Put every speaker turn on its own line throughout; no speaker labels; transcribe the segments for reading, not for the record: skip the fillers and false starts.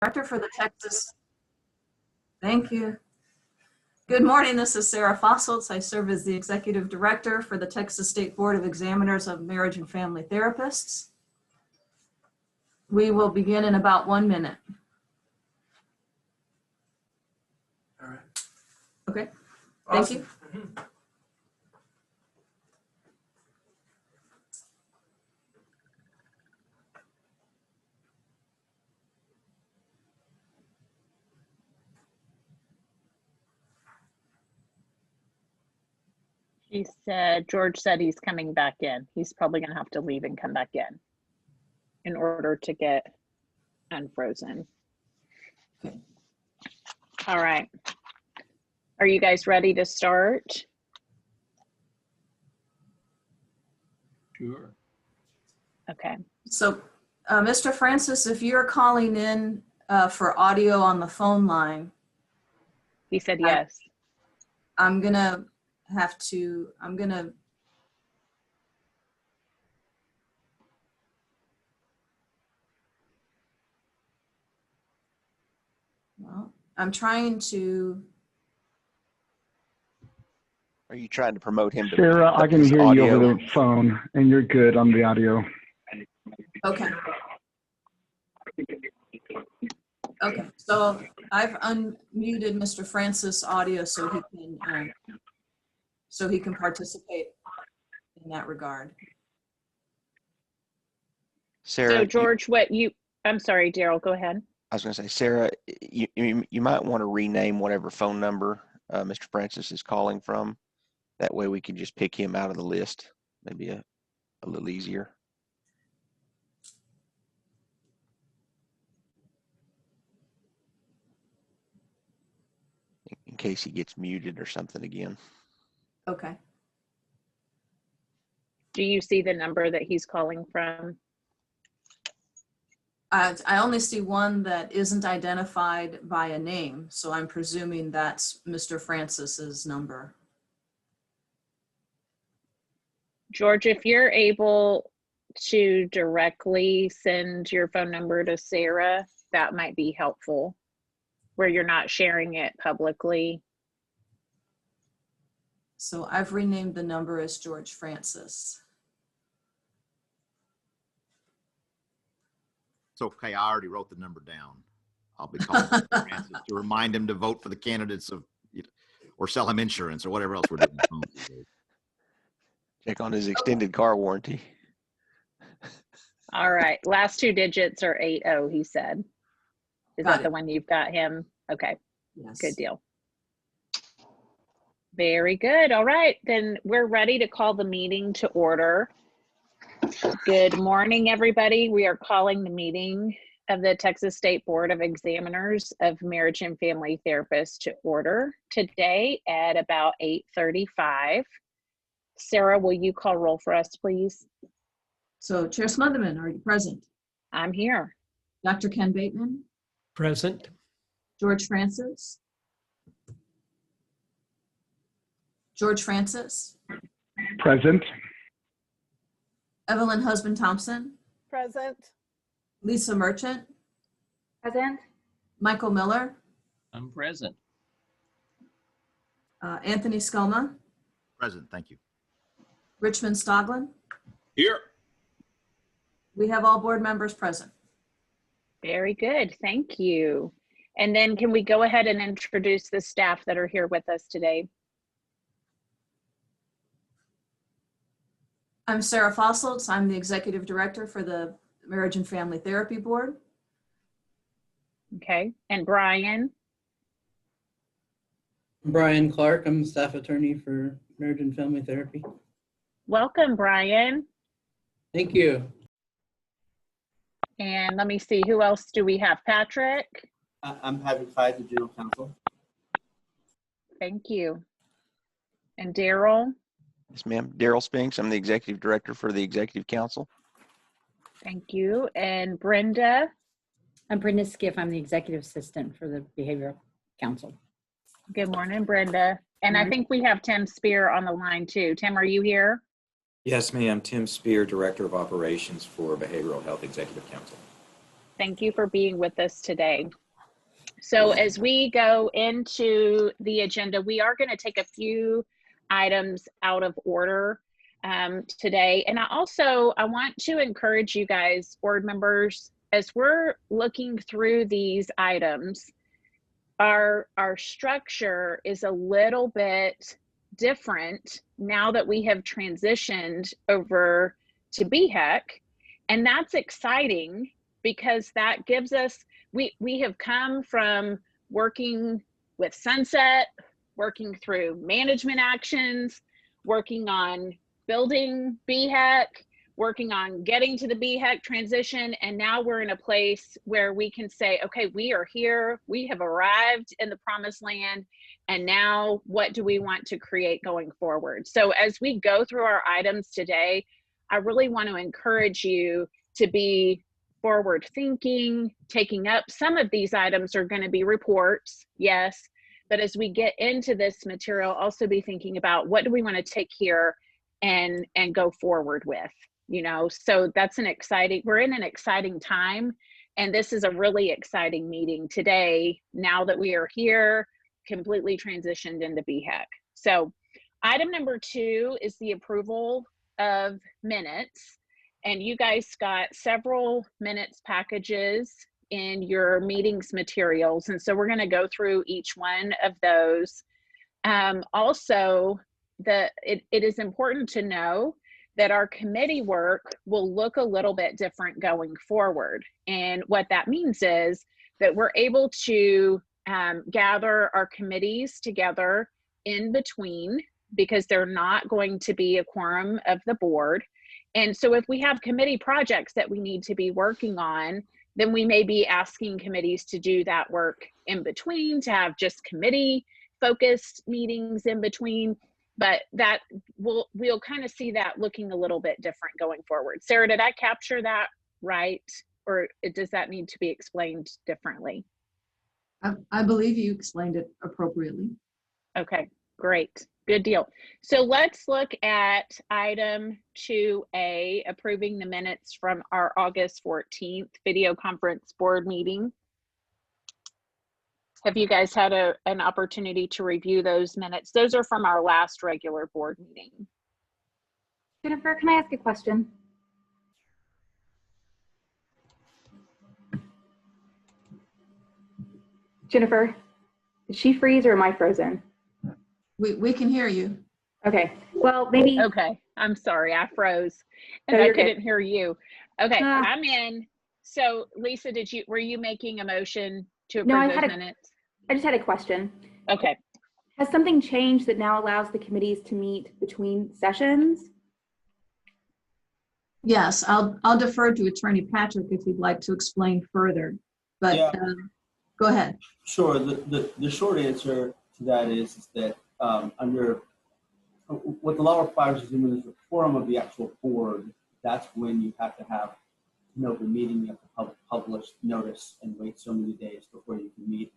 Director for the Texas. Thank you. Good morning, this is Sarah Fossiltz. I serve as the Executive Director for the Texas State Board of Examiners of Marriage and Family Therapists. We will begin in about 1 minute.
All right.
Okay,
Awesome.
thank you.
He said, George said he's coming back in. He's probably going to have to leave and come back in order to get unfrozen.
Okay.
All right. Are you guys ready to start?
Sure.
Okay.
So, Mr. Francis, if you're calling in for audio on the phone line,
He said yes.
I'm gonna well, I'm trying to.
Are you trying to promote him?
Sarah, I can hear you over the phone, and you're good on the audio.
Okay. Okay, so I've unmuted Mr. Francis' audio so he can participate in that regard.
Sarah,
So George, I'm sorry, Daryl, go ahead.
I was going to say, Sarah, you might want to rename whatever phone number Mr. Francis is calling from. That way we can just pick him out of the list. Maybe a little easier. In case he gets muted or something again.
Okay.
Do you see the number that he's calling from?
I only see one that isn't identified by a name, so I'm presuming that's Mr. Francis's number.
George, if you're able to directly send your phone number to Sarah, that might be helpful, where you're not sharing it publicly.
So I've renamed the number as George Francis.
It's okay, I already wrote the number down. I'll be calling Francis to remind him to vote for the candidates or sell him insurance or whatever else we're doing.
Check on his extended car warranty.
All right, last two digits are 80, he said. Is that the one you've got him? Okay,
Yes.
good deal. Very good. All right, then we're ready to call the meeting to order. Good morning, everybody. We are calling the meeting of the Texas State Board of Examiners of Marriage and Family Therapists to order today at about 8:35. Sarah, will you call roll for us, please?
So Chair Smotherman, are you present?
I'm here.
Dr. Ken Bateman?
Present.
George Francis? George Francis?
Present.
Evelyn Husband-Thompson?
Present.
Lisa Merchant?
Present.
Michael Miller?
I'm present.
Anthony Scoma?
Present, thank you.
Richmond Stoglin?
Here.
We have all board members present.
Very good. Thank you. And then can we go ahead and introduce the staff that are here with us today?
I'm Sarah Fossiltz. I'm the Executive Director for the Marriage and Family Therapy Board.
Okay. And Brian?
Brian Clark, I'm staff attorney for Marriage and Family Therapy.
Welcome, Brian.
Thank you.
And let me see, who else do we have? Patrick?
I'm Patrick Hyde, the General Counsel.
Thank you. And Daryl?
Yes, ma'am. Daryl Spinks. I'm the Executive Director for the Executive Council.
Thank you. And Brenda?
I'm Brenda Skiff. I'm the Executive Assistant for the Behavioral Council.
Good morning, Brenda. And I think we have Tim Spear on the line too. Tim, are you here?
Yes, ma'am. Tim Spear, Director of Operations for Behavioral Health Executive Council.
Thank you for being with us today. So as we go into the agenda, we are going to take a few items out of order today. And I want to encourage you guys, board members, as we're looking through these items, our structure is a little bit different now that we have transitioned over to BHEC. And that's exciting because that gives us, we have come from working with Sunset, working through management actions, working on building BHEC, working on getting to the BHEC transition. And now we're in a place where we can say, okay, we are here, we have arrived in the promised land. And now what do we want to create going forward? So as we go through our items today, I really want to encourage you to be forward thinking, taking up. Some of these items are going to be reports, yes, but as we get into this material, also be thinking about what do we want to take here and go forward with, you know. So that's we're in an exciting time, and this is a really exciting meeting today now that we are here, completely transitioned into BHEC. So item number 2 is the approval of minutes. And you guys got several minutes packages in your meetings materials. And so we're going to go through each one of those. Also, it is important to know that our committee work will look a little bit different going forward. And what that means is that we're able to gather our committees together in between, because they're not going to be a quorum of the board. And so if we have committee projects that we need to be working on, then we may be asking committees to do that work in between, to have just committee focused meetings in between. But that we'll kind of see that looking a little bit different going forward. Sarah, did I capture that right? Or does that need to be explained differently?
I believe you explained it appropriately.
Okay, great. Good deal. So let's look at item 2A, approving the minutes from our August 14th video conference board meeting. Have you guys had an opportunity to review those minutes? Those are from our last regular board meeting.
Jennifer, can I ask a question? Jennifer, did she freeze or am I frozen?
We can hear you.
Okay, well, maybe.
Okay, I'm sorry, I froze and
No,
I
you're
couldn't
good.
hear you. Okay, I'm in. So Lisa, were you making a motion to approve
No,
those minutes?
I just had a question.
Okay.
Has something changed that now allows the committees to meet between sessions?
Yes, I'll defer to Attorney Patrick if he'd like to explain further, but
Yeah.
Go ahead.
Sure. The short answer to that is that under what the law requires is when there's a quorum of the actual board, that's when you have to have an open meeting. You have to publish notice and wait so many days before you can meet.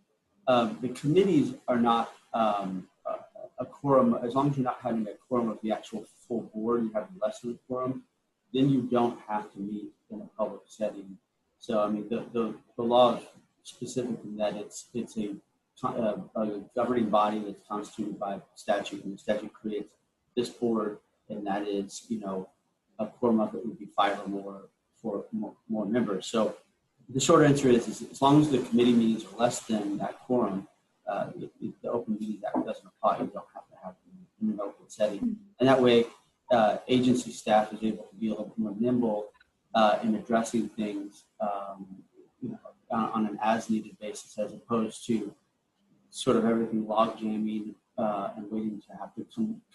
The committees are not a quorum. As long as you're not having a quorum of the actual full board, you have less than a quorum, then you don't have to meet in a public setting. So, I mean, the law is specific in that it's a governing body that's constituted by statute, and the statute creates this board, and that is, you know, a quorum of it would be 5 or more for more members. So the short answer is as long as the committee meetings are less than that quorum, the Open Meetings Act doesn't apply. You don't have to have them in an open setting, and that way agency staff is able to be a little bit more nimble in addressing things, you know, on an as-needed basis, as opposed to sort of everything log jamming and waiting to have to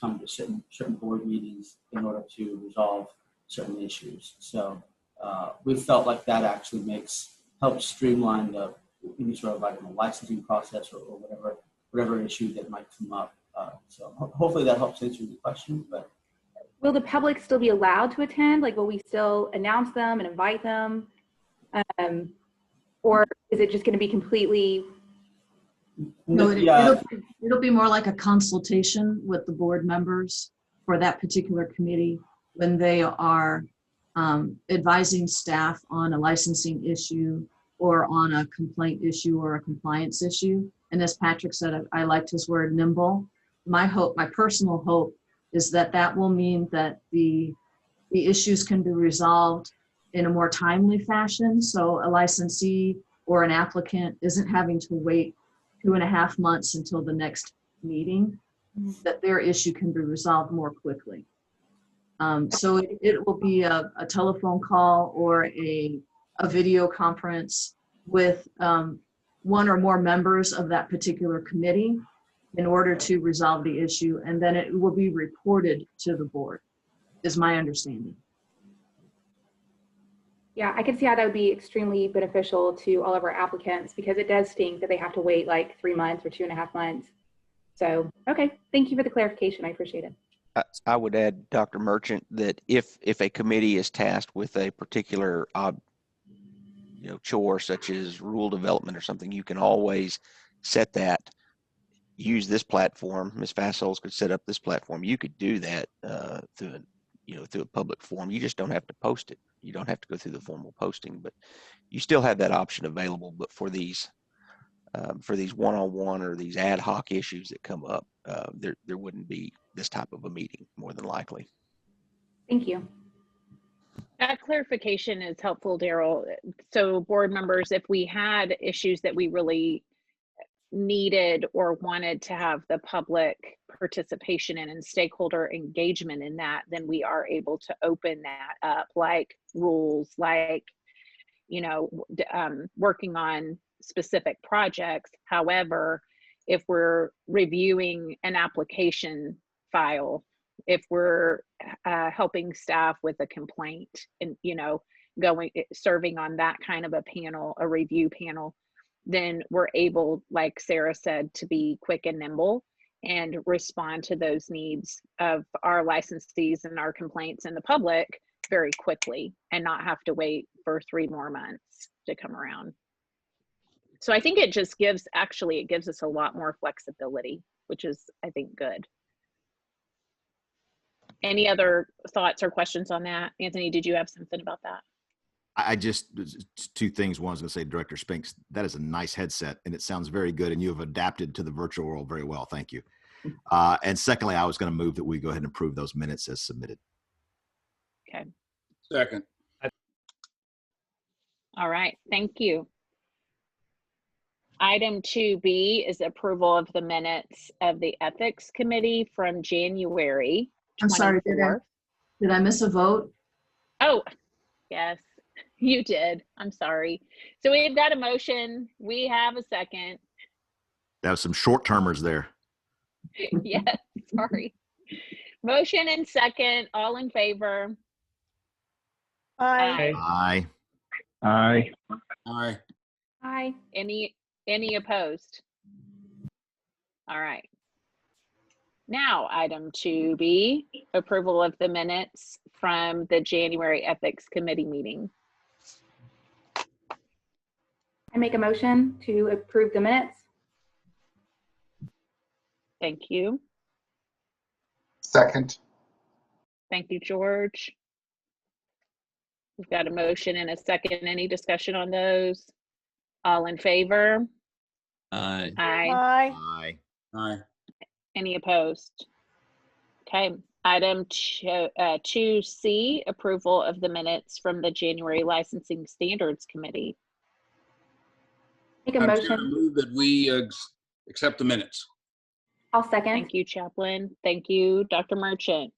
come to certain board meetings in order to resolve certain issues. So we felt like that actually helps streamline any sort of like a licensing process or whatever issue that might come up. So hopefully that helps answer the question. But
will the public still be allowed to attend? Like, will we still announce them and invite them? Or is it just going to be completely?
No, it'll be more like a consultation with the board members for that particular committee when they are advising staff on a licensing issue or on a complaint issue or a compliance issue. And as Patrick said, I liked his word nimble. My hope, my personal hope, is that that will mean that the issues can be resolved in a more timely fashion. So a licensee or an applicant isn't having to wait 2.5 months until the next meeting, that their issue can be resolved more quickly. So it will be a telephone call or a video conference with one or more members of that particular committee in order to resolve the issue, and then it will be reported to the board, is my understanding.
Yeah, I can see how that would be extremely beneficial to all of our applicants, because it does stink that they have to wait like 3 months or 2.5 months. So, okay, thank you for the clarification. I appreciate it.
I would add, Dr. Merchant, that if a committee is tasked with a particular chore such as rule development or something, you can always set that. Use this platform. Ms. Fassols could set up this platform. You could do that through a public forum. You just don't have to post it. You don't have to go through the formal posting, but you still have that option available. But for these one-on-one or these ad hoc issues that come up, there wouldn't be this type of a meeting, more than likely.
Thank you.
That clarification is helpful, Daryl. So board members, if we had issues that we really needed or wanted to have the public participation in and stakeholder engagement in that, then we are able to open that up, like rules, like, working on specific projects. However, if we're reviewing an application file, if we're helping staff with a complaint and, serving on that kind of a panel, a review panel, then we're able, like Sarah said, to be quick and nimble and respond to those needs of our licensees and our complaints in the public very quickly, and not have to wait for 3 more months to come around. So I think it just gives us a lot more flexibility, which is, I think, good. Any other thoughts or questions on that? Anthony, did you have something about that?
I just, 2 things. One, I was going to say, Director Spinks, that is a nice headset and it sounds very good, and you have adapted to the virtual world very well. Thank you. And secondly, I was going to move that we go ahead and approve those minutes as submitted.
Okay.
Second.
All right. Thank you. Item 2B is approval of the minutes of the Ethics Committee from January 24th.
I'm sorry, did I miss a vote?
Oh, yes, you did. I'm sorry. So we've got a motion. We have a second.
That was some short-termers there.
Yes, sorry. Motion and second. All in favor?
Aye.
Aye.
Aye.
Aye.
Hi.
Any opposed? All right. Now, item 2B, approval of the minutes from the January Ethics Committee meeting.
I make a motion to approve the minutes.
Thank you.
Second.
Thank you, George. We've got a motion and a second. Any discussion on those? All in favor?
Aye.
Aye.
Aye.
Aye.
Any opposed? Okay. Item 2C, approval of the minutes from the January Licensing Standards Committee.
Make a
Madam Chair, I
motion.
move that we accept the minutes.
I'll second.
Thank you, Chaplain. Thank you, Dr. Merchant.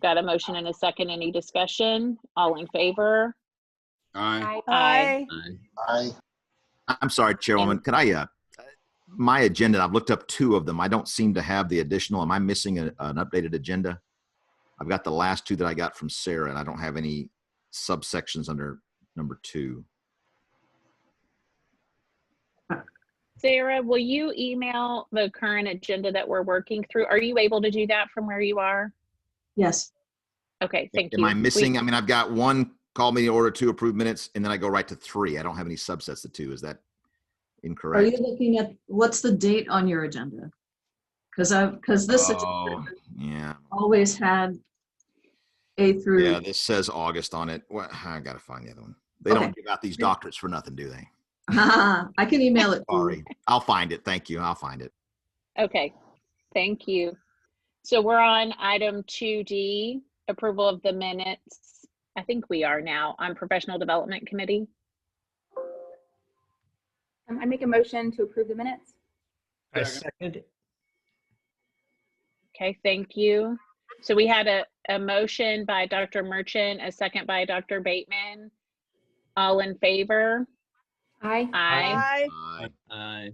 Got a motion and a second. Any discussion? All in favor?
Aye.
Aye.
Aye.
I'm sorry, Chairwoman. Can I, my agenda, I've looked up 2 of them. I don't seem to have the additional. Am I missing an updated agenda? I've got the last 2 that I got from Sarah, and I don't have any subsections under number 2.
Sarah, will you email the current agenda that we're working through? Are you able to do that from where you are?
Yes.
Okay, thank you.
Am I missing? I mean, I've got 1 call meeting order, 2 approved minutes, and then I go right to 3. I don't have any subsets to 2. Is that
Are
incorrect?
you looking at, what's the date on your agenda? Because this
Oh,
agenda
yeah.
always had A through.
Yeah, this says August on it. Well, I got to find the other one. They
Okay.
don't give out these doctorates for nothing, do they?
I can email it to you.
Sorry. I'll find it. Thank you. I'll find it.
Okay, thank you. So we're on item 2D, approval of the minutes. I think we are now on Professional Development Committee.
I make a motion to approve the minutes.
I second it.
Okay, thank you. So we had a motion by Dr. Merchant, a second by Dr. Bateman. All in favor?
Aye.
Aye.
Aye.
Aye.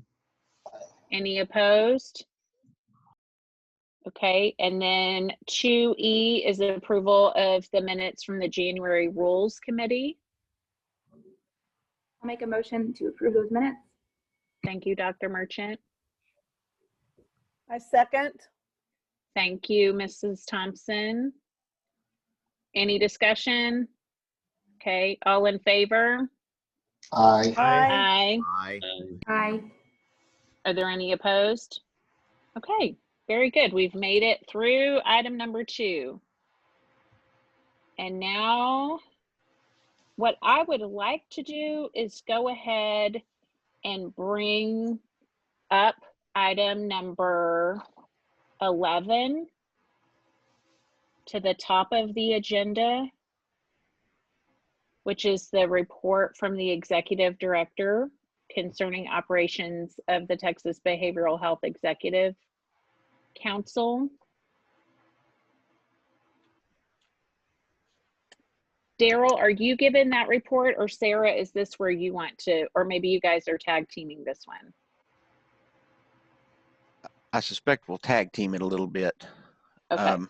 Any opposed? Okay, and then 2E is the approval of the minutes from the January Rules Committee.
I'll make a motion to approve those minutes.
Thank you, Dr. Merchant.
I second.
Thank you, Mrs. Thompson. Any discussion? Okay, all in favor?
Aye.
Aye.
Aye.
Aye.
Are there any opposed? Okay, very good. We've made it through item number 2. And now what I would like to do is go ahead and bring up item number 11 to the top of the agenda, which is the report from the executive director concerning operations of the Texas Behavioral Health Executive Council. Daryl, are you given that report, or Sarah, is this where you want to, or maybe you guys are tag teaming this one?
I suspect we'll tag team it a little bit.
Okay.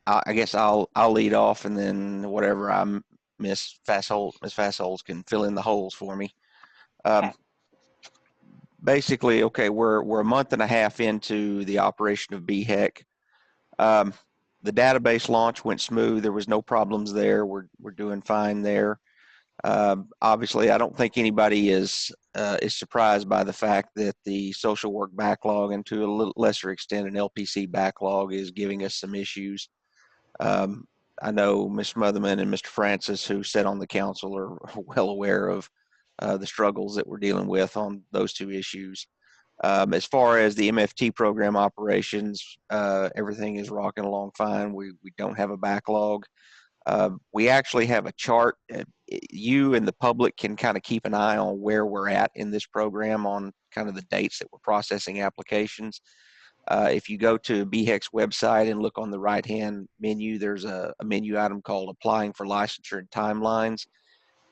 I guess I'll lead off, and then whatever Miss Fassholz can fill in the holes for me.
Okay.
Basically, okay, we're a month and a half into the operation of BHEC. The database launch went smooth. There was no problems there. We're doing fine there. Obviously, I don't think anybody is surprised by the fact that the social work backlog, and to a little lesser extent an LPC backlog, is giving us some issues. I know Ms. Smotherman and Mr. Francis, who sit on the council, are well aware of the struggles that we're dealing with on those two issues. As far as the MFT program operations, everything is rocking along fine. We don't have a backlog. We actually have a chart. You and the public can kind of keep an eye on where we're at in this program on kind of the dates that we're processing applications. If you go to BHEC's website and look on the right-hand menu, there's a menu item called Applying for Licensure and Timelines.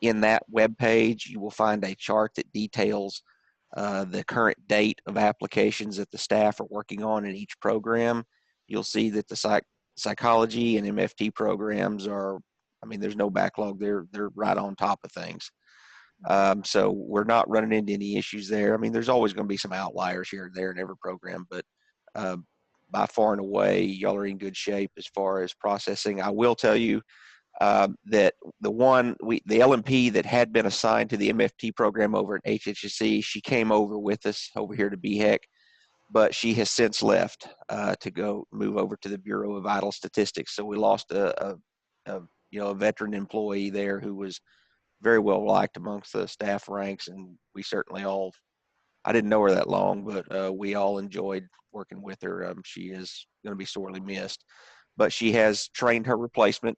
In that web page, you will find a chart that details the current date of applications that the staff are working on in each program. You'll see that the psychology and MFT programs are, I mean, there's no backlog. They're right on top of things. So we're not running into any issues there. I mean, there's always going to be some outliers here and there in every program, but by far and away, y'all are in good shape as far as processing. I will tell you that the LMP that had been assigned to the MFT program over at HHSC, she came over with us over here to BHEC, but she has since left to go move over to the Bureau of Vital Statistics. So we lost a veteran employee there who was very well liked amongst the staff ranks, and we certainly all, I didn't know her that long, but we all enjoyed working with her. She is going to be sorely missed, but she has trained her replacement,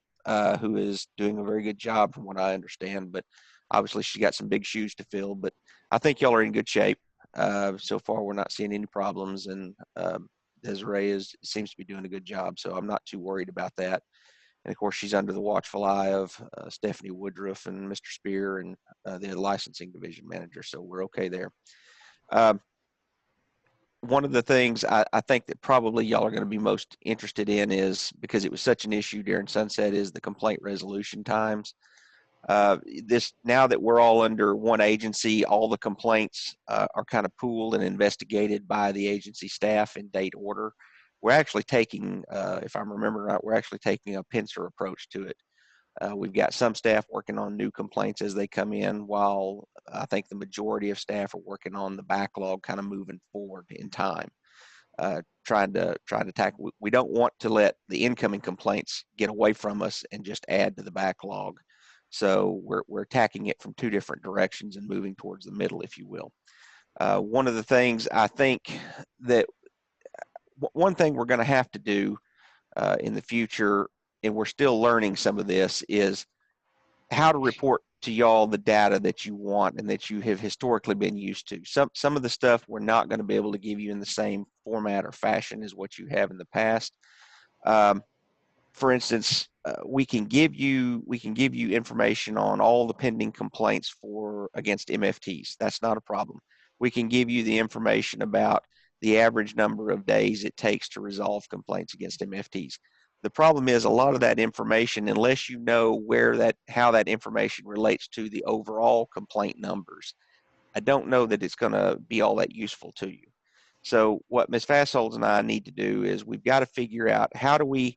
who is doing a very good job from what I understand, but obviously she got some big shoes to fill. But I think y'all are in good shape. So far, we're not seeing any problems, and Desiree seems to be doing a good job, so I'm not too worried about that. And of course, she's under the watchful eye of Stephanie Woodruff and Mr. Spear and the licensing division manager, so we're okay there. One of the things I think that probably y'all are going to be most interested in is, because it was such an issue during Sunset, is the complaint resolution times. Now that we're all under one agency, all the complaints are kind of pooled and investigated by the agency staff in date order. We're actually taking, if I'm remembering right, we're actually taking a pincer approach to it. We've got some staff working on new complaints as they come in, while I think the majority of staff are working on the backlog, kind of moving forward in time, trying to tackle. We don't want to let the incoming complaints get away from us and just add to the backlog. So we're attacking it from two different directions and moving towards the middle, if you will. One of the things I think that one thing we're going to have to do in the future, and we're still learning some of this, is how to report to y'all the data that you want and that you have historically been used to. Some of the stuff we're not going to be able to give you in the same format or fashion as what you have in the past. For instance, we can give you information on all the pending complaints against MFTs. That's not a problem. We can give you the information about the average number of days it takes to resolve complaints against MFTs. The problem is a lot of that information, unless you know how that information relates to the overall complaint numbers, I don't know that it's going to be all that useful to you. So what Ms. Fassholz and I need to do is we've got to figure out how do we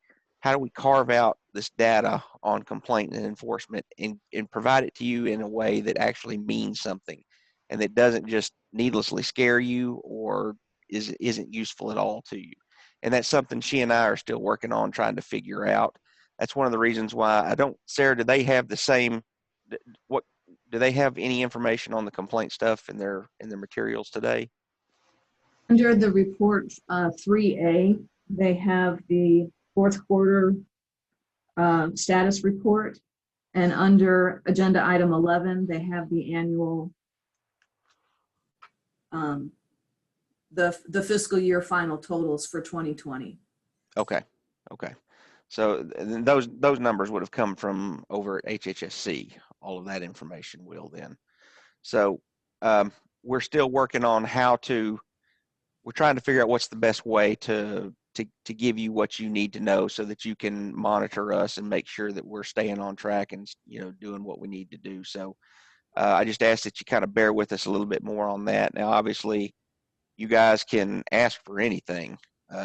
carve out this data on complaint and enforcement and provide it to you in a way that actually means something and that doesn't just needlessly scare you or isn't useful at all to you. And that's something she and I are still working on trying to figure out. That's one of the reasons why Sarah, do they have the same, do they have any information on the complaint stuff in their materials today?
Under the report 3A, they have the fourth quarter status report. And under agenda item 11, they have the annual, the fiscal year final totals for 2020.
Okay. So those numbers would have come from over at HHSC. All of that information will then. So we're still working on we're trying to figure out what's the best way to give you what you need to know so that you can monitor us and make sure that we're staying on track and doing what we need to do. So I just ask that you kind of bear with us a little bit more on that. Now, obviously, you guys can ask for anything.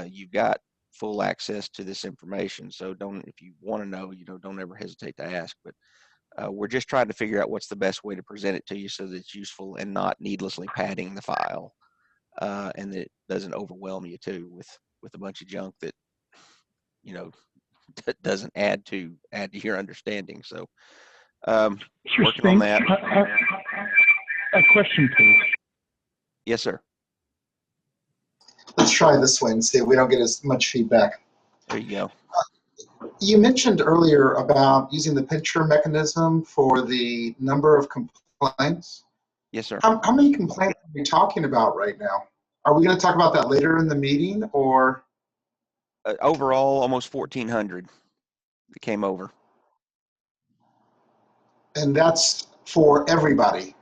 You've got full access to this information. So if you want to know, don't ever hesitate to ask. But we're just trying to figure out what's the best way to present it to you so that it's useful and not needlessly padding the file, and that it doesn't overwhelm you too with a bunch of junk that that doesn't add to your understanding. So working on that.
A question, please.
Yes, sir.
Let's try this way and see if we don't get as much feedback.
There you go.
You mentioned earlier about using the picture mechanism for the number of complaints.
Yes, sir.
How many complaints are we talking about right now? Are we going to talk about that later in the meeting, or?
Overall, almost 1,400 that came over.
And that's for everybody?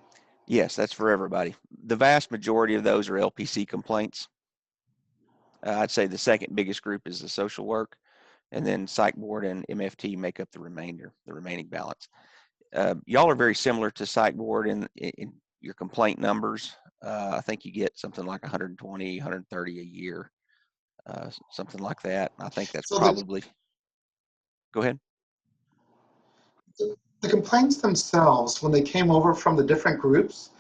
Yes, that's for everybody. The vast majority of those are LPC complaints. I'd say the second biggest group is the social work, and then psych board and MFT make up the remaining balance. Y'all are very similar to psych board in your complaint numbers. I think you get something like 120, 130 a year, something like that. I think that's probably, go ahead.
The complaints themselves, when they came over from the different groups,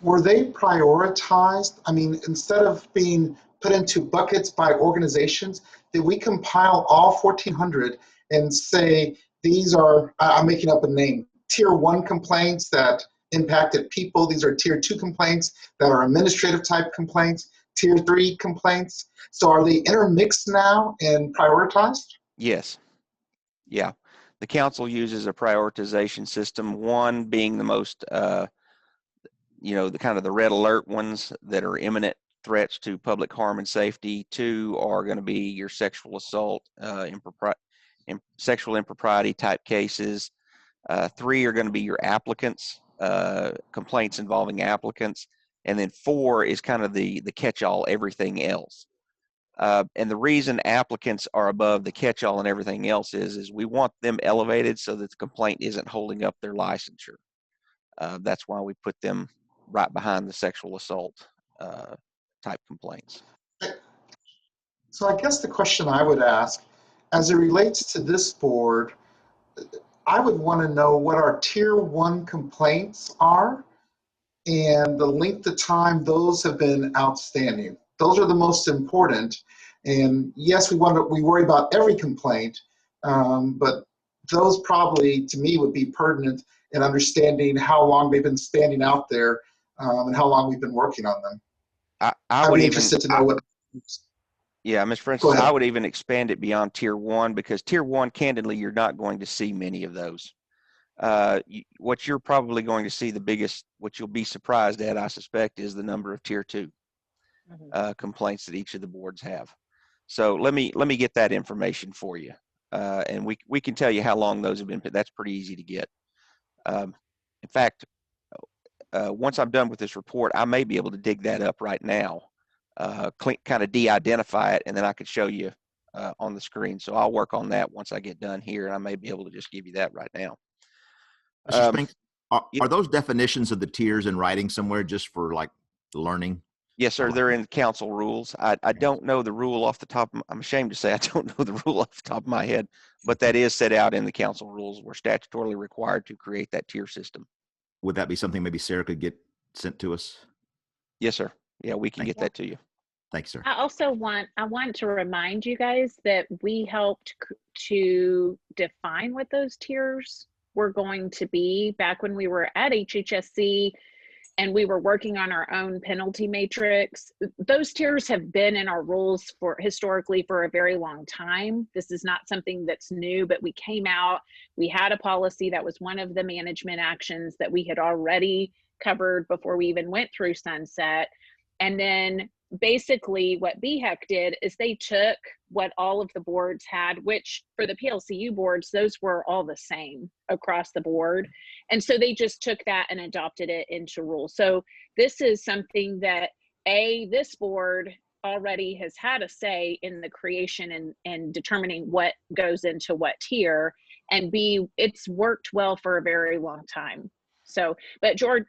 were they prioritized? I mean, instead of being put into buckets by organizations, did we compile all 1,400 and say, these are, I'm making up a name, tier 1 complaints that impacted people, these are tier 2 complaints that are administrative type complaints, tier 3 complaints? So are they intermixed now and prioritized?
Yes. Yeah. The council uses a prioritization system, one being the most, the kind of the red alert ones that are imminent threats to public harm and safety. 2 are going to be your sexual assault, sexual impropriety type cases. 3 are going to be your applicants, complaints involving applicants. And then 4 is kind of the catch-all everything else. And the reason applicants are above the catch-all and everything else is we want them elevated so that the complaint isn't holding up their licensure. That's why we put them right behind the sexual assault type complaints.
So I guess the question I would ask, as it relates to this board, I would want to know what our tier 1 complaints are and the length of time those have been outstanding. Those are the most important. And yes, we worry about every complaint, but those probably, to me, would be pertinent in understanding how long they've been standing out there and how long we've been working on them.
I
I'd
would
be
even,
interested to know what.
yeah, Ms.
Go
Francis,
ahead.
I would even expand it beyond tier 1, because tier 1, candidly, you're not going to see many of those. What you're probably going to see, the biggest, what you'll be surprised at, I suspect, is the number of tier 2 complaints that each of the boards have. So let me get that information for you, and we can tell you how long those have been. That's pretty easy to get. In fact, once I'm done with this report, I may be able to dig that up right now, kind of de-identify it, and then I could show you on the screen. So I'll work on that once I get done here, and I may be able to just give you that right now.
Mr. Spinks, are those definitions of the tiers in writing somewhere just for like learning?
Yes, sir. They're in council rules. I don't know the rule off the top. I'm ashamed to say I don't know the rule off the top of my head, but that is set out in the council rules. We're statutorily required to create that tier system.
Would that be something maybe Sarah could get sent to us?
Yes, sir. Yeah, we can get that to you.
Thanks, sir.
I want to remind you guys that we helped to define what those tiers were going to be back when we were at HHSC and we were working on our own penalty matrix. Those tiers have been in our rules historically for a very long time. This is not something that's new, but we came out, we had a policy that was one of the management actions that we had already covered before we even went through sunset. And then basically what BHEC did is they took what all of the boards had, which for the PLCU boards, those were all the same across the board. And so they just took that and adopted it into rules. So this is something that this board already has had a say in the creation and determining what goes into what tier, and B, it's worked well for a very long time. So, but George,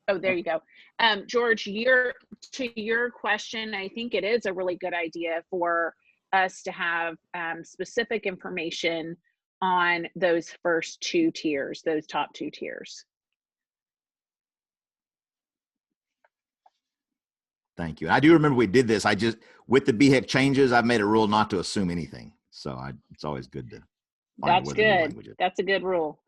oh, there you go. George, to your question, I think it is a really good idea for us to have specific information on those first 2 tiers, those top 2 tiers.
Thank you. I do remember we did this. With the BHEC changes, I've made a rule not to assume anything. So it's always good to find where the new language is.
That's a good rule.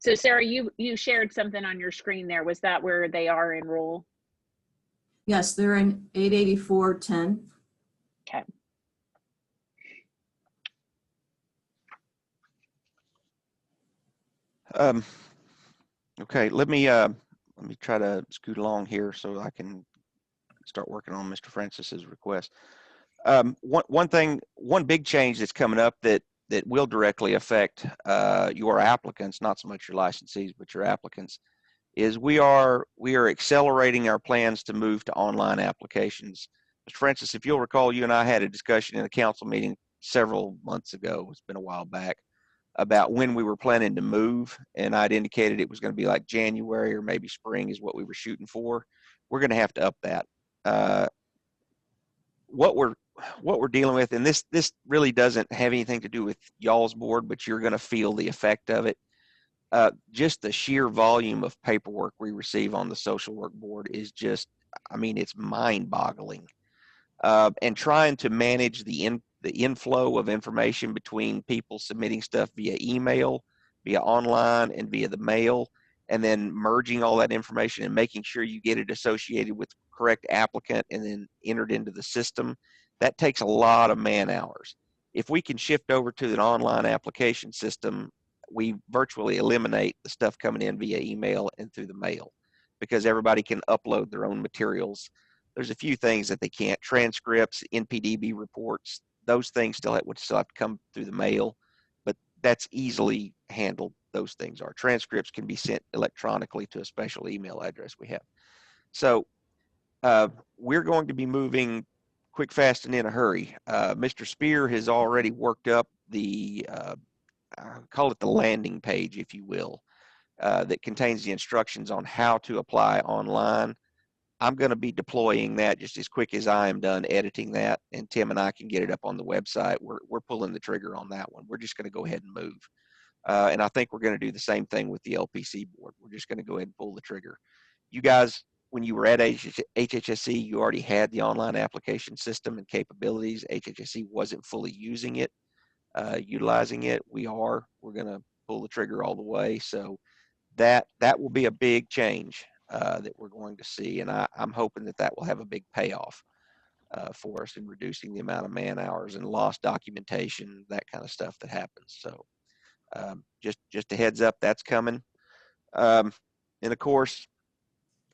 So Sarah, you shared something on your screen there. Was that where they are in rule?
Yes, they're in 884.10.
Okay.
Okay, let me try to scoot along here so I can start working on Mr. Francis's request. One big change that's coming up that will directly affect your applicants, not so much your licensees, but your applicants, is we are accelerating our plans to move to online applications. Mr. Francis, if you'll recall, you and I had a discussion in a council meeting several months ago, it's been a while back, about when we were planning to move, and I'd indicated it was going to be like January or maybe spring is what we were shooting for. We're going to have to up that. What we're dealing with, and this really doesn't have anything to do with y'all's board, but you're going to feel the effect of it. Just the sheer volume of paperwork we receive on the social work board is just, I mean, it's mind-boggling. And trying to manage the inflow of information between people submitting stuff via email, via online, and via the mail, and then merging all that information and making sure you get it associated with the correct applicant and then entered into the system, that takes a lot of man hours. If we can shift over to an online application system, we virtually eliminate the stuff coming in via email and through the mail, because everybody can upload their own materials. There's a few things that they can't. Transcripts, NPDB reports, those things would still have to come through the mail, but that's easily handled. Those things are. Transcripts can be sent electronically to a special email address we have. So we're going to be moving quick, fast, and in a hurry. Mr. Spear has already worked up the, call it the landing page, if you will, that contains the instructions on how to apply online. I'm going to be deploying that just as quick as I am done editing that, and Tim and I can get it up on the website. We're pulling the trigger on that one. We're just going to go ahead and move. And I think we're going to do the same thing with the LPC board. We're just going to go ahead and pull the trigger. You guys, when you were at HHSC, you already had the online application system and capabilities. HHSC wasn't fully using it. utilizing it. We're going to pull the trigger all the way. So that will be a big change that we're going to see. And I'm hoping that will have a big payoff for us in reducing the amount of man hours and lost documentation, that kind of stuff that happens. So just a heads up, that's coming. And of course,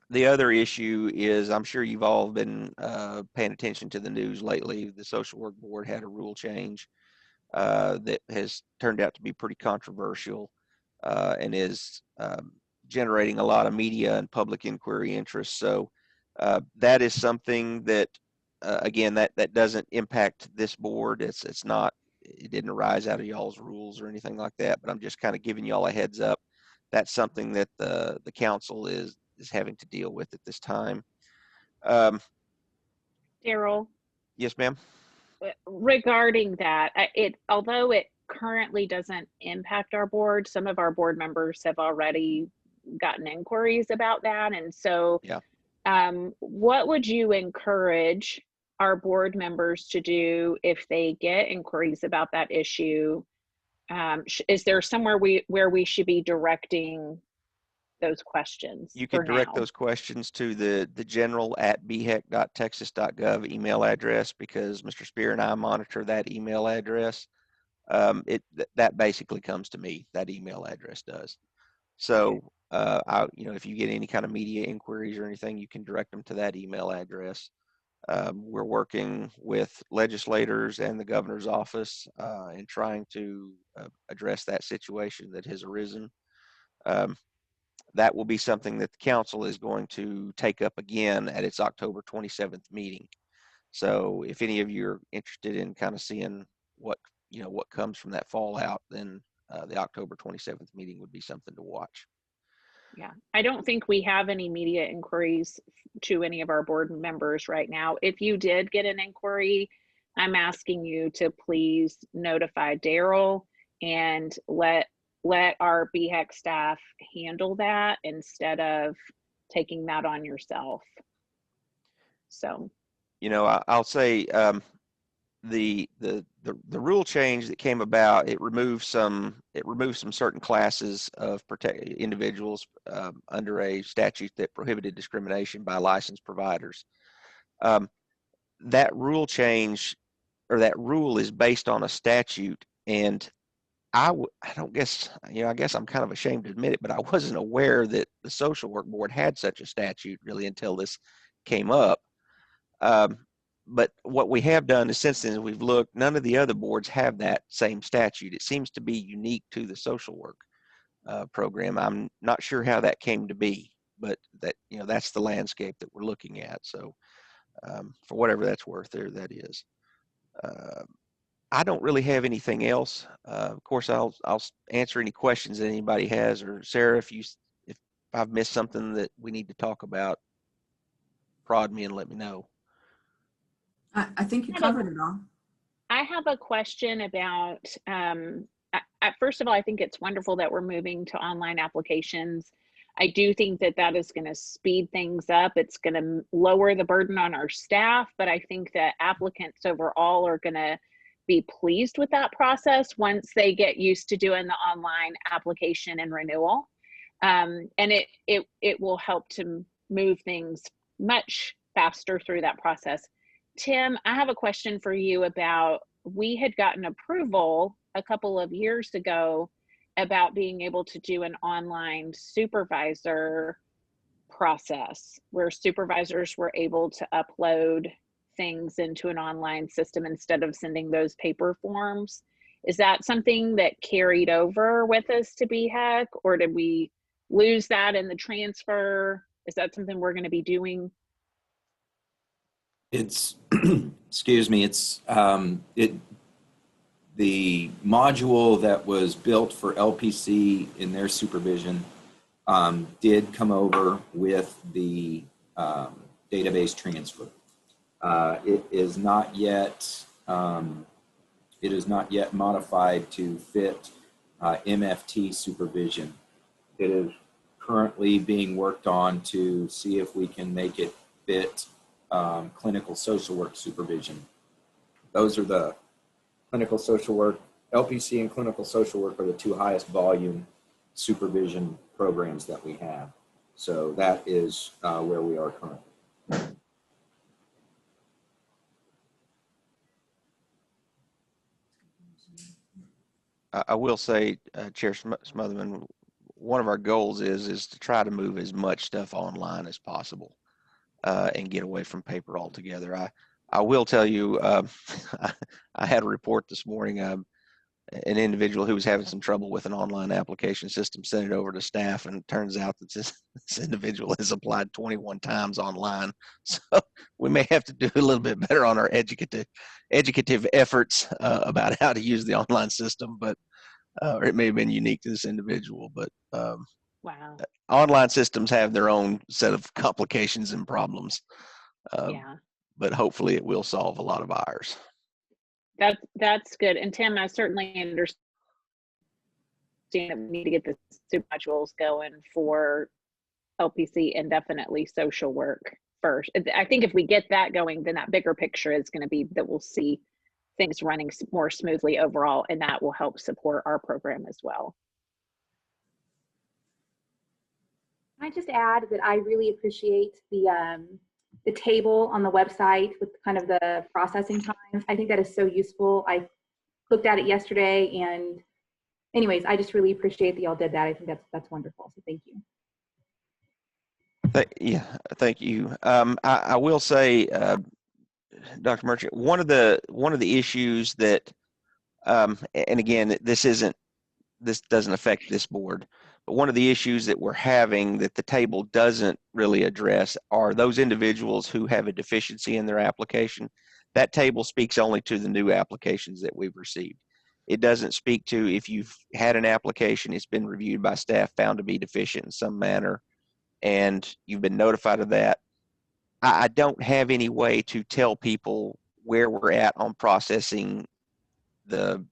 the other issue is, I'm sure you've all been paying attention to the news lately. The Social Work Board had a rule change that has turned out to be pretty controversial and is generating a lot of media and public inquiry interest. So that is something that, again, that doesn't impact this board. It didn't arise out of y'all's rules or anything like that, but I'm just kind of giving y'all a heads up. That's something that the council is having to deal with at this time.
Daryl,
Yes, ma'am.
regarding that, although it currently doesn't impact our board, some of our board members have already gotten inquiries about that. And so
yeah.
What would you encourage our board members to do if they get inquiries about that issue? Is there somewhere where we should be directing those questions?
You can direct those questions to the general@bhec.texas.gov email address, because Mr. Spear and I monitor that email address. That basically comes to me, that email address does. So, if you get any kind of media inquiries or anything, you can direct them to that email address. We're working with legislators and the governor's office in trying to address that situation that has arisen. That will be something that the council is going to take up again at its October 27th meeting. So if any of you are interested in kind of seeing what comes from that fallout, then the October 27th meeting would be something to watch.
Yeah, I don't think we have any media inquiries to any of our board members right now. If you did get an inquiry, I'm asking you to please notify Daryl and let our BHEC staff handle that instead of taking that on yourself. So,
I'll say the rule change that came about, it removed some certain classes of individuals under a statute that prohibited discrimination by licensed providers. That rule change, or that rule, is based on a statute, and I guess I'm kind of ashamed to admit it, but I wasn't aware that the Social Work Board had such a statute really until this came up. But what we have done is, since then, we've looked, none of the other boards have that same statute. It seems to be unique to the social work program. I'm not sure how that came to be, but that's the landscape that we're looking at. So for whatever that's worth, that is. I don't really have anything else. Of course, I'll answer any questions that anybody has, or Sarah, if I've missed something that we need to talk about, prod me and let me know.
I think you covered it all.
I have a question about, first of all, I think it's wonderful that we're moving to online applications. I do think that is going to speed things up. It's going to lower the burden on our staff, but I think that applicants overall are going to be pleased with that process once they get used to doing the online application and renewal. And it will help to move things much faster through that process. Tim, I have a question for you about, we had gotten approval a couple of years ago about being able to do an online supervisor process where supervisors were able to upload things into an online system instead of sending those paper forms. Is that something that carried over with us to BHEC, or did we lose that in the transfer? Is that something we're going to be doing?
It's, excuse me, it's, the module that was built for LPC in their supervision did come over with the database transfer. It is not yet modified to fit MFT supervision. It is currently being worked on to see if we can make it fit clinical social work supervision. Those are the clinical social work LPC and clinical social work are the two highest volume supervision programs that we have. So that is where we are currently.
I will say, Chair Smotherman, one of our goals is to try to move as much stuff online as possible and get away from paper altogether. I will tell you, I had a report this morning. An individual who was having some trouble with an online application system sent it over to staff, and it turns out that this individual has applied 21 times online. So we may have to do a little bit better on our educative efforts about how to use the online system, but or it may have been unique to this individual, but
Wow.
online systems have their own set of complications and problems.
Yeah.
But hopefully it will solve a lot of ours.
That's good. And Tim, I certainly understand that we need to get the super modules going for LPC and definitely social work first. I think if we get that going, then that bigger picture is going to be that we'll see things running more smoothly overall, and that will help support our program as well.
Can I just add that I really appreciate the table on the website with kind of the processing times. I think that is so useful. I looked at it yesterday, and anyways, I just really appreciate that y'all did that. I think that's wonderful. So thank you.
Yeah, thank you. I will say, Dr. Merchant, one of the issues that, and again, this doesn't affect this board, but one of the issues that we're having that the table doesn't really address are those individuals who have a deficiency in their application. That table speaks only to the new applications that we've received. It doesn't speak to if you've had an application, it's been reviewed by staff, found to be deficient in some manner, and you've been notified of that. I don't have any way to tell people where we're at on processing the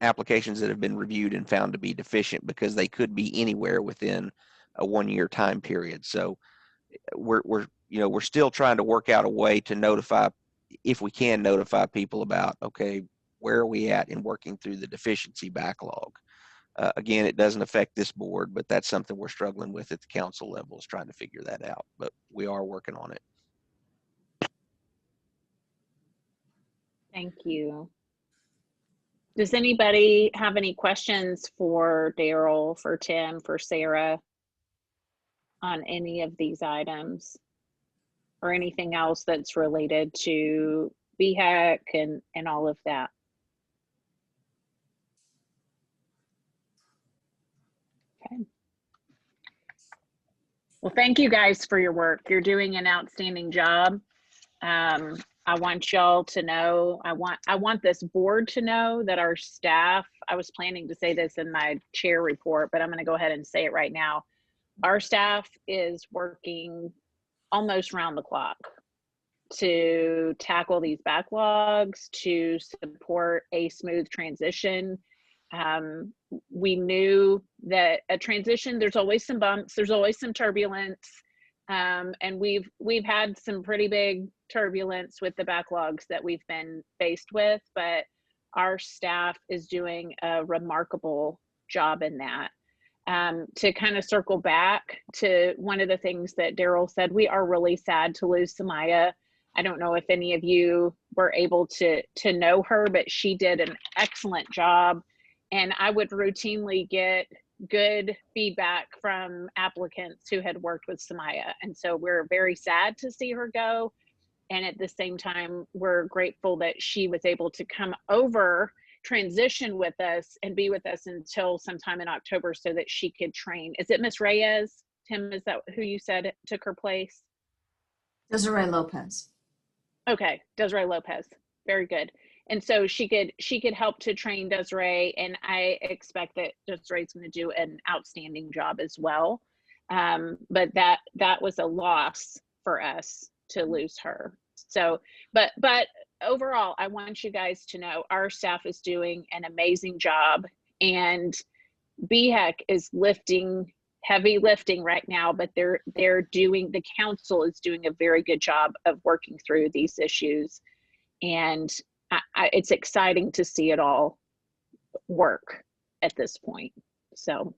applications that have been reviewed and found to be deficient, because they could be anywhere within a 1-year time period. So we're still trying to work out a way to notify, if we can notify people about, okay, where are we at in working through the deficiency backlog. Again, it doesn't affect this board, but that's something we're struggling with at the council level, is trying to figure that out, but we are working on it.
Thank you. Does anybody have any questions for Daryl, for Tim, for Sarah on any of these items, or anything else that's related to BHEC and all of that? Okay. Well, thank you guys for your work. You're doing an outstanding job. I want y'all to know, I want this board to know that our staff, I was planning to say this in my chair report, but I'm going to go ahead and say it right now. Our staff is working almost round the clock to tackle these backlogs, to support a smooth transition. We knew that a transition, there's always some bumps, there's always some turbulence. And we've had some pretty big turbulence with the backlogs that we've been faced with, but our staff is doing a remarkable job in that. To kind of circle back to one of the things that Daryl said, we are really sad to lose Samaya. I don't know if any of you were able to know her, but she did an excellent job. And I would routinely get good feedback from applicants who had worked with Samaya. And so we're very sad to see her go. And at the same time, we're grateful that she was able to come over, transition with us, and be with us until sometime in October so that she could train. Is it Miss Reyes? Tim, is that who you said took her place?
Desiree Lopez.
Okay, Desiree Lopez. Very good. And so she could help to train Desiree, and I expect that Desiree's going to do an outstanding job as well. But that was a loss for us to lose her. So, but overall, I want you guys to know our staff is doing an amazing job, and BHEC is lifting heavy lifting right now, but the council is doing a very good job of working through these issues, and it's exciting to see it all work at this point. So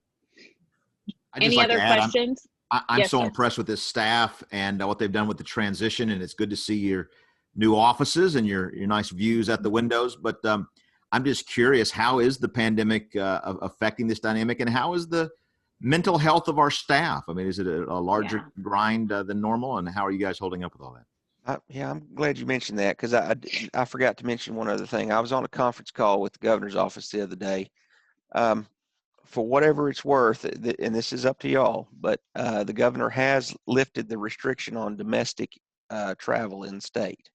I'd just
any
like to
other
add,
questions?
I'm
Yes,
so
sir.
impressed with this staff and what they've done with the transition, and it's good to see your new offices and your nice views at the windows. But I'm just curious, how is the pandemic affecting this dynamic, and how is the mental health of our staff? I mean, is it a larger grind than normal, and how are you guys holding up with all that?
Yeah, I'm glad you mentioned that, because I forgot to mention one other thing. I was on a conference call with the governor's office the other day. For whatever it's worth, and this is up to y'all, but the governor has lifted the restriction on domestic travel in state.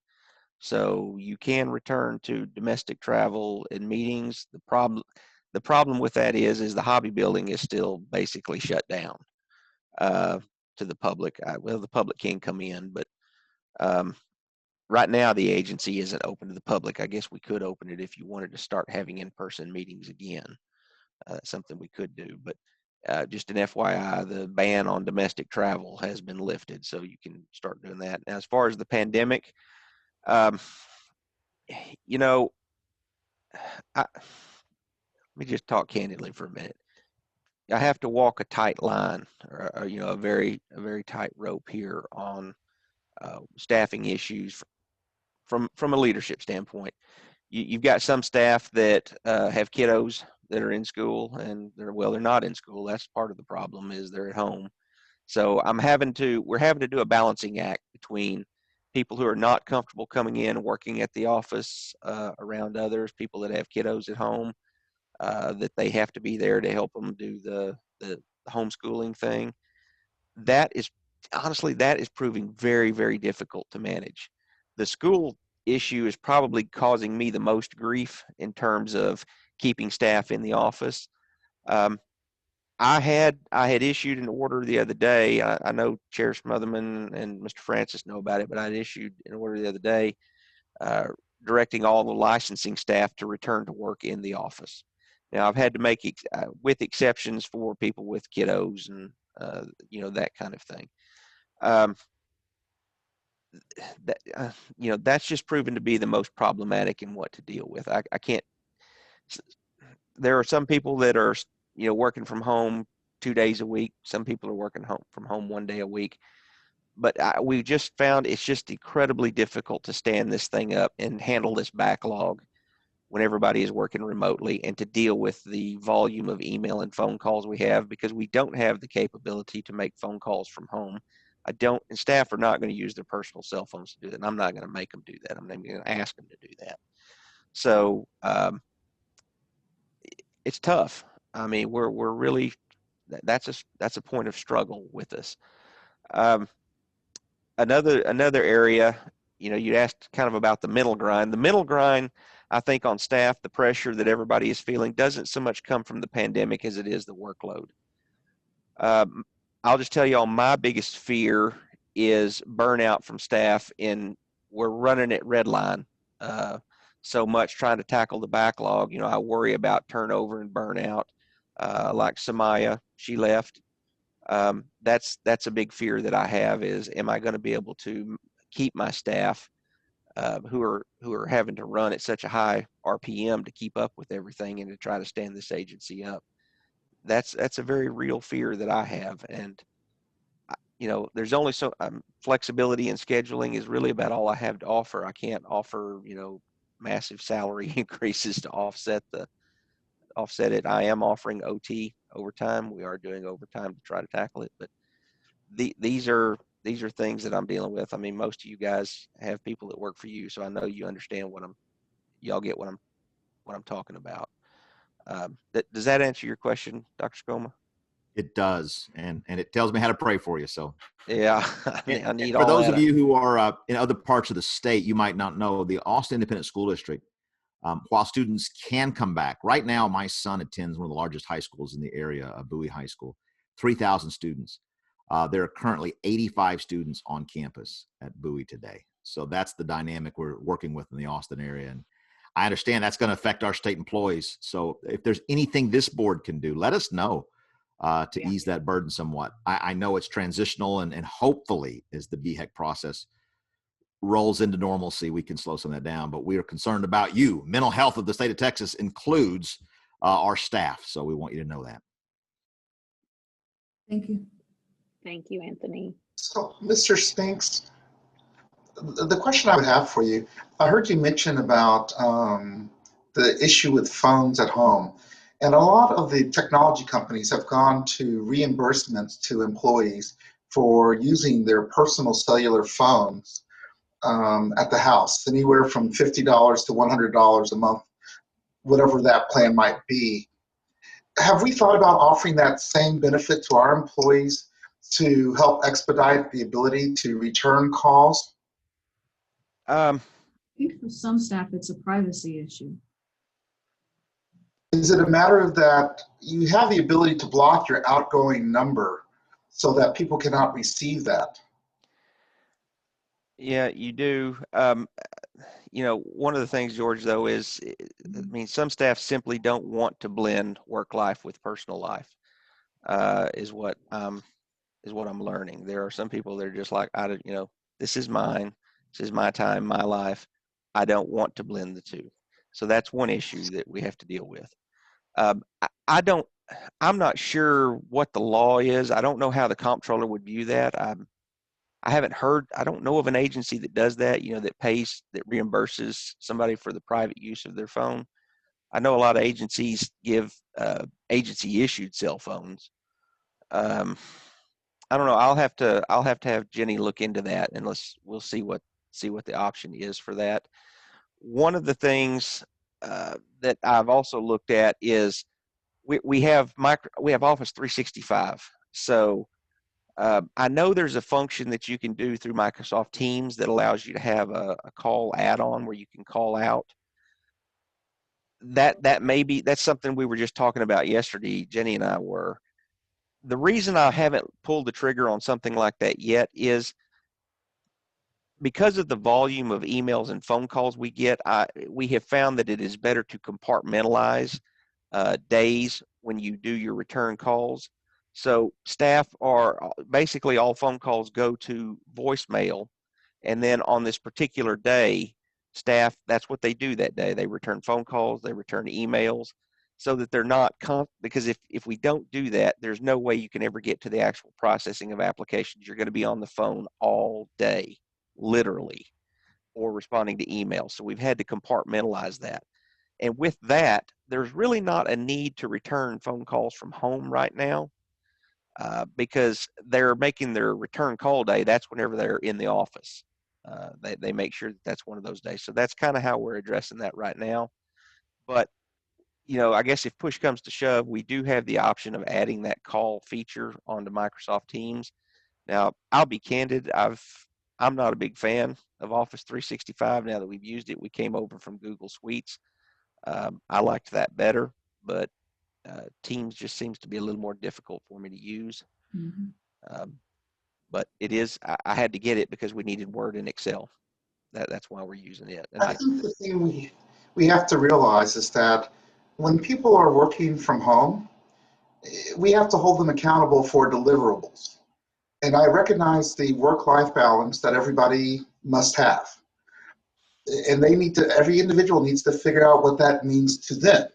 So you can return to domestic travel and meetings. The problem with that is the hobby building is still basically shut down to the public. Well, the public can come in, but right now the agency isn't open to the public. I guess we could open it if you wanted to start having in-person meetings again. That's something we could do, but just an FYI, the ban on domestic travel has been lifted, so you can start doing that. Now, as far as the pandemic, you know, let me just talk candidly for a minute. I have to walk a tight line, or you know, a very tight rope here on staffing issues from a leadership standpoint. You've got some staff that have kiddos that are in school, and they're not in school. That's part of the problem, is they're at home. So we're having to do a balancing act between people who are not comfortable coming in and working at the office around others, people that have kiddos at home, that they have to be there to help them do the homeschooling thing. That is proving very, very difficult to manage. The school issue is probably causing me the most grief in terms of keeping staff in the office. I had issued an order the other day. I know Chair Smotherman and Mr. Francis know about it, but I'd issued an order the other day directing all the licensing staff to return to work in the office. Now, I've had to make with exceptions for people with kiddos and you know, that kind of thing. You know, that's just proven to be the most problematic in what to deal with. I can't. There are some people that are, you know, working from home 2 days a week. Some people are working from home 1 day a week. But we just found it's just incredibly difficult to stand this thing up and handle this backlog when everybody is working remotely, and to deal with the volume of email and phone calls we have, because we don't have the capability to make phone calls from home. And staff are not going to use their personal cell phones to do that. And I'm not going to make them do that. I'm not going to ask them to do that. So it's tough. I mean, we're really, that's a point of struggle with us. Another area, you know, you asked kind of about the mental grind. The mental grind, I think, on staff, the pressure that everybody is feeling doesn't so much come from the pandemic as it is the workload. I'll just tell you all, my biggest fear is burnout from staff. We're running at red line so much trying to tackle the backlog. You know, I worry about turnover and burnout. Like Samaya, she left. That's a big fear that I have, is, am I going to be able to keep my staff who are having to run at such a high RPM to keep up with everything and to try to stand this agency up? That's a very real fear that I have. And you know, there's only so flexibility in scheduling is really about all I have to offer. I can't offer, you know, massive salary increases to offset it. I am offering OT, overtime. We are doing overtime to try to tackle it, but these are things that I'm dealing with. I mean, most of you guys have people that work for you, so I know you understand y'all get what I'm talking about. Does that answer your question, Dr. Scoma?
It does, and it tells me how to pray for you. So
yeah, I need
for
all
those
that.
of you who are in other parts of the state, you might not know, the Austin Independent School District, while students can come back. Right now, my son attends one of the largest high schools in the area, Bowie High School, 3,000 students. There are currently 85 students on campus at Bowie today. So that's the dynamic we're working with in the Austin area. And I understand that's going to affect our state employees. So if there's anything this board can do, let us know to ease that burden somewhat. I know it's transitional, and hopefully as the BHEC process rolls into normalcy, we can slow some of that down. But we are concerned about you. Mental health of the state of Texas includes our staff. So we want you to know that.
Thank you.
Thank you, Anthony.
So, Mr. Spinks, the question I would have for you, I heard you mention about the issue with phones at home. And a lot of the technology companies have gone to reimbursements to employees for using their personal cellular phones at the house, anywhere from $50 to $100 a month, whatever that plan might be. Have we thought about offering that same benefit to our employees to help expedite the ability to return calls?
I think for some staff, it's a privacy issue.
Is it a matter of that you have the ability to block your outgoing number so that people cannot receive that?
Yeah, you do. You know, one of the things, George, though, is, I mean, some staff simply don't want to blend work life with personal life, is what I'm learning. There are some people that are just like, you know, this is mine. This is my time, my life. I don't want to blend the two. So that's one issue that we have to deal with. I'm not sure what the law is. I don't know how the comptroller would view that. I haven't heard, I don't know of an agency that does that, you know, that reimburses somebody for the private use of their phone. I know a lot of agencies give agency issued cell phones. I don't know. I'll have to have Jenny look into that, and we'll see what the option is for that. One of the things that I've also looked at is we have Office 365. So I know there's a function that you can do through Microsoft Teams that allows you to have a call add-on where you can call out. That's something we were just talking about yesterday, Jenny and I were. The reason I haven't pulled the trigger on something like that yet is because of the volume of emails and phone calls we get. We have found that it is better to compartmentalize days when you do your return calls. So staff are basically, all phone calls go to voicemail, and then on this particular day, staff, that's what they do that day. They return phone calls, they return emails, so that they're not because if we don't do that, there's no way you can ever get to the actual processing of applications. You're going to be on the phone all day, literally, or responding to emails. So we've had to compartmentalize that. And with that, there's really not a need to return phone calls from home right now because they're making their return call day. That's whenever they're in the office. They make sure that that's one of those days. So that's kind of how we're addressing that right now. But, you know, I guess if push comes to shove, we do have the option of adding that call feature onto Microsoft Teams. Now, I'll be candid. I'm not a big fan of Office 365 now that we've used it. We came over from Google Suites. I liked that better, but Teams just seems to be a little more difficult for me to use.
Mm-hmm.
But it is, I had to get it because we needed Word and Excel. That's why we're using it. And
I think the thing we have to realize is that when people are working from home, we have to hold them accountable for deliverables. And I recognize the work-life balance that everybody must have. And every individual needs to figure out what that means to them,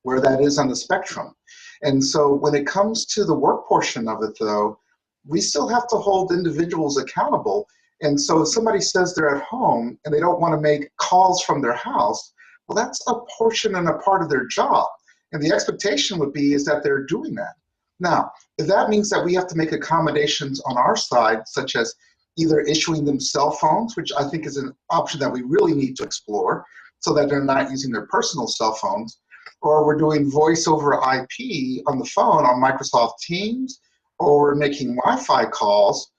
where that is on the spectrum. And so when it comes to the work portion of it, though, we still have to hold individuals accountable. And so if somebody says they're at home and they don't want to make calls from their house, well, that's a portion and a part of their job. And the expectation would be is that they're doing that. Now, if that means that we have to make accommodations on our side, such as either issuing them cell phones, which I think is an option that we really need to explore so that they're not using their personal cell phones, or we're doing voice over IP on the phone on Microsoft Teams, or we're making Wi-Fi calls.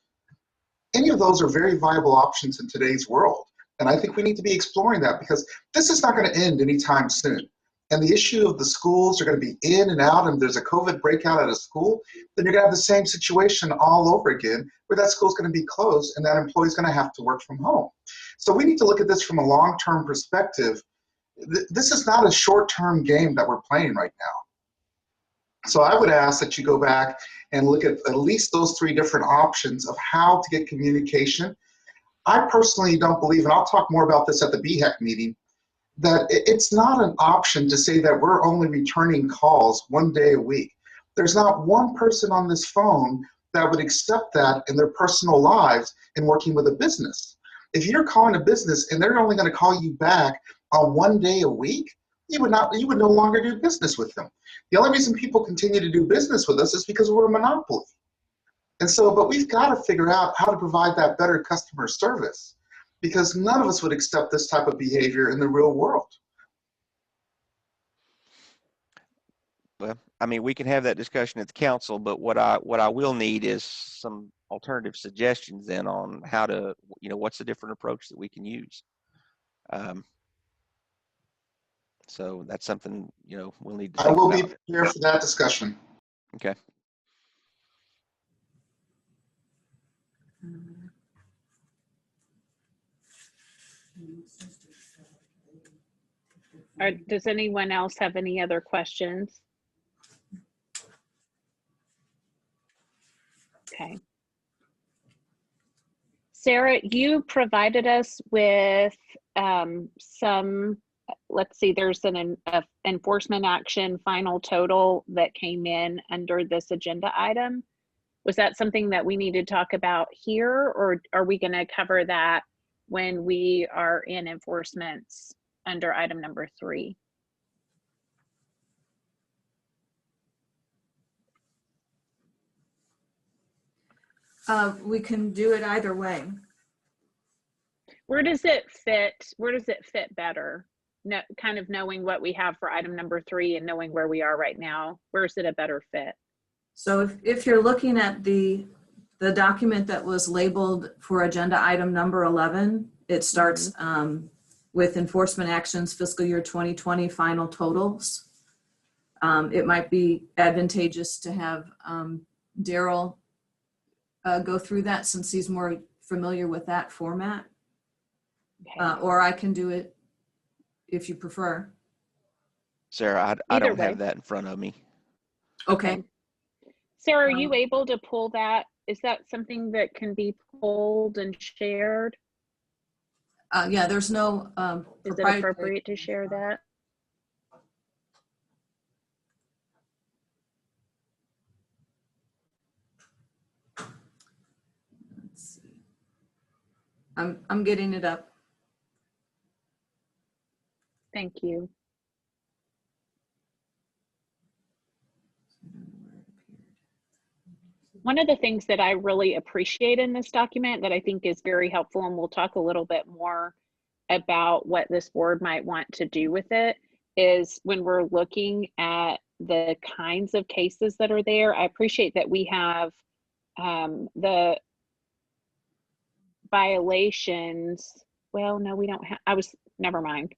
Any of those are very viable options in today's world. And I think we need to be exploring that because this is not going to end anytime soon. And the issue of the schools are going to be in and out, and there's a COVID breakout at a school, then you're going to have the same situation all over again where that school's going to be closed and that employee's going to have to work from home. So we need to look at this from a long-term perspective. This is not a short-term game that we're playing right now. So I would ask that you go back and look at least those three different options of how to get communication. I personally don't believe, and I'll talk more about this at the BHEC meeting, that it's not an option to say that we're only returning calls 1 day a week. There's not one person on this phone that would accept that in their personal lives in working with a business. If you're calling a business and they're only going to call you back on 1 day a week, you would no longer do business with them. The only reason people continue to do business with us is because we're a monopoly. And so, but we've got to figure out how to provide that better customer service, because none of us would accept this type of behavior in the real world.
Well, I mean, we can have that discussion at the council, but what I will need is some alternative suggestions then on how to, what's the different approach that we can use. So that's something, we'll need to think
I will
about.
be here for that discussion.
Okay.
Does anyone else have any other questions? Okay. Sarah, you provided us with some, let's see, there's an enforcement action final total that came in under this agenda item. Was that something that we need to talk about here, or are we going to cover that when we are in enforcements under item number 3?
We can do it either way.
Where does it fit? Where does it fit better? No, kind of knowing what we have for item number 3 and knowing where we are right now. Where is it a better fit?
So if you're looking at the document that was labeled for agenda item number 11, it starts with enforcement actions fiscal year 2020 final totals. It might be advantageous to have Daryl go through that since he's more familiar with that format. Okay. Or I can do it if you prefer.
Sarah, I don't have that in front of me.
Okay.
Sarah, are you able to pull that? Is that something that can be pulled and shared?
Yeah, there's no
is it appropriate to share that?
Let's see. I'm getting it up.
Thank you. One of the things that I really appreciate in this document that I think is very helpful, and we'll talk a little bit more about what this board might want to do with it, is when we're looking at the kinds of cases that are there. I appreciate that we have the violations. Well, no, we don't have, never mind.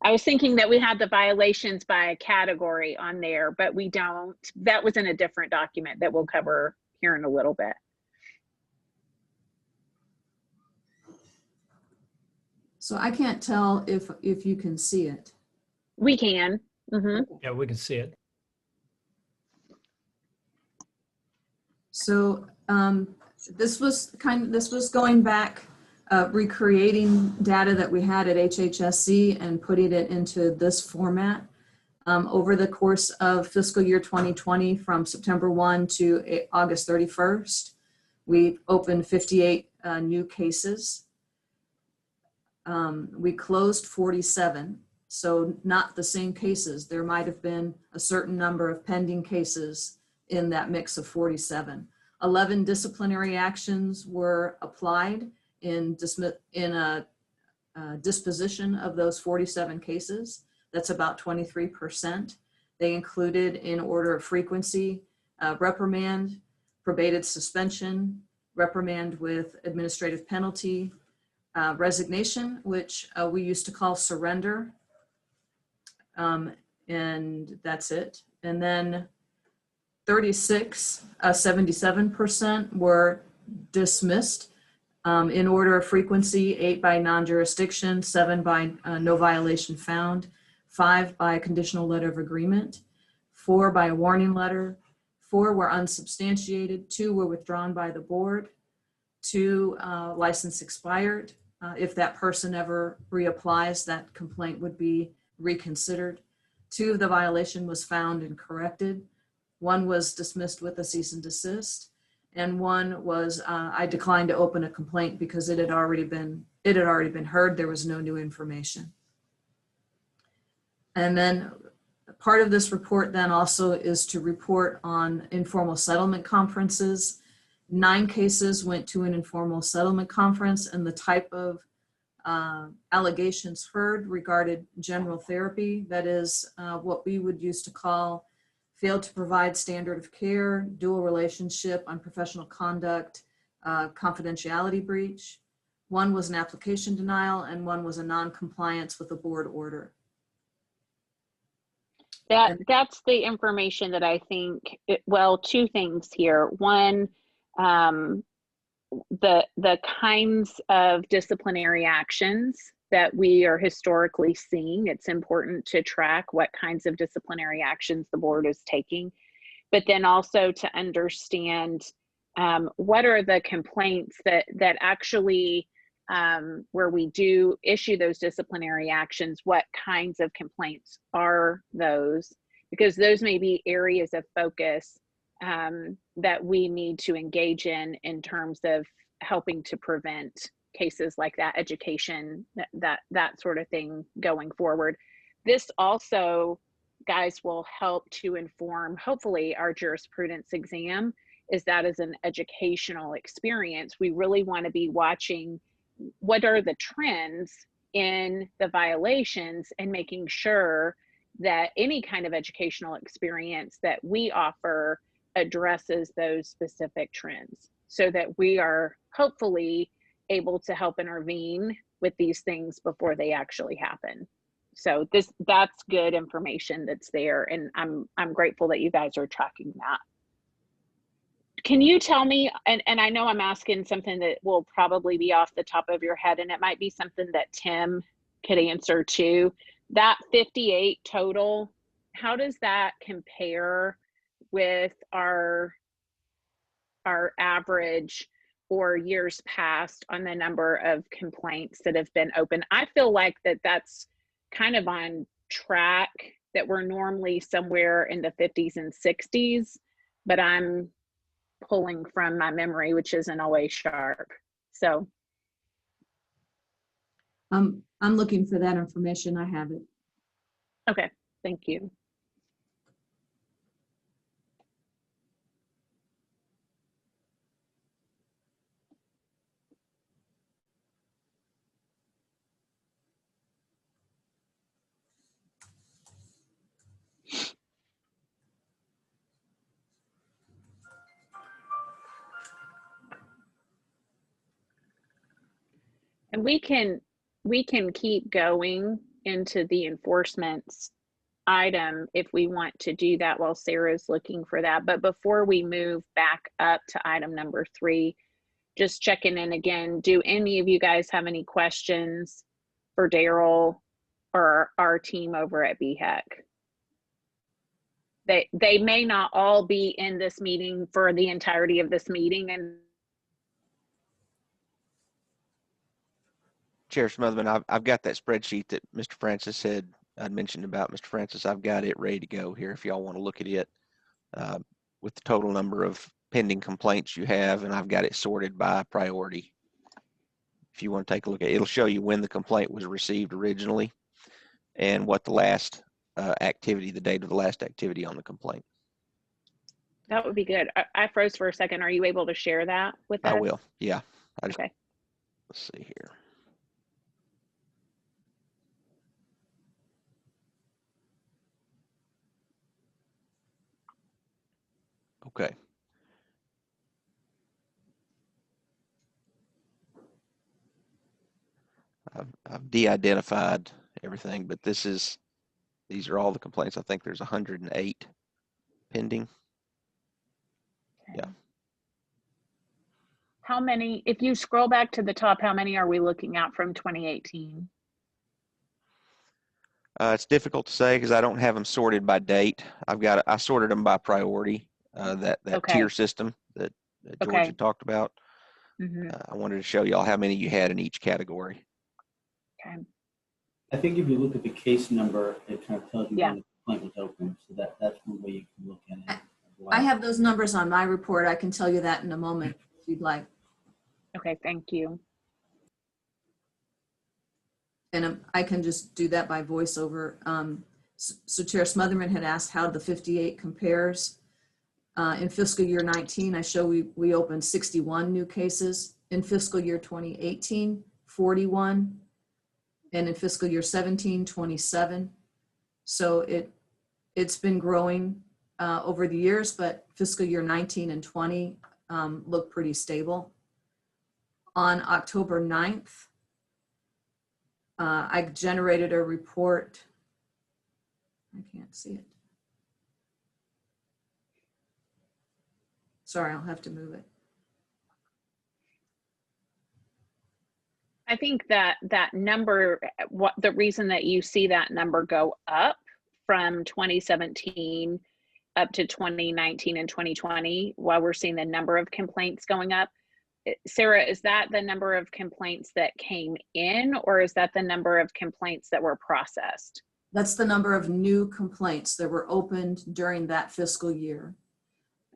I was thinking that we had the violations by category on there, but we don't. That was in a different document that we'll cover here in a little bit.
So I can't tell if you can see it.
We can. Mm-hmm.
Yeah, we can see it.
So this was going back, recreating data that we had at HHSC and putting it into this format. Over the course of fiscal year 2020, from September 1 to August 31st, we opened 58 new cases. We closed 47, so not the same cases. There might have been a certain number of pending cases in that mix of 47. 11 disciplinary actions were applied in a disposition of those 47 cases. That's about 23%. They included, in order of frequency, reprimand, probated suspension, reprimand with administrative penalty, resignation, which we used to call surrender, and that's it. And then 36, 77% were dismissed in order of frequency, 8 by non-jurisdiction, 7 by no violation found, 5 by a conditional letter of agreement, 4 by a warning letter, 4 were unsubstantiated, 2 were withdrawn by the board, 2 license expired, if that person ever reapplies, that complaint would be reconsidered. 2 of the violation was found and corrected. 1 was dismissed with a cease and desist. And 1 was, I declined to open a complaint because it had already been heard. There was no new information. And then part of this report then also is to report on informal settlement conferences. 9 cases went to an informal settlement conference, and the type of allegations heard regarded general therapy. That is what we would use to call failed to provide standard of care, dual relationship, unprofessional conduct, confidentiality breach. 1 was an application denial, and 1 was a non-compliance with a board order.
That's the information that I think, well, 2 things here. 1, the kinds of disciplinary actions that we are historically seeing. It's important to track what kinds of disciplinary actions the board is taking, but then also to understand what are the complaints that actually, where we do issue those disciplinary actions, what kinds of complaints are those? Because those may be areas of focus that we need to engage in terms of helping to prevent cases like that, education, that sort of thing going forward. This also, guys, will help to inform, hopefully, our jurisprudence exam, is that as an educational experience. We really want to be watching what are the trends in the violations and making sure that any kind of educational experience that we offer addresses those specific trends, so that we are hopefully able to help intervene with these things before they actually happen. So that's good information that's there, and I'm grateful that you guys are tracking that. Can you tell me, and I know I'm asking something that will probably be off the top of your head, and it might be something that Tim could answer too. That 58 total, how does that compare with our average or years past on the number of complaints that have been open? I feel like that's kind of on track, that we're normally somewhere in the 50s and 60s, but I'm pulling from my memory, which isn't always sharp. So
I'm looking for that information. I have it.
Okay, thank you. And we can keep going into the enforcements item if we want to do that while Sarah's looking for that. But before we move back up to item number 3, just checking in again, do any of you guys have any questions for Daryl or our team over at BHEC? They may not all be in this meeting for the entirety of this meeting. And
Chair Smotherman, I've got that spreadsheet that Mr. Francis I'd mentioned about. Mr. Francis, I've got it ready to go here if y'all want to look at it with the total number of pending complaints you have, and I've got it sorted by priority. If you want to take a look at it, it'll show you when the complaint was received originally and what the last activity, the date of the last activity on the complaint.
that would be good. I froze for a second. Are you able to share that with us?
I will, yeah.
Okay.
Let's see here. Okay. I've de-identified everything, but these are all the complaints. I think there's 108 pending.
Okay.
Yeah.
How many, if you scroll back to the top, how many are we looking at from 2018?
It's difficult to say because I don't have them sorted by date. I sorted them by priority, that
Okay.
tier system that Georgia talked about. I wanted to show y'all how many you had in each category.
Okay.
I think if you look at the case number, it kind of tells you
Yeah.
when the complaint was open. So that's one way you can look at it. as well.
I have those numbers on my report. I can tell you that in a moment if you'd like.
Okay, thank you.
And I can just do that by voiceover. So Chair Smotherman had asked how the 58 compares. In fiscal year 19, I show we opened 61 new cases. In fiscal year 2018, 41. And in fiscal year 17, 27. So it's been growing over the years, but fiscal year 19 and 20 look pretty stable. On October 9th, I generated a report. I can't see it. Sorry, I'll have to move it.
I think that number, what the reason that you see that number go up from 2017 up to 2019 and 2020, while we're seeing the number of complaints going up, Sarah, is that the number of complaints that came in, or is that the number of complaints that were processed?
That's the number of new complaints that were opened during that fiscal year.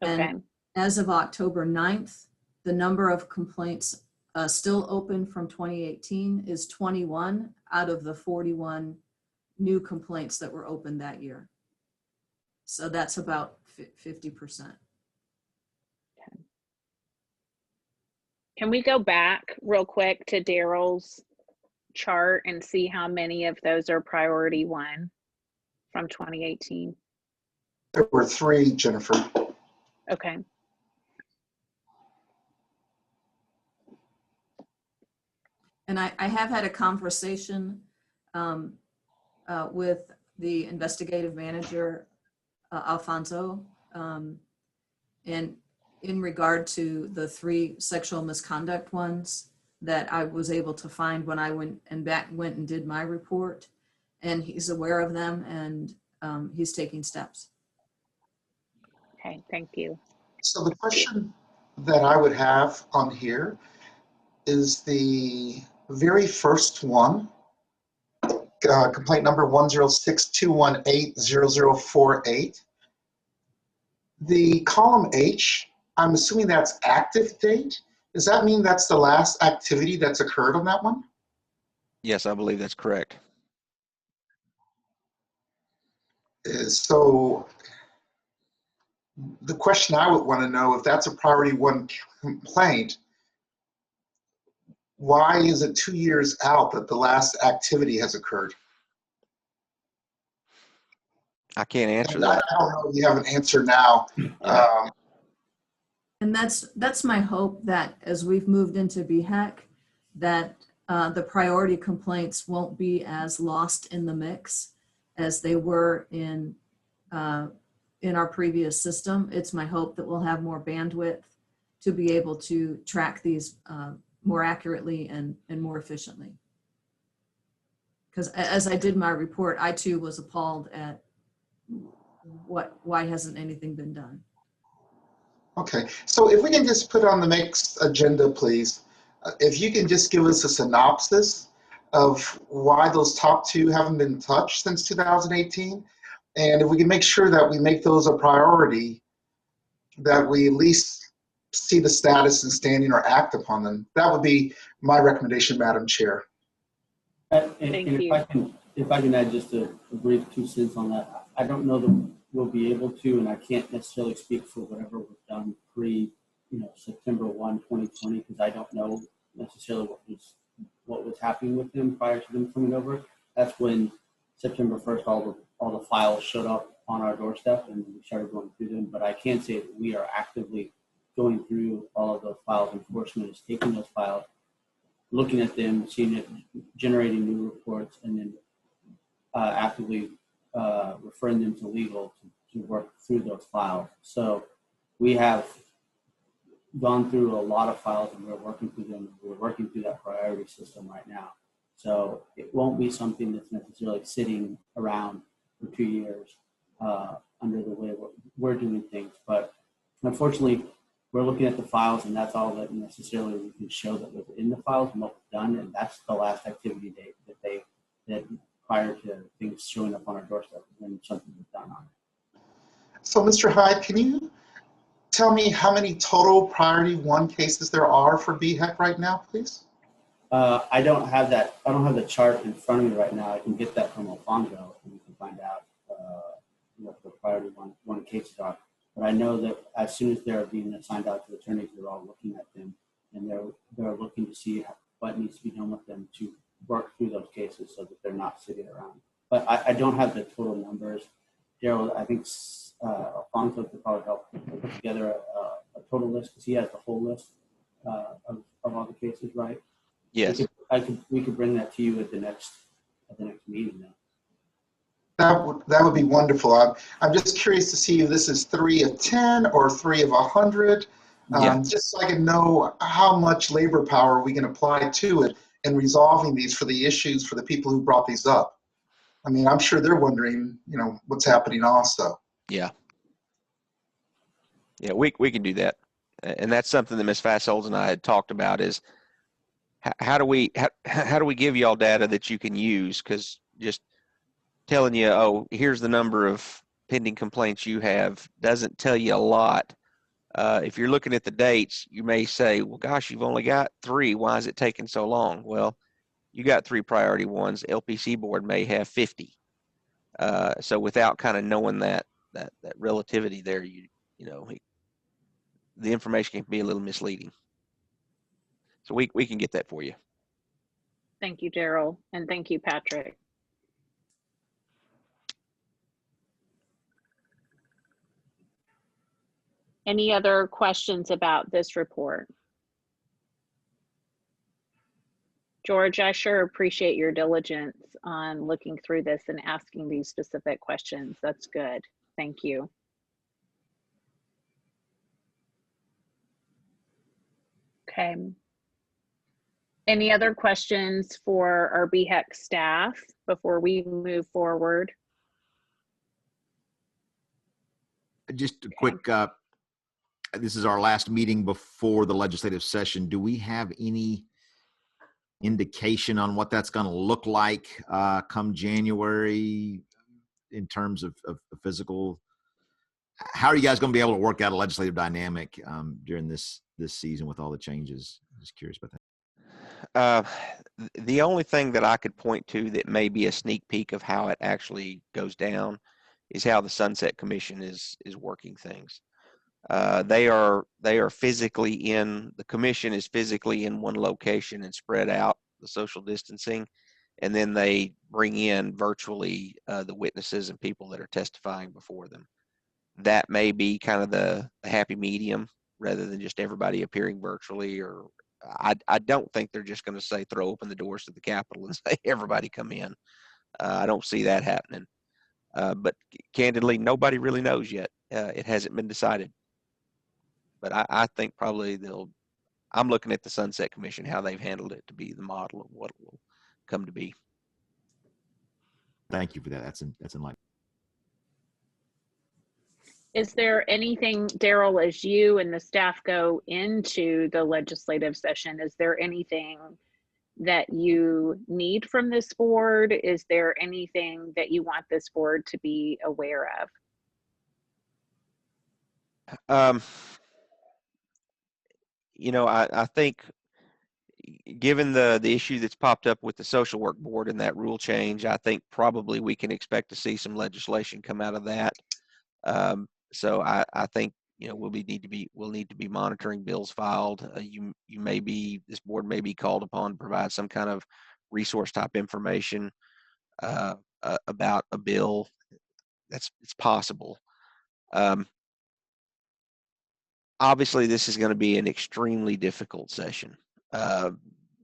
Okay.
And as of October 9th, the number of complaints still open from 2018 is 21 out of the 41 new complaints that were opened that year. So that's about 50%.
Can we go back real quick to Daryl's chart and see how many of those are priority 1 from 2018?
There were 3, Jennifer.
Okay.
And I have had a conversation with the investigative manager, Alfonso, and in regard to the 3 sexual misconduct ones that I was able to find when I went and did my report, and he's aware of them, and he's taking steps.
Okay, thank you.
So the question that I would have on here is the very first one, complaint number 106-218-0048. The column H, I'm assuming that's active date. Does that mean that's the last activity that's occurred on that one?
Yes, I believe that's correct.
So the question I would want to know, if that's a priority 1 complaint, why is it 2 years out that the last activity has occurred?
I can't answer
And
that.
I don't know if you have an answer now.
And that's my hope, that as we've moved into BHEC, that the priority complaints won't be as lost in the mix as they were in our previous system. It's my hope that we'll have more bandwidth to be able to track these more accurately and more efficiently. Because as I did my report, I too was appalled at why hasn't anything been done.
Okay, so if we can just put on the next agenda, please, if you can just give us a synopsis of why those top 2 haven't been touched since 2018. And if we can make sure that we make those a priority, that we at least see the status and standing or act upon them. That would be my recommendation, Madam Chair.
Thank you.
If I can add just a brief 2 cents on that. I don't know that we'll be able to, and I can't necessarily speak for whatever was done pre, September 1, 2020, because I don't know necessarily what was happening with them prior to them coming over. That's when September 1st, all the files showed up on our doorstep and we started going through them. But I can say that we are actively going through all of those files. Enforcement is taking those files, looking at them, seeing it, generating new reports, and then actively referring them to legal to work through those files. So we have gone through a lot of files and we're working through them. We're working through that priority system right now. So it won't be something that's necessarily sitting around for 2 years under the way we're doing things. But unfortunately, we're looking at the files, and that's all that necessarily we can show that was in the files and what was done, and that's the last activity date that prior to things showing up on our doorstep when something was done on it.
So, Mr. Hyde, can you tell me how many total priority 1 cases there are for BHEC right now, please?
I don't have that. I don't have the chart in front of me right now. I can get that from Alfonso, and we can find out what the priority one cases are. But I know that as soon as they're being assigned out to attorneys, they're all looking at them, and they're looking to see what needs to be done with them to work through those cases so that they're not sitting around. But I don't have the total numbers. Daryl, I think Alfonso could probably help put together a total list because he has the whole list of all the cases, right?
Yes.
We could bring that to you at the next meeting then.
That would be wonderful. I'm just curious to see if this is 3 of 10 or 3 of 100,
Yeah.
just so I can know how much labor power we can apply to it in resolving these for the issues for the people who brought these up. I mean, I'm sure they're wondering, what's happening also.
Yeah. Yeah, we can do that. And that's something that Ms. Fassholz and I had talked about is how do we give y'all data that you can use? Because just telling you, oh, here's the number of pending complaints you have doesn't tell you a lot. If you're looking at the dates, you may say, well, gosh, you've only got 3. Why is it taking so long? Well, you got 3 priority ones. LPC board may have 50. So without kind of knowing that relativity there, the information can be a little misleading. So we can get that for you.
Thank you, Daryl, and thank you, Patrick. Any other questions about this report? George, I sure appreciate your diligence on looking through this and asking these specific questions. That's good. Thank you. Okay. Any other questions for our BHEC staff before we move forward?
Just a quick, this is our last meeting before the legislative session. Do we have any indication on what that's going to look like come January in terms of physical? How are you guys going to be able to work out a legislative dynamic during this season with all the changes? I'm just curious about that.
The only thing that I could point to that may be a sneak peek of how it actually goes down is how the Sunset Commission is working things. They are physically in, the commission is physically in one location and spread out the social distancing, and then they bring in virtually the witnesses and people that are testifying before them. That may be kind of the happy medium rather than just everybody appearing virtually. Or I don't think they're just going to say throw open the doors to the Capitol and say everybody come in. I don't see that happening. But candidly, nobody really knows yet. It hasn't been decided. But I think probably I'm looking at the Sunset Commission, how they've handled it to be the model of what it will come to be.
Thank you for that. That's enlightening.
Is there anything, Daryl, as you and the staff go into the legislative session, is there anything that you need from this board? Is there anything that you want this board to be aware of?
I think given the issue that's popped up with the social work board and that rule change, I think probably we can expect to see some legislation come out of that. So I think we'll need to be monitoring bills filed. This board may be called upon to provide some kind of resource type information about a bill. It's possible. Obviously, this is going to be an extremely difficult session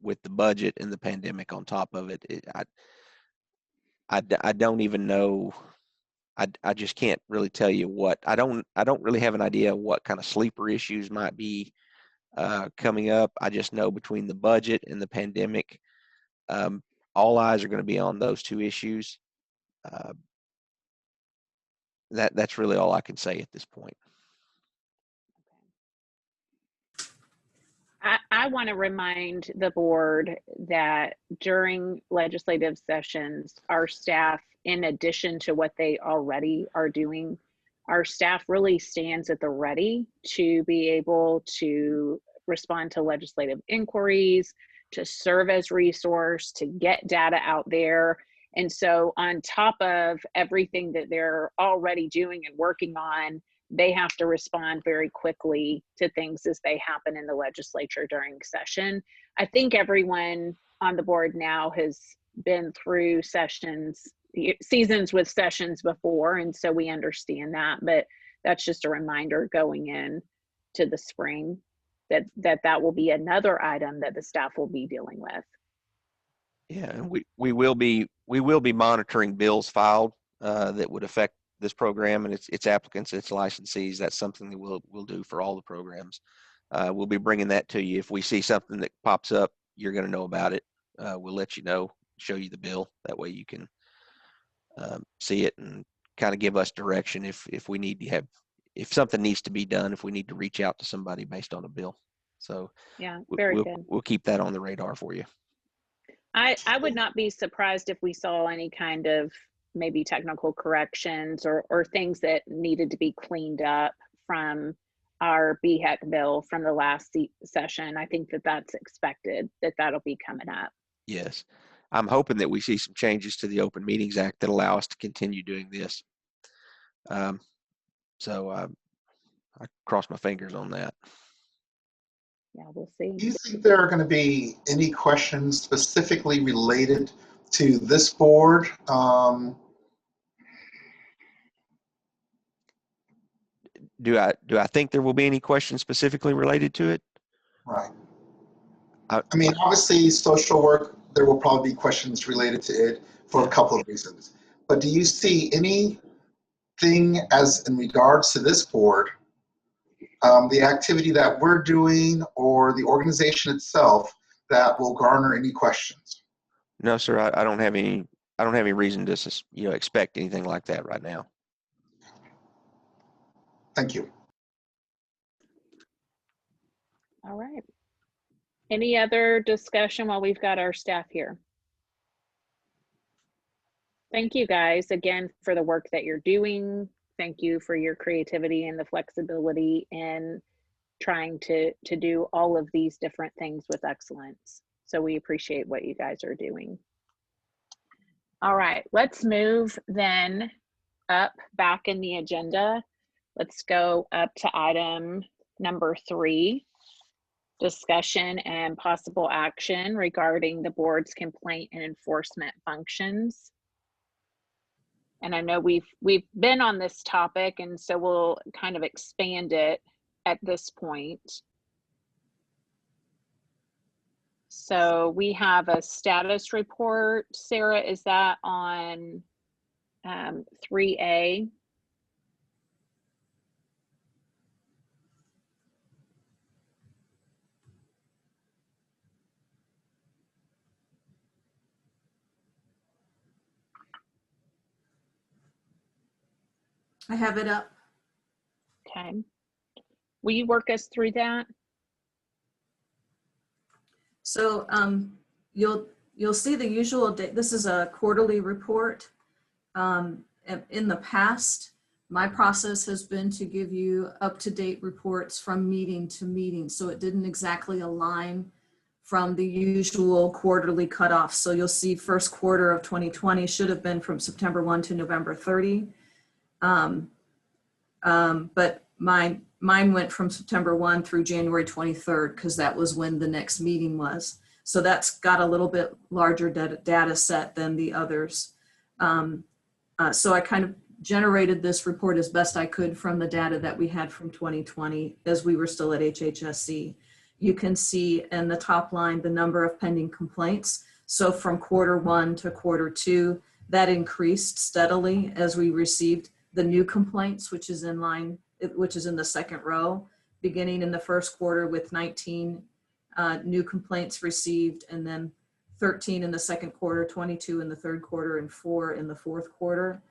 with the budget and the pandemic on top of it. I don't even know. I just can't really tell you what. I don't really have an idea what kind of sleeper issues might be coming up. I just know between the budget and the pandemic, all eyes are going to be on those 2 issues. That's really all I can say at this point.
I want to remind the board that during legislative sessions, our staff, in addition to what they already are doing, our staff really stands at the ready to be able to respond to legislative inquiries, to serve as resource, to get data out there. And so on top of everything that they're already doing and working on, they have to respond very quickly to things as they happen in the legislature during session. I think everyone on the board now has been through seasons with sessions before, and so we understand that, but that's just a reminder going in to the spring that will be another item that the staff will be dealing with.
Yeah, and we will be monitoring bills filed that would affect this program and its applicants, its licensees. That's something that we'll do for all the programs. We'll be bringing that to you. If we see something that pops up, you're going to know about it. We'll let you know, show you the bill. That way you can see it and kind of give us direction if we need to have, if something needs to be done, if we need to reach out to somebody based on a bill. So
yeah, very good.
We'll keep that on the radar for you.
I would not be surprised if we saw any kind of maybe technical corrections or things that needed to be cleaned up from our BHEC bill from the last session. I think that's expected, that'll be coming up.
Yes. I'm hoping that we see some changes to the Open Meetings Act that allow us to continue doing this. So I cross my fingers on that.
Yeah, we'll see.
Do you think there are going to be any questions specifically related to this board?
Do I think there will be any questions specifically related to it?
Right. I mean, obviously, social work, there will probably be questions related to it for a couple of reasons. But do you see anything as in regards to this board, the activity that we're doing or the organization itself that will garner any questions?
No, sir. I don't have any reason to expect anything like that right now.
Thank you.
All right. Any other discussion while we've got our staff here? Thank you guys again for the work that you're doing. Thank you for your creativity and the flexibility in trying to do all of these different things with excellence. So we appreciate what you guys are doing. All right, let's move then up back in the agenda. Let's go up to item number 3, discussion and possible action regarding the board's complaint and enforcement functions. And I know we've been on this topic, and so we'll kind of expand it at this point. So we have a status report. Sarah, is that on 3A?
I have it up.
Okay. Will you work us through that?
So you'll see the usual date. This is a quarterly report. In the past, my process has been to give you up-to-date reports from meeting to meeting, so it didn't exactly align from the usual quarterly cutoff. So you'll see first quarter of 2020 should have been from September 1 to November 30. But mine went from September 1 through January 23rd because that was when the next meeting was. So that's got a little bit larger data set than the others. So I kind of generated this report as best I could from the data that we had from 2020 as we were still at HHSC. You can see in the top line the number of pending complaints. So from quarter 1 to quarter 2, that increased steadily as we received the new complaints, which is in line, which is in the second row, beginning in the first quarter with 19 new complaints received, and then 13 in the second quarter, 22 in the third quarter, and 4 in the fourth quarter.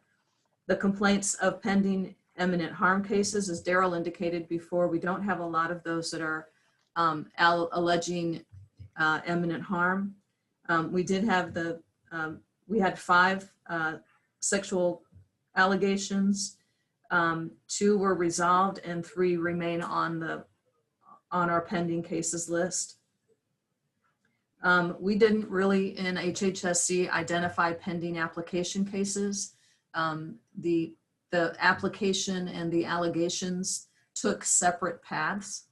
The complaints of pending imminent harm cases, as Daryl indicated before, we don't have a lot of those that are alleging eminent harm. We did have we had 5 sexual allegations. 2 were resolved and 3 remain on our pending cases list. We didn't really in HHSC identify pending application cases. The application and the allegations took separate paths.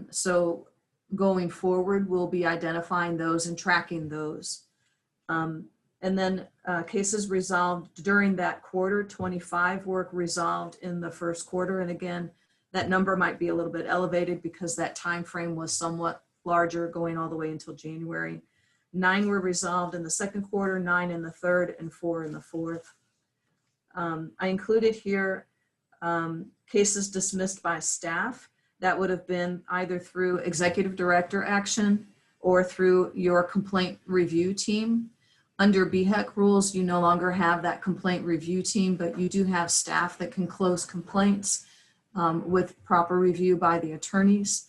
So going forward, we'll be identifying those and tracking those. And then cases resolved during that quarter, 25 were resolved in the first quarter. And again, that number might be a little bit elevated because that time frame was somewhat larger, going all the way until January. 9 were resolved in the second quarter, 9 in the third, and 4 in the fourth. I included here cases dismissed by staff. That would have been either through executive director action or through your complaint review team. Under BHEC rules, you no longer have that complaint review team, but you do have staff that can close complaints with proper review by the attorneys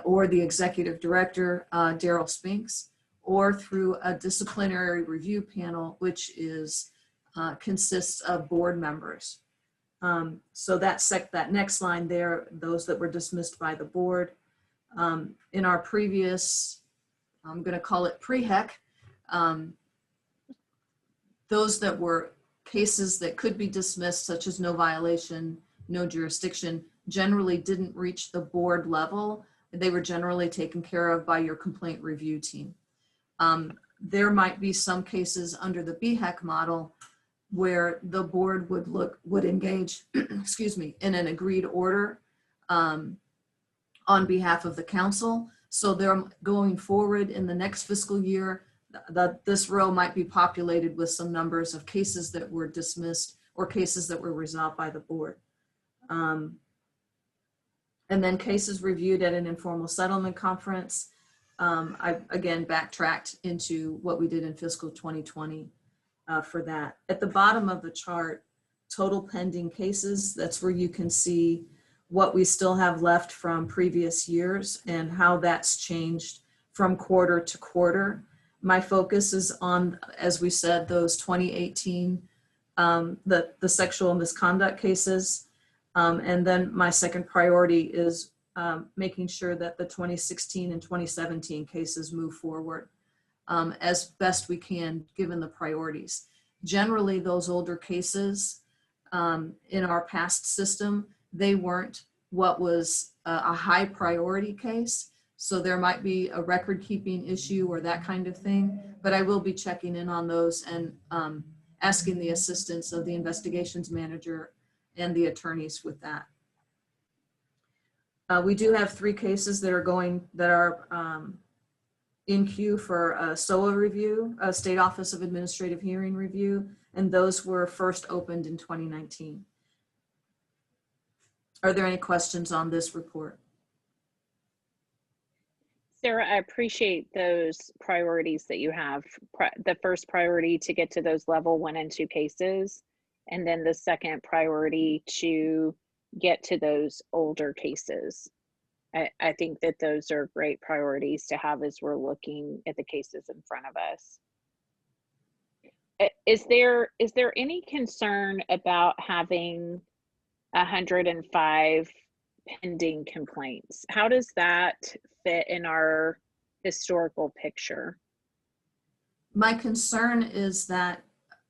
or the executive director, Daryl Spinks, or through a disciplinary review panel, which is consists of board members. So that next line there, those that were dismissed by the board. In our previous, I'm going to call it pre-HEC, those that were cases that could be dismissed, such as no violation, no jurisdiction, generally didn't reach the board level. They were generally taken care of by your complaint review team. There might be some cases under the BHEC model where the board would engage, excuse me, in an agreed order on behalf of the council. So they're going forward in the next fiscal year, this row might be populated with some numbers of cases that were dismissed or cases that were resolved by the board. And then cases reviewed at an informal settlement conference. I again backtracked into what we did in fiscal 2020 for that. At the bottom of the chart, total pending cases, that's where you can see what we still have left from previous years and how that's changed from quarter to quarter. My focus is on, as we said, those 2018, the sexual misconduct cases. And then my second priority is making sure that the 2016 and 2017 cases move forward as best we can, given the priorities. Generally, those older cases in our past system, they weren't what was a high priority case. So there might be a record keeping issue or that kind of thing, but I will be checking in on those and asking the assistance of the investigations manager and the attorneys with that. We do have 3 cases that are in queue for a SOA review, a State Office of Administrative Hearing review, and those were first opened in 2019. Are there any questions on this report?
Sarah, I appreciate those priorities that you have. The first priority to get to those level 1 and 2 cases, and then the second priority to get to those older cases. I think that those are great priorities to have as we're looking at the cases in front of us. Is there any concern about having 105 pending complaints? How does that fit in our historical picture?
My concern is that,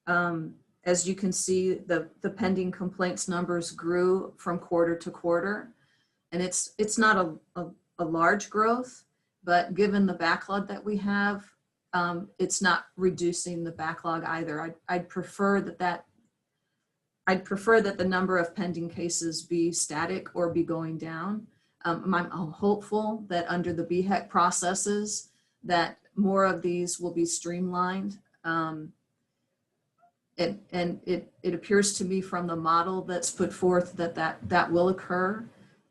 as you can see, the pending complaints numbers grew from quarter to quarter, and it's not a large growth, but given the backlog that we have, it's not reducing the backlog either. I'd prefer that the number of pending cases be static or be going down. I'm hopeful that under the BHEC processes that more of these will be streamlined. It appears to me from the model that's put forth that will occur.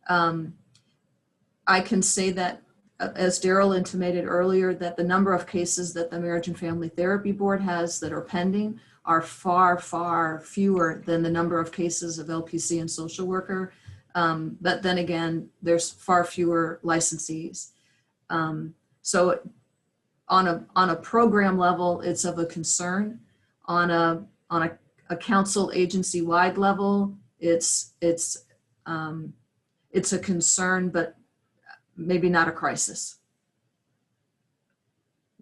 I can say that, as Daryl intimated earlier, that the number of cases that the Marriage and Family Therapy Board has that are pending are far, far fewer than the number of cases of LPC and social worker. But then again, there's far fewer licensees. So on a program level, it's of a concern. On a council agency-wide level, it's a concern, but maybe not a crisis.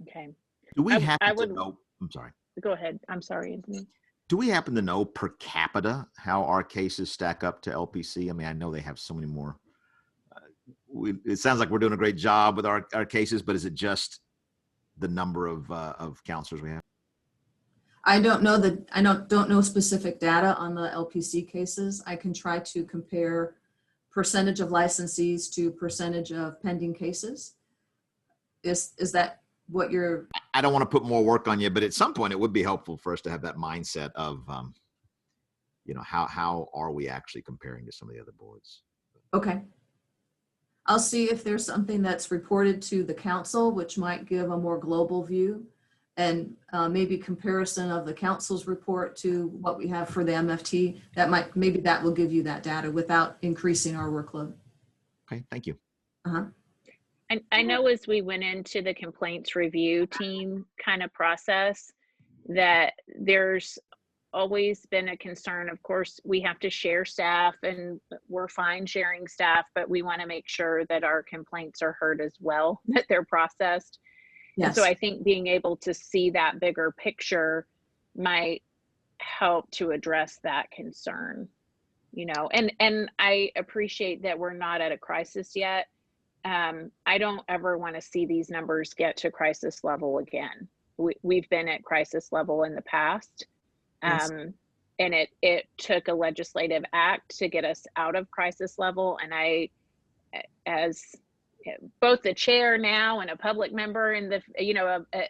Okay.
Do we
I
happen
would-
to know? I'm sorry.
Go ahead. I'm sorry, Anthony.
Do we happen to know per capita how our cases stack up to LPC? I mean, I know they have so many more. It sounds like we're doing a great job with our cases, but is it just the number of counselors we have?
I don't know specific data on the LPC cases. I can try to compare percentage of licensees to percentage of pending cases. Is that what you're?
I don't want to put more work on you, but at some point it would be helpful for us to have that mindset of, how are we actually comparing to some of the other boards?
Okay. I'll see if there's something that's reported to the council, which might give a more global view, and maybe comparison of the council's report to what we have for the MFT. Maybe that will give you that data without increasing our workload.
Okay, thank you.
And I know as we went into the complaints review team kind of process, that there's always been a concern. Of course, we have to share staff, and we're fine sharing staff, but we want to make sure that our complaints are heard as well, that they're processed.
Yes.
And so I think being able to see that bigger picture might help to address that concern, and I appreciate that we're not at a crisis yet. I don't ever want to see these numbers get to crisis level again. We've been at crisis level in the past.
Yes.
And it took a legislative act to get us out of crisis level. And I, as both the chair now and a public member in the,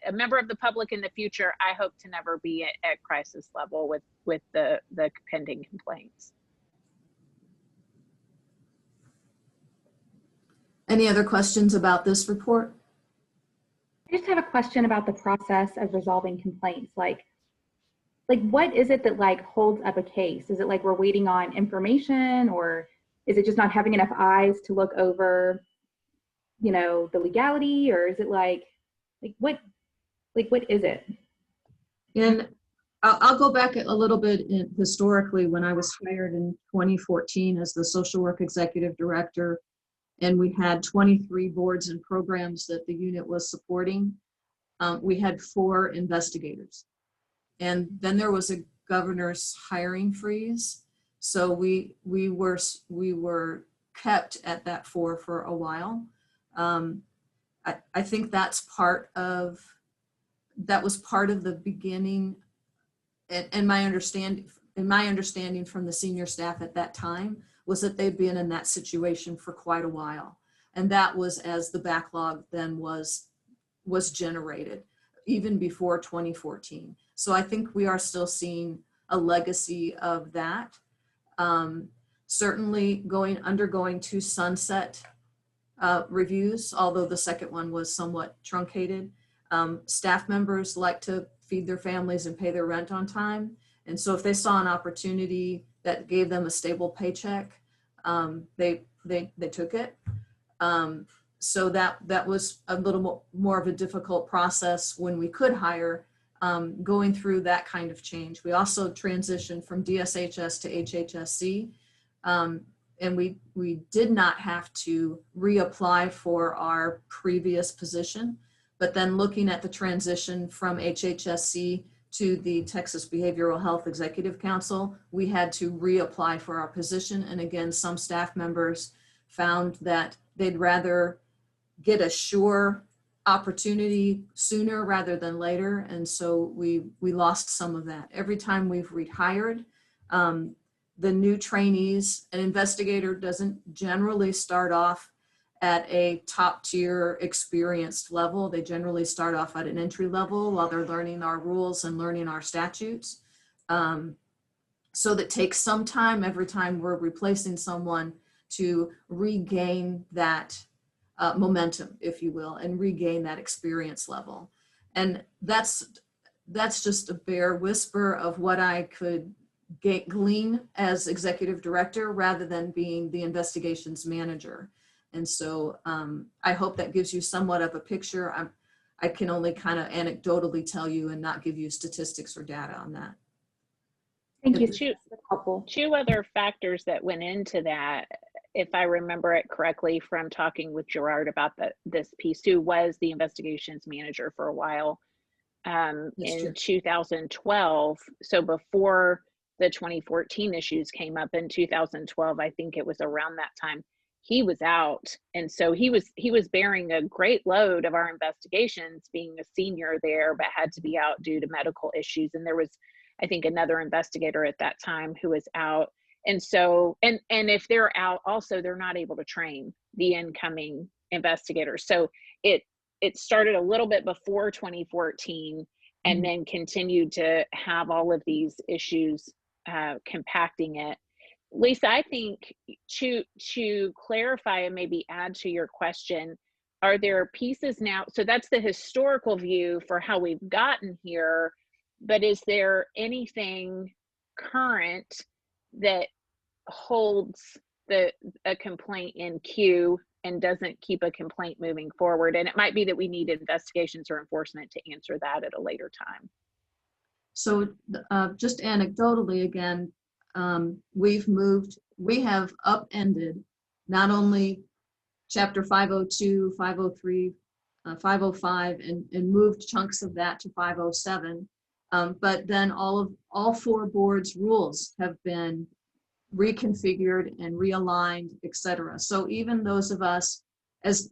a member of the public in the future, I hope to never be at crisis level with the pending complaints.
Any other questions about this report?
I just have a question about the process of resolving complaints. Like what is it that holds up a case? Is it we're waiting on information, or is it just not having enough eyes to look over, the legality, or is it what is it?
And I'll go back a little bit historically. When I was hired in 2014 as the social work executive director, and we had 23 boards and programs that the unit was supporting, we had 4 investigators. And then there was a governor's hiring freeze. So we were kept at that 4 for a while. I think that was part of the beginning, and my understanding from the senior staff at that time was that they'd been in that situation for quite a while. And that was as the backlog then was generated, even before 2014. So I think we are still seeing a legacy of that. Certainly undergoing 2 sunset reviews, although the second one was somewhat truncated. Staff members like to feed their families and pay their rent on time. And so if they saw an opportunity that gave them a stable paycheck, they took it. So that was a little more of a difficult process when we could hire, going through that kind of change. We also transitioned from DSHS to HHSC, and we did not have to reapply for our previous position, but then looking at the transition from HHSC to the Texas Behavioral Health Executive Council, we had to reapply for our position. And again, some staff members found that they'd rather get a sure opportunity sooner rather than later. And so we lost some of that. Every time we've rehired, the new trainees, an investigator doesn't generally start off at a top tier experienced level. They generally start off at an entry level while they're learning our rules and learning our statutes. So that takes some time every time we're replacing someone to regain that momentum, if you will, and regain that experience level. And that's just a bare whisper of what I could glean as executive director rather than being the investigations manager. And so I hope that gives you somewhat of a picture. I can only kind of anecdotally tell you and not give you statistics or data on that.
Thank you.
Two other factors that went into that, if I remember it correctly from talking with Gerard about this piece, who was the investigations manager for a while in 2012. So before the 2014 issues came up in 2012, I think it was around that time, he was out. And so he was bearing a great load of our investigations, being a senior there, but had to be out due to medical issues. And there was, I think, another investigator at that time who was out. And so, and if they're out also, they're not able to train the incoming investigators. So it started a little bit before 2014 and then continued to have all of these issues compacting it. Lisa, I think to clarify and maybe add to your question, are there pieces now? So that's the historical view for how we've gotten here, but is there anything current that holds a complaint in queue and doesn't keep a complaint moving forward? And it might be that we need investigations or enforcement to answer that at a later time.
So just anecdotally again, we have upended not only chapter 502, 503, 505, and moved chunks of that to 507. But then all four boards' rules have been reconfigured and realigned, etc. So even those of us, as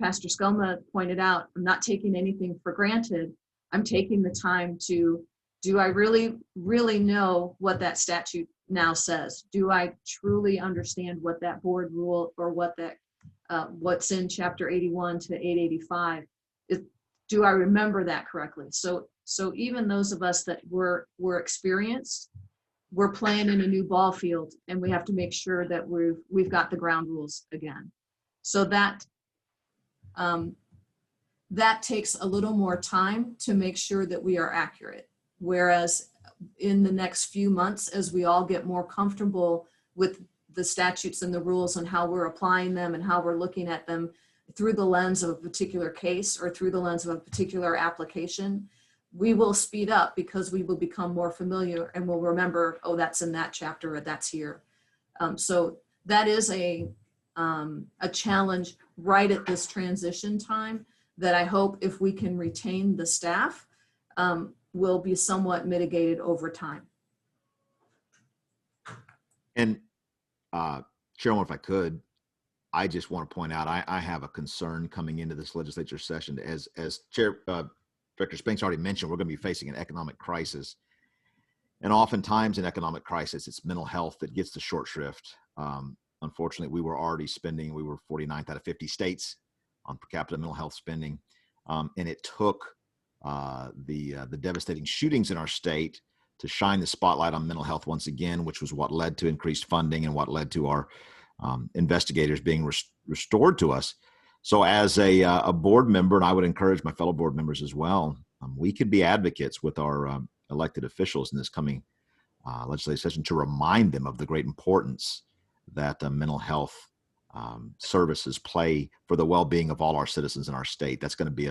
Pastor Skelma pointed out, I'm not taking anything for granted. I'm taking the time to, do I really know what that statute now says? Do I truly understand what that board rule or what that what's in chapter 81 to 885 is? Do I remember that correctly? So even those of us that were experienced, we're playing in a new ball field, and we have to make sure that we've got the ground rules again. So that takes a little more time to make sure that we are accurate. Whereas in the next few months, as we all get more comfortable with the statutes and the rules and how we're applying them and how we're looking at them through the lens of a particular case or through the lens of a particular application, we will speed up because we will become more familiar and we'll remember, oh, that's in that chapter or that's here. So that is a challenge right at this transition time that I hope, if we can retain the staff, will be somewhat mitigated over time.
And Chairman, if I could, I just want to point out, I have a concern coming into this legislature session. As Director Spinks already mentioned, we're going to be facing an economic crisis. And oftentimes in economic crisis, it's mental health that gets the short shrift. Unfortunately, we were 49th out of 50 states on per capita mental health spending. And it took the devastating shootings in our state to shine the spotlight on mental health once again, which was what led to increased funding and what led to our investigators being restored to us. So as a board member, and I would encourage my fellow board members as well, we could be advocates with our elected officials in this coming legislative session to remind them of the great importance that mental health services play for the well-being of all our citizens in our state. That's going to be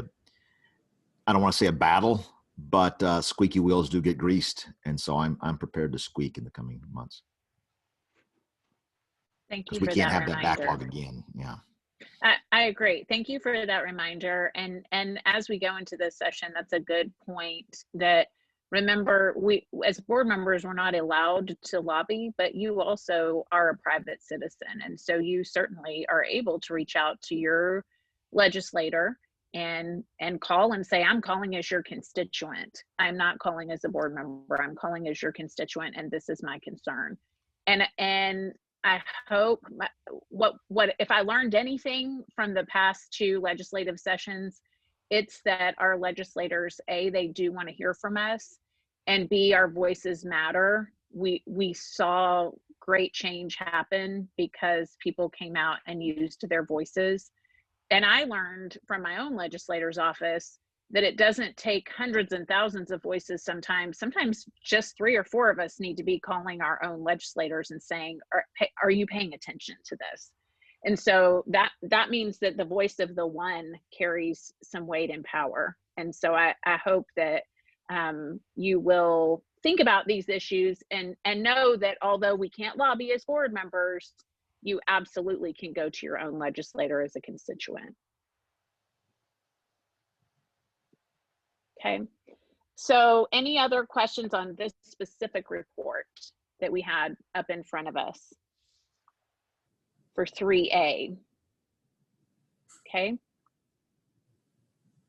I don't want to say a battle, but squeaky wheels do get greased. And so I'm prepared to squeak in the coming months.
Thank you
we
for
can't
that
have
reminder.
that backlog again. Yeah.
I agree. Thank you for that reminder. And as we go into this session, that's a good point. That remember, we as board members, we're not allowed to lobby, but you also are a private citizen, and so you certainly are able to reach out to your legislator and call and say, I'm calling as your constituent. I'm not calling as a board member. I'm calling as your constituent, and this is my concern. And I hope what if I learned anything from the past two legislative sessions, it's that our legislators, A, they do want to hear from us, and B, our voices matter. We saw great change happen because people came out and used their voices. And I learned from my own legislator's office that it doesn't take hundreds and thousands of voices sometimes. Sometimes just 3 or 4 of us need to be calling our own legislators and saying, are you paying attention to this? And so that means that the voice of the one carries some weight and power. And so I hope that you will think about these issues and know that although we can't lobby as board members, you absolutely can go to your own legislator as a constituent. Okay, so any other questions on this specific report that we had up in front of us for 3A? Okay.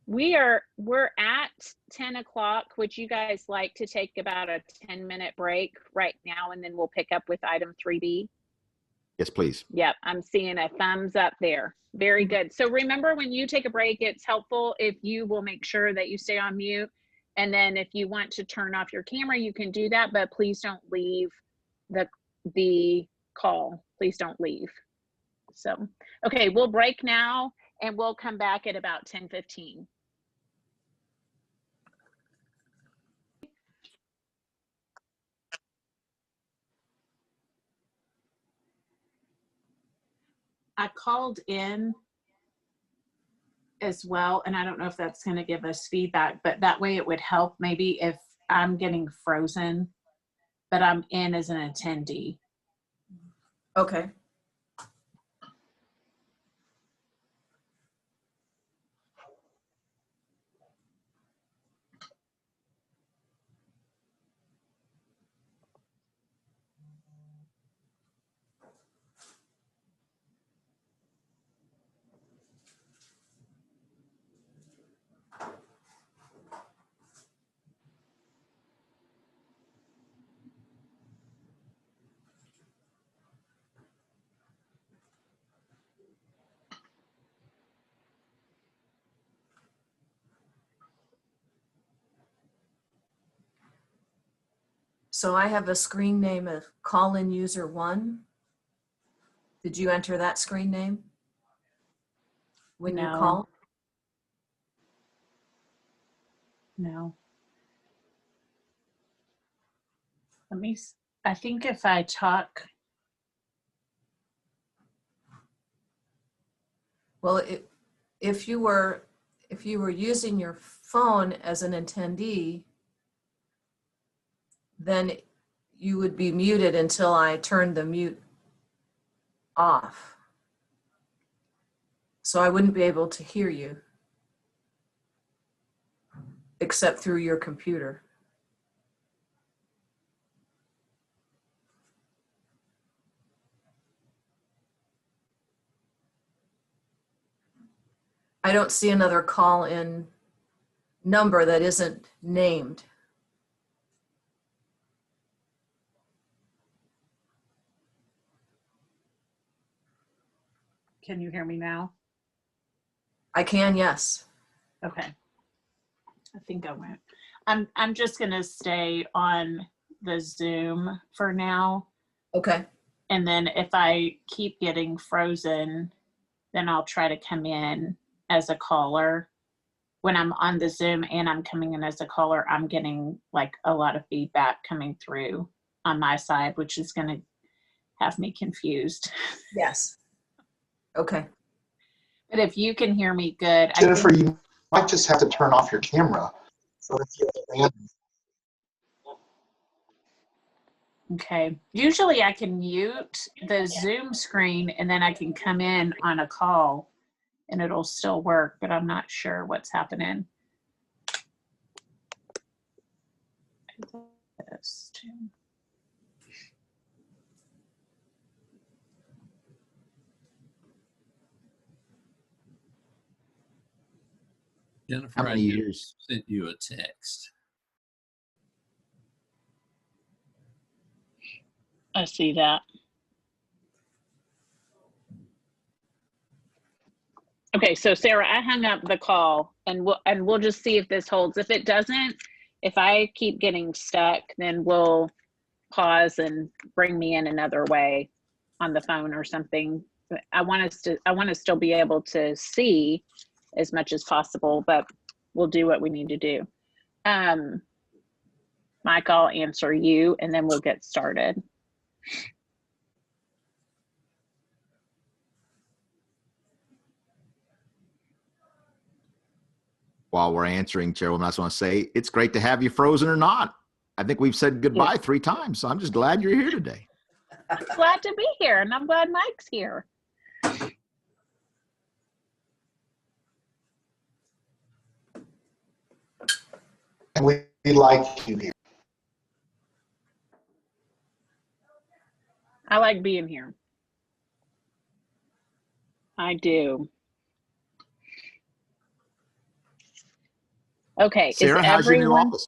We're at 10 o'clock. Would you guys like to take about a 10-minute break right now, and then we'll pick up with item 3B?
Yes, please.
Yep, I'm seeing a thumbs up there. Very good. So remember, when you take a break, it's helpful if you will make sure that you stay on mute. And then if you want to turn off your camera, you can do that, but please don't leave the call. Please don't leave. So, okay, we'll break now and we'll come back at about 10:15. I called in as well, and I don't know if that's going to give us feedback, but that way it would help maybe if I'm getting frozen, but I'm in as an attendee.
Okay. So I have a screen name of call-in user 1. Did you enter that screen name when you call?
No. Let me, I think if I talk.
Well, if you were using your phone as an attendee, then you would be muted until I turned the mute off. So I wouldn't be able to hear you except through your computer. I don't see another call-in number that isn't named.
Can you hear me now?
I can, yes.
Okay. I think I went. I'm just gonna stay on the Zoom for now.
Okay.
And then if I keep getting frozen, then I'll try to come in as a caller. When I'm on the Zoom and I'm coming in as a caller, I'm getting like a lot of feedback coming through on my side, which is gonna have me confused.
Yes. Okay.
But if you can hear me good.
Jennifer, you might just have to turn off your camera. So if you
Okay. Usually I can mute the Zoom screen and then I can come in on a call and it'll still work, but I'm not sure what's happening. This too.
Jennifer,
How many
I
years?
sent you a text.
I see that. Okay, so Sarah, I hung up the call and we'll just see if this holds. If it doesn't, if I keep getting stuck, then we'll pause and bring me in another way on the phone or something. I want to still be able to see as much as possible, but we'll do what we need to do. Mike, I'll answer you and then we'll get started.
While we're answering, Chairwoman, I just want to say it's great to have you, frozen or not. I think we've said goodbye 3 times, so I'm just glad you're here today.
Glad to be here, and I'm glad Mike's here.
And we like you here.
I like being here. I do. Okay,
Sarah,
is
how's your new
everyone?
office?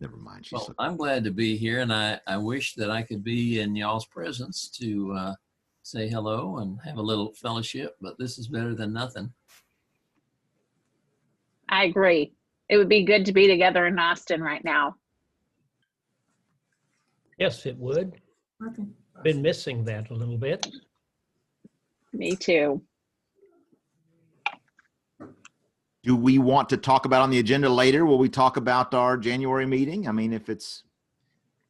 Never mind. She's
Well, I'm glad to be here, and I wish that I could be in y'all's presence to say hello and have a little fellowship, but this is better than nothing.
I agree. It would be good to be together in Austin right now.
Yes, it would.
Okay.
Been missing that a little bit.
Me too.
Do we want to talk about on the agenda later? Will we talk about our January meeting? I mean, if it's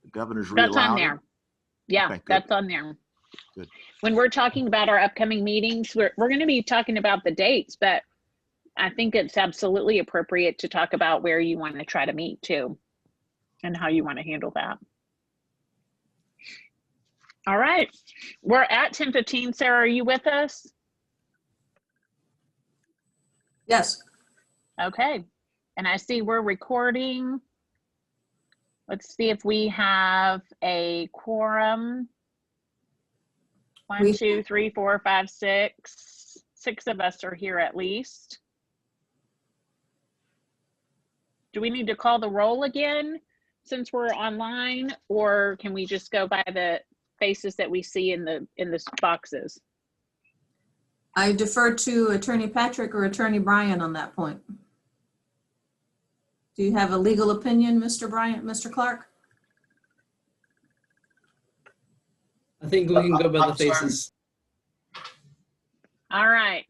the governor's
That's on
reallowed it?
there. Yeah,
Okay, good.
that's on there.
Good.
When we're talking about our upcoming meetings, we're going to be talking about the dates, but I think it's absolutely appropriate to talk about where you want to try to meet too and how you want to handle that. All right, we're at 10:15. Sarah, are you with us?
Yes.
Okay, and I see we're recording. Let's see if we have a quorum. 1, 2, 3, 4, 5, 6. 6 of us are here at least. Do we need to call the roll again since we're online, or can we just go by the faces that we see in the boxes?
I defer to Attorney Patrick or Attorney Bryant on that point. Do you have a legal opinion, Mr. Bryant, Mr. Clark?
I think we can go by the faces.
All right.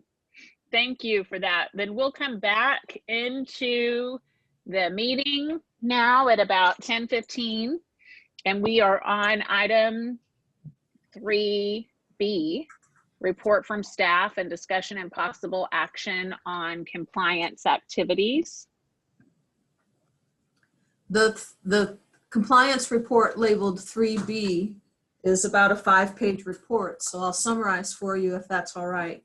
Thank you for that. Then we'll come back into the meeting now at about 10:15, and we are on item 3B, report from staff and discussion and possible action on compliance activities.
The compliance report labeled 3B is about a 5-page report, so I'll summarize for you if that's all right.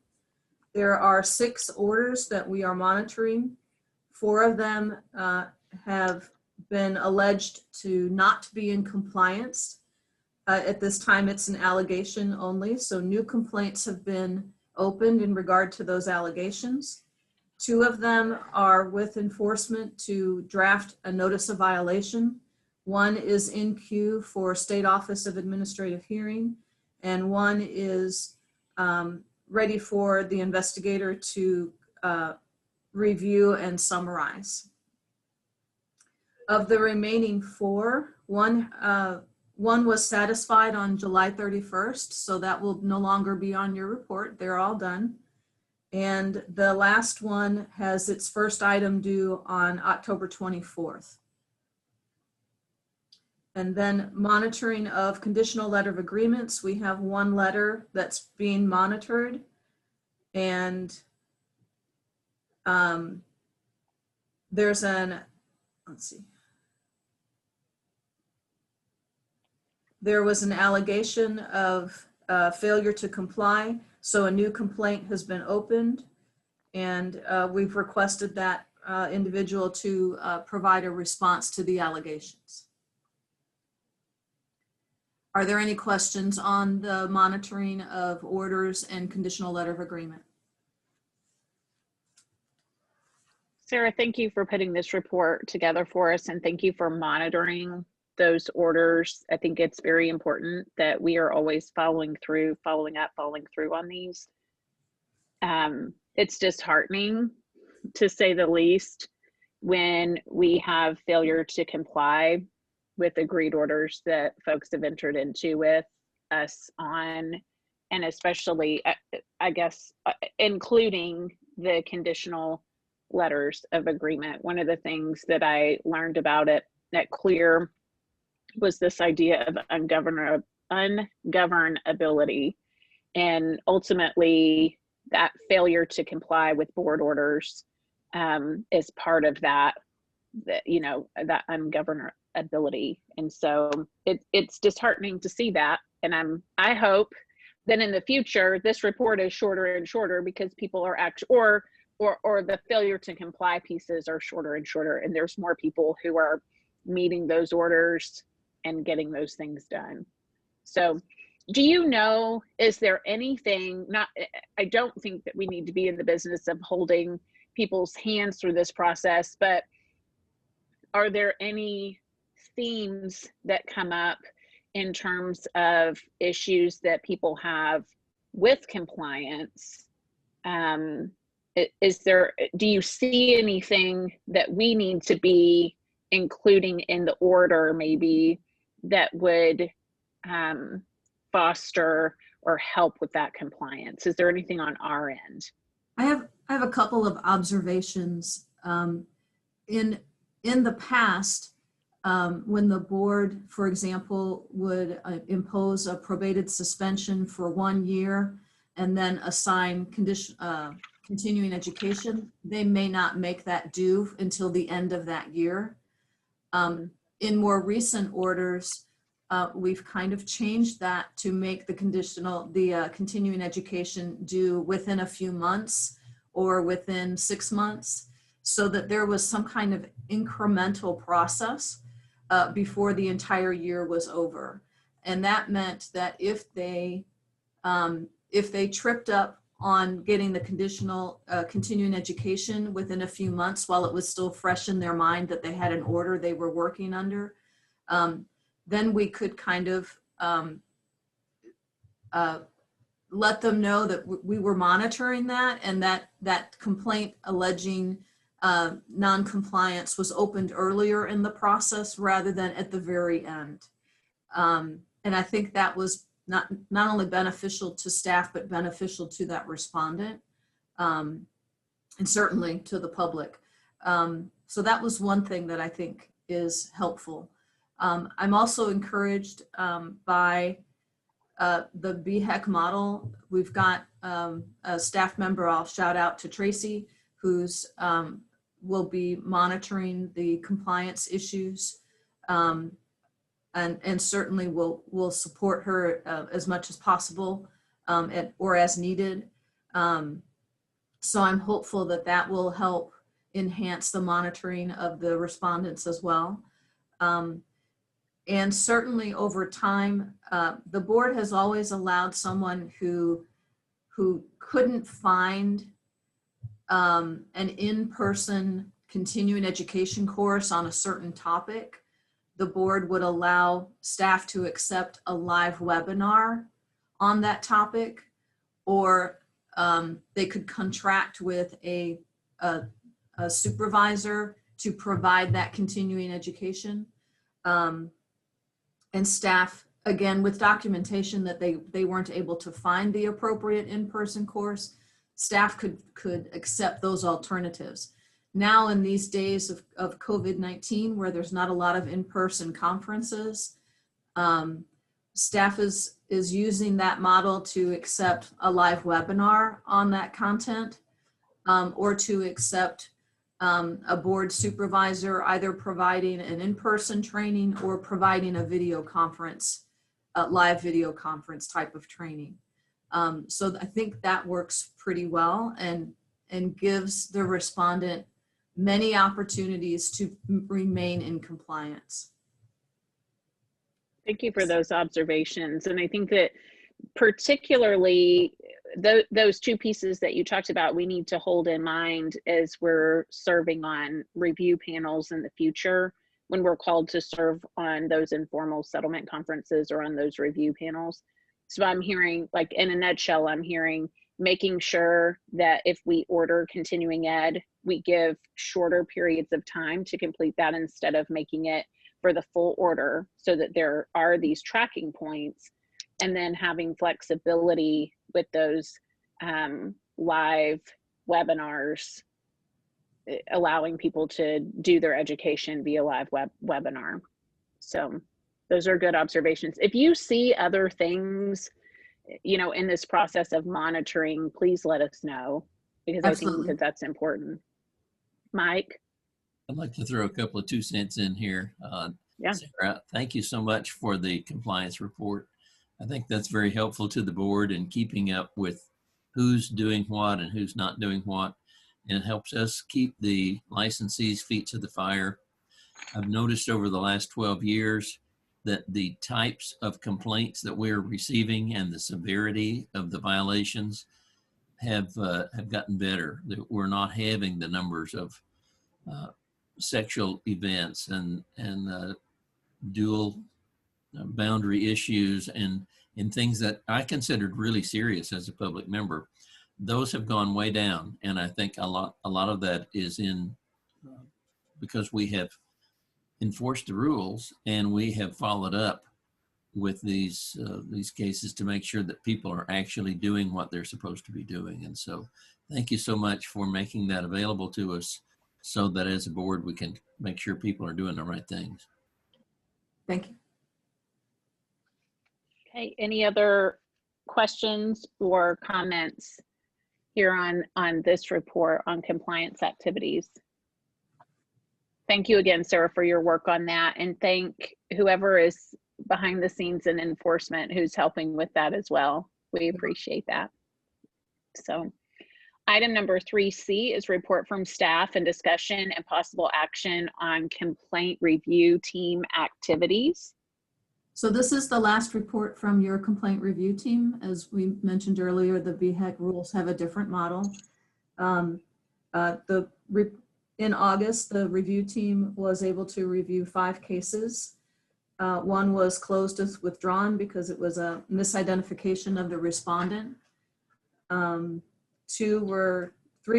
There are 6 orders that we are monitoring. 4 of them have been alleged to not be in compliance. At this time, it's an allegation only, so new complaints have been opened in regard to those allegations. 2 of them are with enforcement to draft a notice of violation. 1 is in queue for State Office of Administrative Hearing, and 1 is ready for the investigator to review and summarize. Of the remaining 4, one was satisfied on July 31st, so that will no longer be on your report. They're all done. And the last one has its first item due on October 24th. And then monitoring of conditional letter of agreements, we have 1 letter that's being monitored. And there's there was an allegation of failure to comply. So a new complaint has been opened, and we've requested that individual to provide a response to the allegations. Are there any questions on the monitoring of orders and conditional letter of agreement?
Sarah, thank you for putting this report together for us, and thank you for monitoring those orders. I think it's very important that we are always following through on these. It's disheartening, to say the least, when we have failure to comply with agreed orders that folks have entered into with us on and especially, I guess, including the conditional letters of agreement. One of the things that I learned about it at CLEAR was this idea of ungovernability, and ultimately that failure to comply with board orders is part of that ungovernability. And so it's disheartening to see that. And I hope that in the future, this report is shorter and shorter because people are actually, or the failure to comply pieces are shorter and shorter, and there's more people who are meeting those orders and getting those things done. So do you know, is there anything, I don't think that we need to be in the business of holding people's hands through this process, but are there any themes that come up in terms of issues that people have with compliance? Do you see anything that we need to be including in the order maybe that would foster or help with that compliance? Is there anything on our end?
I have a couple of observations. In the past, when the board, for example, would impose a probated suspension for 1 year and then assign continuing education, they may not make that due until the end of that year. In more recent orders, we've kind of changed that to make the continuing education due within a few months or within 6 months, so that there was some kind of incremental process before the entire year was over. And that meant that if they tripped up on getting the conditional continuing education within a few months while it was still fresh in their mind that they had an order they were working under, then we could kind of let them know that we were monitoring that, and that complaint alleging non-compliance was opened earlier in the process rather than at the very end. And I think that was not only beneficial to staff, but beneficial to that respondent, and certainly to the public. So that was one thing that I think is helpful. I'm also encouraged by the BHEC model. We've got a staff member, I'll shout out to Tracy, who's will be monitoring the compliance issues, and certainly will support her as much as possible or as needed. So I'm hopeful that that will help enhance the monitoring of the respondents as well. And certainly over time, the board has always allowed someone who couldn't find an in-person continuing education course on a certain topic, the board would allow staff to accept a live webinar on that topic, or they could contract with a supervisor to provide that continuing education. And staff, again, with documentation that they weren't able to find the appropriate in-person course, staff could accept those alternatives. Now in these days of COVID-19, where there's not a lot of in-person conferences, staff is using that model to accept a live webinar on that content, or to accept a board supervisor either providing an in-person training or providing a video conference, a live video conference type of training. So I think that works pretty well and gives the respondent many opportunities to remain in compliance.
Thank you for those observations. And I think that particularly those two pieces that you talked about, we need to hold in mind as we're serving on review panels in the future, when we're called to serve on those informal settlement conferences or on those review panels. So I'm hearing, like in a nutshell, I'm hearing making sure that if we order continuing ed, we give shorter periods of time to complete that instead of making it for the full order, so that there are these tracking points and then having flexibility with those live webinars, allowing people to do their education via live webinar. So those are good observations. If you see other things, you know, in this process of monitoring, please let us know, because
Absolutely.
I think that that's important. Mike?
I'd like to throw a couple of 2 cents in here.
Yeah.
Sarah, thank you so much for the compliance report. I think that's very helpful to the board in keeping up with who's doing what and who's not doing what. And it helps us keep the licensees' feet to the fire. I've noticed over the last 12 years that the types of complaints that we're receiving and the severity of the violations have gotten better. That we're not having the numbers of sexual events and dual boundary issues and things that I considered really serious as a public member. Those have gone way down, and I think a lot of that is in because we have enforced the rules and we have followed up with these cases to make sure that people are actually doing what they're supposed to be doing. And so thank you so much for making that available to us so that as a board we can make sure people are doing the right things.
Thank you.
Okay, any other questions or comments here on this report on compliance activities? Thank you again, Sarah, for your work on that, and thank whoever is behind the scenes in enforcement who's helping with that as well. We appreciate that. So item number 3C is report from staff and discussion and possible action on complaint review team activities.
So this is the last report from your complaint review team. As we mentioned earlier, the VHEC rules have a different model. In August, the review team was able to review 5 cases. One was closed as withdrawn because it was a misidentification of the respondent. 3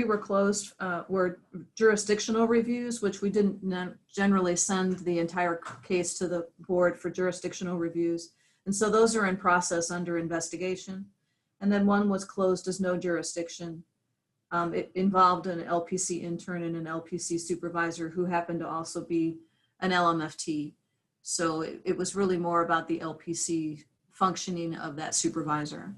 were closed, were jurisdictional reviews, which we didn't generally send the entire case to the board for jurisdictional reviews. And so those are in process under investigation. And then 1 was closed as no jurisdiction. It involved an LPC intern and an LPC supervisor who happened to also be an LMFT. So it was really more about the LPC functioning of that supervisor.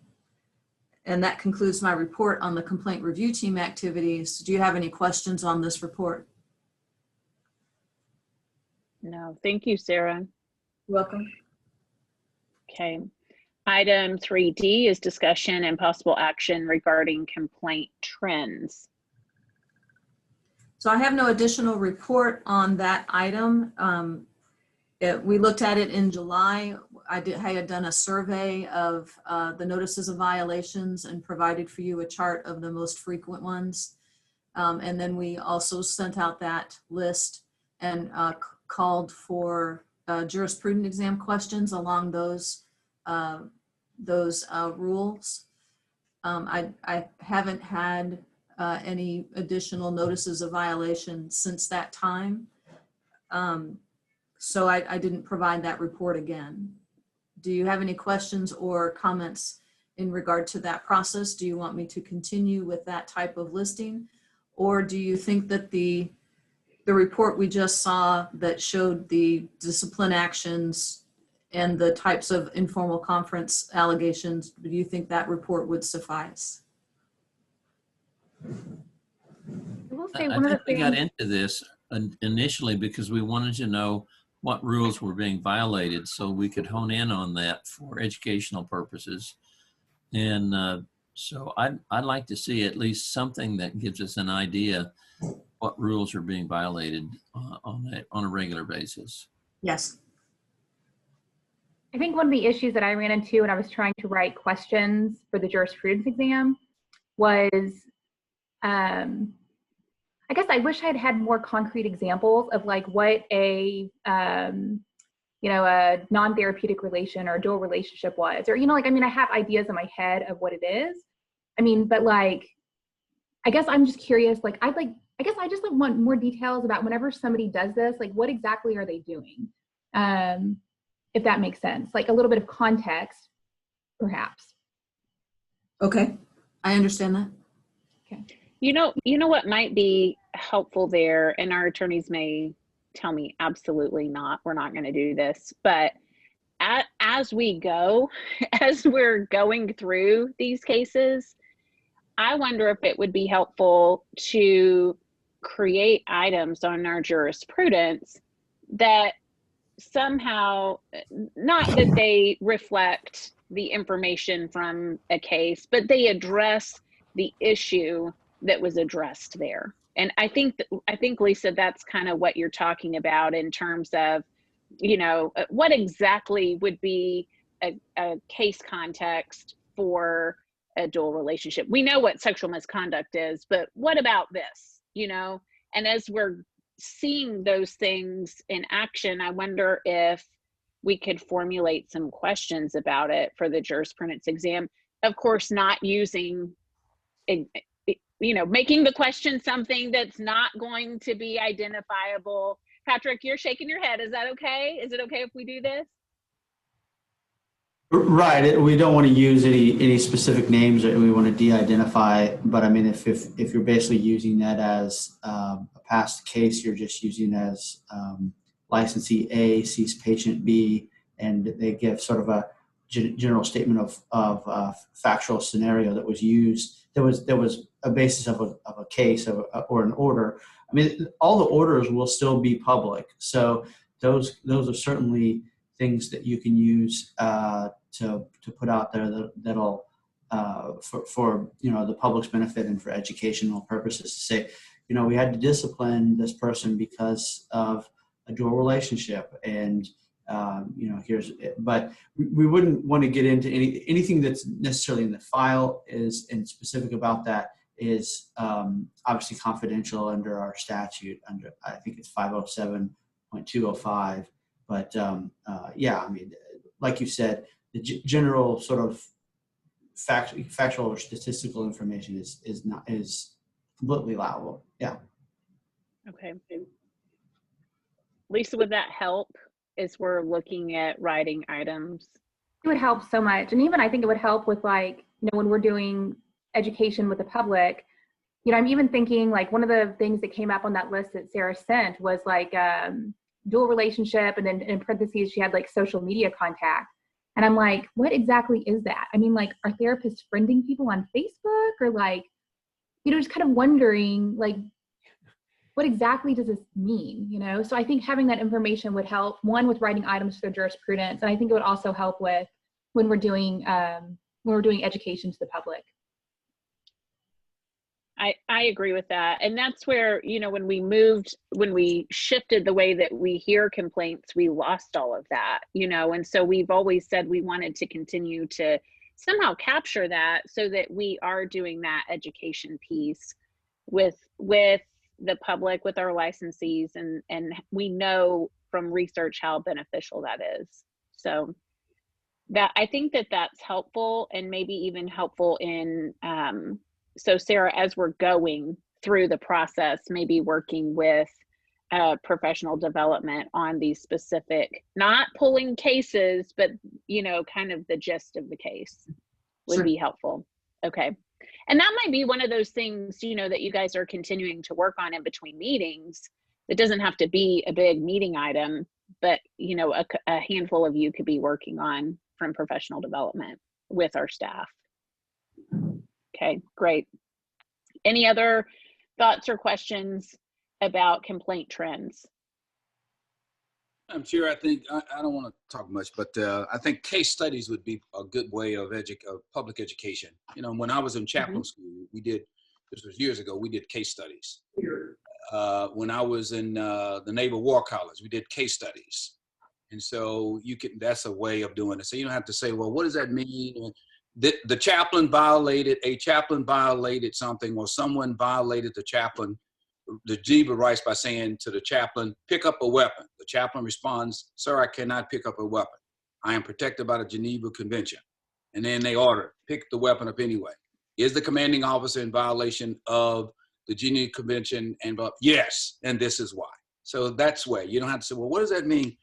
And that concludes my report on the complaint review team activities. Do you have any questions on this report?
No, thank you, Sarah.
You're welcome.
Okay. Item 3D is discussion and possible action regarding complaint trends.
So I have no additional report on that item. We looked at it in July. I had done a survey of the notices of violations and provided for you a chart of the most frequent ones. And then we also sent out that list and called for jurisprudence exam questions along those rules. I haven't had any additional notices of violation since that time. So I didn't provide that report again. Do you have any questions or comments in regard to that process? Do you want me to continue with that type of listing? Or do you think that the report we just saw that showed the discipline actions and the types of informal conference allegations, do you think that report would suffice?
I think we got into this initially because we wanted to know what rules were being violated so we could hone in on that for educational purposes. And so I'd like to see at least something that gives us an idea what rules are being violated on a regular basis.
Yes.
I think one of the issues that I ran into when I was trying to write questions for the jurisprudence exam was, I guess I wish I'd had more concrete examples of like what a non-therapeutic relation or a dual relationship was, or, I have ideas in my head of what it is. But like, I guess I'm just curious, I guess I just want more details about whenever somebody does this, like what exactly are they doing? If that makes sense, like a little bit of context perhaps.
Okay, I understand that.
You know what might be helpful there, and our attorneys may tell me absolutely not, we're not going to do this, but as we go, as we're going through these cases, I wonder if it would be helpful to create items on our jurisprudence that somehow, not that they reflect the information from a case, but they address the issue that was addressed there. And I think, Lisa, that's kind of what you're talking about in terms of, what exactly would be a case context for a dual relationship. We know what sexual misconduct is, but what about this, And as we're seeing those things in action, I wonder if we could formulate some questions about it for the jurisprudence exam. Of course, not using, making the question something that's not going to be identifiable. Patrick, you're shaking your head. Is that okay? Is it okay if we do this?
Right. We don't want to use any specific names, or we want to de-identify. But I mean, if you're basically using that as a past case, you're just using as licensee A sees patient B, and they give sort of a general statement of a factual scenario that was used. There was a basis of a case or an order. I mean, all the orders will still be public. So those are certainly things that you can use to put out there that'll for the public's benefit and for educational purposes, to say, we had to discipline this person because of a dual relationship, and but we wouldn't want to get into anything that's necessarily in the file and specific about that is obviously confidential under our statute, under I think it's 507.205. But yeah, I mean, like you said, the general sort of factual or statistical information is completely allowable. Yeah.
Okay. Lisa, would that help as we're looking at writing items?
It would help so much. And even I think it would help with when we're doing education with the public, I'm even thinking one of the things that came up on that list that Sarah sent was dual relationship. And then in parentheses, she had social media contact. And I'm like, what exactly is that? I mean, are therapists friending people on Facebook or just kind of wondering what exactly does this mean? So I think having that information would help, one, with writing items for jurisprudence. And I think it would also help with when we're doing education to the public.
I agree with that. And that's where, when we shifted the way that we hear complaints, we lost all of that, and so we've always said we wanted to continue to somehow capture that so that we are doing that education piece with the public, with our licensees, and we know from research how beneficial that is. So that I think that's helpful, and maybe even helpful in so Sarah, as we're going through the process, maybe working with professional development on these specific, not pulling cases, but kind of the gist of the case would be helpful. Okay. And that might be one of those things, that you guys are continuing to work on in between meetings. It doesn't have to be a big meeting item, but a handful of you could be working on from professional development with our staff. Okay, great. Any other thoughts or questions about complaint trends?
I'm sure. I think I don't want to talk much, but I think case studies would be a good way of public education. When I was in chaplain school, we did, this was years ago, we did case studies. When I was in the Naval War College, we did case studies. And so that's a way of doing it. So you don't have to say, well, what does that mean? A chaplain violated something, or someone violated the chaplain. The Geneva rights by saying to the chaplain, pick up a weapon. The chaplain responds, sir, I cannot pick up a weapon. I am protected by the Geneva Convention. And then they order, pick the weapon up anyway. Is the commanding officer in violation of the Geneva Convention? And yes, and this is why. So that's where you don't have to say, well, what does that mean?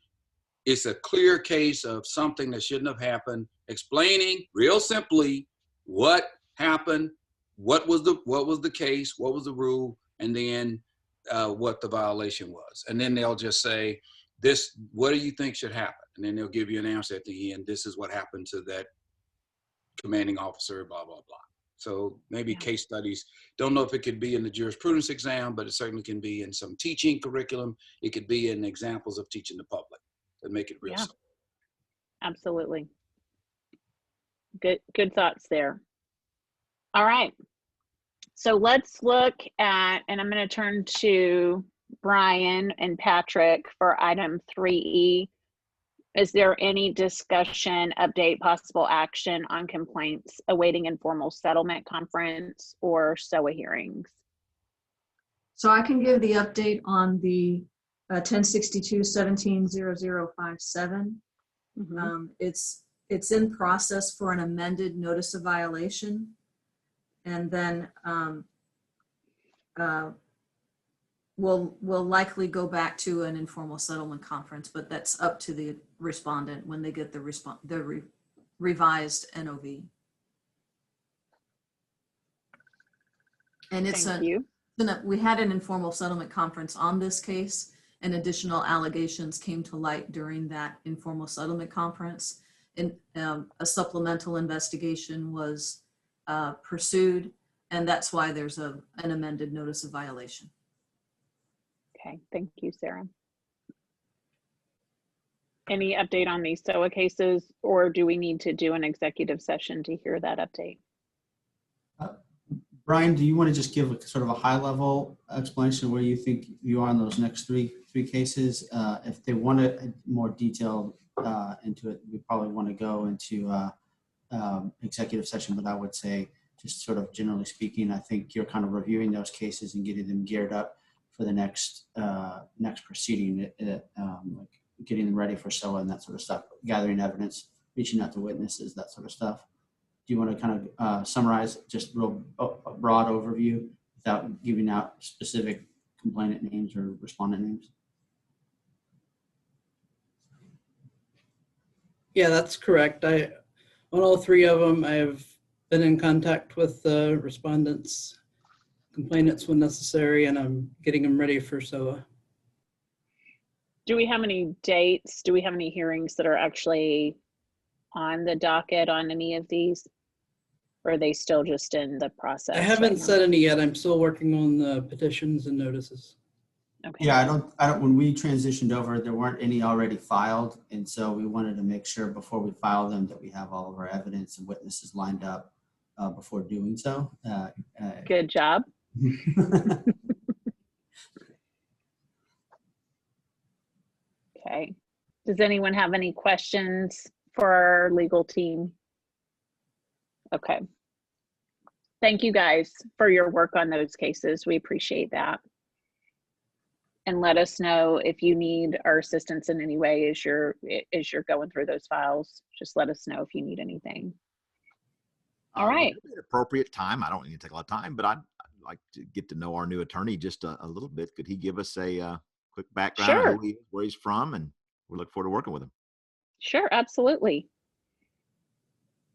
It's a clear case of something that shouldn't have happened. explaining real simply what happened, what was the case, what was the rule, and then what the violation was. And then they'll just say, this, what do you think should happen? And then they'll give you an answer at the end. This is what happened to that commanding officer, blah, blah, blah. So maybe case studies, don't know if it could be in the jurisprudence exam, but it certainly can be in some teaching curriculum. It could be in examples of teaching the public that make it real simple.
Absolutely. Good thoughts there. All right. So let's look at, and I'm going to turn to Brian and Patrick for item 3E. Is there any discussion, update, possible action on complaints awaiting informal settlement conference or SOA hearings?
So I can give the update on the 1062-17-0057. It's in process for an amended notice of violation. And then we'll likely go back to an informal settlement conference, but that's up to the respondent when they get the revised NOV. And it's we had an informal settlement conference on this case, and additional allegations came to light during that informal settlement conference. And a supplemental investigation was pursued, and that's why there's an amended notice of violation.
Okay, thank you, Sarah. Any update on these SOA cases, or do we need to do an executive session to hear that update?
Brian, do you want to just give a sort of a high-level explanation of where you think you are on those next three cases? If they want a more detailed into it, we probably want to go into executive session, but I would say, just sort of generally speaking, I think you're kind of reviewing those cases and getting them geared up for the next proceeding, like getting them ready for SOA and that sort of stuff, gathering evidence, reaching out to witnesses, that sort of stuff. Do you want to kind of summarize just real broad overview without giving out specific complainant names or respondent names?
Yeah, that's correct. On all three of them, I've been in contact with the respondents, complainants when necessary, and I'm getting them ready for SOA.
Do we have any dates? Do we have any hearings that are actually on the docket on any of these? Or are they still just in the process?
I haven't said any yet. I'm still working on the petitions and notices.
Okay.
Yeah, I don't, when we transitioned over, there weren't any already filed. And so we wanted to make sure before we file them that we have all of our evidence and witnesses lined up before doing so.
Good job. Okay. Does anyone have any questions for our legal team? Okay. Thank you guys for your work on those cases. We appreciate that. And let us know if you need our assistance in any way as you're going through those files. Just let us know if you need anything. All right.
At an appropriate time. I don't need to take a lot of time, but I'd like to get to know our new attorney just a little bit. Could he give us a quick background
Sure.
of who he is, where he's from, and we look forward to working with him.
Sure, absolutely.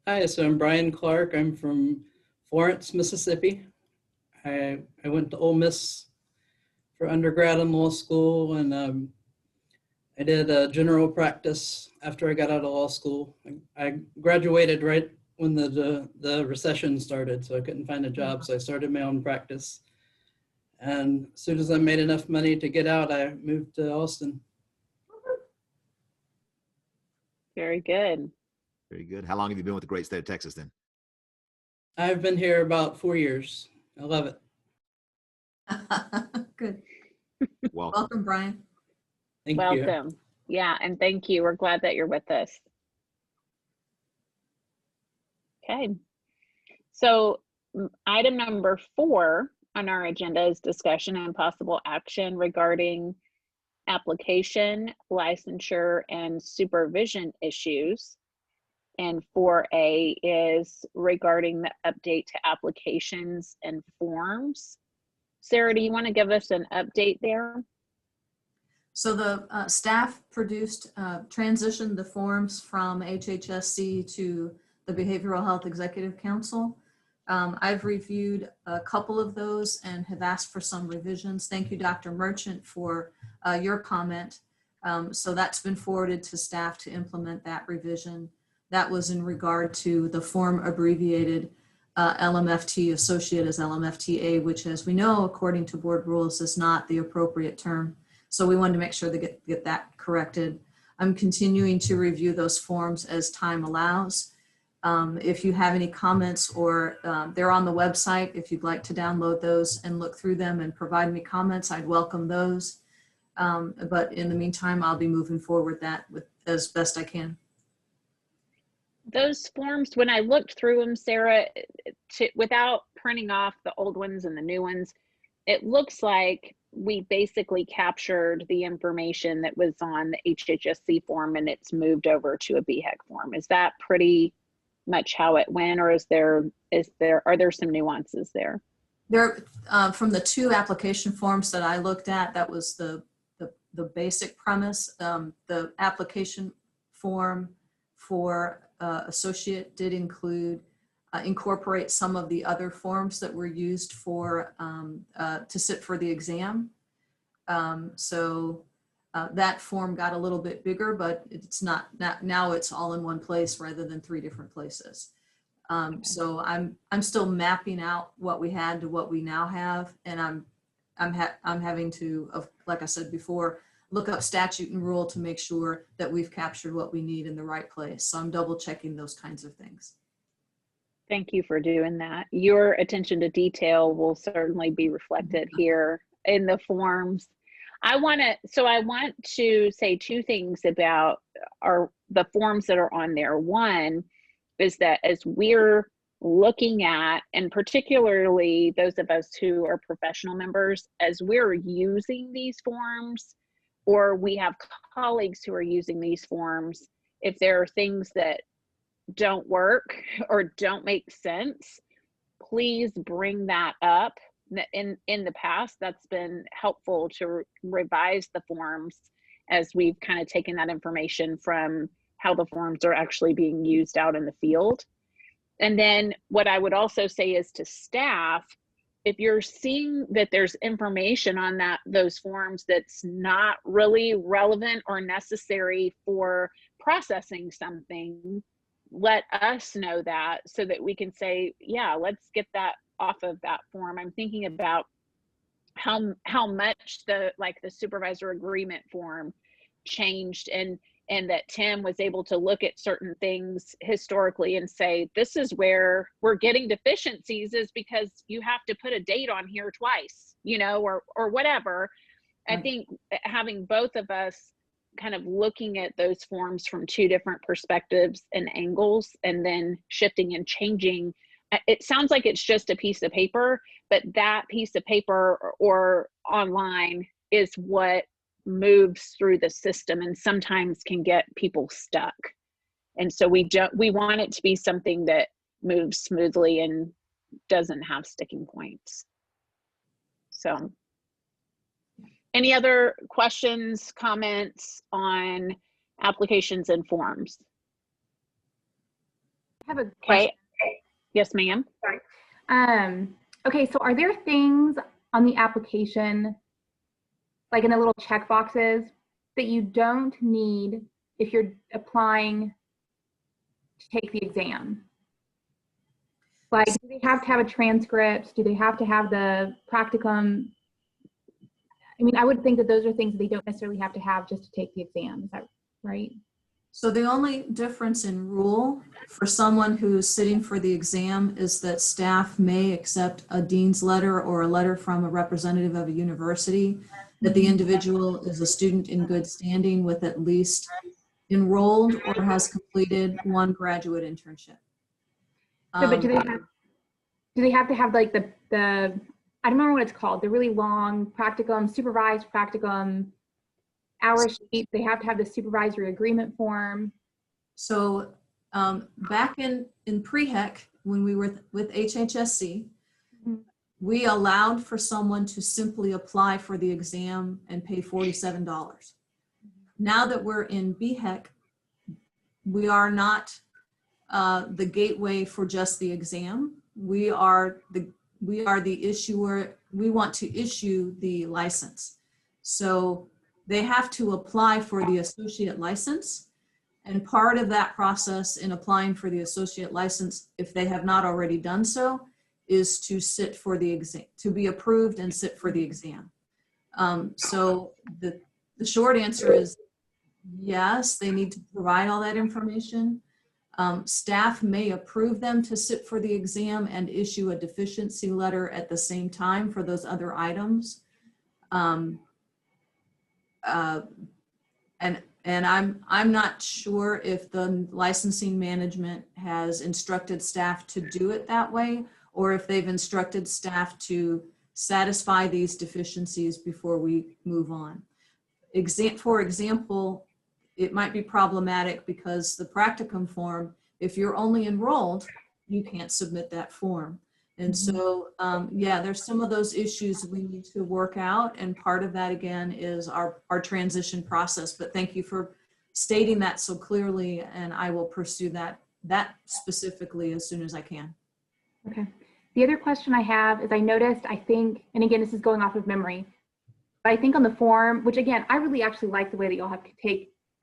Hi, so I'm Brian Clark. I'm from Florence, Mississippi. I went to Ole Miss for undergrad in law school, and I did a general practice after I got out of law school. I graduated right when the recession started, so I couldn't find a job, so I started my own practice. And as soon as I made enough money to get out, I moved to Austin.
Very good.
Very good. How long have you been with the great state of Texas then?
I've been here about 4 years. I love it.
Good.
Welcome.
Welcome, Brian.
Thank you.
Welcome. Yeah, and thank you. We're glad that you're with us. Okay. So item number 4 on our agenda is discussion and possible action regarding application, licensure, and supervision issues. And 4A is regarding the update to applications and forms. Sarah, do you want to give us an update there?
So the staff produced, transitioned the forms from HHSC to the Behavioral Health Executive Council. I've reviewed a couple of those and have asked for some revisions. Thank you, Dr. Merchant, for your comment. So that's been forwarded to staff to implement that revision. That was in regard to the form abbreviated LMFT associate as LMFTA, which, as we know, according to board rules, is not the appropriate term. So we wanted to make sure to get that corrected. I'm continuing to review those forms as time allows. If you have any comments, or they're on the website, if you'd like to download those and look through them and provide me comments, I'd welcome those. But in the meantime, I'll be moving forward that as best I can.
Those forms, when I looked through them, Sarah, without printing off the old ones and the new ones, it looks like we basically captured the information that was on the HHSC form and it's moved over to a BHEC form. Is that pretty much how it went, or are there some nuances there?
There, from the two application forms that I looked at, that was the basic premise. The application form for associate did incorporate some of the other forms that were used for to sit for the exam. So that form got a little bit bigger, but it's not now it's all in one place rather than 3 different places. So I'm still mapping out what we had to what we now have, and I'm having to, like I said before, look up statute and rule to make sure that we've captured what we need in the right place. So I'm double checking those kinds of things.
Thank you for doing that. Your attention to detail will certainly be reflected here in the forms. I want to say 2 things about the forms that are on there. One is that as we're looking at, and particularly those of us who are professional members, as we're using these forms, or we have colleagues who are using these forms, if there are things that don't work or don't make sense, please bring that up. In the past, that's been helpful to revise the forms as we've kind of taken that information from how the forms are actually being used out in the field. And then what I would also say is to staff, if you're seeing that there's information on those forms that's not really relevant or necessary for processing something, let us know that so that we can say, yeah, let's get that off of that form. I'm thinking about how much the supervisor agreement form changed, and that Tim was able to look at certain things historically and say, this is where we're getting deficiencies, is because you have to put a date on here twice, or whatever. Right. I think having both of us kind of looking at those forms from 2 different perspectives and angles, and then shifting and changing. It sounds like it's just a piece of paper, but that piece of paper or online is what moves through the system and sometimes can get people stuck. And so we want it to be something that moves smoothly and doesn't have sticking points. So any other questions, comments on applications and forms?
I have a question.
Okay. Yes, ma'am.
Sorry. Okay, so are there things on the application, like in the little check boxes, that you don't need if you're applying to take the exam? Like, do they have to have a transcript? Do they have to have the practicum? I mean, I would think that those are things that they don't necessarily have to have just to take the exam. Is that right?
So the only difference in rule for someone who's sitting for the exam is that staff may accept a dean's letter or a letter from a representative of a university that the individual is a student in good standing with at least enrolled or has completed 1 graduate internship.
So, but do they have to have like the I don't remember what it's called, the really long practicum, supervised practicum hour sheet? They have to have the supervisory agreement form.
So back in pre-HEC, when we were with HHSC, we allowed for someone to simply apply for the exam and pay $47. Now that we're in BHEC, we are not the gateway for just the exam. We are the issuer. We want to issue the license. So they have to apply for the associate license. And part of that process in applying for the associate license, if they have not already done so, is to sit for the exam, to be approved and sit for the exam. So the short answer is yes, they need to provide all that information. Staff may approve them to sit for the exam and issue a deficiency letter at the same time for those other items. And I'm not sure if the licensing management has instructed staff to do it that way, or if they've instructed staff to satisfy these deficiencies before we move on. For example, it might be problematic because the practicum form, if you're only enrolled, you can't submit that form. And so, yeah, there's some of those issues we need to work out. And part of that, again, is our transition process. But thank you for stating that so clearly. And I will pursue that specifically as soon as I can.
Okay. The other question I have is I noticed, I think, and again, this is going off of memory, but I think on the form, which again, I really actually like the way that y'all have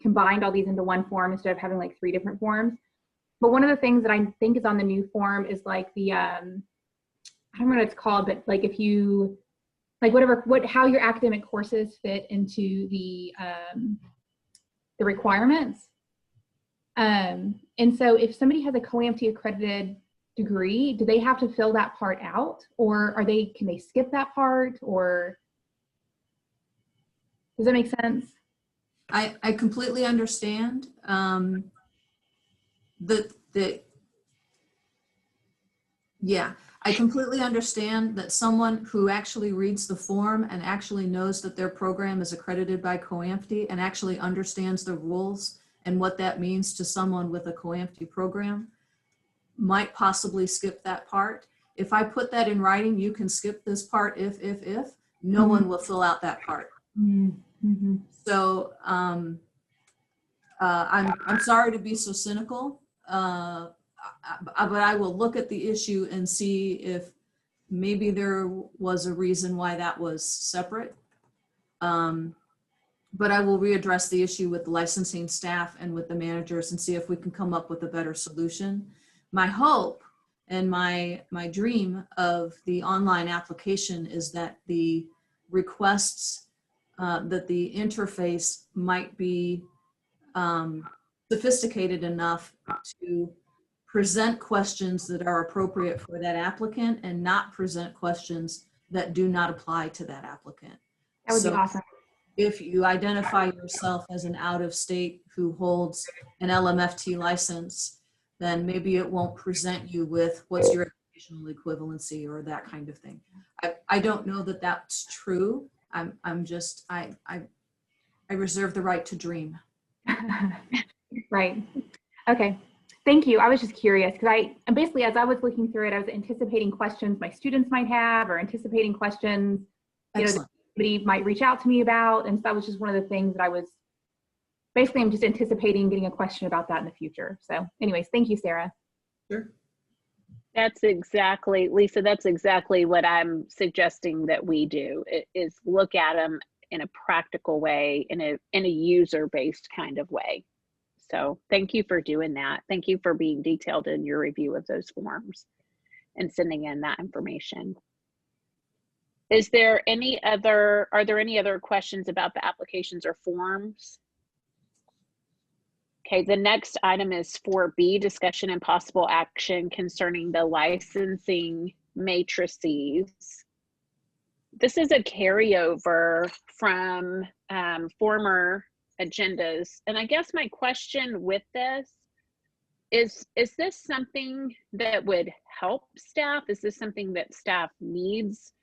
combined all these into one form instead of having like 3 different forms. But one of the things that I think is on the new form is like the, I don't know what it's called, but like if you, like how your academic courses fit into the requirements. And so if somebody has a COAMT accredited degree, do they have to fill that part out, or can they skip that part, or does that make sense?
I completely understand. Yeah, I completely understand that someone who actually reads the form and actually knows that their program is accredited by COAMT and actually understands the rules and what that means to someone with a COAMT program might possibly skip that part. If I put that in writing, you can skip this part if, no one will fill out that part. So I'm sorry to be so cynical, but I will look at the issue and see if maybe there was a reason why that was separate. But I will readdress the issue with the licensing staff and with the managers and see if we can come up with a better solution. My hope and my dream of the online application is that the requests, that the interface might be sophisticated enough to present questions that are appropriate for that applicant and not present questions that do not apply to that applicant.
That would be awesome.
If you identify yourself as an out-of-state who holds an LMFT license, then maybe it won't present you with what's your educational equivalency or that kind of thing. I don't know that that's true. I reserve the right to dream.
Right. Okay. Thank you. I was just curious because basically, as I was looking through it, I was anticipating questions my students might have, or anticipating questions, you know, that somebody might reach out to me about. And so that was just one of the things that I'm just anticipating getting a question about that in the future. So anyways, thank you, Sarah.
Sure.
That's exactly, Lisa, that's exactly what I'm suggesting that we do, is look at them in a practical way, in a user-based kind of way. So thank you for doing that. Thank you for being detailed in your review of those forms and sending in that information. Are there any other questions about the applications or forms? Okay, the next item is 4B, discussion and possible action concerning the licensing matrices. This is a carryover from former agendas. And I guess my question with this is this something that would help staff? Is this something that staff needs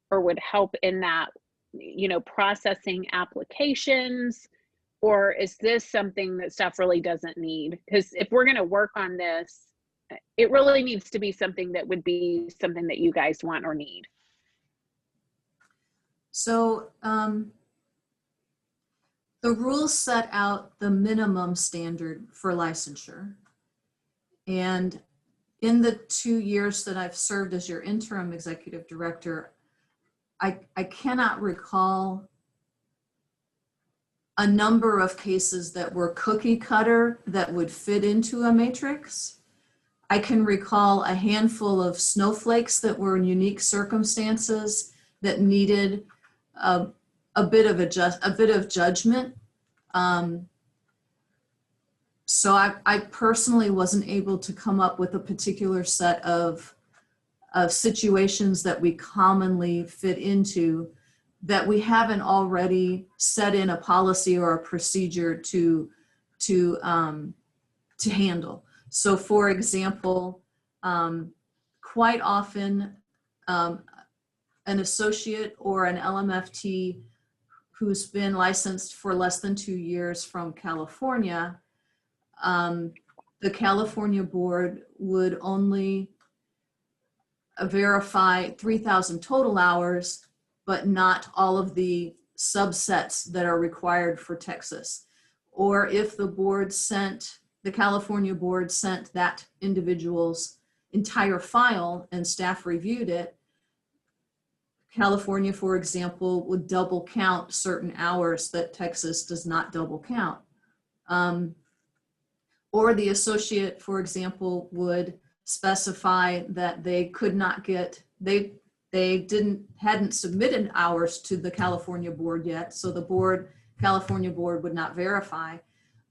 or would help in that, you know, processing applications? Or is this something that staff really doesn't need? Because if we're going to work on this, it really needs to be something that would be something that you guys want or need.
So the rules set out the minimum standard for licensure. And in the 2 years that I've served as your interim executive director, I cannot recall a number of cases that were cookie cutter that would fit into a matrix. I can recall a handful of snowflakes that were in unique circumstances that needed a bit of judgment. So I personally wasn't able to come up with a particular set of situations that we commonly fit into that we haven't already set in a policy or a procedure to handle. So for example, quite often an associate or an LMFT who's been licensed for less than 2 years from California, the California board would only verify 3,000 total hours, but not all of the subsets that are required for Texas. Or if the California board sent that individual's entire file and staff reviewed it, California, for example, would double count certain hours that Texas does not double count. Or the associate, for example, would specify that they could not get, they hadn't submitted hours to the California board yet, so the California board would not verify.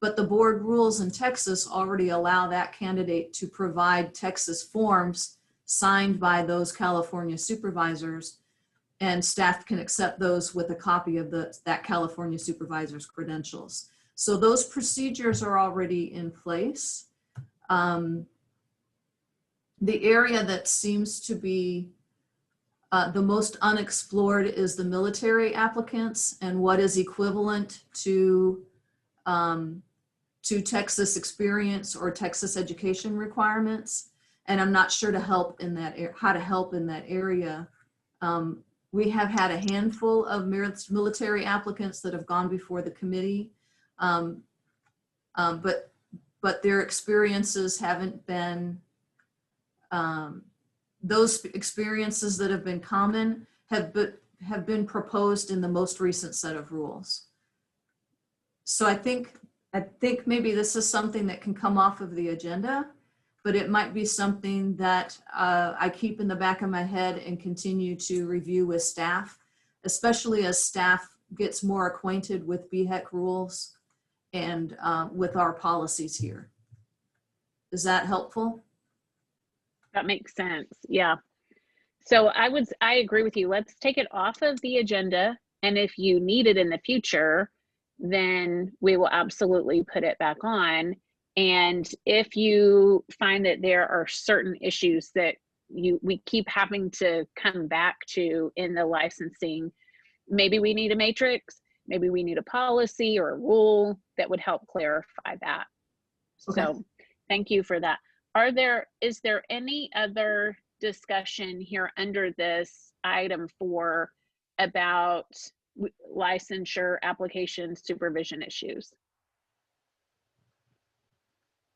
But the board rules in Texas already allow that candidate to provide Texas forms signed by those California supervisors, and staff can accept those with a copy of that California supervisor's credentials. So those procedures are already in place. The area that seems to be the most unexplored is the military applicants and what is equivalent to Texas experience or Texas education requirements. And I'm not sure how to help in that area. We have had a handful of military applicants that have gone before the committee, but their experiences haven't been, those experiences that have been common have been proposed in the most recent set of rules. So I think maybe this is something that can come off of the agenda, but it might be something that I keep in the back of my head and continue to review with staff, especially as staff gets more acquainted with BHEC rules and with our policies here. Is that helpful?
That makes sense. Yeah. So I agree with you. Let's take it off of the agenda. And if you need it in the future, then we will absolutely put it back on. And if you find that there are certain issues that we keep having to come back to in the licensing, maybe we need a matrix, maybe we need a policy or a rule that would help clarify that. Okay. So thank you for that. Is there any other discussion here under this item 4 about licensure application supervision issues?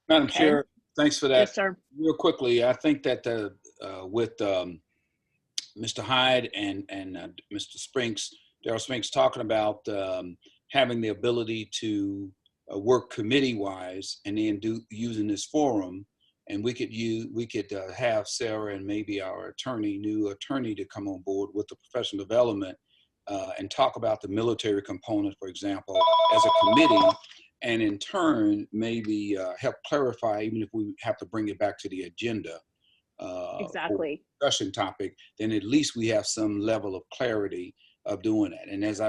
Madam Chair, thanks for that.
Yes, sir.
Real quickly, I think that with Mr. Hyde and Mr. Spinks, Darrell Spinks, talking about having the ability to work committee-wise and then using this forum, and we could have Sarah and maybe our new attorney to come on board with the professional development and talk about the military component, for example, as a committee, and in turn maybe help clarify, even if we have to bring it back to the agenda.
Exactly.
Discussion topic, then at least we have some level of clarity of doing that. And as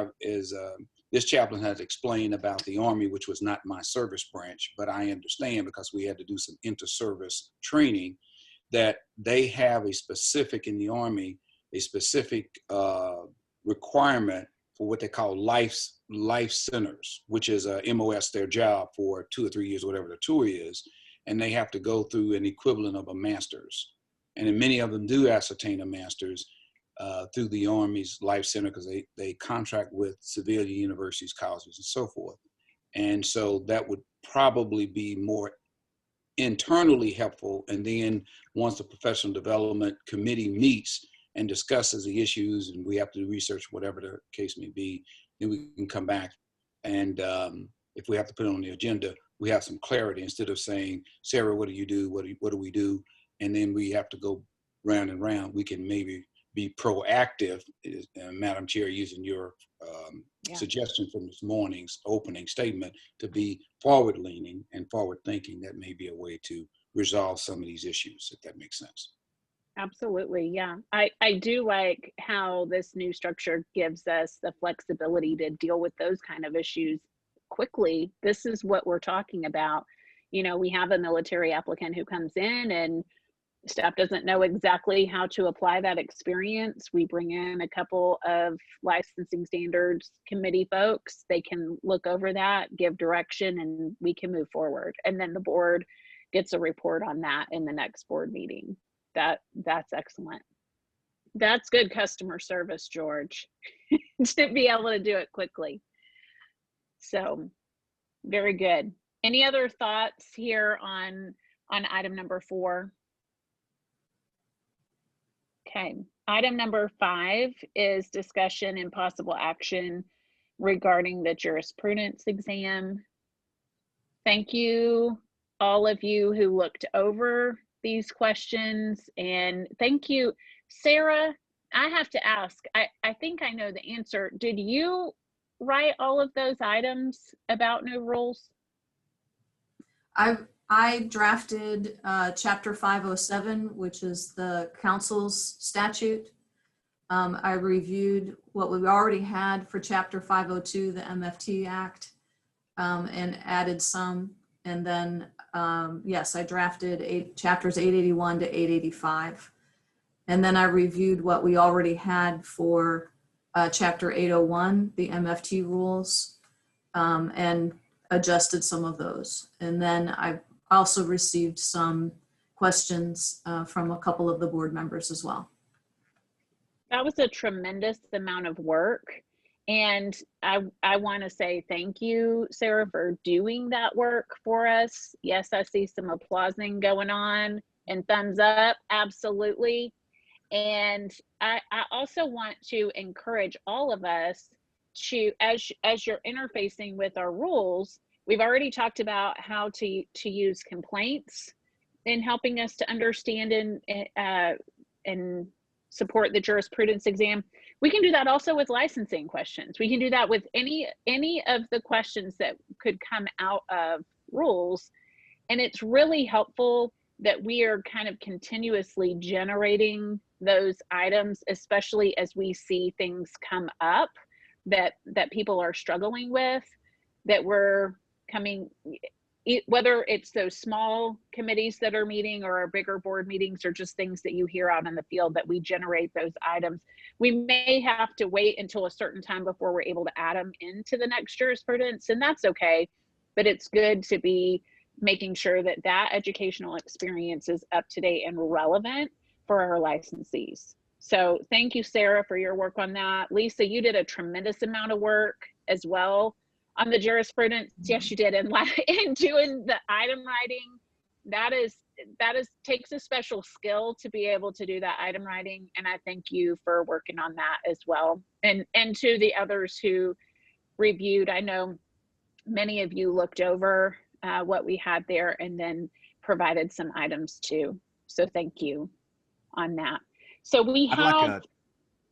this chaplain has explained about the Army, which was not my service branch, but I understand because we had to do some inter-service training, that they have a specific in the Army, a specific requirement for what they call life centers, which is a MOS, their job for 2 or 3 years, whatever the tour is, and they have to go through an equivalent of a master's. And then many of them do ascertain a master's. through the Army's Life Center, because they contract with civilian universities, colleges, and so forth. And so that would probably be more internally helpful. And then once the professional development committee meets and discusses the issues, and we have to do research, whatever the case may be, then we can come back. And if we have to put it on the agenda, we have some clarity instead of saying, Sarah, what do you do? What do we do? And then we have to go round and round. We can maybe be proactive, Madam Chair, using your suggestion from this morning's opening statement, to be forward-leaning and forward-thinking. That may be a way to resolve some of these issues, if that makes sense.
Absolutely, yeah. I do like how this new structure gives us the flexibility to deal with those kind of issues quickly. This is what we're talking about. You know, we have a military applicant who comes in and staff doesn't know exactly how to apply that experience. We bring in a couple of licensing standards committee folks. They can look over that, give direction, and we can move forward. And then the board gets a report on that in the next board meeting. That's excellent. That's good customer service, George, to be able to do it quickly. So very good. Any other thoughts here on item number 4? Okay, item number 5 is discussion and possible action regarding the jurisprudence exam. Thank you, all of you who looked over these questions, and thank you, Sarah. I have to ask, I think I know the answer. Did you write all of those items about new rules?
I drafted Chapter 507, which is the council's statute. I reviewed what we already had for Chapter 502, the MFT Act, and added some. And then, yes, I drafted chapters 881 to 885. And then I reviewed what we already had for Chapter 801, the MFT rules, and adjusted some of those. And then I also received some questions from a couple of the board members as well.
That was a tremendous amount of work. And I want to say thank you, Sarah, for doing that work for us. Yes, I see some applauding going on and thumbs up, absolutely. And I also want to encourage all of us to, as you're interfacing with our rules, we've already talked about how to use complaints in helping us to understand and support the jurisprudence exam. We can do that also with licensing questions. We can do that with any of the questions that could come out of rules. And it's really helpful that we are kind of continuously generating those items, especially as we see things come up that people are struggling with, that we're coming, whether it's those small committees that are meeting or our bigger board meetings, or just things that you hear out in the field, that we generate those items. We may have to wait until a certain time before we're able to add them into the next jurisprudence, and that's okay, but it's good to be making sure that that educational experience is up to date and relevant for our licensees. So thank you, Sarah, for your work on that. Lisa, you did a tremendous amount of work as well on the jurisprudence. Yes, you did. And doing the item writing, that takes a special skill to be able to do that item writing. And I thank you for working on that as well. And to the others who reviewed, I know many of you looked over what we had there and then provided some items too. So thank you on that. So we have.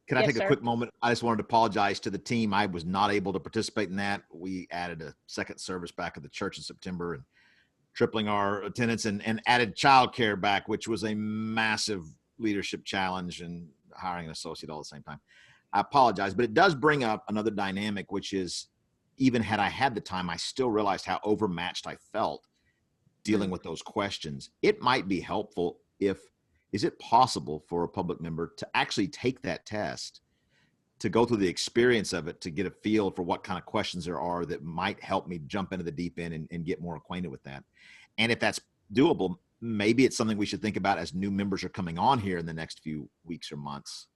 Can I take a quick moment? I just wanted to apologize to the team. I was not able to participate in that. We added a second service back at the church in September and tripling our attendance, and added childcare back, which was a massive leadership challenge, and hiring an associate all at the same time. I apologize, but it does bring up another dynamic, which is, even had I had the time, I still realized how overmatched I felt dealing with those questions. It might be helpful is it possible for a public member to actually take that test, to go through the experience of it, to get a feel for what kind of questions there are that might help me jump into the deep end and get more acquainted with that? And if that's doable, maybe it's something we should think about as new members are coming on here in the next few weeks or months,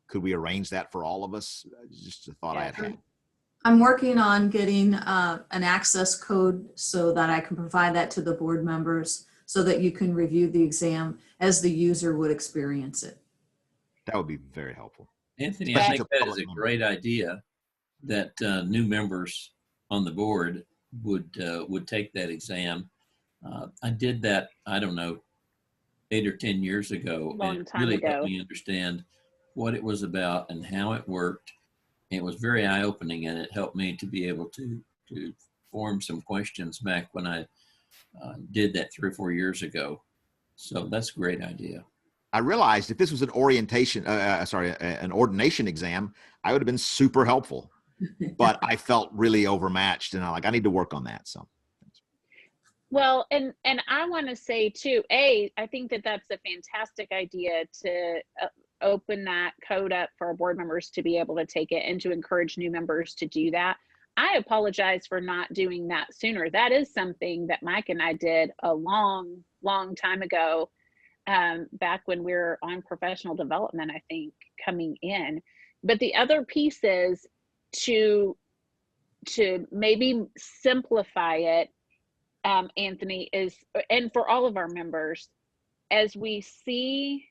could we arrange that for all of us? Just a thought I had.
I'm working on getting an access code so that I can provide that to the board members so that you can review the exam as the user would experience it.
That would be very helpful.
Anthony, I think that is a great idea that new members on the board would take that exam. I did that, I don't know, 8 or 10 years ago, and it really helped me understand what it was about and how it worked. It was very eye-opening, and it helped me to be able to form some questions back when I did that 3 or 4 years ago. So that's a great idea.
I realized if this was an an ordination exam, I would have been super helpful, but I felt really overmatched, and I need to work on that. So.
Well, and I want to say too, I think that that's a fantastic idea to open that code up for our board members to be able to take it and to encourage new members to do that. I apologize for not doing that sooner. That is something that Mike and I did a long time ago, back when we were on professional development, I think, coming in. But the other piece is to maybe simplify it, Anthony, and for all of our members, as we see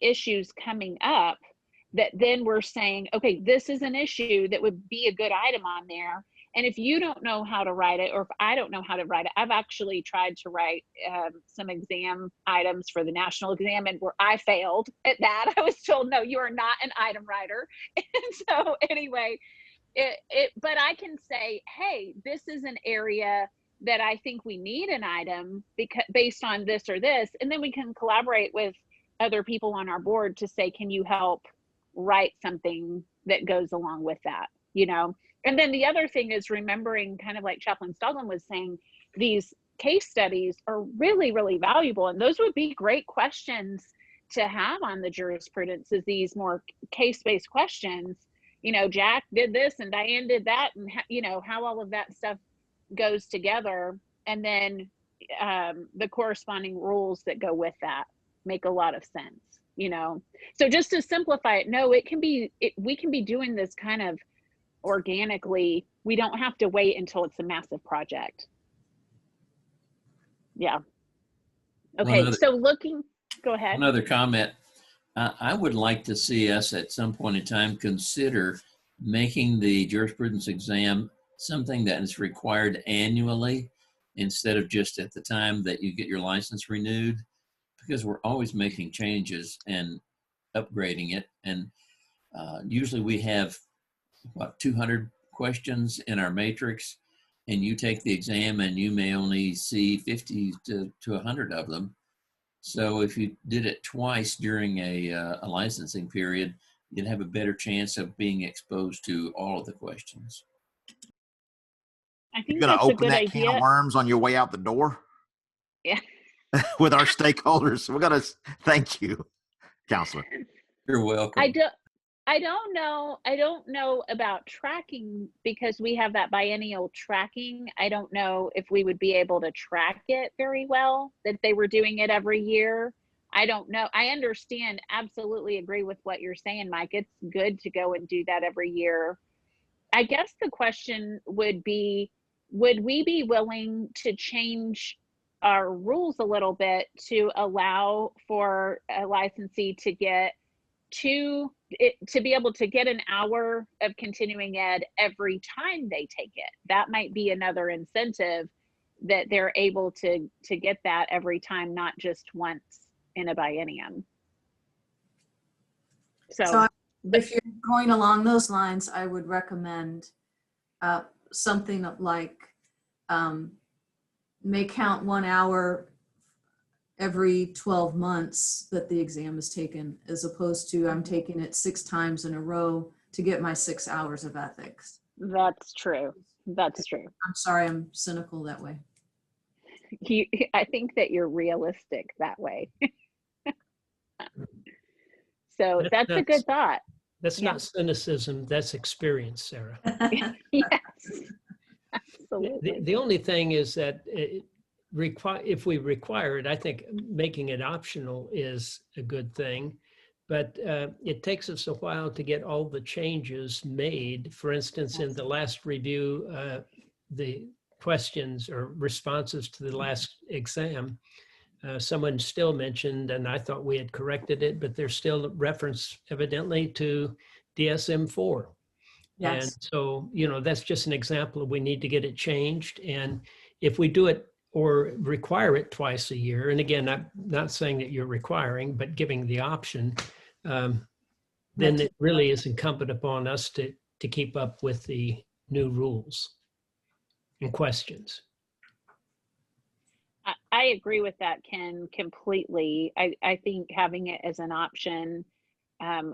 issues coming up, that then we're saying, okay, this is an issue that would be a good item on there. And if you don't know how to write it, or if I don't know how to write it, I've actually tried to write some exam items for the national exam, and where I failed at that. I was told, no, you are not an item writer. And so anyway, but I can say, hey, this is an area that I think we need an item based on this or this. And then we can collaborate with other people on our board to say, can you help write something that goes along with that, And then the other thing is remembering, kind of like Chaplain Stoglin was saying, these case studies are really, really valuable. And those would be great questions to have on the jurisprudence, is these more case-based questions. Jack did this and Diane did that, and how all of that stuff goes together. And then the corresponding rules that go with that make a lot of sense, So just to simplify it, no, we can be doing this kind of organically. We don't have to wait until it's a massive project. Yeah. Okay, go ahead.
Another comment. I would like to see us at some point in time consider making the jurisprudence exam something that is required annually instead of just at the time that you get your license renewed, because we're always making changes and upgrading it. And usually we have, 200 questions in our matrix, and you take the exam and you may only see 50 to 100 of them. So if you did it twice during a licensing period, you'd have a better chance of being exposed to all of the questions.
I think
you're going to open that
idea.
Can of worms on your way out the door?
Yeah.
With our stakeholders. We're going to thank you, Counselor.
You're welcome.
I don't know about tracking, because we have that biennial tracking. I don't know if we would be able to track it very well, that they were doing it every year. I don't know. I understand, absolutely agree with what you're saying, Mike. It's good to go and do that every year. I guess the question would be, would we be willing to change our rules a little bit to allow for a licensee to get to be able to get an hour of continuing ed every time they take it? That might be another incentive, that they're able to get that every time, not just once in a biennium. So
if you're going along those lines, I would recommend something like may count 1 hour every 12 months that the exam is taken, as opposed to I'm taking it 6 times in a row to get my 6 hours of ethics.
That's true. That's true.
I'm sorry, I'm cynical that way.
I think that you're realistic that way. So that's a good thought.
That's not cynicism, that's experience, Sarah.
Yes, absolutely.
The only thing is that if we require it, I think making it optional is a good thing. but it takes us a while to get all the changes made. For instance, in the last review, the questions or responses to the last exam, someone still mentioned, and I thought we had corrected it, but there's still reference evidently to DSM-4.
Yes.
And so, you know, that's just an example of we need to get it changed. And if we do it or require it twice a year, and again, I'm not saying that you're requiring, but giving the option, then it really is incumbent upon us to keep up with the new rules and questions.
I agree with that, Ken, completely. I think having it as an option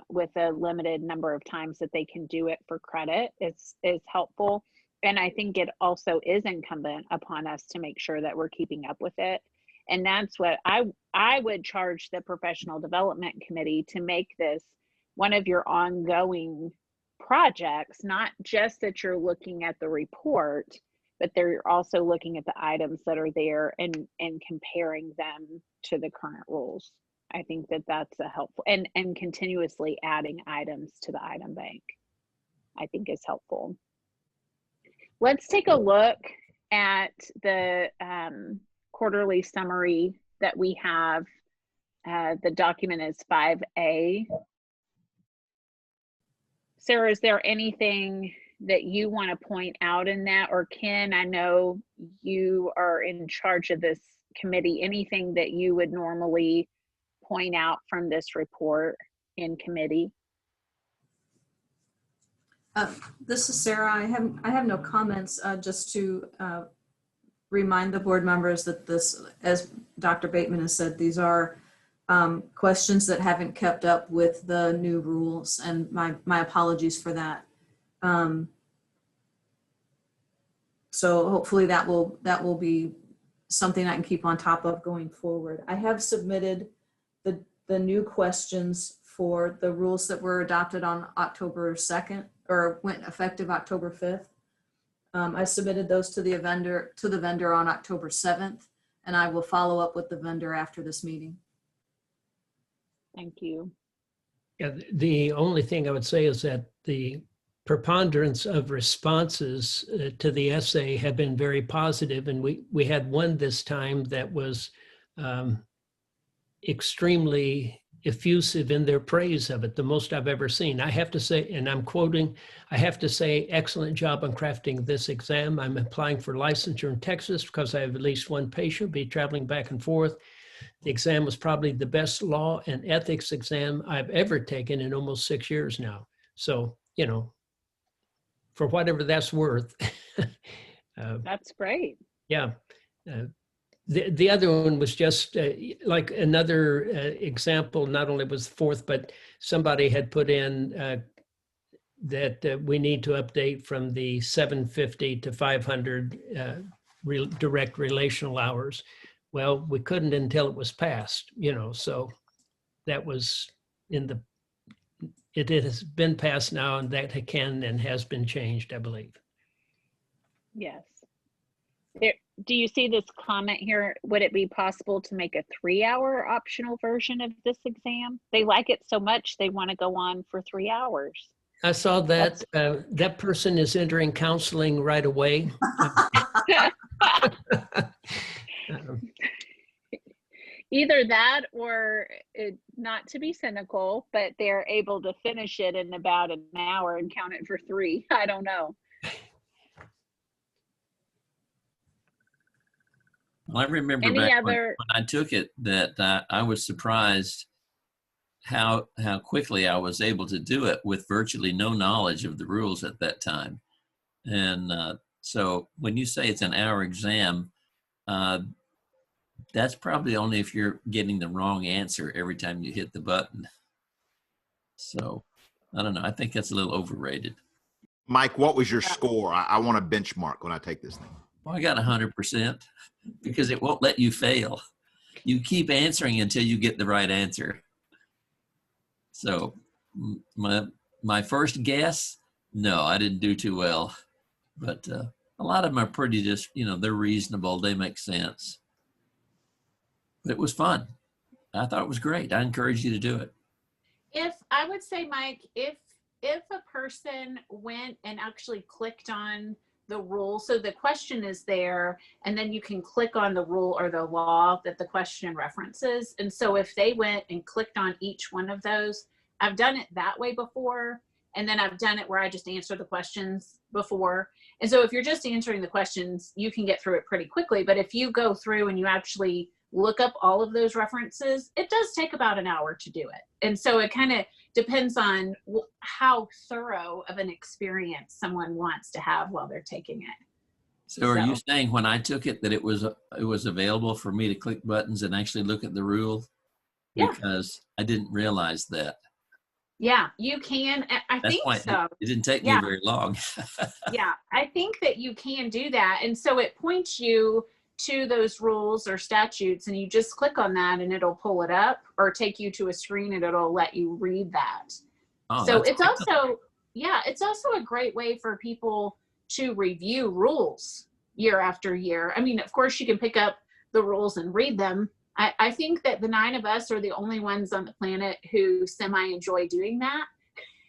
with a limited number of times that they can do it for credit is helpful. And I think it also is incumbent upon us to make sure that we're keeping up with it. And that's what I would charge the professional development committee to make this one of your ongoing projects, not just that you're looking at the report, but they're also looking at the items that are there and comparing them to the current rules. I think that that's a helpful, and continuously adding items to the item bank, I think is helpful. Let's take a look at the quarterly summary that we have. The document is 5A. Sarah, is there anything that you want to point out in that? Or Ken, I know you are in charge of this committee. Anything that you would normally point out from this report in committee?
This is Sarah. I have no comments, just to remind the board members that this, as Dr. Bateman has said, these are questions that haven't kept up with the new rules, and my apologies for that. So hopefully that will be something I can keep on top of going forward. I have submitted the new questions for the rules that were adopted on October 2nd or went effective October 5th. I submitted those to the vendor on October 7th, and I will follow up with the vendor after this meeting.
Thank you.
Yeah, the only thing I would say is that the preponderance of responses to the essay have been very positive, and we had one this time that was extremely effusive in their praise of it, the most I've ever seen. I have to say, and I'm quoting, I have to say, excellent job on crafting this exam. I'm applying for licensure in Texas because I have at least one patient, be traveling back and forth. The exam was probably the best law and ethics exam I've ever taken in almost 6 years now. So, you know, for whatever that's worth.
That's great.
Yeah. The other one was just like another example. Not only was the fourth, but somebody had put in that we need to update from the 750 to 500 direct relational hours. Well, we couldn't until it was passed, you know, so that was in the, it has been passed now, and that can and has been changed, I believe.
Yes. Do you see this comment here? Would it be possible to make a 3-hour optional version of this exam? They like it so much, they want to go on for 3 hours.
I saw that. That person is entering counseling right away.
Either that, or not to be cynical, but they're able to finish it in about an hour and count it for 3. I don't know.
Well, I remember back when I took it that I was surprised how quickly I was able to do it with virtually no knowledge of the rules at that time. And so when you say it's an hour exam, that's probably only if you're getting the wrong answer every time you hit the button. So I don't know. I think that's a little overrated.
Mike, what was your score? I want a benchmark when I take this thing.
Well, I got 100% because it won't let you fail. You keep answering until you get the right answer. So my first guess, no, I didn't do too well. But a lot of them are pretty just, you know, they're reasonable. They make sense. But it was fun. I thought it was great. I encourage you to do it.
I would say, Mike, if a person went and actually clicked on the rule, so the question is there, and then you can click on the rule or the law that the question references. And so if they went and clicked on each one of those, I've done it that way before. And then I've done it where I just answer the questions before. And so if you're just answering the questions, you can get through it pretty quickly. But if you go through and you actually look up all of those references, it does take about an hour to do it. And so it kind of depends on how thorough of an experience someone wants to have while they're taking it.
So are you saying when I took it that it was available for me to click buttons and actually look at the rule?
Yeah.
Because I didn't realize that.
Yeah, you can. That's think why so.
It didn't take me very long.
Yeah, I think that you can do that. And so it points you to those rules or statutes, and you just click on that and it'll pull it up or take you to a screen and it'll let you read that. Oh, so it's also, it's also a great way for people to review rules year after year. I mean, of course you can pick up the rules and read them. I think that the 9 of us are the only ones on the planet who semi-enjoy doing that.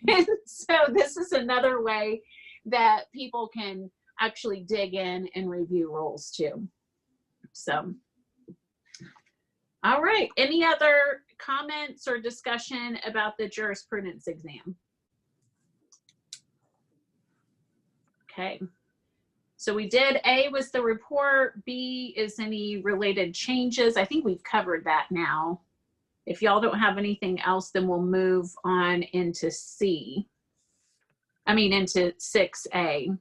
And so this is another way that people can actually dig in and review rules too. So, all right. Any other comments or discussion about the jurisprudence exam? Okay. So we did, A was the report, B is any related changes. I think we've covered that now. If y'all don't have anything else, then we'll move on into into 6A.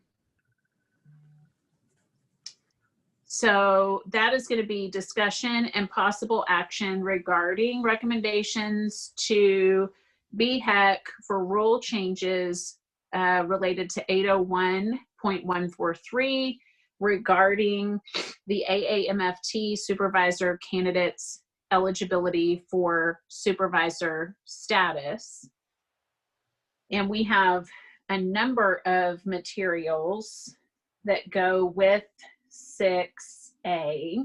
So that is going to be discussion and possible action regarding recommendations to BHEC for rule changes related to 801.143 regarding the AAMFT supervisor candidates' eligibility for supervisor status. And we have a number of materials that go with 6A.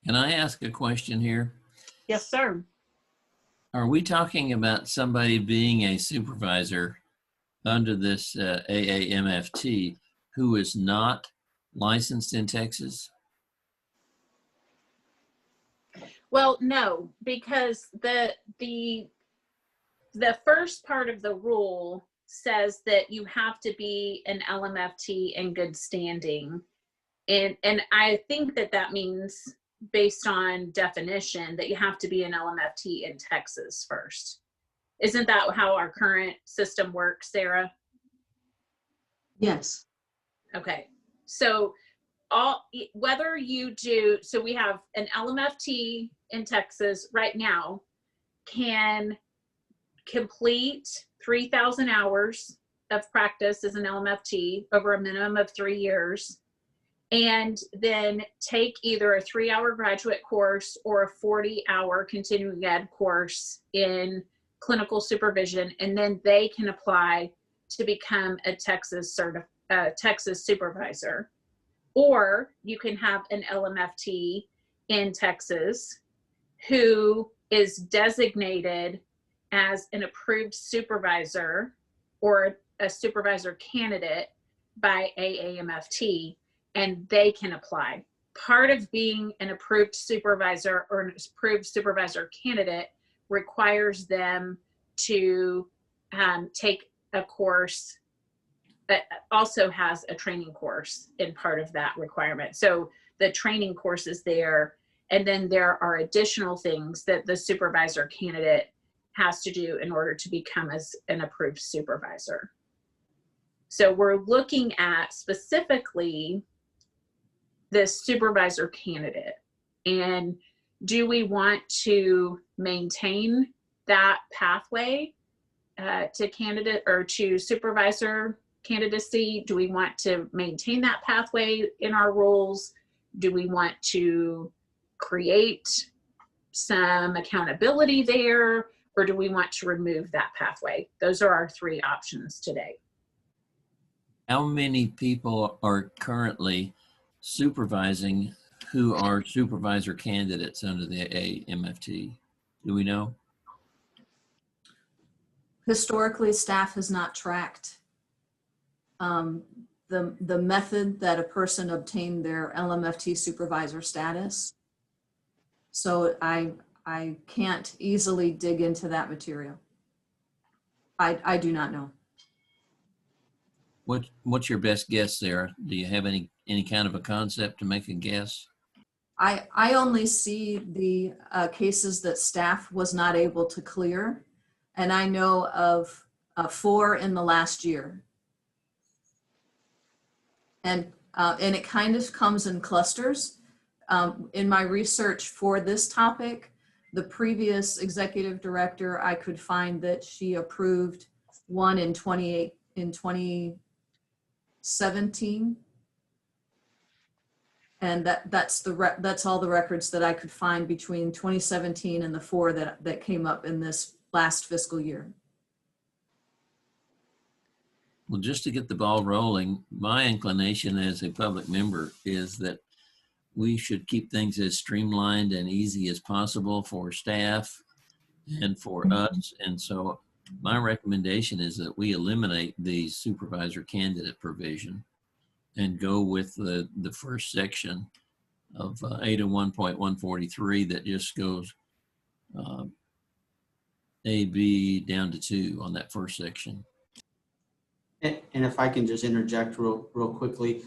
Can I ask a question here?
Yes, sir.
Are we talking about somebody being a supervisor under this AAMFT who is not licensed in Texas?
Well, no, because the first part of the rule says that you have to be an LMFT in good standing. And I think that means, based on definition, that you have to be an LMFT in Texas first. Isn't that how our current system works, Sarah?
Yes.
Okay. So whether you do, so we have an LMFT in Texas right now can complete 3,000 hours of practice as an LMFT over a minimum of 3 years, and then take either a 3-hour graduate course or a 40-hour continuing ed course in clinical supervision, and then they can apply to become a Texas supervisor. Or you can have an LMFT in Texas who is designated as an approved supervisor or a supervisor candidate by AAMFT, and they can apply. Part of being an approved supervisor or an approved supervisor candidate requires them to take a course that also has a training course in part of that requirement. So the training course is there, and then there are additional things that the supervisor candidate has to do in order to become as an approved supervisor. So we're looking at specifically the supervisor candidate, and do we want to maintain that pathway to candidate or to supervisor candidacy? Do we want to maintain that pathway in our rules? Do we want to create some accountability there, or do we want to remove that pathway? Those are our 3 options today.
How many people are currently supervising who are supervisor candidates under the AMFT? Do we know?
Historically, staff has not tracked the method that a person obtained their LMFT supervisor status. So I can't easily dig into that material. I do not know.
What's your best guess, Sarah? Do you have any kind of a concept to make a guess?
I only see the cases that staff was not able to clear, and I know of 4 in the last year. And it kind of comes in clusters. In my research for this topic, the previous executive director, I could find that she approved one in 2017. And that's all the records that I could find between 2017 and the 4 that came up in this last fiscal year.
Well, just to get the ball rolling, my inclination as a public member is that we should keep things as streamlined and easy as possible for staff and for us. And so my recommendation is that we eliminate the supervisor candidate provision and go with the first section of 801.143 that just goes A, B down to 2 on that first section.
And if I can just interject real quickly,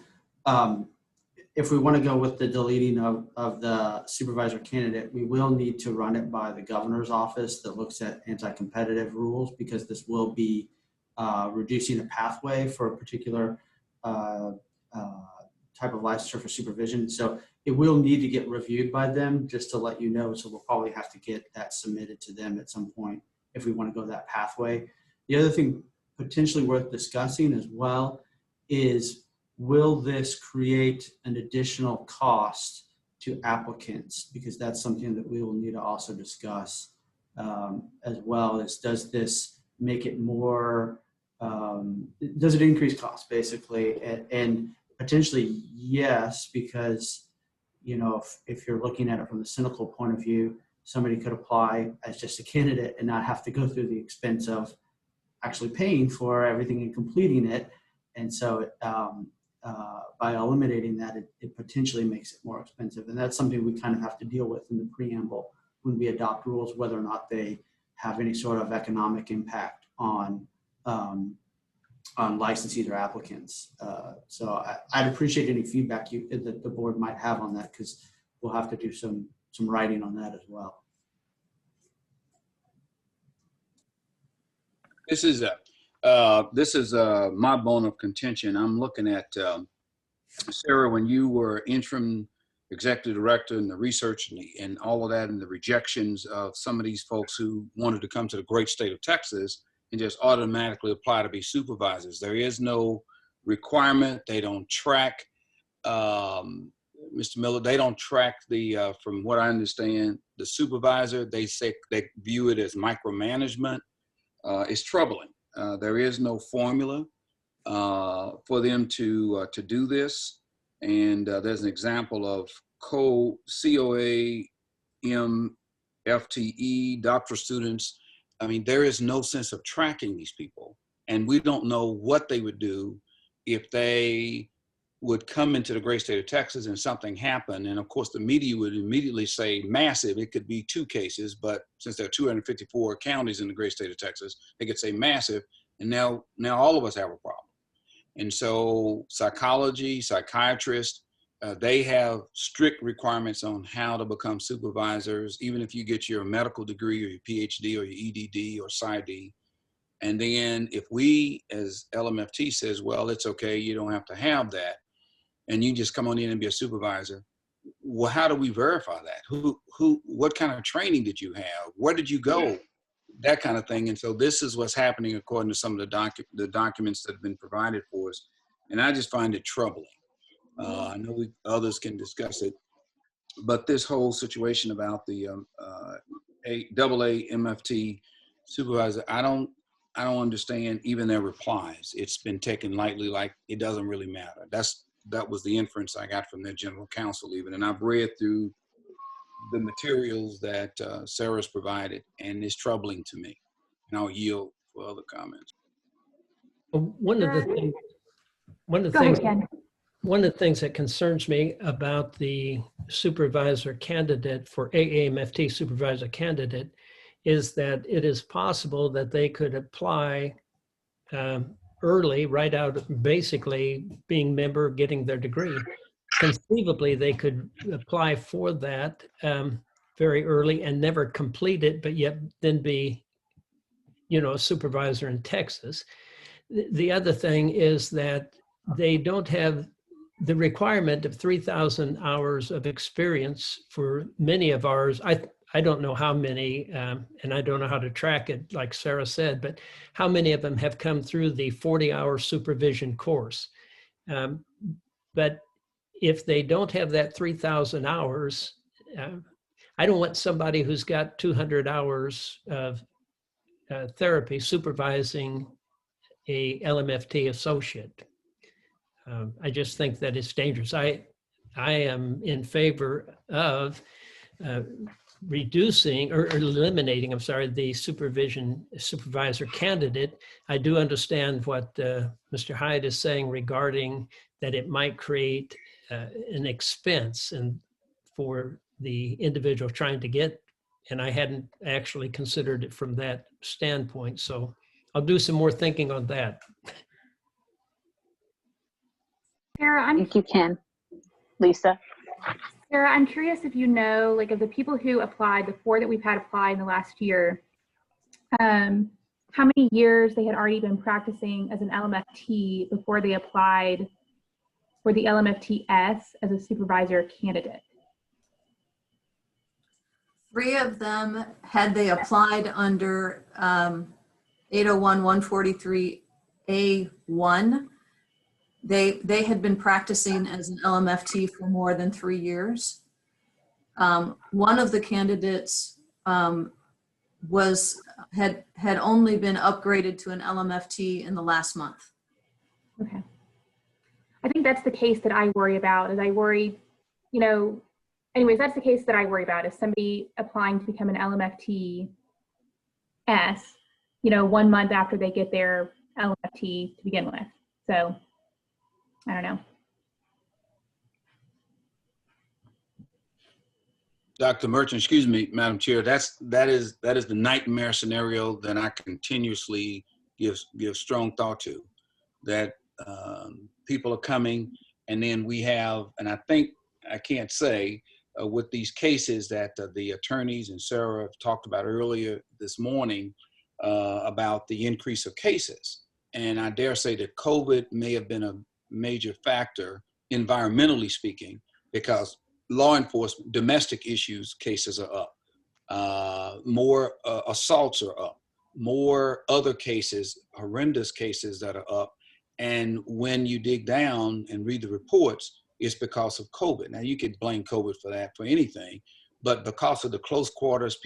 if we want to go with the deleting of the supervisor candidate, we will need to run it by the governor's office that looks at anti-competitive rules, because this will be reducing a pathway for a particular type of licensure for supervision. So it will need to get reviewed by them, just to let you know. So we'll probably have to get that submitted to them at some point if we want to go that pathway. The other thing potentially worth discussing as well is, will this create an additional cost to applicants? Because that's something that we will need to also discuss as well. Is, does this make it more, does it increase costs basically? And potentially yes, because, you know, if you're looking at it from the cynical point of view, somebody could apply as just a candidate and not have to go through the expense of actually paying for everything and completing it. And so by eliminating that, it potentially makes it more expensive. And that's something we kind of have to deal with in the preamble when we adopt rules, whether or not they have any sort of economic impact on licensees or applicants. So I'd appreciate any feedback that the board might have on that, because we'll have to do some writing on that as well.
This is my bone of contention. I'm looking at Sarah, when you were interim executive director, and the research and all of that, and the rejections of some of these folks who wanted to come to the great state of Texas and just automatically apply to be supervisors. There is no requirement. They don't track, Mr. Miller, they don't track the, from what I understand, the supervisor. They say they view it as micromanagement. It's troubling. There is no formula for them to do this. And there's an example of COAMFTE, doctoral students. I mean, there is no sense of tracking these people. And we don't know what they would do if they would come into the great state of Texas and something happened. And of course, the media would immediately say massive. It could be 2 cases, but since there are 254 counties in the great state of Texas, they could say massive. And now all of us have a problem. And so psychology, psychiatrists, they have strict requirements on how to become supervisors, even if you get your medical degree or your PhD or your EDD or PsyD. And then if we, as LMFT says, well, it's okay, you don't have to have that, and you just come on in and be a supervisor, well, how do we verify that? What kind of training did you have? Where did you go? That kind of thing. And so this is what's happening according to some of the documents that have been provided for us. And I just find it troubling. I know others can discuss it, but this whole situation about the AA MFT supervisor, I don't understand even their replies. It's been taken lightly, like it doesn't really matter. That's that was the inference I got from their general counsel even. And I've read through the materials that Sarah's provided, and it's troubling to me. And I'll yield for other comments.
One of the things, one of the things that concerns me about the supervisor candidate for AAMFT supervisor candidate is that it is possible that they could apply early, right out, basically being member, getting their degree. Conceivably, they could apply for that very early and never complete it, but yet then be, you know, a supervisor in Texas. The other thing is that they don't have the requirement of 3,000 hours of experience for many of ours. I don't know how many, and I don't know how to track it, like Sarah said, but how many of them have come through the 40-hour supervision course. But if they don't have that 3,000 hours, I don't want somebody who's got 200 hours of therapy supervising a LMFT associate. I just think that it's dangerous. I am in favor of reducing or eliminating, I'm sorry, the supervisor candidate. I do understand what Mr. Hyde is saying regarding that it might create an expense and for the individual trying to get, and I hadn't actually considered it from that standpoint. So I'll do some more thinking on that.
Sarah,
I think you can. Lisa?
Sarah, I'm curious if you know, like, of the people who applied, the 4 that we've had apply in the last year, how many years they had already been practicing as an LMFT before they applied for the LMFTS as a supervisor candidate?
3 of them, had they applied under 801-143A1, they had been practicing as an LMFT for more than 3 years. One of the candidates had only been upgraded to an LMFT in the last month.
Okay. I think that's the case that I worry about, is I worry, you know, anyways, that's the case that I worry about, is somebody applying to become an LMFT S, you know, 1 month after they get their LMFT to begin with. So I don't know.
Dr. Merchant, excuse me, Madam Chair, that is the nightmare scenario that I continuously give strong thought to, that people are coming, and then we have, and I think, I can't say, with these cases that the attorneys and Sarah have talked about earlier this morning about the increase of cases. And I dare say that COVID may have been a major factor, environmentally speaking, because law enforcement, domestic issues cases are up. More assaults are up. More other cases, horrendous cases that are up. And when you dig down and read the reports, it's because of COVID. Now, you could blame COVID for that, for anything, but because of the close quarters,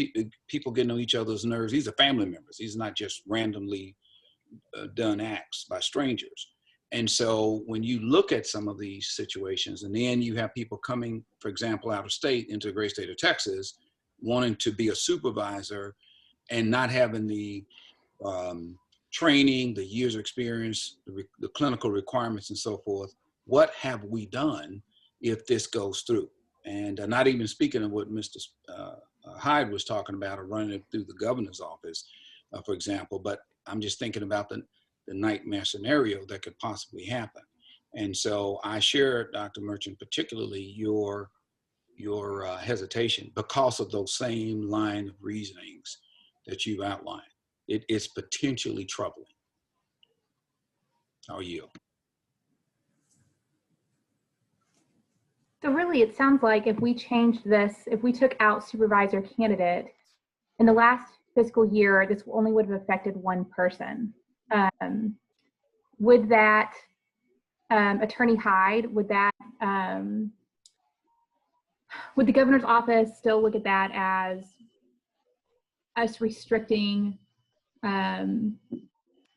people getting on each other's nerves, these are family members. These are not just randomly done acts by strangers. And so when you look at some of these situations, and then you have people coming, for example, out of state into the great state of Texas, wanting to be a supervisor and not having the training, the years of experience, the clinical requirements and so forth, what have we done if this goes through? And not even speaking of what Mr. Hyde was talking about, or running it through the governor's office, for example, but I'm just thinking about the nightmare scenario that could possibly happen. And so I share, Dr. Merchant, particularly your hesitation because of those same line of reasonings that you've outlined. It's potentially troubling. How are you?
So really, it sounds like if we changed this, if we took out supervisor candidate, in the last fiscal year, this only would have affected 1 person. Would that, Attorney Hyde, would that, would the governor's office still look at that as us restricting, you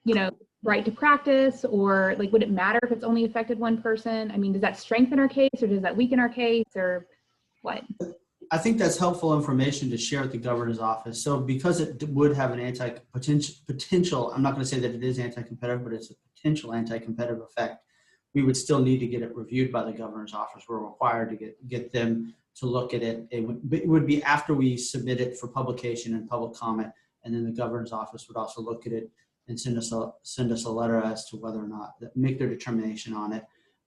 know, right to practice, or like, would it matter if it's only affected one person? I mean, does that strengthen our case, or does that weaken our case, or what?
I think that's helpful information to share with the governor's office. So because it would have an potential, I'm not going to say that it is anti-competitive, but it's a potential anti-competitive effect, we would still need to get it reviewed by the governor's office. We're required to get them to look at it. It would be after we submit it for publication and public comment, and then the governor's office would also look at it and send us a letter as to whether or not, make their determination on it.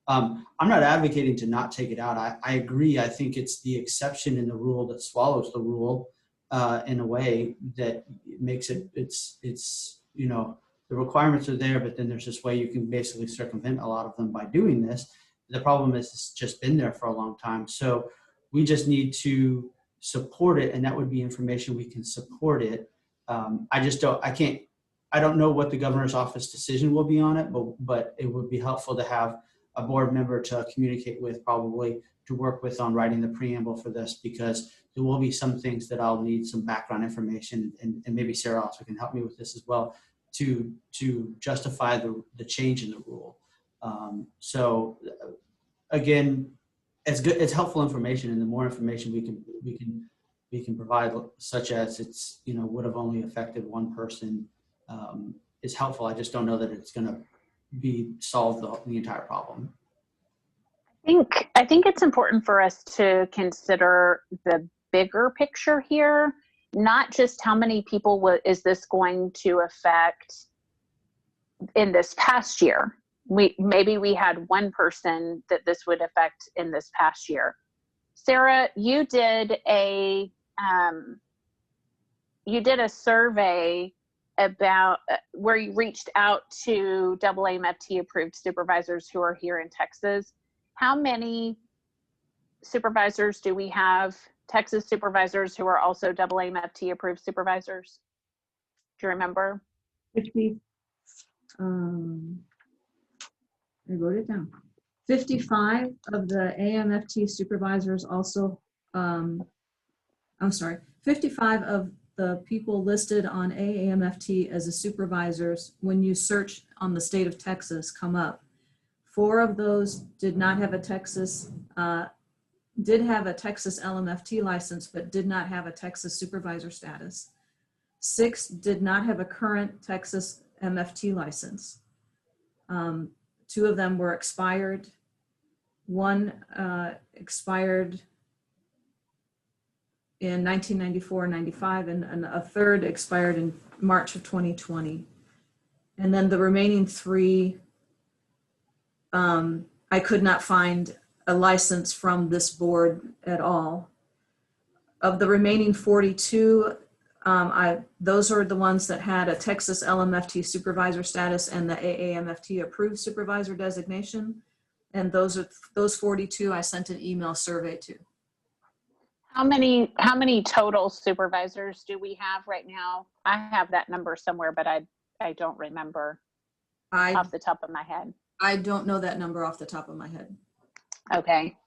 I'm not advocating to not take it out. I agree. I think it's the exception in the rule that swallows the rule in a way that makes it, it's, you know, the requirements are there, but then there's this way you can basically circumvent a lot of them by doing this. The problem is it's just been there for a long time. So we just need to support it, and that would be information we can support it. I don't know what the governor's office decision will be on it, but it would be helpful to have a board member to communicate with, probably to work with on writing the preamble for this, because there will be some things that I'll need some background information, and maybe Sarah also can help me with this as well, to justify the change in the rule. So again, it's helpful information, and the more information we can provide, such as it's, you know, would have only affected one person, is helpful. I just don't know that it's going to solve the entire problem.
I think it's important for us to consider the bigger picture here, not just how many people is this going to affect in this past year. Maybe we had one person that this would affect in this past year. Sarah, you did a survey about where you reached out to AAMFT approved supervisors who are here in Texas. How many supervisors do we have, Texas supervisors who are also AAMFT approved supervisors? Do you remember?
Which we, I wrote it down. 55 of the AMFT supervisors also, 55 of the people listed on AAMFT as a supervisors, when you search on the state of Texas, come up. 4 of those did not have a Texas, did have a Texas LMFT license, but did not have a Texas supervisor status. 6 did not have a current Texas MFT license. 2 of them were expired. 1 expired in 1994 and 95, and a 3rd expired in March of 2020. And then the remaining 3, I could not find a license from this board at all. Of the remaining 42, those are the ones that had a Texas LMFT supervisor status and the AAMFT approved supervisor designation. And those 42 I sent an email survey to.
How many total supervisors do we have right now? I have that number somewhere, but I don't remember off the top of my head.
I don't know that number off the top of my head.
Okay.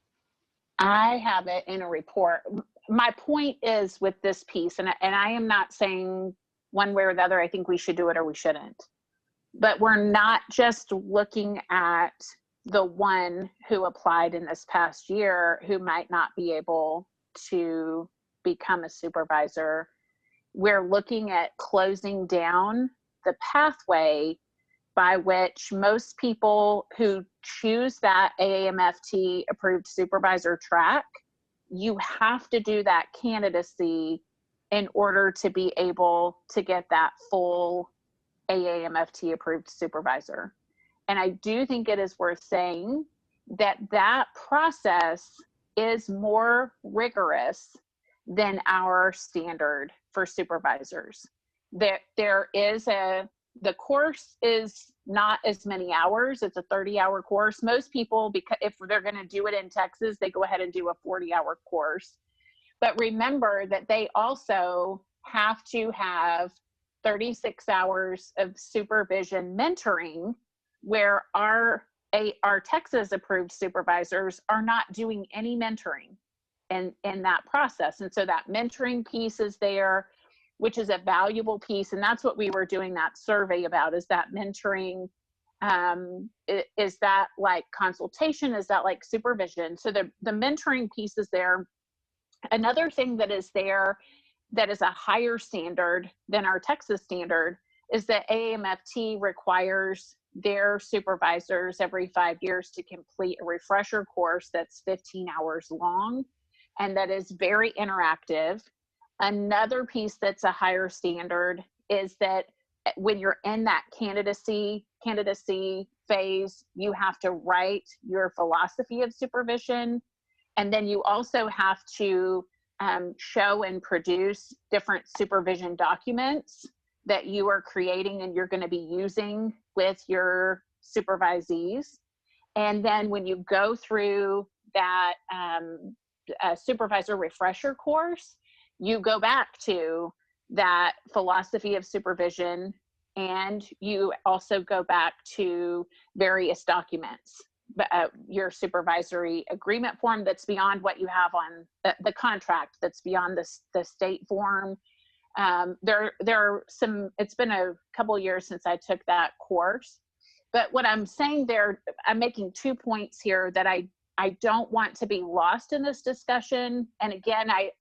I have it in a report. My point is with this piece, and I am not saying one way or the other, I think we should do it or we shouldn't. But we're not just looking at the one who applied in this past year who might not be able to become a supervisor. We're looking at closing down the pathway by which most people who choose that AAMFT approved supervisor track, you have to do that candidacy in order to be able to get that full AAMFT approved supervisor. And I do think it is worth saying that that process is more rigorous than our standard for supervisors. The course is not as many hours. It's a 30-hour course. Most people, because if they're going to do it in Texas, they go ahead and do a 40-hour course. But remember that they also have to have 36 hours of supervision mentoring, where our Texas approved supervisors are not doing any mentoring in that process. And so that mentoring piece is there. which is a valuable piece. And that's what we were doing that survey about, is that mentoring. Is that like consultation? Is that like supervision? So the mentoring piece is there. Another thing that is there that is a higher standard than our Texas standard is that AMFT requires their supervisors every 5 years to complete a refresher course that's 15 hours long, and that is very interactive. Another piece that's a higher standard is that when you're in that candidacy phase, you have to write your philosophy of supervision. And then you also have to show and produce different supervision documents that you are creating and you're going to be using with your supervisees. And then when you go through that supervisor refresher course, you go back to that philosophy of supervision, and you also go back to various documents, your supervisory agreement form that's beyond what you have on the contract, that's beyond the state form. There are some, it's been a couple years since I took that course, but what I'm saying there, I'm making 2 points here that I don't want to be lost in this discussion. And again, I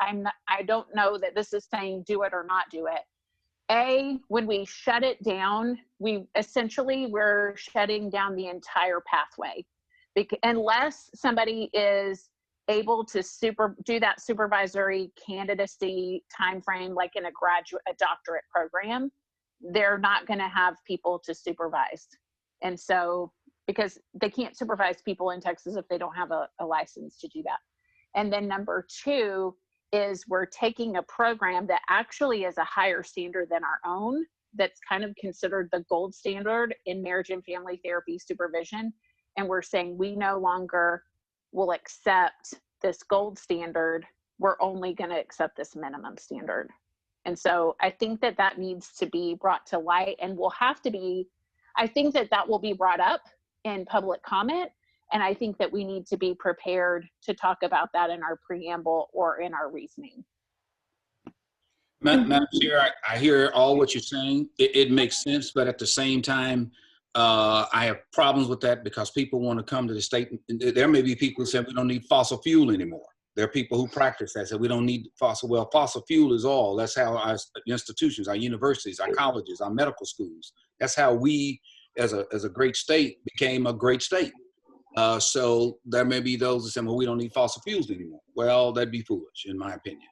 don't know that this is saying do it or not do it. When we shut it down, we're shutting down the entire pathway, unless somebody is able to do that supervisory candidacy timeframe, like in a doctorate program, they're not going to have people to supervise. And so, because they can't supervise people in Texas if they don't have a license to do that. And then number 2 is we're taking a program that actually is a higher standard than our own, that's kind of considered the gold standard in marriage and family therapy supervision. And we're saying we no longer will accept this gold standard. We're only going to accept this minimum standard. And so I think that that needs to be brought to light, and will have to be, I think that that will be brought up in public comment. And I think that we need to be prepared to talk about that in our preamble or in our reasoning.
Madam Chair, I hear all what you're saying. It makes sense, but at the same time, I have problems with that because people want to come to the state. There may be people who say we don't need fossil fuel anymore. There are people who practice that, say we don't need fossil fuel is all. That's how our institutions, our universities, our colleges, our medical schools, that's how we as a great state became a great state. So there may be those that say, well, we don't need fossil fuels anymore. Well, that'd be foolish, in my opinion.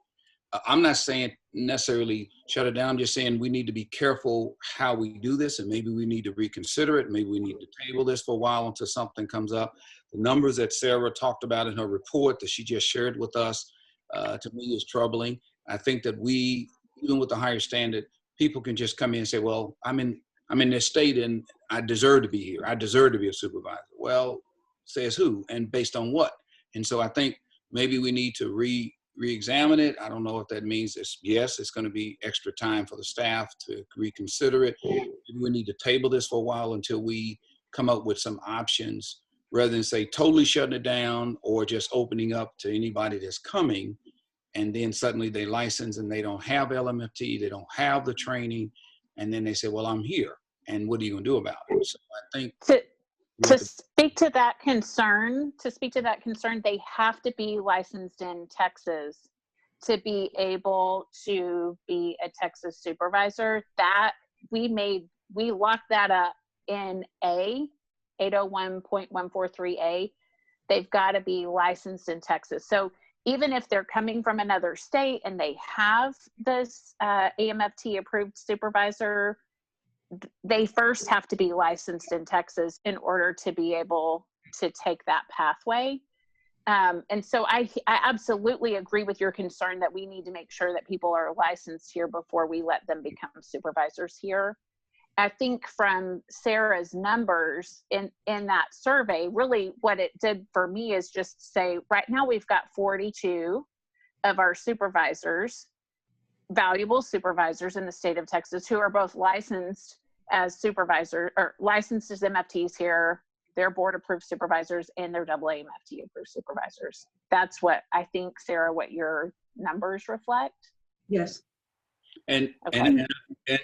I'm not saying necessarily shut it down. I'm just saying we need to be careful how we do this, and maybe we need to reconsider it. Maybe we need to table this for a while until something comes up. The numbers that Sarah talked about in her report that she just shared with us, to me, is troubling. I think that we, even with the higher standard, people can just come in and say, well, I'm in this state and I deserve to be here. I deserve to be a supervisor. Well, says who and based on what? And so I think maybe we need to re-examine it. I don't know if that means yes, it's going to be extra time for the staff to reconsider it. We need to table this for a while until we come up with some options, rather than say totally shutting it down or just opening up to anybody that's coming, and then suddenly they license and they don't have LMFT, they don't have the training, and then they say, well, I'm here, and what are you going to do about it? So I think
to speak to that concern, they have to be licensed in Texas to be able to be a Texas supervisor. That we locked that up in 801.143A. They've got to be licensed in Texas. So even if they're coming from another state and they have this AMFT approved supervisor, they first have to be licensed in Texas in order to be able to take that pathway. And so I absolutely agree with your concern that we need to make sure that people are licensed here before we let them become supervisors here. I think from Sarah's numbers in that survey, really what it did for me is just say, right now we've got 42 of our supervisors, valuable supervisors in the state of Texas, who are both licensed as supervisors or licensed as MFTs here. They're board approved supervisors and they're AAMFT approved supervisors. That's what I think, Sarah, what your numbers reflect.
Yes.
And,
Okay.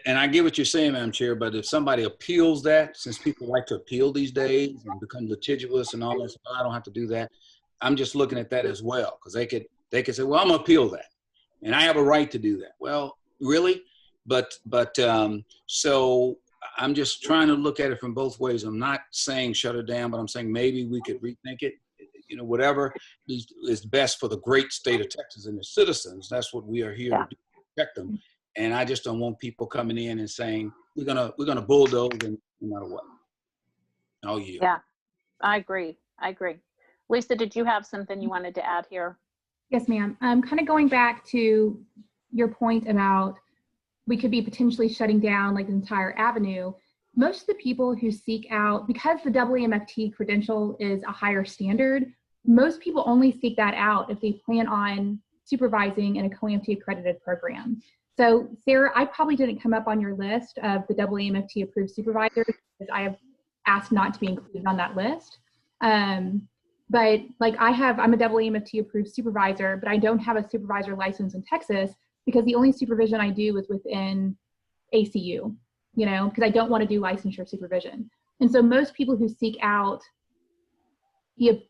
and I get what you're saying, Madam Chair, but if somebody appeals that, since people like to appeal these days and become litigious and all this, I don't have to do that. I'm just looking at that as well, because they could say, well, I'm gonna appeal that, and I have a right to do that. Well, really? But so I'm just trying to look at it from both ways. I'm not saying shut it down, but I'm saying maybe we could rethink it. You know, whatever is best for the great state of Texas and its citizens. That's what we are here to do, protect them. And I just don't want people coming in and saying we're gonna bulldoze and no matter what. Oh yeah.
Yeah, I agree. Lisa, did you have something you wanted to add here?
Yes, ma'am. Kind of going back to your point about we could be potentially shutting down like the entire avenue. Most of the people who seek out, because the AAMFT credential is a higher standard, most people only seek that out if they plan on supervising in a COAMT accredited program. So Sarah, I probably didn't come up on your list of the AAMFT approved supervisors because I have asked not to be included on that list. But like I'm a AAMFT approved supervisor, but I don't have a supervisor license in Texas because the only supervision I do is within ACU, you know, because I don't want to do licensure supervision. And so most people who seek out the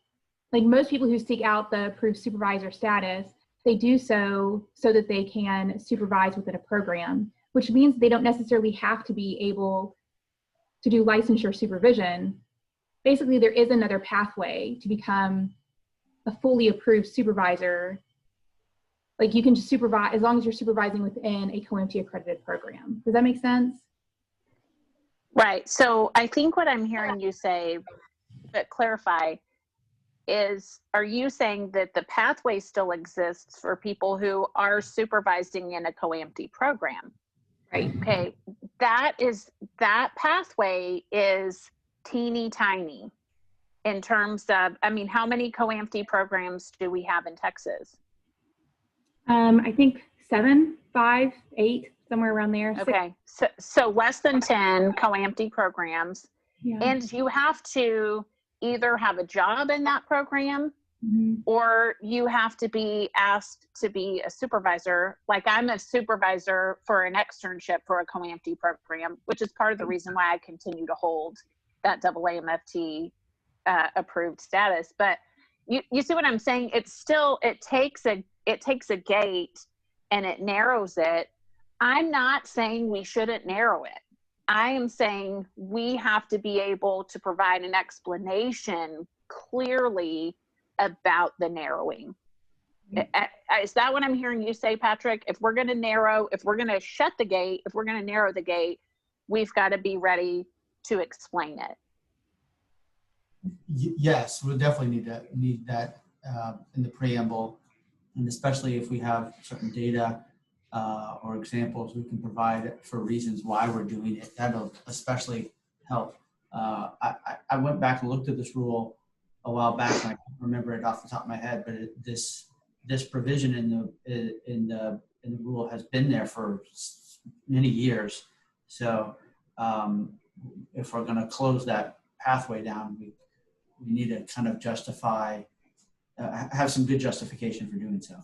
approved supervisor status, they do so that they can supervise within a program, which means they don't necessarily have to be able to do licensure supervision. Basically, there is another pathway to become a fully approved supervisor. Like you can just supervise as long as you're supervising within a COAMT accredited program. Does that make sense?
Right. So I think what I'm hearing you say, but clarify, is are you saying that the pathway still exists for people who are supervising in a COAMT program?
Right.
Okay. That pathway is teeny tiny in terms of, I mean, how many COAMT programs do we have in Texas?
I think 7, 5, 8, somewhere around there.
Okay, so less than 10 COAMT programs.
Yeah.
And you have to either have a job in that program or you have to be asked to be a supervisor. Like I'm a supervisor for an externship for a COAMT program, which is part of the reason why I continue to hold that AAMFT approved status. But you see what I'm saying? It's still, it takes a gate and it narrows it. I'm not saying we shouldn't narrow it. I am saying we have to be able to provide an explanation clearly about the narrowing. Is that what I'm hearing you say, Patrick? If we're going to narrow, if we're going to shut the gate, if we're going to narrow the gate, we've got to be ready to explain it.
Yes, we'll definitely need that in the preamble, and especially if we have certain data or examples we can provide for reasons why we're doing it. That'll especially help. I went back and looked at this rule a while back, and I can't remember it off the top of my head, but this provision in the rule has been there for many years. So if we're going to close that pathway down, we need to kind of justify, have some good justification for doing so.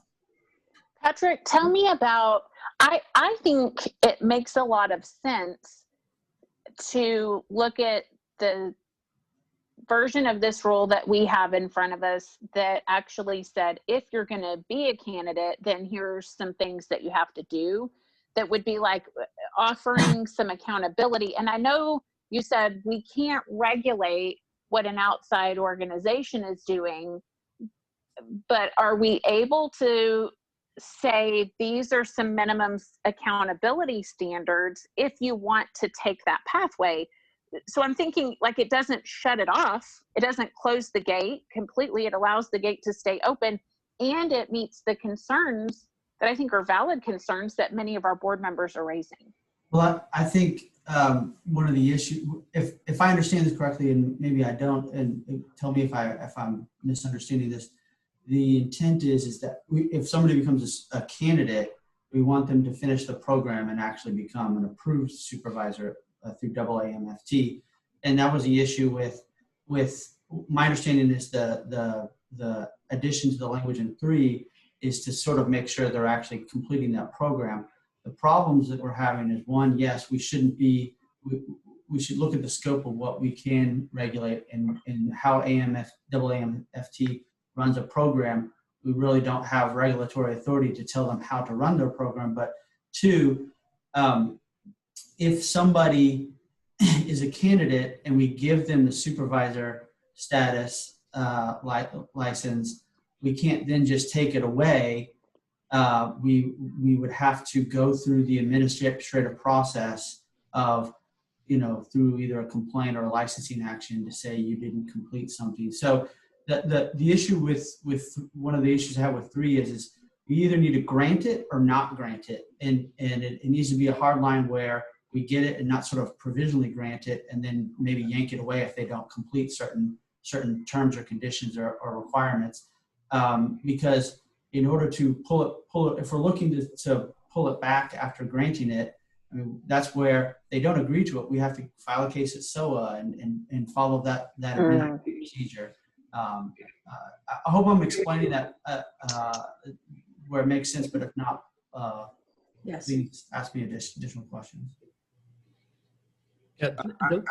Patrick, tell me about, I think it makes a lot of sense to look at the version of this rule that we have in front of us that actually said, if you're going to be a candidate, then here's some things that you have to do that would be like offering some accountability. And I know you said we can't regulate what an outside organization is doing, but are we able to say these are some minimum accountability standards if you want to take that pathway? So I'm thinking like it doesn't shut it off. It doesn't close the gate completely. It allows the gate to stay open, and it meets the concerns that I think are valid concerns that many of our board members are raising.
Well, I think one of the issues, if I understand this correctly, and maybe I don't, and tell me if I'm misunderstanding this, the intent is that if somebody becomes a candidate, we want them to finish the program and actually become an approved supervisor through AAMFT. And that was the issue with my understanding is the addition to the language in 3 is to sort of make sure they're actually completing that program. The problems that we're having is, one, yes, we shouldn't be, we should look at the scope of what we can regulate and how AMFT runs a program. We really don't have regulatory authority to tell them how to run their program. But two, if somebody is a candidate and we give them the supervisor status license, we can't then just take it away. We would have to go through the administrative process of, through either a complaint or a licensing action to say you didn't complete something. So the issue with one of the issues I have with 3 is we either need to grant it or not grant it. And it needs to be a hard line where we get it and not sort of provisionally grant it and then maybe yank it away if they don't complete certain terms or conditions or requirements. Because in order to pull it, if we're looking to pull it back after granting it, I mean, that's where they don't agree to it. We have to file a case at SOA and follow that procedure. I hope I'm explaining that where it makes sense, but if not,
yes,
please ask me additional questions.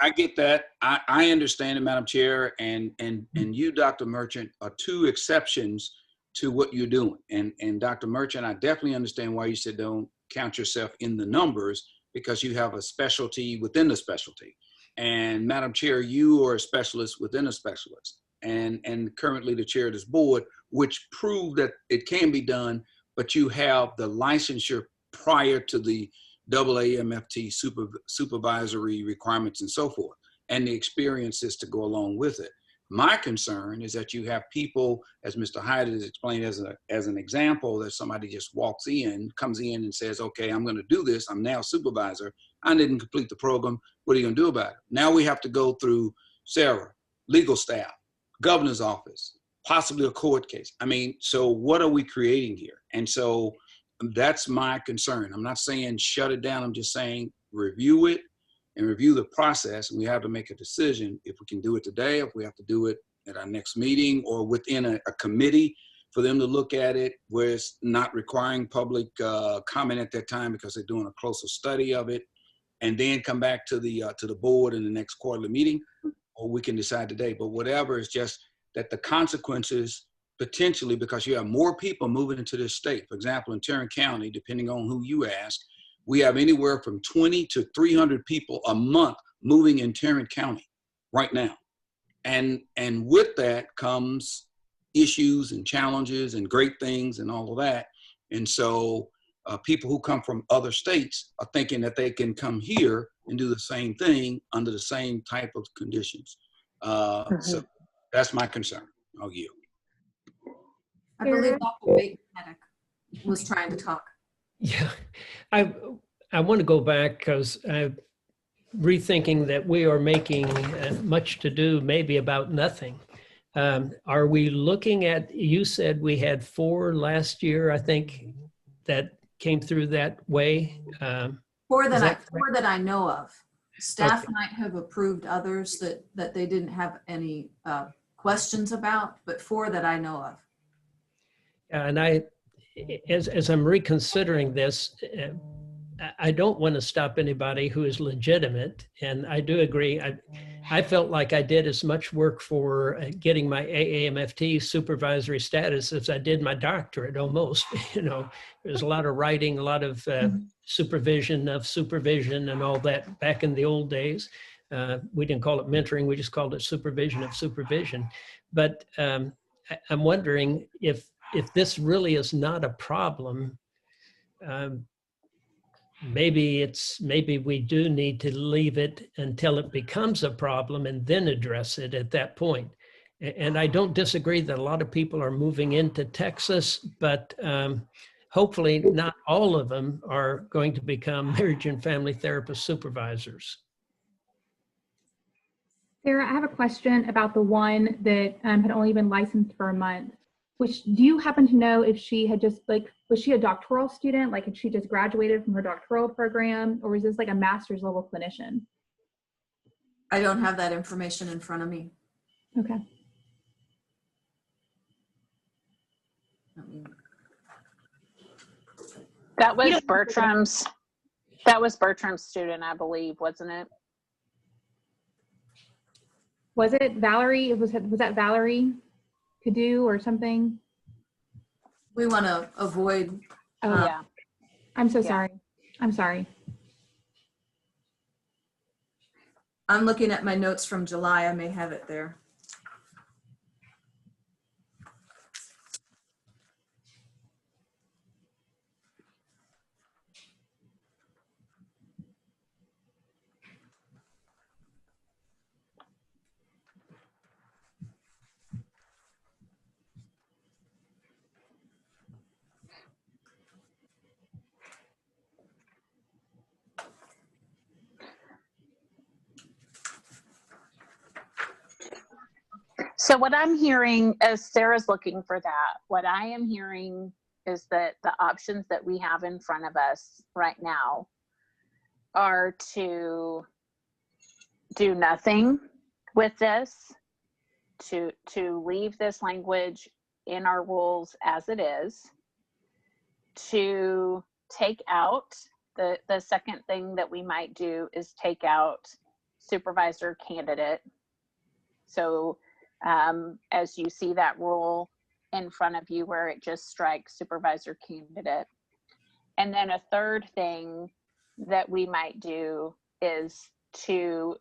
I get that. I understand it, Madam Chair, and you, Dr. Merchant, are 2 exceptions to what you're doing. And Dr. Merchant, I definitely understand why you said don't count yourself in the numbers, because you have a specialty within the specialty. And Madam Chair, you are a specialist within a specialist, and currently the chair of this board, which proved that it can be done, but you have the licensure prior to the AAMFT supervisory requirements and so forth, and the experiences to go along with it. My concern is that you have people, as Mr. Hyde has explained as an example, that somebody just comes in and says, okay, I'm going to do this. I'm now supervisor. I didn't complete the program. What are you going to do about it? Now we have to go through Sarah, legal staff, governor's office, possibly a court case. I mean, so what are we creating here? And so that's my concern. I'm not saying shut it down. I'm just saying review it and review the process. And we have to make a decision if we can do it today, if we have to do it at our next meeting or within a committee for them to look at it, where it's not requiring public comment at that time because they're doing a closer study of it, and then come back to the board in the next quarterly meeting, or we can decide today. But whatever, is just that the consequences potentially, because you have more people moving into this state. For example, in Tarrant County, depending on who you ask, we have anywhere from 20 to 300 people a month moving in Tarrant County right now. And with that comes issues and challenges and great things and all of that. And so people who come from other states are thinking that they can come here and do the same thing under the same type of conditions. So that's my concern. I'll yield.
I believe Dr. Bateman was trying to talk.
Yeah, I want to go back because I'm rethinking that we are making much to do maybe about nothing. Are we looking at, you said we had 4 last year, I think, that came through that way?
4 that I know of. Staff might have approved others that they didn't have any questions about, but 4 that I know of.
And as I'm reconsidering this, I don't want to stop anybody who is legitimate. And I do agree. I felt like I did as much work for getting my AAMFT supervisory status as I did my doctorate almost. There's a lot of writing, a lot of supervision and all that back in the old days. We didn't call it mentoring. We just called it supervision of supervision. But I'm wondering if this really is not a problem, maybe we do need to leave it until it becomes a problem and then address it at that point. And I don't disagree that a lot of people are moving into Texas, but hopefully not all of them are going to become marriage and family therapist supervisors.
Sarah, I have a question about the one that had only been licensed for a month. Do you happen to know if she had just was she a doctoral student? Like, had she just graduated from her doctoral program, or was this like a master's level clinician?
I don't have that information in front of me.
Okay.
That was Bertram's student, I believe, wasn't it?
Was it Valerie? Was that Valerie Cadu or something?
We want to avoid.
Oh,
yeah.
I'm so
Yeah.
sorry. I'm sorry.
I'm looking at my notes from July. I may have it there.
So what I'm hearing, as Sarah's looking for that, what I am hearing is that the options that we have in front of us right now are to do nothing with this, to leave this language in our rules as it is, to take out, the second thing that we might do is take out supervisor candidate. So as you see that rule in front of you where it just strikes supervisor candidate. And then a third thing that we might do is to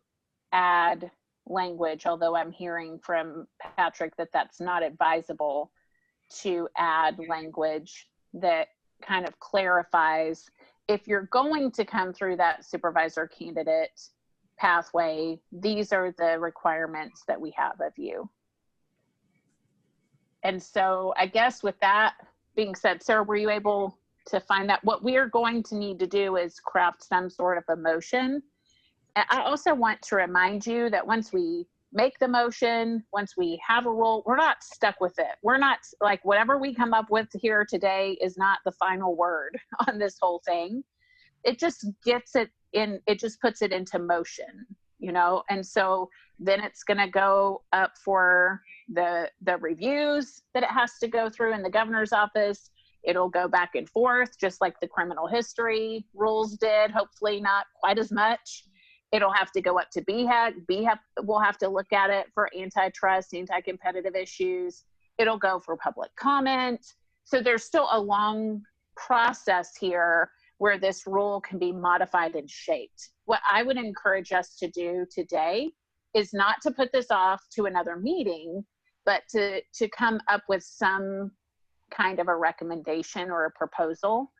add language, although I'm hearing from Patrick that that's not advisable, to add language that kind of clarifies if you're going to come through that supervisor candidate pathway, these are the requirements that we have of you. And so I guess with that being said, Sarah, were you able to find that? What we are going to need to do is craft some sort of a motion. And I also want to remind you that once we make the motion, once we have a rule, we're not stuck with it. We're not like whatever we come up with here today is not the final word on this whole thing. It just gets it in, it just puts it into motion, you know? And so then it's gonna go up for the reviews that it has to go through in the governor's office. It'll go back and forth, just like the criminal history rules did, hopefully not quite as much. It'll have to go up to BHEC. BHEC will have to look at it for antitrust, anti-competitive issues. It'll go for public comment. So there's still a long process here where this rule can be modified and shaped. What I would encourage us to do today is not to put this off to another meeting, but to come up with some kind of a recommendation or a proposal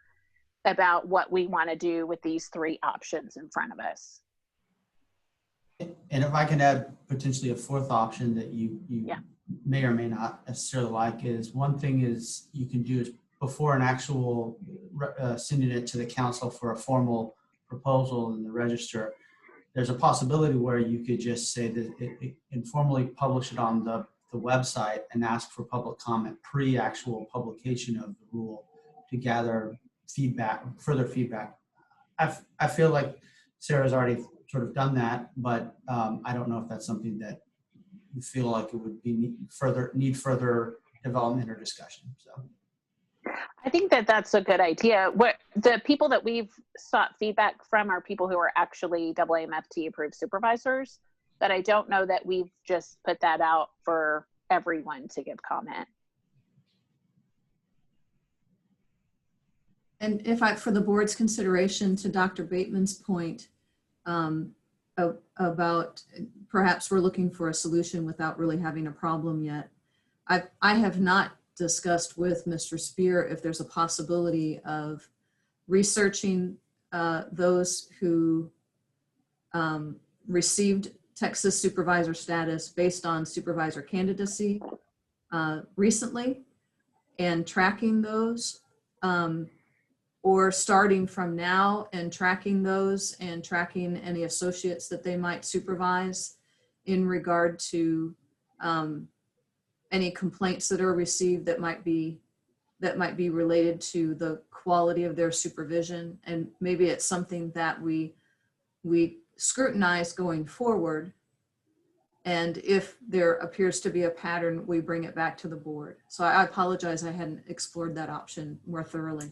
about what we want to do with these three options in front of us.
And if I can add potentially a fourth option that you may or may not necessarily like, is one thing is you can do is before an actual sending it to the council for a formal proposal in the register, there's a possibility where you could just say that it informally publish it on the website and ask for public comment pre-actual publication of the rule to gather feedback, further feedback. I feel like Sarah's already sort of done that, but I don't know if that's something that you feel like it would be need further development or discussion. So
I think that that's a good idea. What the people that we've sought feedback from are people who are actually AAMFT approved supervisors, but I don't know that we've just put that out for everyone to give comment.
And if for the board's consideration, to Dr. Bateman's point about perhaps we're looking for a solution without really having a problem yet. I have not discussed with Mr. Spear if there's a possibility of researching those who received Texas supervisor status based on supervisor candidacy recently and tracking those, or starting from now and tracking those and tracking any associates that they might supervise in regard to any complaints that are received that might be related to the quality of their supervision. And maybe it's something that we scrutinize going forward. And if there appears to be a pattern, we bring it back to the board. So I apologize, I hadn't explored that option more thoroughly.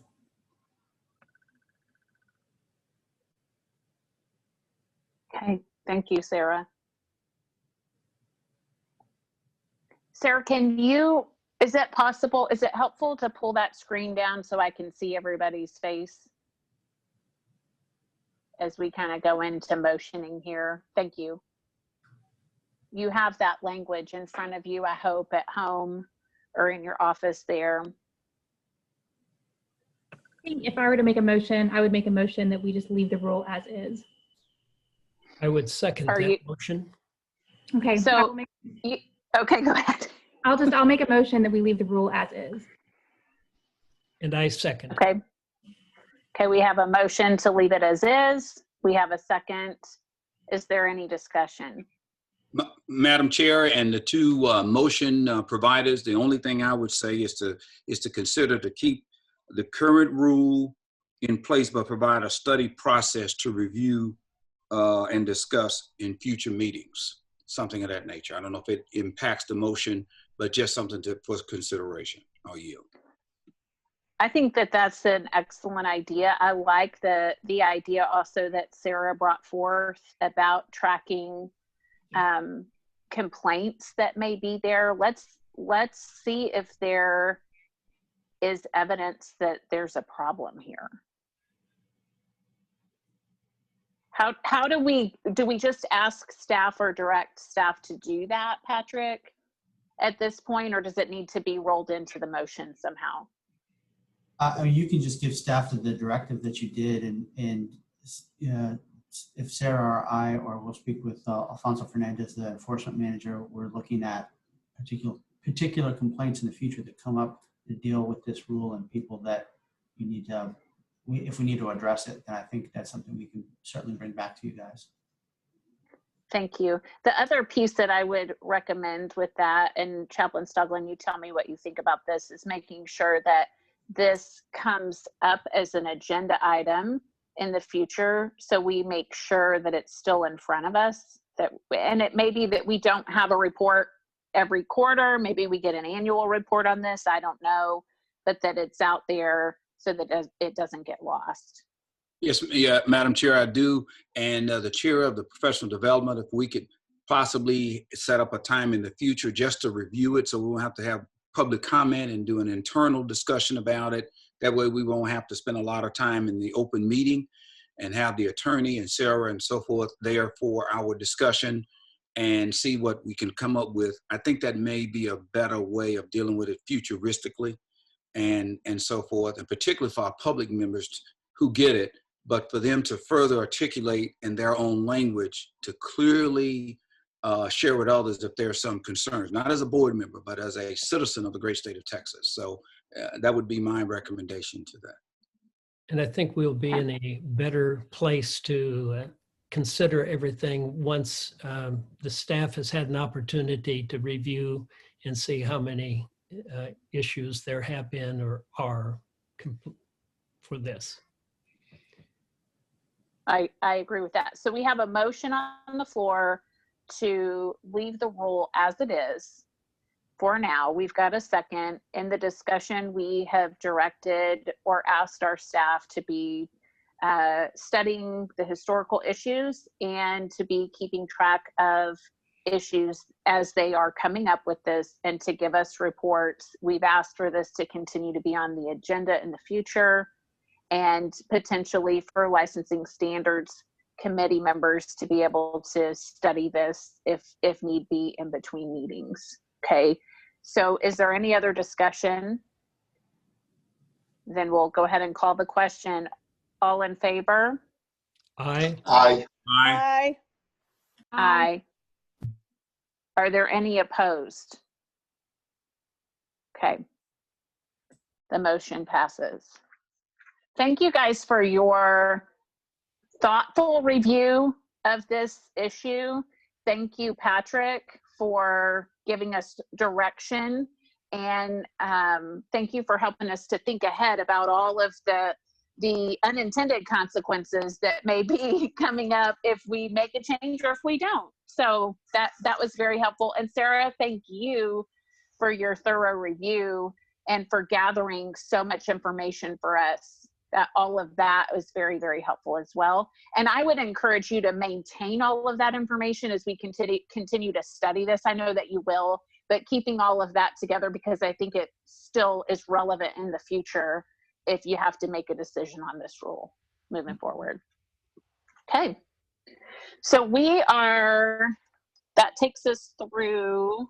Okay, thank you, Sarah. Sarah, is it possible, is it helpful to pull that screen down so I can see everybody's face as we kind of go into motioning here? Thank you. You have that language in front of you, I hope, at home or in your office there.
I think if I were to make a motion, I would make a motion that we just leave the rule as is.
I would second that motion.
Okay.
So, okay, go ahead.
I'll make a motion that we leave the rule as is.
And I second.
Okay. Okay, we have a motion to leave it as is. We have a second. Is there any discussion?
Madam Chair, and the two motion providers, the only thing I would say is to consider to keep the current rule in place, but provide a study process to review and discuss in future meetings, something of that nature. I don't know if it impacts the motion, but just something for consideration. I'll yield.
I think that that's an excellent idea. I like the idea also that Sarah brought forth about tracking complaints that may be there. Let's see if there is evidence that there's a problem here. How do we just ask staff or direct staff to do that, Patrick, at this point, or does it need to be rolled into the motion somehow?
I mean, you can just give staff the directive that you did, and if Sarah or I, or we'll speak with Alfonso Fernandez, the enforcement manager, we're looking at particular complaints in the future that come up to deal with this rule and people that you need to, if we need to address it, then I think that's something we can certainly bring back to you guys.
Thank you. The other piece that I would recommend with that, and Chaplain Stuglin, you tell me what you think about this, is making sure that this comes up as an agenda item in the future, so we make sure that it's still in front of us. And it may be that we don't have a report every quarter. Maybe we get an annual report on this. I don't know, but that it's out there so that it doesn't get lost.
Yes, yeah, Madam Chair, I do. And the chair of the professional development, if we could possibly set up a time in the future just to review it, so we won't have to have public comment and do an internal discussion about it. That way we won't have to spend a lot of time in the open meeting and have the attorney and Sarah and so forth there for our discussion and see what we can come up with. I think that may be a better way of dealing with it futuristically and so forth, and particularly for our public members who get it, but for them to further articulate in their own language to clearly share with others if there are some concerns, not as a board member, but as a citizen of the great state of Texas. So that would be my recommendation to that.
And I think we'll be in a better place to consider everything once the staff has had an opportunity to review and see how many issues there have been or are for this.
I agree with that. So we have a motion on the floor to leave the rule as it is for now. We've got a second. In the discussion, we have directed or asked our staff to be studying the historical issues and to be keeping track of issues as they are coming up with this and to give us reports. We've asked for this to continue to be on the agenda in the future, and potentially for licensing standards committee members to be able to study this if need be in between meetings. Okay, so is there any other discussion? Then we'll go ahead and call the question. All in favor?
Aye.
Aye.
Aye.
Aye. Are there any opposed? Okay, the motion passes. Thank you guys for your thoughtful review of this issue. Thank you, Patrick, for giving us direction. And thank you for helping us to think ahead about all of the unintended consequences that may be coming up if we make a change or if we don't. So that was very helpful. And Sarah, thank you for your thorough review and for gathering so much information for us. that all of that was very, very helpful as well. And I would encourage you to maintain all of that information as we continue to study this. I know that you will, but keeping all of that together, because I think it still is relevant in the future if you have to make a decision on this rule moving forward. Okay. So that takes us through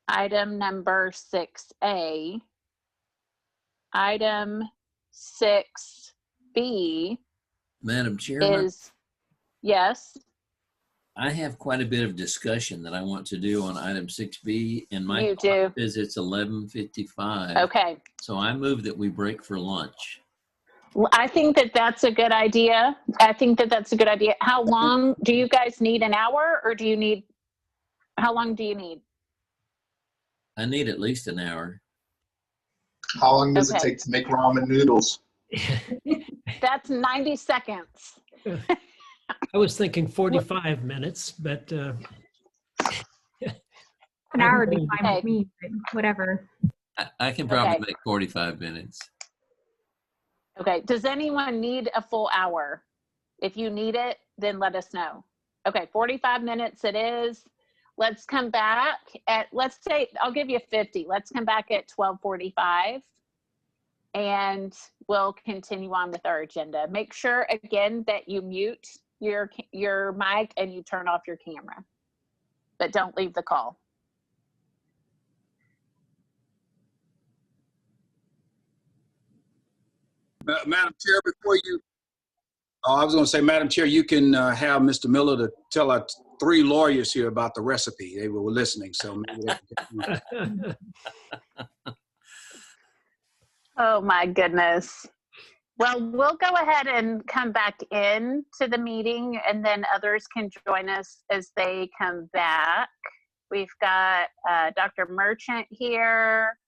item number 6A. Item 6B
Madam Chairman,
is, yes,
I have quite a bit of discussion that I want to do on item 6B, and my
you
clock
do.
says it's 11:55.
Okay.
So I move that we break for lunch.
I think that that's a good idea. How long do you guys need? An hour, or how long do you need?
I need at least an hour.
How long does it
Okay.
take to make ramen noodles?
That's 90 seconds.
I was thinking 45 minutes, but
An hour would be fine
Okay.
with me, but whatever.
I can probably
Okay.
make 45 minutes.
Okay, does anyone need a full hour? If you need it, then let us know. Okay, 45 minutes it is. Let's come back at, let's say, I'll give you 50. Let's come back at 12:45 and we'll continue on with our agenda. Make sure again that you mute your mic and you turn off your camera, but don't leave the call.
Madam Chair, before you, I was going to say, Madam Chair, you can have Mr. Miller to tell our 3 lawyers here about the recipe. They were listening, so maybe they can.
Oh my goodness. Well, we'll go ahead and come back in to the meeting, and then others can join us as they come back. We've got Dr. Merchant here.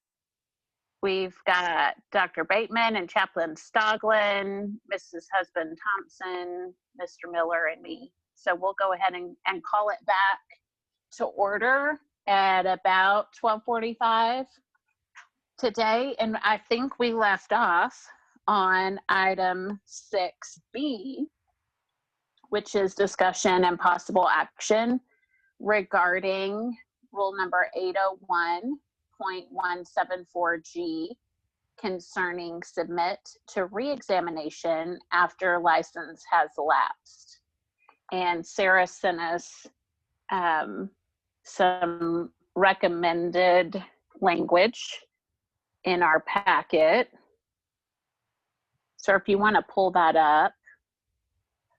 We've got Dr. Bateman and Chaplain Stoglin, Mrs. Husband Thompson, Mr. Miller, and me. So we'll go ahead and call it back to order at about 12:45 today. And I think we left off on item 6B, which is discussion and possible action regarding rule number 801.174G concerning submit to reexamination after license has lapsed. And Sarah sent us some recommended language in our packet. So if you want to pull that up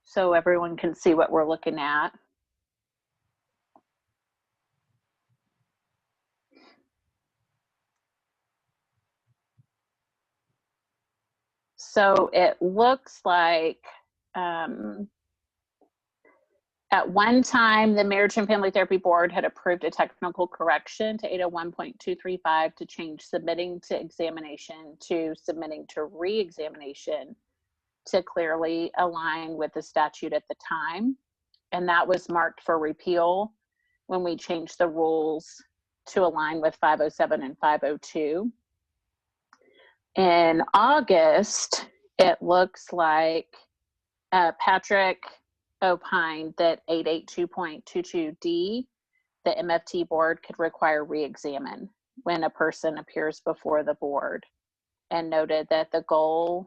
so everyone can see what we're looking at. So it looks like at one time, the Marriage and Family Therapy Board had approved a technical correction to 801.235 to change submitting to examination to submitting to re-examination to clearly align with the statute at the time. And that was marked for repeal when we changed the rules to align with 507 and 502. In August, it looks like Patrick opined that 882.22D, the MFT board could require re-examine when a person appears before the board, and noted that the goal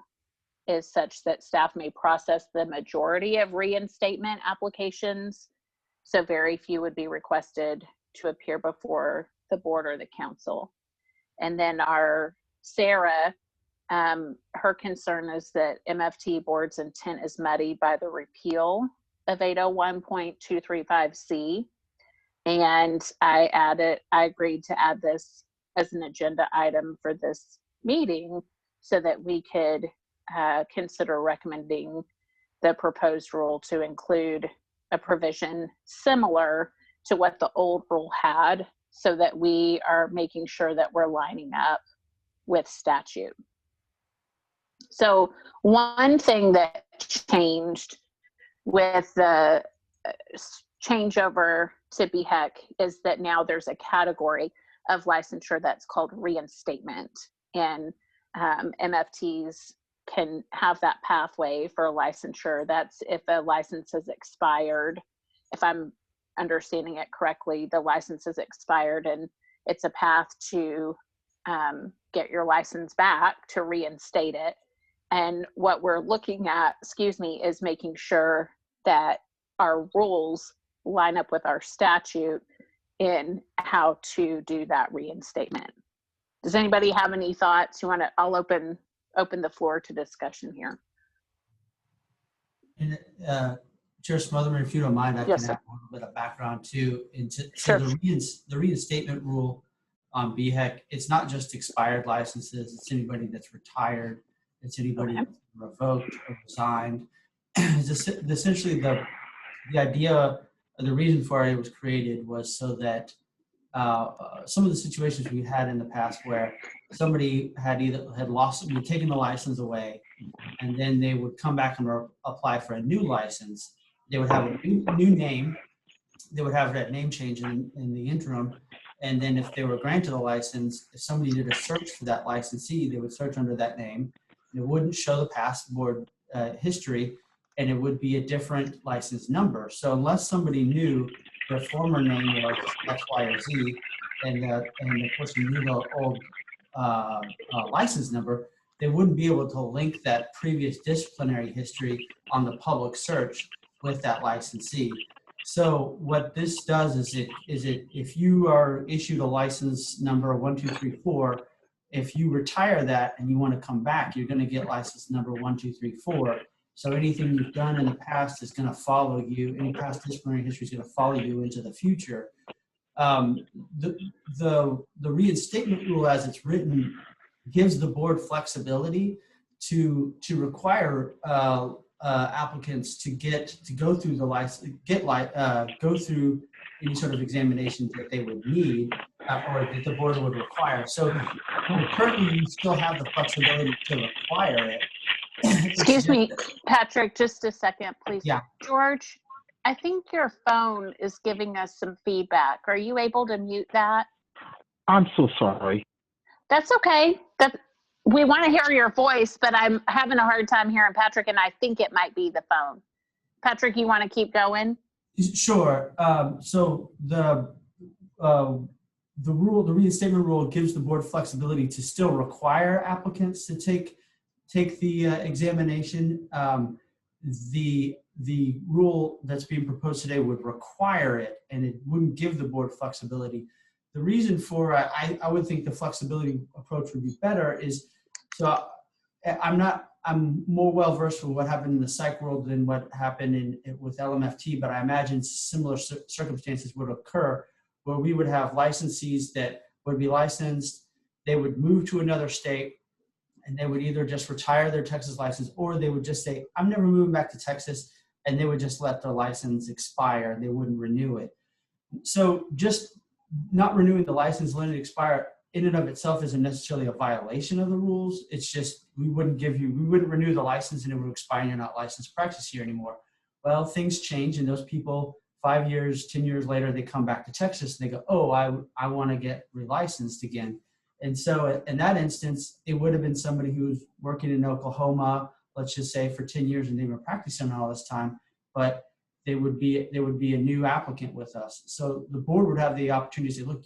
is such that staff may process the majority of reinstatement applications, so very few would be requested to appear before the board or the council. And then our Sarah, her concern is that MFT board's intent is muddied by the repeal of 801.235C. And I agreed to add this as an agenda item for this meeting so that we could consider recommending the proposed rule to include a provision similar to what the old rule had, so that we are making sure that we're lining up with statute. So one thing that changed with the changeover to BHEC is that now there's a category of licensure that's called reinstatement, and MFTs can have that pathway for licensure. That's if a license has expired. If I'm understanding it correctly, the license is expired and it's a path to get your license back, to reinstate it. And what we're looking at, is making sure that our rules line up with our statute in how to do that reinstatement. Does anybody have any thoughts? I'll open the floor to discussion here.
And Chair Smotherman, if you don't mind, I can
Yes,
add
sir.
a little bit of background too.
Sure.
So the reinstatement rule on BHEC, it's not just expired licenses, it's anybody that's retired, it's anybody that's revoked or resigned. Essentially, the idea, the reason for it was created was so that some of the situations we had in the past where somebody had taken the license away, and then they would come back and apply for a new license. They would have a new name. They would have that name change in the interim. And then if they were granted a license, if somebody did a search for that licensee, they would search under that name. And it wouldn't show the past board history, and it would be a different license number. So unless somebody knew their former name was X, Y, or Z, and the person knew the old license number, they wouldn't be able to link that previous disciplinary history on the public search with that licensee. So what this does is if you are issued a license number 1234, if you retire that and you want to come back, you're going to get license number 1234. So anything you've done in the past is going to follow you. Any past disciplinary history is going to follow you into the future. The reinstatement rule, as it's written, gives the board flexibility to require applicants to go through the license, go through any sort of examinations that they would need or that the board would require. So currently, you still have the flexibility to require it.
Excuse me, Patrick, just a second, please.
Yeah.
George, I think your phone is giving us some feedback. Are you able to mute that?
I'm so sorry.
That's okay. We want to hear your voice, but I'm having a hard time hearing Patrick, and I think it might be the phone. Patrick, you want to keep going?
Sure. So the reinstatement rule gives the board flexibility to still require applicants to take the examination. The rule that's being proposed today would require it, and it wouldn't give the board flexibility. The reason for I would think the flexibility approach would be better is, so I'm more well versed with what happened in the psych world than what happened with LMFT, but I imagine similar circumstances would occur where we would have licensees that would be licensed, they would move to another state, and they would either just retire their Texas license, or they would just say, I'm never moving back to Texas, and they would just let their license expire and they wouldn't renew it. So just not renewing the license, letting it expire in and of itself isn't necessarily a violation of the rules. It's just we wouldn't renew the license and it would expire and you're not licensed to practice here anymore. Well, things change, and those people 5 years, 10 years later, they come back to Texas and they go, oh, I want to get relicensed again. And so in that instance, it would have been somebody who was working in Oklahoma, let's just say for 10 years, and they've been practicing all this time, but they would be a new applicant with us. So the board would have the opportunity to say, look,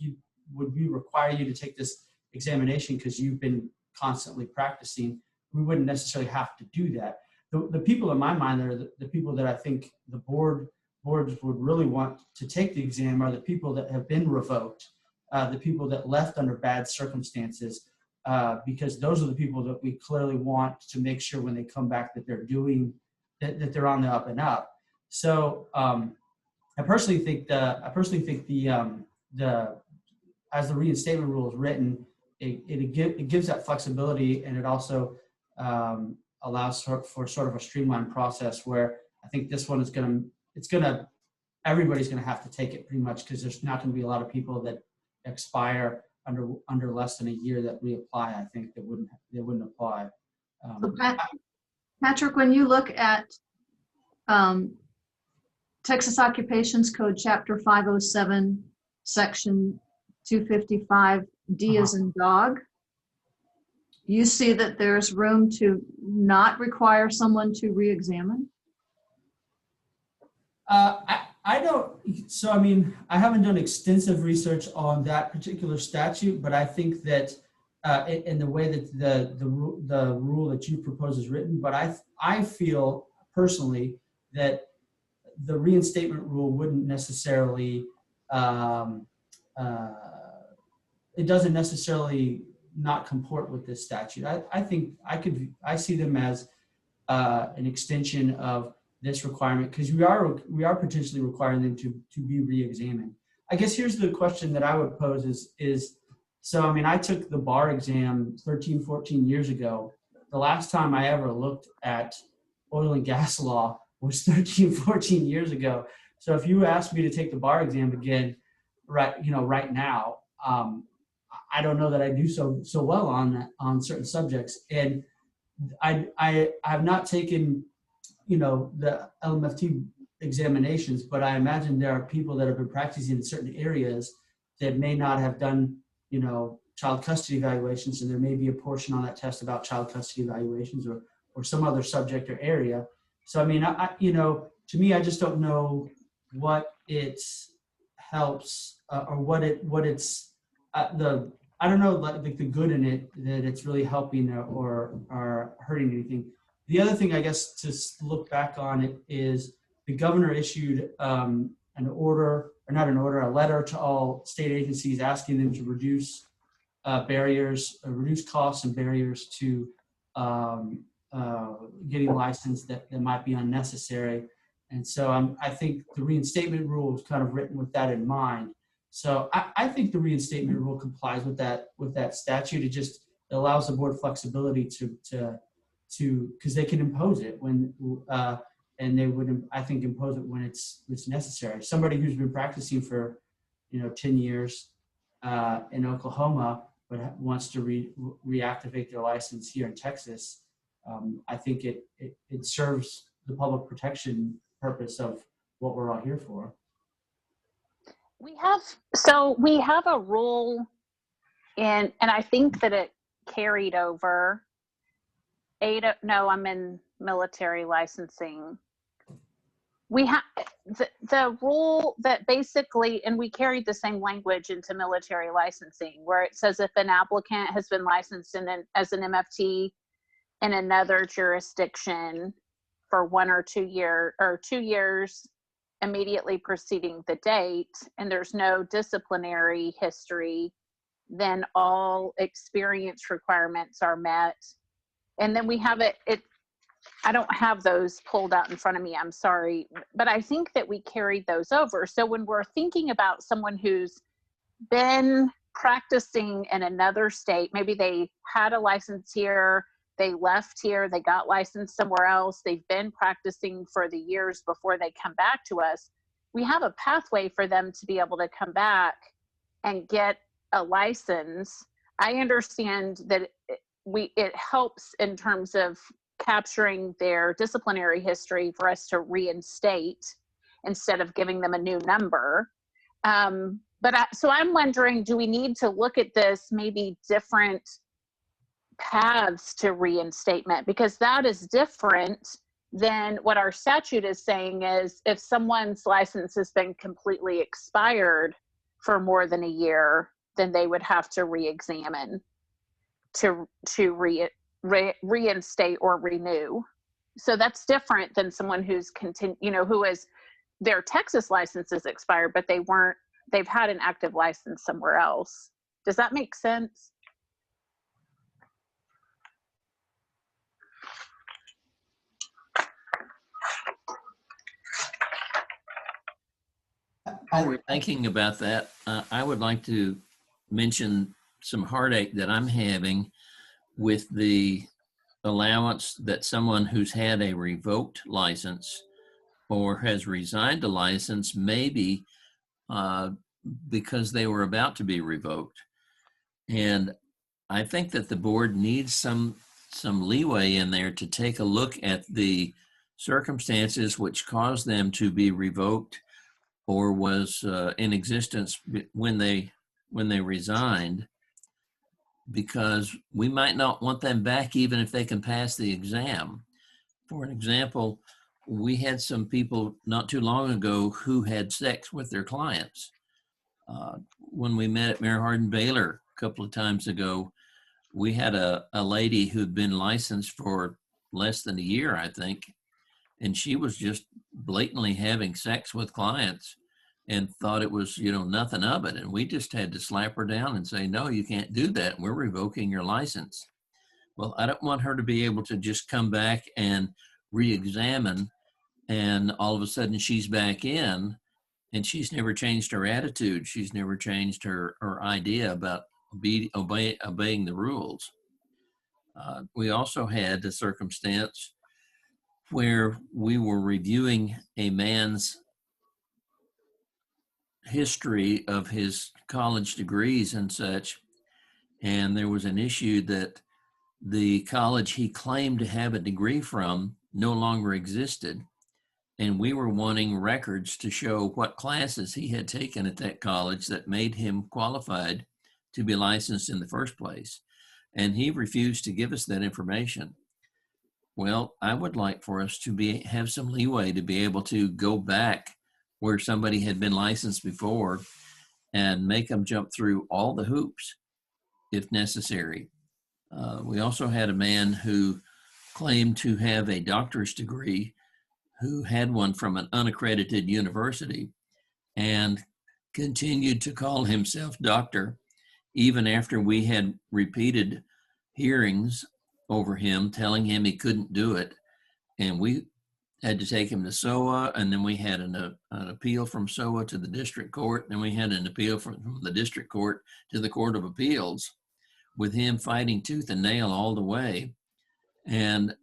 would we require you to take this examination because you've been constantly practicing? We wouldn't necessarily have to do that. The people in my mind are the people that I think the boards would really want to take the exam are the people that have been revoked, the people that left under bad circumstances, because those are the people that we clearly want to make sure when they come back that that they're on the up and up. So I personally think the as the reinstatement rule is written, it gives that flexibility, and it also allows for sort of a streamlined process where I think this one is everybody's gonna have to take it pretty much, because there's not gonna be a lot of people that expire under less than a year that reapply. I think that wouldn't apply.
Patrick, when you look at Texas Occupations Code Chapter 507, Section 255, D as in dog, You see that there's room to not require someone to re-examine?
I don't, so I mean, I haven't done extensive research on that particular statute, but I think that in the way that the rule that you propose is written, but I feel personally that the reinstatement rule wouldn't necessarily, it doesn't necessarily not comport with this statute. I think I see them as an extension of this requirement, because we are potentially requiring them to be re-examined. I guess here's the question that I would pose is so I mean, I took the bar exam 13, 14 years ago. The last time I ever looked at oil and gas law was 13, 14 years ago. So if you asked me to take the bar exam again, right now, I don't know that I do so well on certain subjects. And I have not taken, the LMFT examinations, but I imagine there are people that have been practicing in certain areas that may not have done, child custody evaluations, and there may be a portion on that test about child custody evaluations or some other subject or area. So, I mean, to me, I just don't know what it helps or what it's I don't know, like the good in it, that it's really helping or hurting anything. The other thing, I guess, to look back on it is the governor issued an order, or not an order, a letter to all state agencies asking them to reduce barriers, reduce costs and barriers to getting licensed that might be unnecessary. And so I think the reinstatement rule is kind of written with that in mind. So I think the reinstatement rule complies with that statute. It just allows the board flexibility to because they can impose it when and they would, I think, impose it when it's necessary. Somebody who's been practicing for 10 years in Oklahoma but wants to reactivate their license here in Texas, I think it serves the public protection purpose of what we're all here for.
We have a rule and I think that it carried over. I'm in military licensing. We have the rule that basically, and we carried the same language into military licensing, where it says if an applicant has been licensed as an MFT in another jurisdiction for 1 or 2 years immediately preceding the date, and there's no disciplinary history, then all experience requirements are met. And then we have I don't have those pulled out in front of me, I'm sorry, but I think that we carried those over. So when we're thinking about someone who's been practicing in another state, maybe they had a license here, they left here, they got licensed somewhere else, they've been practicing for the years before they come back to us, we have a pathway for them to be able to come back and get a license. I understand that it helps in terms of capturing their disciplinary history for us to reinstate instead of giving them a new number. So I'm wondering, do we need to look at this maybe different paths to reinstatement? Because that is different than what our statute is saying is if someone's license has been completely expired for more than a year, then they would have to re-examine to reinstate or renew. So that's different than someone who's who is their Texas license is expired, but they've had an active license somewhere else. Does that make sense?
While we're thinking about that, I would like to mention some heartache that I'm having with the allowance that someone who's had a revoked license or has resigned a license, maybe because they were about to be revoked. And I think that the board needs some leeway in there to take a look at the circumstances which caused them to be revoked or was in existence when they resigned, because we might not want them back even if they can pass the exam. For an example, we had some people not too long ago who had sex with their clients. When we met at Mary Hardin Baylor a couple of times ago, we had a lady who'd been licensed for less than a year, I think, and she was just blatantly having sex with clients and thought it was, you know, nothing of it. And we just had to slap her down and say, no, you can't do that. We're revoking your license. Well, I don't want her to be able to just come back and re-examine and all of a sudden she's back in and she's never changed her attitude. She's never changed her idea about obeying the rules. We also had a circumstance where we were reviewing a man's history of his college degrees and such, and there was an issue that the college he claimed to have a degree from no longer existed, and we were wanting records to show what classes he had taken at that college that made him qualified to be licensed in the first place, and he refused to give us that information. Well, I would like for us to have some leeway to be able to go back where somebody had been licensed before and make them jump through all the hoops if necessary. We also had a man who claimed to have a doctor's degree who had one from an unaccredited university and continued to call himself doctor even after we had repeated hearings over him telling him he couldn't do it. And we had to take him to SOA, and then we had an appeal from SOA to the district court, and we had an appeal from the district court to the Court of Appeals, with him fighting tooth and nail all the way. And,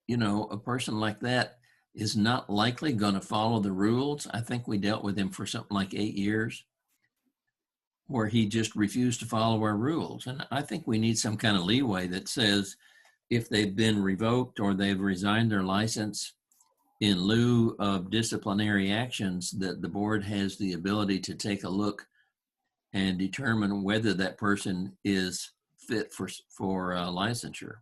you know, a person like that is not likely going to follow the rules. I think we dealt with him for something like 8 years, where he just refused to follow our rules. And I think we need some kind of leeway that says if they've been revoked or they've resigned their license in lieu of disciplinary actions, that the board has the ability to take a look and determine whether that person is fit for licensure.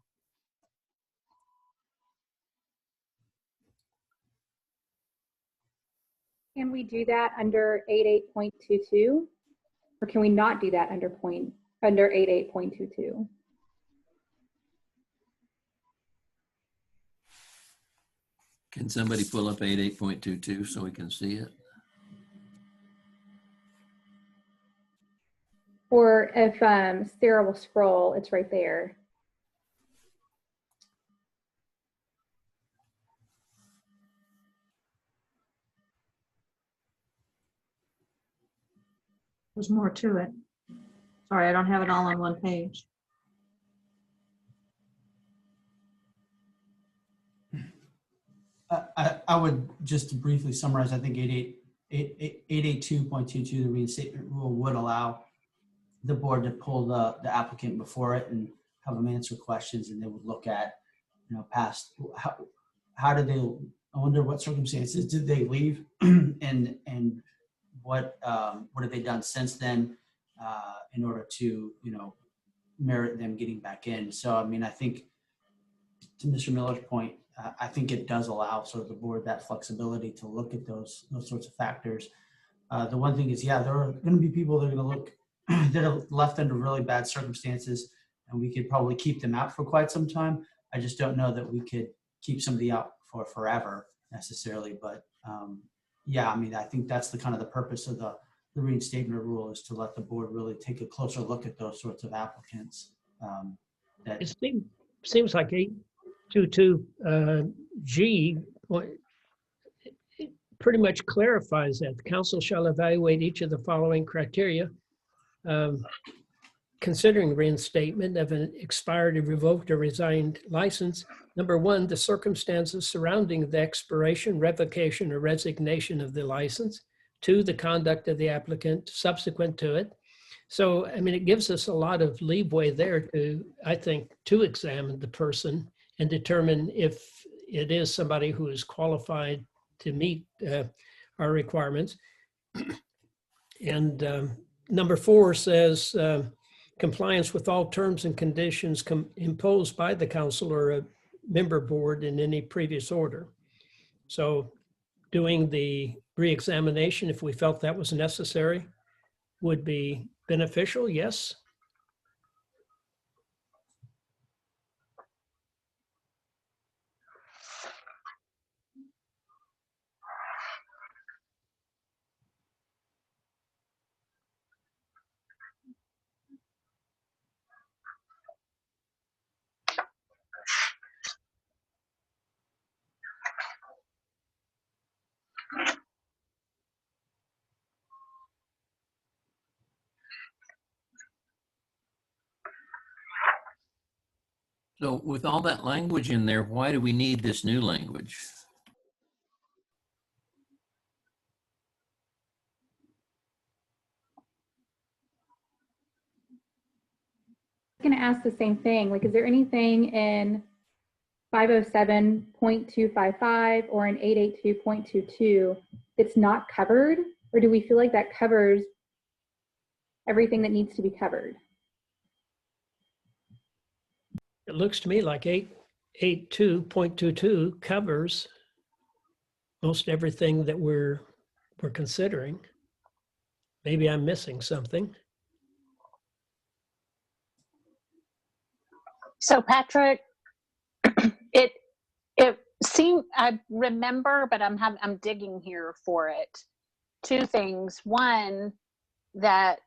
Can we do that under 88.22? Or can we not do that under 88.22?
Can somebody pull up 88.22 so we can see it?
Or if Sarah will scroll, it's right there.
There's more to it. Sorry, I don't have it all on one page.
I would just briefly summarize, I think 882.22, the reinstatement rule would allow the board to pull the applicant before it and have them answer questions, and they would look at, you know, past, how did they, under what circumstances did they leave, and what have they done since then in order to, you know, merit them getting back in. So, I mean, I think to Mr. Miller's point, I think it does allow sort of the board that flexibility to look at those sorts of factors. The one thing is, yeah, there are going to be people that are going to look that are left under really bad circumstances, and we could probably keep them out for quite some time. I just don't know that we could keep somebody out for forever necessarily. But yeah, I mean, I think that's the kind of the purpose of the reinstatement rule, is to let the board really take a closer look at those sorts of applicants.
It seems like 822G pretty much clarifies that. The council shall evaluate each of the following criteria. Considering reinstatement of an expired, revoked, or resigned license. Number one, the circumstances surrounding the expiration, revocation, or resignation of the license. Two, the conduct of the applicant subsequent to it. So, I mean, it gives us a lot of leeway there to, I think, to examine the person and determine if it is somebody who is qualified to meet our requirements. And number four says compliance with all terms and conditions imposed by the council or a member board in any previous order. So doing the re-examination, if we felt that was necessary, would be beneficial, yes.
So with all that language in there, why do we need this new language?
I'm going to ask the same thing. Like, is there anything in 507.255 or in 882.22 that's not covered? Or do we feel like that covers everything that needs to be covered?
It looks to me like 882.22 covers most everything that we're considering. Maybe I'm missing something.
So Patrick, it seemed, I remember, but I'm digging here for it. Two things. One, that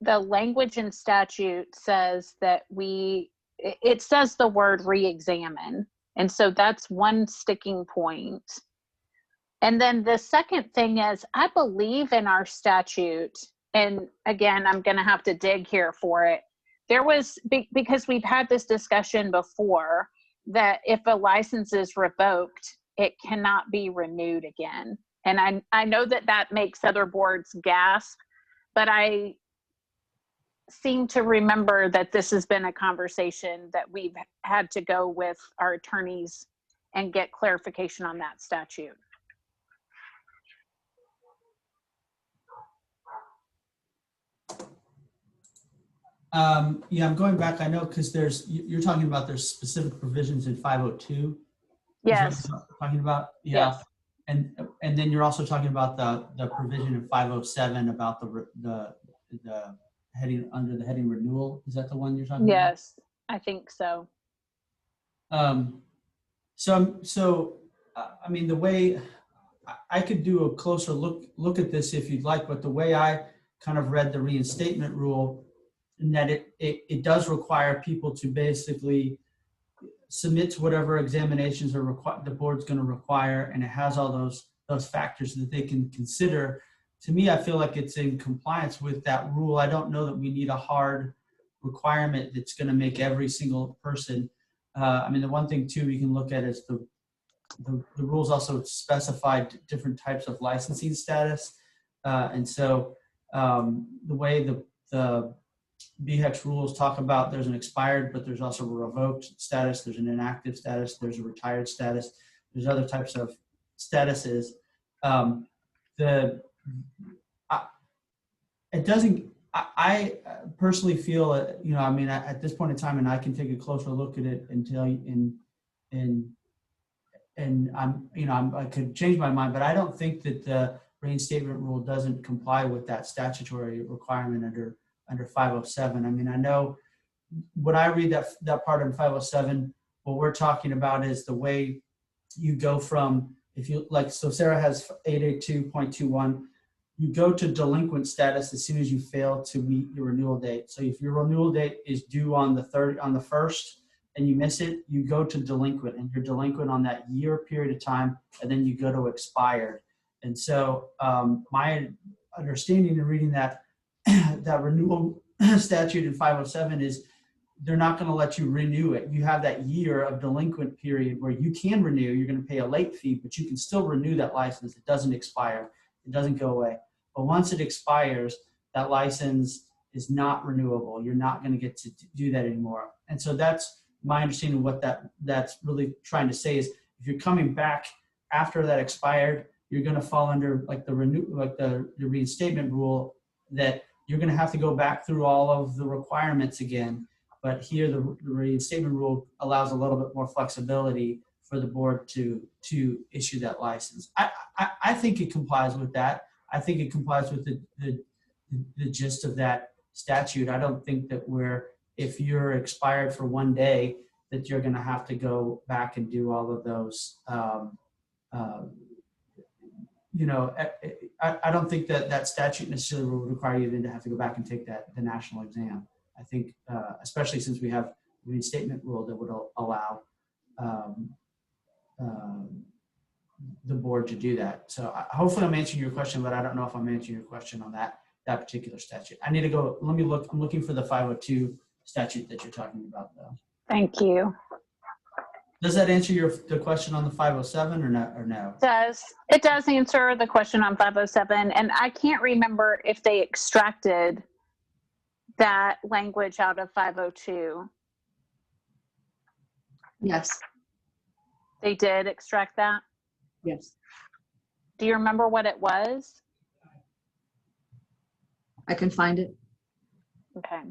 the language in statute says that it says the word re-examine. And so that's one sticking point. And then the second thing is, I believe in our statute, and again, I'm going to have to dig here for it. There was, because we've had this discussion before, that if a license is revoked, it cannot be renewed again. And I know that that makes other boards gasp, but I seem to remember that this has been a conversation that we've had to go with our attorneys and get clarification on that statute.
Yeah, I'm going back. I know because you're talking about there's specific provisions in 502.
Yes.
Talking about, yeah.
Yes.
And then you're also talking about the provision in 507 about the heading under the heading renewal. Is that the one you're talking about?
Yes, I think so.
So I mean, the way I could do a closer look at this if you'd like, but the way I kind of read the reinstatement rule, in that it does require people to basically submit to whatever examinations are the board's going to require, and it has all those factors that they can consider. To me, I feel like it's in compliance with that rule. I don't know that we need a hard requirement that's going to make every single person. I mean, the one thing too we can look at is the rules also specified different types of licensing status, and so the way the BHEX rules talk about, there's an expired, but there's also a revoked status, there's an inactive status, there's a retired status, there's other types of statuses. I personally feel, you know, I mean, at this point in time, and I can take a closer look at it and tell you, and I could change my mind, but I don't think that the reinstatement rule doesn't comply with that statutory requirement under 507. I mean, I know when I read that part in 507, what we're talking about is the way you go from, if you like, so Sarah has 882.21, you go to delinquent status as soon as you fail to meet your renewal date. So if your renewal date is due on the 1st and you miss it, you go to delinquent, and you're delinquent on that year period of time, and then you go to expired. And so my understanding in reading that renewal statute in 507 is they're not going to let you renew it. You have that year of delinquent period where you can renew. You're going to pay a late fee, but you can still renew that license. It doesn't expire. It doesn't go away. But once it expires, that license is not renewable. You're not going to get to do that anymore. And so that's my understanding of what that's really trying to say is if you're coming back after that expired, you're going to fall under like the reinstatement rule, that you're going to have to go back through all of the requirements again. But here, the reinstatement rule allows a little bit more flexibility for the board to issue that license. I think it complies with that. I think it complies with the gist of that statute. I don't think that if you're expired for one day, that you're going to have to go back and do all of those. You know, I don't think that statute necessarily will require you then to have to go back and take the national exam. I think, especially since we have reinstatement rule that would allow the board to do that. So hopefully I'm answering your question, but I don't know if I'm answering your question on that particular statute. I need to go, let me look, I'm looking for the 502 statute that you're talking about though.
Thank you.
Does that answer the question on the 507 or no?
It does answer the question on 507. And I can't remember if they extracted that language out of 502.
Yes.
They did extract that?
Yes.
Do you remember what it was?
I can find it.
Okay.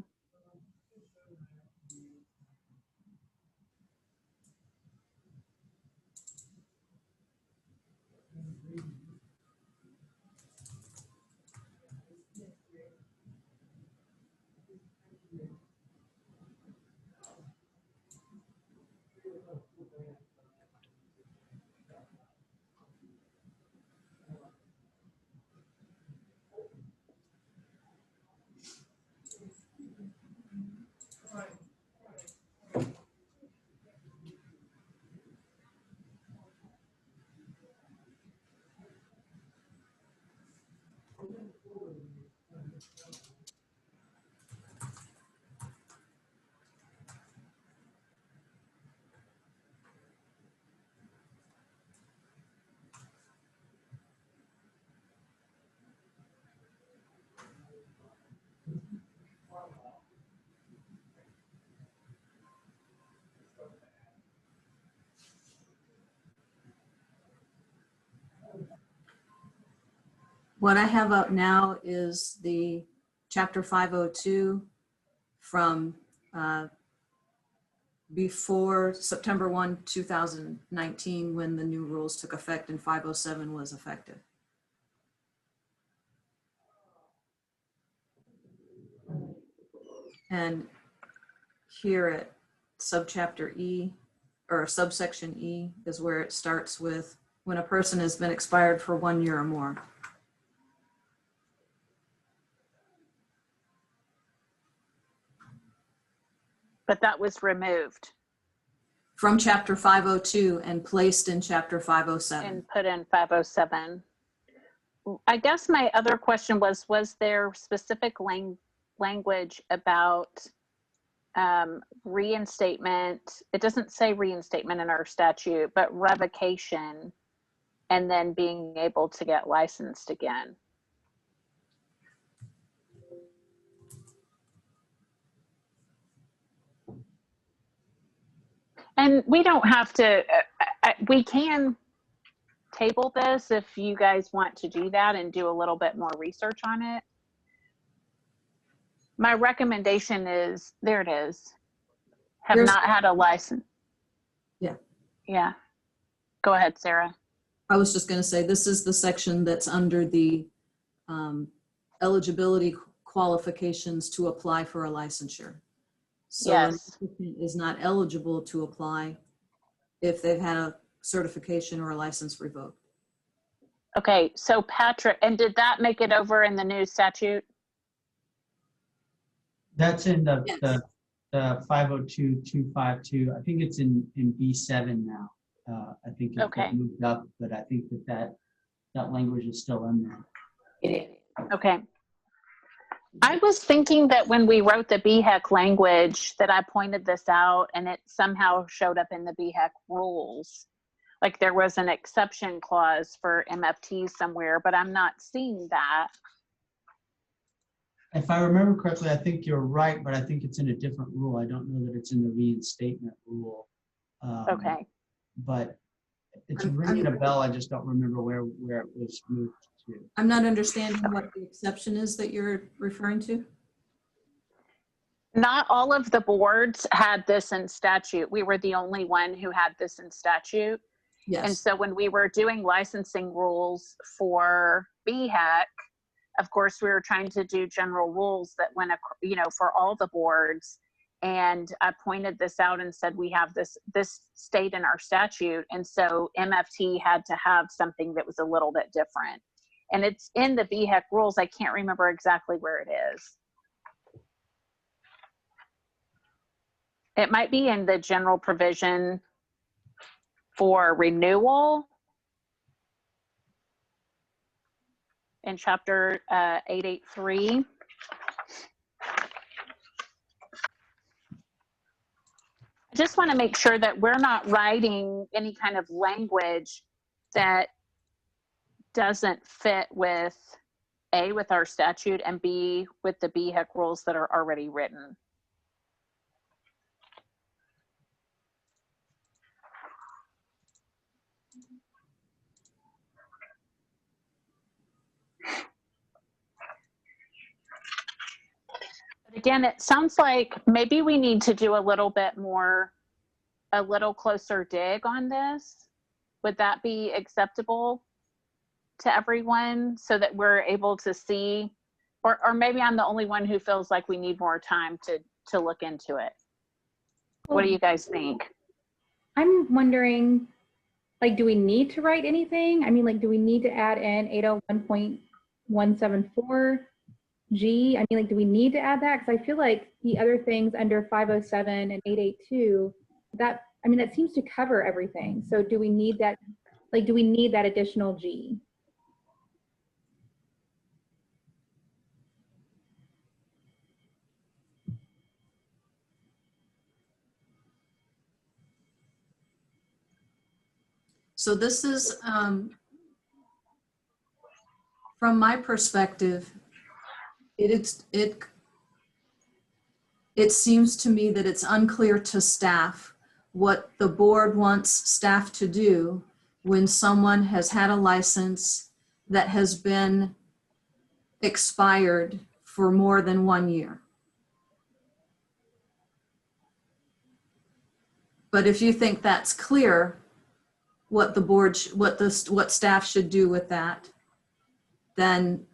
What I have up now is the Chapter 502 from before September 1, 2019, when the new rules took effect and 507 was effective. And here at subchapter E, or subsection E, is where it starts with when a person has been expired for 1 year or more.
But that was removed.
From Chapter 502 and placed in Chapter 507.
And put in 507. I guess my other question was there specific language about reinstatement? It doesn't say reinstatement in our statute, but revocation and then being able to get licensed again. And we don't have to, we can table this if you guys want to do that and do a little bit more research on it. My recommendation is, there it is, have not had a license.
Yeah.
Yeah. Go ahead, Sarah.
I was just going to say, this is the section that's under the eligibility qualifications to apply for a licensure. So
yes.
An applicant is not eligible to apply if they've had a certification or a license revoked.
Okay, so Patrick, and did that make it over in the new statute?
That's in the,
yes.
the 502.252. I think it's in B7 now. I think it got moved up, but I think that language is still in there.
Okay. I was thinking that when we wrote the BHEC language that I pointed this out and it somehow showed up in the BHEC rules. Like there was an exception clause for MFTs somewhere, but I'm not seeing that.
If I remember correctly, I think you're right, but I think it's in a different rule. I don't know that it's in the reinstatement rule.
Okay.
But it's ringing a bell. I just don't remember where it was moved too.
I'm not understanding what the exception is that you're referring to.
Not all of the boards had this in statute. We were the only one who had this in statute.
Yes.
And so when we were doing licensing rules for BHEC, of course, we were trying to do general rules that went, for all the boards. And I pointed this out and said, we have this state in our statute. And so MFT had to have something that was a little bit different. And it's in the BHEC rules. I can't remember exactly where it is. It might be in the general provision for renewal in chapter 883. I just want to make sure that we're not writing any kind of language that doesn't fit with A, with our statute, and B, with the BHEC rules that are already written. But again, it sounds like maybe we need to do a little closer dig on this. Would that be acceptable to everyone so that we're able to see, or maybe I'm the only one who feels like we need more time to look into it. What do you guys think?
I'm wondering, like, do we need to write anything? I mean, like, do we need to add in 801.174? G, I mean, like, do we need to add that? Because I feel like the other things under 507 and 882, that seems to cover everything. So do we need that, like, do we need that additional G?
So this is, from my perspective, it seems to me that it's unclear to staff what the board wants staff to do when someone has had a license that has been expired for more than 1 year. But if you think that's clear, what the board, what staff should do with that, then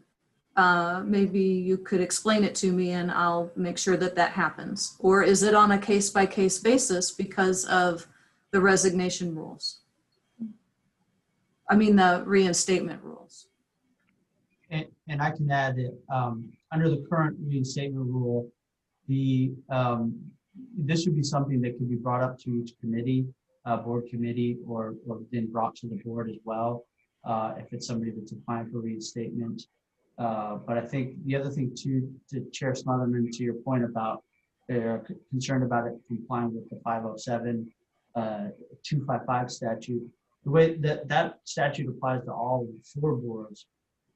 maybe you could explain it to me and I'll make sure that that happens. Or is it on a case-by-case basis because of the resignation rules? I mean, the reinstatement rules.
And I can add that under the current reinstatement rule, this would be something that could be brought up to each committee, board committee, or then brought to the board as well, if it's somebody that's applying for reinstatement. But I think the other thing too, to Chair Smotherman, to your point about they're concerned about it complying with the 507, 255 statute, the way that statute applies to all 4 boards,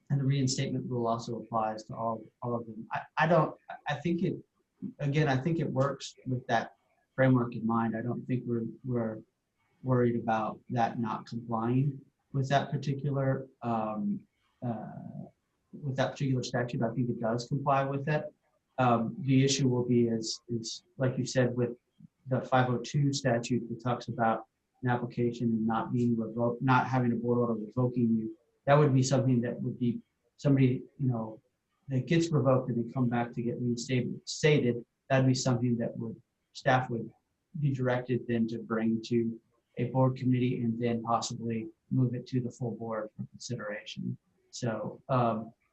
and the reinstatement rule also applies to all of them. I think it works with that framework in mind. I don't think we're worried about that not complying with that particular statute. I think it does comply with it. The issue will be is like you said with the 502 statute that talks about an application and not being revoked, not having a board order revoking you. That would be something that would be somebody, that gets revoked and they come back to get reinstated. That'd be something that staff would be directed then to bring to a board committee and then possibly move it to the full board for consideration. So,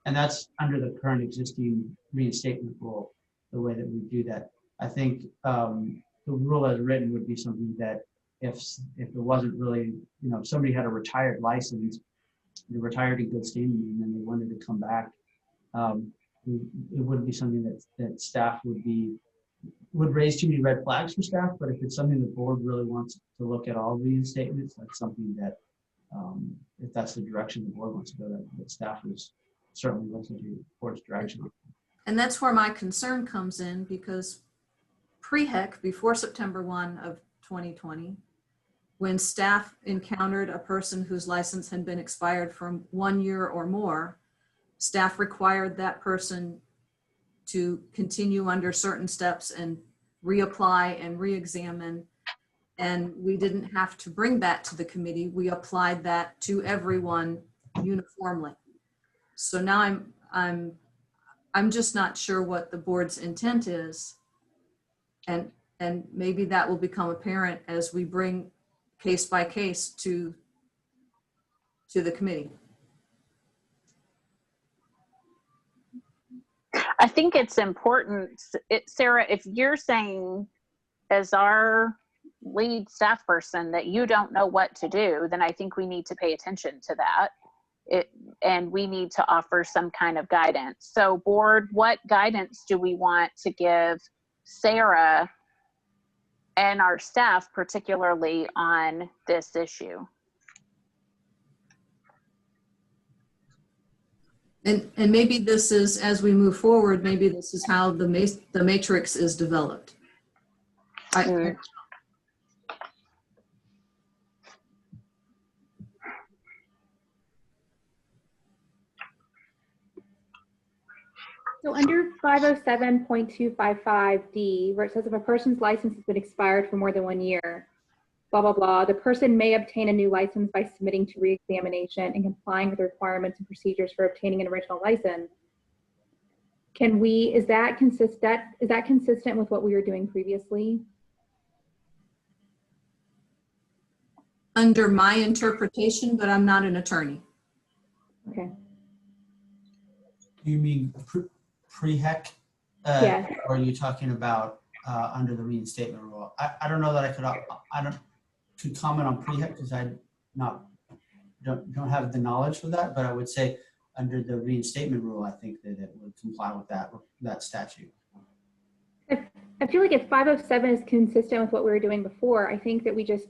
and that's under the current existing reinstatement rule, the way that we do that. I think the rule as written would be something that if it wasn't really, if somebody had a retired license, they retired in good standing and then they wanted to come back, it wouldn't be something that staff would raise too many red flags for staff. But if it's something the board really wants to look at all reinstatements, that's something that if that's the direction the board wants to go, that staff is certainly looking to the board's direction.
And that's where my concern comes in, because pre-HEC, before September 1 of 2020, when staff encountered a person whose license had been expired for 1 year or more, staff required that person to continue under certain steps and reapply and re-examine. And we didn't have to bring that to the committee. We applied that to everyone uniformly. So now I'm just not sure what the board's intent is. And maybe that will become apparent as we bring case by case to the committee.
I think it's important, Sarah, if you're saying as our lead staff person that you don't know what to do, then I think we need to pay attention to that. And we need to offer some kind of guidance. So board, what guidance do we want to give Sarah and our staff, particularly on this issue?
And maybe this is, as we move forward, maybe this is how the matrix is developed.
So under 507.255D, where it says if a person's license has been expired for more than 1 year, blah, blah, blah, the person may obtain a new license by submitting to reexamination and complying with the requirements and procedures for obtaining an original license. Can we, is that consistent with what we were doing previously?
Under my interpretation, but I'm not an attorney.
Okay.
You mean pre-HEC?
Yes.
Or are you talking about under the reinstatement rule? I don't know that I could comment on pre-HEC because I don't have the knowledge for that, but I would say under the reinstatement rule, I think that it would comply with that statute.
I feel like if 507 is consistent with what we were doing before, I think that we just,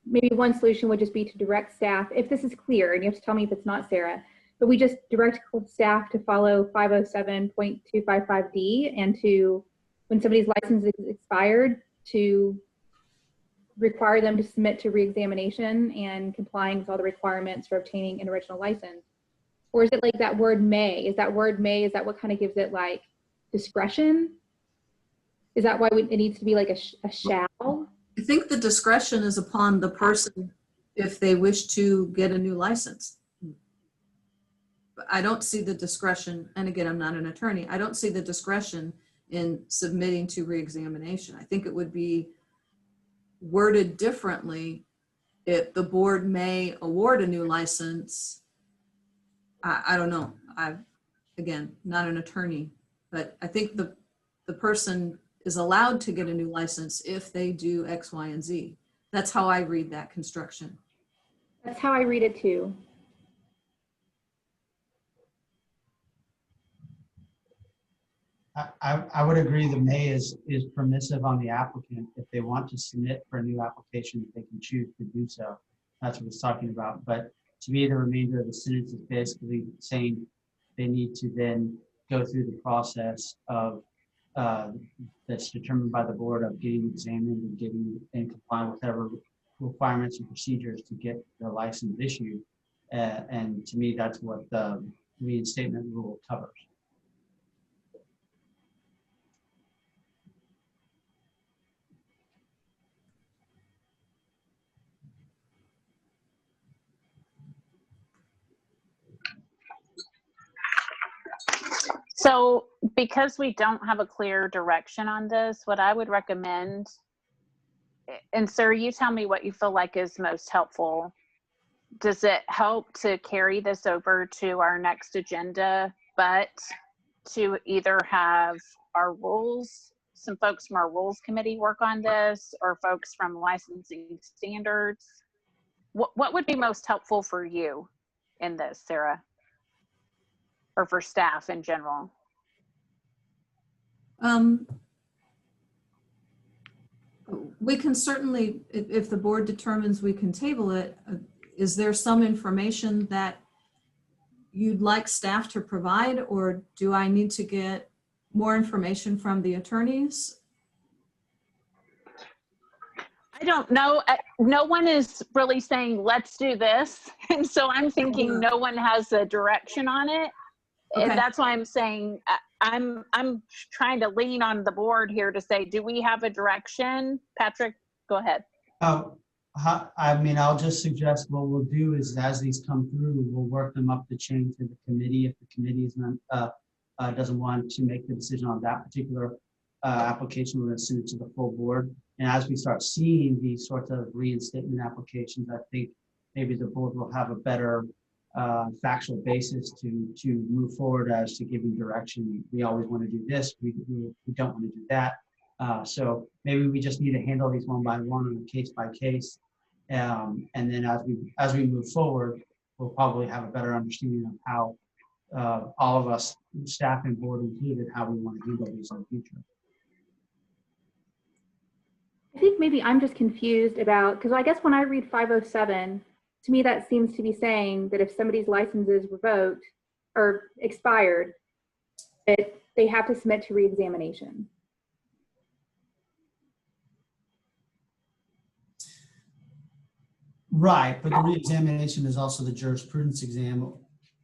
maybe one solution would just be to direct staff, if this is clear, and you have to tell me if it's not, Sarah, but we just direct staff to follow 507.255D and to, when somebody's license is expired, to require them to submit to reexamination and complying with all the requirements for obtaining an original license. Or is it like that word may? Is that word may, is that what kind of gives it like discretion? Is that why it needs to be like a shall?
I think the discretion is upon the person if they wish to get a new license. But I don't see the discretion, and again, I'm not an attorney, I don't see the discretion in submitting to reexamination. I think it would be worded differently if the board may award a new license. I don't know. Again, not an attorney, but I think the person is allowed to get a new license if they do X, Y, and Z. That's how I read that construction.
That's how I read it too.
I would agree the may is permissive on the applicant. If they want to submit for a new application, they can choose to do so. That's what it's talking about. But to me, the remainder of the sentence is basically saying they need to then go through the process of that's determined by the board of getting examined and getting and complying with whatever requirements and procedures to get the license issued. And to me, that's what the reinstatement rule covers.
So because we don't have a clear direction on this, what I would recommend, and sir, you tell me what you feel like is most helpful. Does it help to carry this over to our next agenda, but to either have our rules, some folks from our rules committee work on this, or folks from licensing standards? What would be most helpful for you in this, Sarah? Or for staff in general?
We can certainly, if the board determines we can table it, is there some information that you'd like staff to provide, or do I need to get more information from the attorneys?
don't know. No one is really saying, let's do this. And so I'm thinking no one has a direction on it.
Okay.
And that's why I'm saying I'm trying to lean on the board here to say, do we have a direction? Patrick, go ahead.
I mean, I'll just suggest what we'll do is as these come through, we'll work them up the chain to the committee. If the committee is not, doesn't want to make the decision on that particular application, we're going to send it to the full board. And as we start seeing these sorts of reinstatement applications, I think maybe the board will have a better factual basis to move forward as to giving direction. We always want to do this. We don't want to do that. So maybe we just need to handle these one by one on a case by case. And then as we move forward, we'll probably have a better understanding of how all of us, staff and board included, how we want to handle these in the future.
I think maybe I'm just confused about, because I guess when I read 507, to me that seems to be saying that if somebody's license is revoked or expired, that they have to submit to reexamination.
Right, but the reexamination is also the jurisprudence exam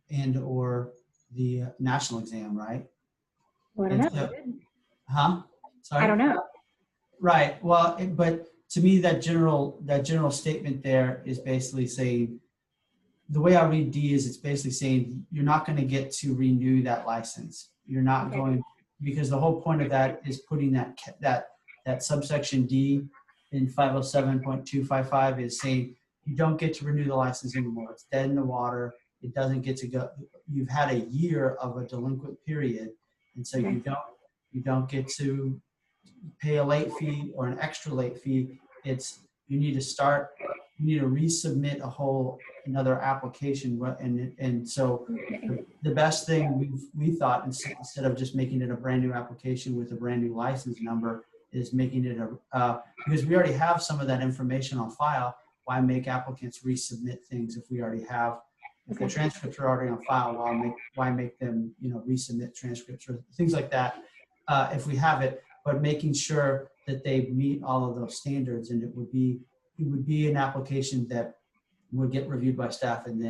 and or the national exam, right?
Well, I don't know.
Huh? Sorry?
I don't know.
Right. Well, but to me, that general statement there is basically saying, the way I read D is it's basically saying you're not going to get to renew that license. You're not going, because the whole point of that is putting that subsection D in 507.255 is saying you don't get to renew the license anymore. It's dead in the water. It doesn't get to go. You've had a year of a delinquent period, and so you don't get to pay a late fee or an extra late fee. It's you need to resubmit another application, and so the best thing we thought, instead of just making it a brand new application with a brand new license number, is making it because we already have some of that information on file. Why make applicants resubmit things if we already have? If the transcripts are already on file, why make them resubmit transcripts or things like that if we have it? But making sure that they meet all of those standards, and it would be an application that would get reviewed by staff, and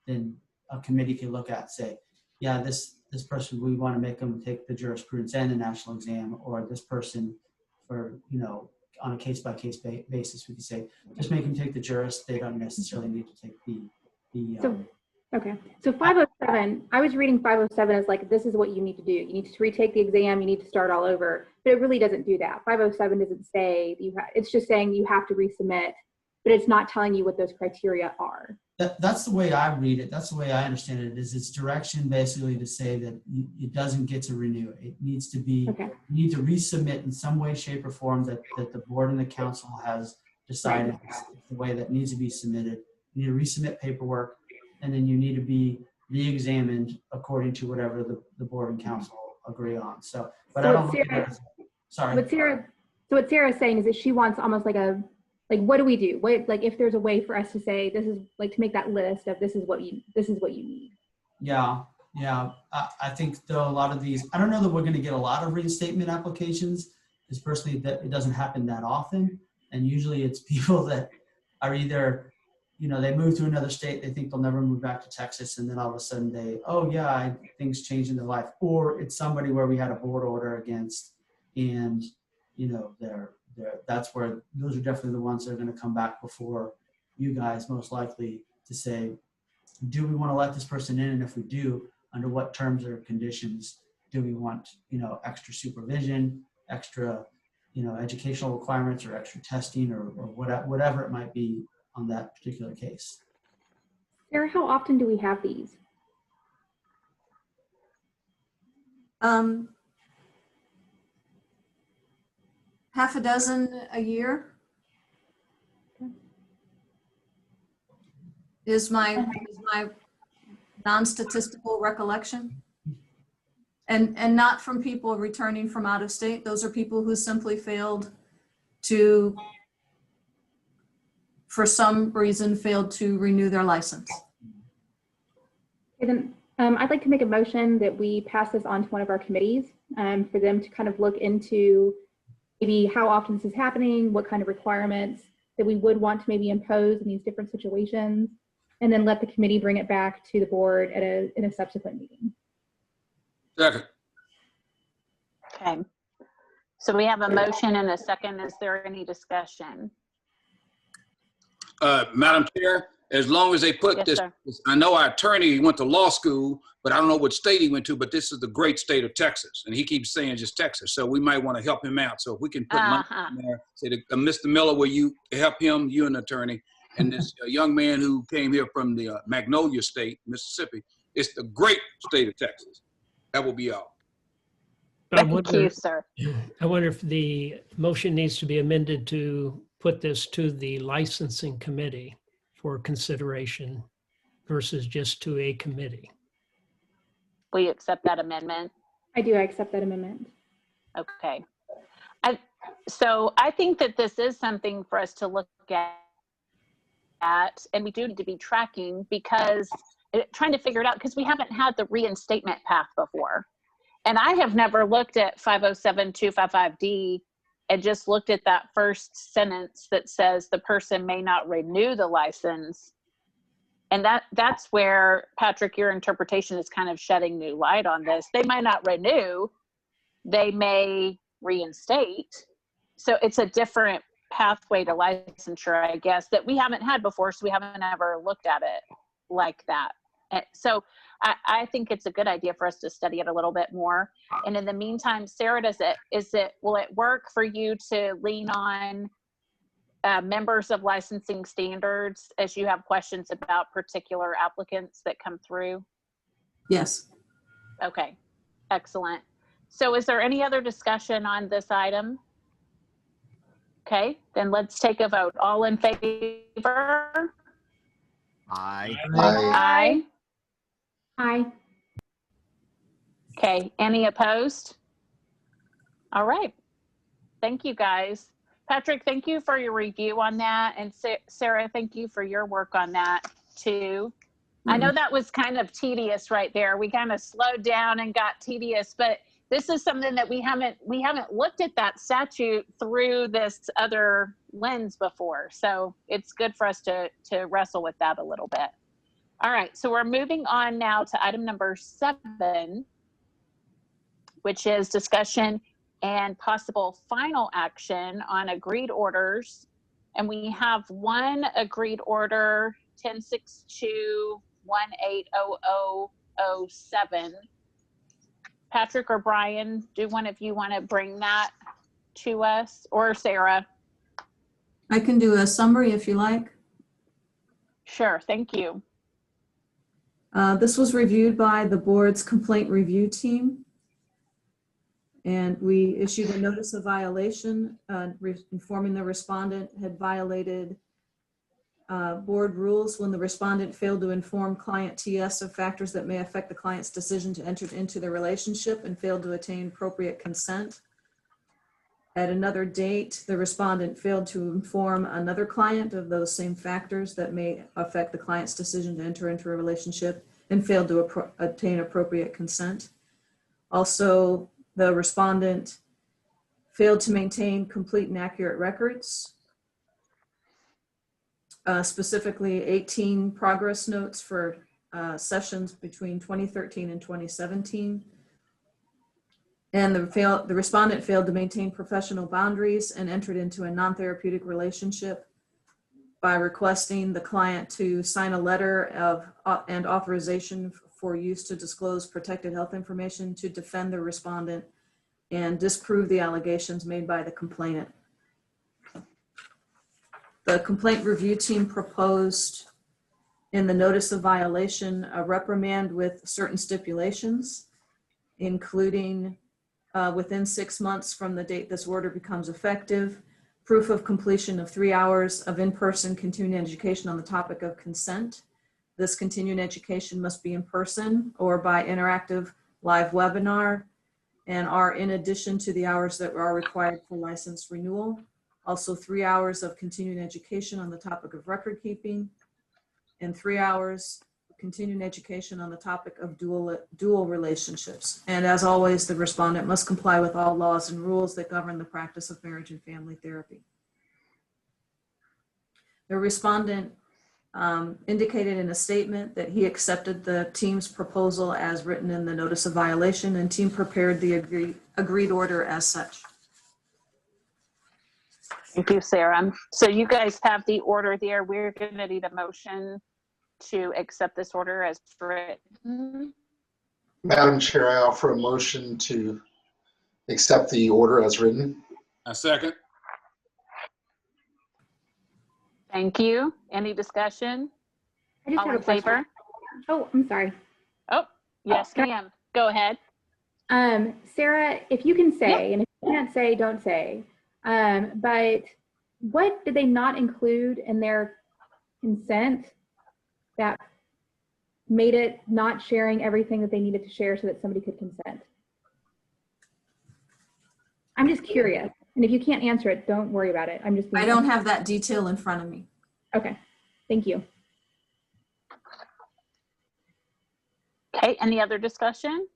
then a committee can look at and say, yeah, this person, we want to make them take the jurisprudence and the national exam, or this person for on a case by case basis, we could say just make them take the juris. They don't necessarily need to take the
Okay, so 507, I was reading 507 as like, this is what you need to do. You need to retake the exam, you need to start all over, but it really doesn't do that. 507 doesn't say, it's just saying you have to resubmit, but it's not telling you what those criteria are.
That's the way I read it. That's the way I understand it, is it's direction basically to say that it doesn't get to renew. It needs to be, you need to resubmit in some way, shape, or form that the board and the council has decided is the way that needs to be submitted. You need to resubmit paperwork, and then you need to be re-examined according to whatever the board and council agree on. So, but I don't. Sorry.
What Sarah's saying is that she wants almost like what do we do? Like if there's a way for us to say this is like to make that list of this is what you need.
Yeah. I think though a lot of these, I don't know that we're going to get a lot of reinstatement applications, because personally that it doesn't happen that often, and usually it's people that are either they move to another state, they think they'll never move back to Texas, and then all of a sudden things change in their life. Or it's somebody where we had a board order against, and that's where those are definitely the ones that are going to come back before you guys, most likely, to say, do we want to let this person in? And if we do, under what terms or conditions do we want, extra supervision, extra, educational requirements, or extra testing, or whatever it might be on that particular case.
Sarah, how often do we have these?
Half a dozen a year is my non-statistical recollection. And not from people returning from out of state. Those are people who simply failed to, for some reason, failed to renew their license.
Okay, then I'd like to make a motion that we pass this on to one of our committees for them to kind of look into maybe how often this is happening, what kind of requirements. that we would want to maybe impose in these different situations, and then let the committee bring it back to the board at in a subsequent meeting.
Second.
Okay. So we have a motion and a second. Is there any discussion?
Madam Chair, as long as they put
Yes,
this,
sir.
I know our attorney went to law school, but I don't know what state he went to, but this is the great state of Texas. And he keeps saying just Texas. So we might want to help him out. So if we can put money in there, say to Mr. Miller, will you help him, you and the attorney, and this young man who came here from the Magnolia State, Mississippi, it's the great state of Texas. That will be all.
Thank you, sir.
I wonder if the motion needs to be amended to put this to the licensing committee for consideration versus just to a committee.
Will you accept that amendment?
I do. I accept that amendment.
Okay. So I think that this is something for us to look at, and we do need to be tracking, because trying to figure it out, because we haven't had the reinstatement path before. And I have never looked at 507-255D and just looked at that first sentence that says the person may not renew the license. And that's where, Patrick, your interpretation is kind of shedding new light on this. They might not renew, they may reinstate. So it's a different pathway to licensure, I guess, that we haven't had before, so we haven't ever looked at it like that. So I think it's a good idea for us to study it a little bit more. And in the meantime, Sarah, will it work for you to lean on members of licensing standards as you have questions about particular applicants that come through?
Yes.
Okay, excellent. So is there any other discussion on this item? Okay, then let's take a vote. All in favor?
Aye.
Aye.
Aye.
Okay, any opposed? All right. Thank you, guys. Patrick, thank you for your review on that. And Sarah, thank you for your work on that too. I know that was kind of tedious right there. We kind of slowed down and got tedious, but this is something that we haven't looked at that statute through this other lens before. So it's good for us to wrestle with that a little bit. All right, so we're moving on now to item number 7, which is discussion and possible final action on agreed orders. And we have one agreed order, 1062-180007. Patrick or Brian, do one of you want to bring that to us, or Sarah?
I can do a summary if you like.
Sure, thank you.
This was reviewed by the board's complaint review team. And we issued a notice of violation informing the respondent had violated board rules when the respondent failed to inform client TS of factors that may affect the client's decision to enter into the relationship and failed to attain appropriate consent. At another date, the respondent failed to inform another client of those same factors that may affect the client's decision to enter into a relationship and failed to obtain appropriate consent. Also, the respondent failed to maintain complete and accurate records, specifically 18 progress notes for sessions between 2013 and 2017. And the respondent failed to maintain professional boundaries and entered into a non-therapeutic relationship by requesting the client to sign a letter of and authorization for use to disclose protected health information to defend the respondent and disprove the allegations made by the complainant. The complaint review team proposed in the notice of violation a reprimand with certain stipulations, including within 6 months from the date this order becomes effective, proof of completion of 3 hours of in-person continuing education on the topic of consent. This continuing education must be in person or by interactive live webinar and are in addition to the hours that are required for license renewal. Also 3 hours of continuing education on the topic of record keeping and 3 hours of continuing education on the topic of dual relationships. And as always, the respondent must comply with all laws and rules that govern the practice of marriage and family therapy. The respondent indicated in a statement that he accepted the team's proposal as written in the notice of violation, and team prepared the agreed order as such.
Thank you, Sarah. So you guys have the order there. We're going to need a motion to accept this order as written.
Madam Chair, I offer a motion to accept the order as written.
A second.
Thank you. Any discussion?
I just
All
have
in
a question.
favor?
Oh, I'm sorry.
Oh, yes, ma'am. Go ahead.
Sarah, if you can say, and if you can't say, don't say, but what did they not include in their consent that made it not sharing everything that they needed to share so that somebody could consent? I'm just curious. And if you can't answer it, don't worry about it. I'm just
I don't have that detail in front of me.
Okay, thank you.
Okay, any other discussion?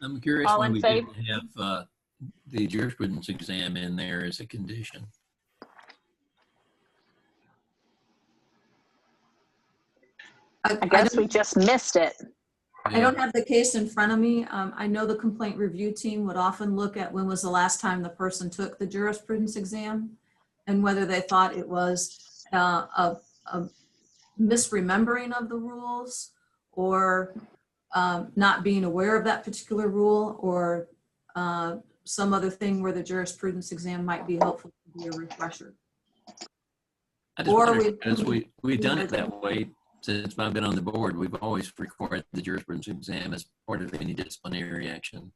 I'm curious
All
why
in
we
favor?
didn't have the jurisprudence exam in there as a condition.
I guess we just missed it.
I don't have the case in front of me. I know the complaint review team would often look at when was the last time the person took the jurisprudence exam and whether they thought it was a misremembering of the rules or not being aware of that particular rule or some other thing where the jurisprudence exam might be helpful to be a refresher.
I just wonder, as we've done it that way since I've been on the board. We've always required the jurisprudence exam as part of any disciplinary action.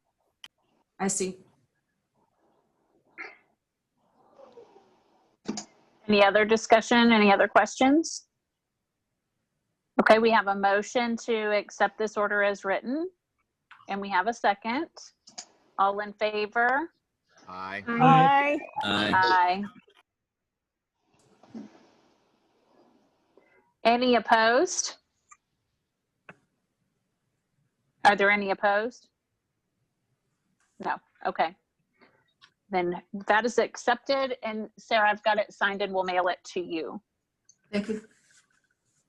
I see.
Any other discussion? Any other questions? Okay, we have a motion to accept this order as written, and we have a second. All in favor?
Aye.
Aye.
Aye. Any opposed? Are there any opposed? No. Okay. Then that is accepted. And Sarah, I've got it signed and we'll mail it to you.
Thank you.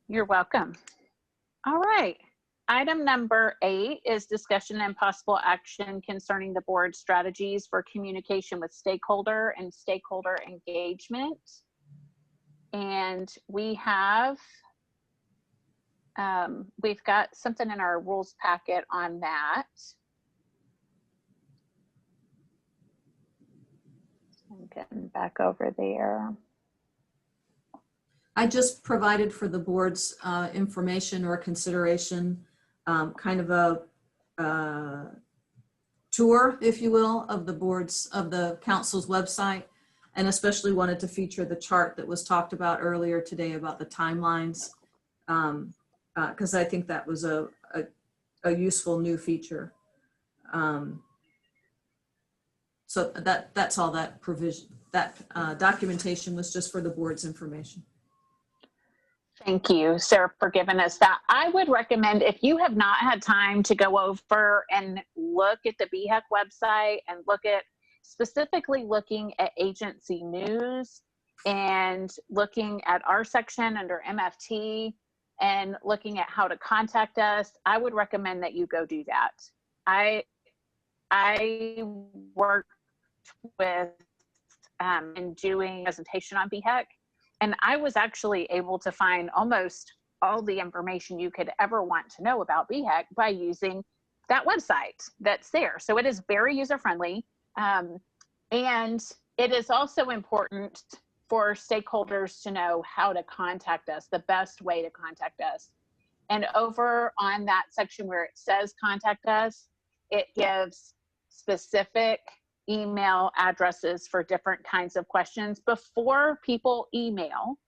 You're welcome. All right. Item number 8 is discussion and possible action concerning the board's strategies for communication with stakeholder and stakeholder engagement. And we have, we've got something in our rules packet on that. I'm getting back over there.
I just provided for the board's information or consideration, kind of a tour, if you will, of the board's, of the council's website, and especially wanted to feature the chart that was talked about earlier today about the timelines, because I think that was a useful new feature. So that's all that provision, that documentation was just for the board's information.
Thank you, Sarah, for giving us that. I would recommend, if you have not had time to go over and look at the BHEC website and look at, specifically looking at agency news and looking at our section under MFT and looking at how to contact us, I would recommend that you go do that. I worked with in doing a presentation on BHEC, and I was actually able to find almost all the information you could ever want to know about BHEC by using that website that's there. So it is very user-friendly. And it is also important for stakeholders to know how to contact us, the best way to contact us. And over on that section where it says contact us, it gives specific email addresses for different kinds of questions. Before people email,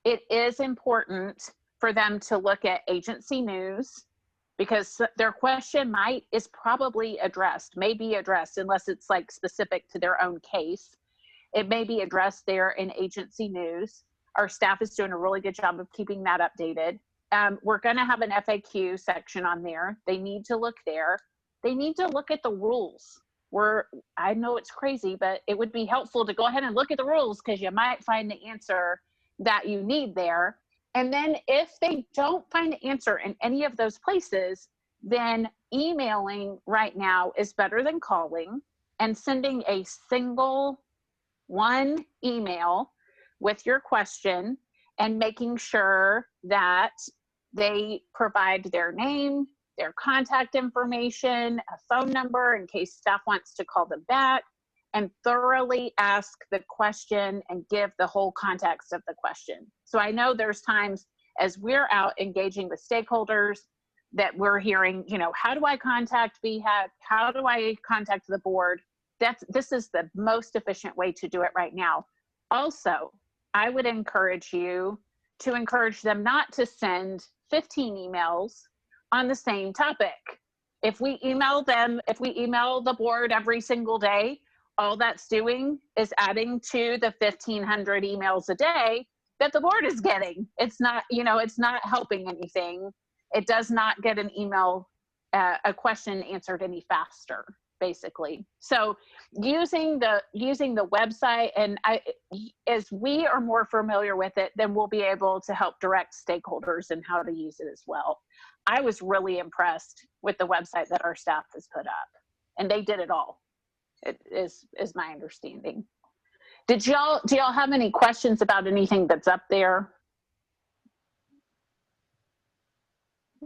it is important for them to look at agency news, because their question is probably addressed, may be addressed, unless it's like specific to their own case. It may be addressed there in agency news. Our staff is doing a really good job of keeping that updated. We're going to have an FAQ section on there. They need to look there. They need to look at the rules. I know it's crazy, but it would be helpful to go ahead and look at the rules, because you might find the answer that you need there. And then if they don't find an answer in any of those places, then emailing right now is better than calling, and sending a single one email with your question and making sure that they provide their name, their contact information, a phone number in case staff wants to call them back, and thoroughly ask the question and give the whole context of the question. So I know there's times as we're out engaging with stakeholders that we're hearing, you know, how do I contact VHAC? How do I contact the board? This is the most efficient way to do it right now. Also, I would encourage you to encourage them not to send 15 emails on the same topic. If we email the board every single day, all that's doing is adding to the 1,500 emails a day that the board is getting. It's not, you know, it's not helping anything. It does not get an email, a question answered any faster, basically. So using the website, and as we are more familiar with it, then we'll be able to help direct stakeholders in how to use it as well. I was really impressed with the website that our staff has put up, and they did it all. It is my understanding. Do y'all have any questions about anything that's up there?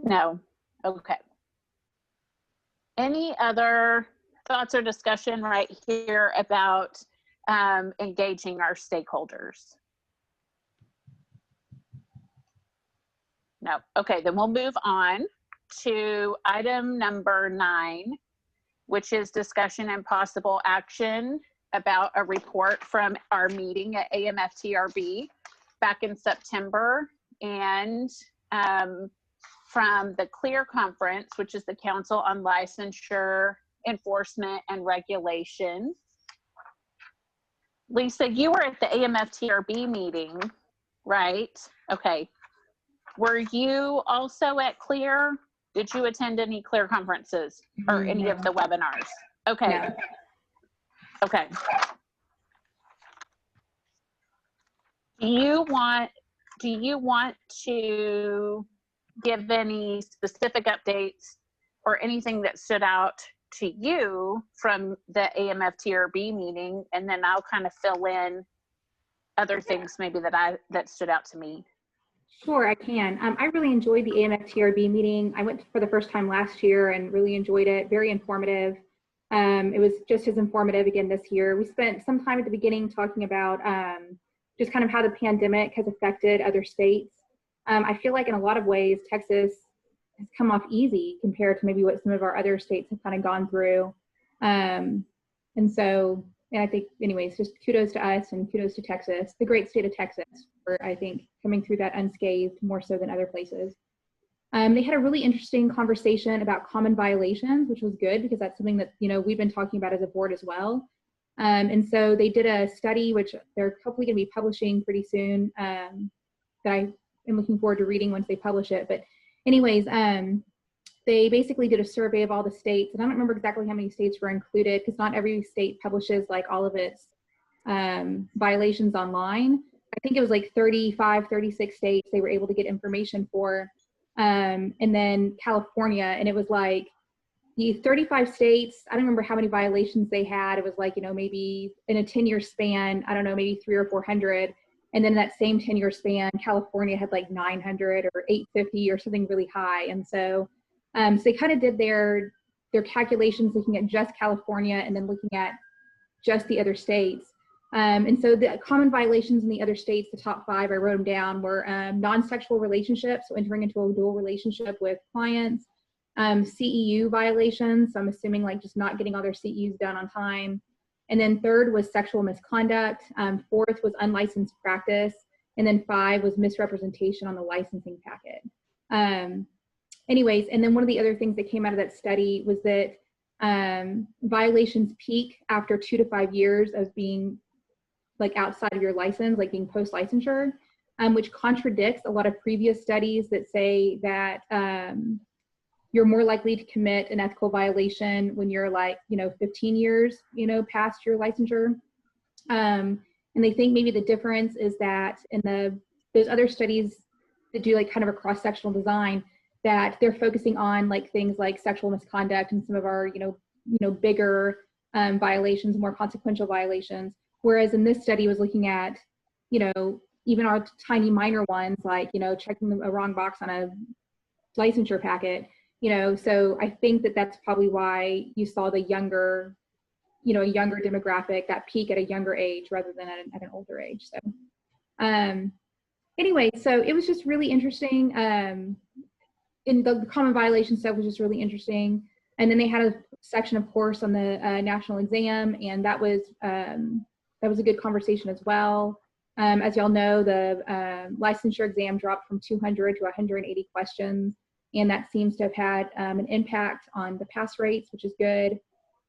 No. Okay. Any other thoughts or discussion right here about engaging our stakeholders? No. Okay, then we'll move on to item number 9, which is discussion and possible action about a report from our meeting at AMFTRB back in September, and from the CLEAR conference, which is the Council on Licensure, Enforcement, and Regulation. Lisa, you were at the AMFTRB meeting, right? Okay. Were you also at CLEAR? Did you attend any CLEAR conferences or any of the webinars? Okay.
No.
Okay. Do you want to give any specific updates or anything that stood out to you from the AMFTRB meeting, and then I'll kind of fill in other things maybe that stood out to me?
Sure, I can. I really enjoyed the AMFTRB meeting. I went for the first time last year and really enjoyed it. Very informative. It was just as informative again this year. We spent some time at the beginning talking about just kind of how the pandemic has affected other states. I feel like in a lot of ways, Texas has come off easy compared to maybe what some of our other states have kind of gone through. And I think, anyways, just kudos to us and kudos to Texas, the great state of Texas, for, I think, coming through that unscathed more so than other places. They had a really interesting conversation about common violations, which was good because that's something that, you know, we've been talking about as a board as well. And so they did a study, which they're hopefully going to be publishing pretty soon, that I am looking forward to reading once they publish it. But anyways, they basically did a survey of all the states, and I don't remember exactly how many states were included because not every state publishes like all of its violations online. I think it was like 35, 36 states they were able to get information for. And then California, and it was like the 35 states, I don't remember how many violations they had. It was like, you know, maybe in a 10-year span, I don't know, maybe 300 or 400. And then in that same 10-year span, California had like 900 or 850 or something really high. And so, so they kind of did their calculations looking at just California and then looking at just the other states. And so the common violations in the other states, the top 5, I wrote them down, were non-sexual relationships, so entering into a dual relationship with clients, CEU violations, so I'm assuming like just not getting all their CEUs done on time. And then 3rd was sexual misconduct. 4th was unlicensed practice. And then 5 was misrepresentation on the licensing packet. Anyways, and then one of the other things that came out of that study was that violations peak after 2 to 5 years of being like outside of your license, like being post-licensure, which contradicts a lot of previous studies that say that you're more likely to commit an ethical violation when you're like, 15 years, past your licensure. And
And they think maybe the difference is that in those other studies that do like kind of a cross-sectional design, that they're focusing on like things like sexual misconduct and some of our, bigger violations, more consequential violations. Whereas in this study was looking at, even our tiny minor ones, like, checking a wrong box on a licensure packet, so I think that that's probably why you saw the younger, a younger demographic, that peak at a younger age rather than at an older age. So anyway, so it was just really interesting. In the common violation stuff was just really interesting. And then they had a section, of course, on the national exam, and that was a good conversation as well. As y'all know, the licensure exam dropped from 200 to 180 questions, and that seems to have had an impact on the pass rates, which is good.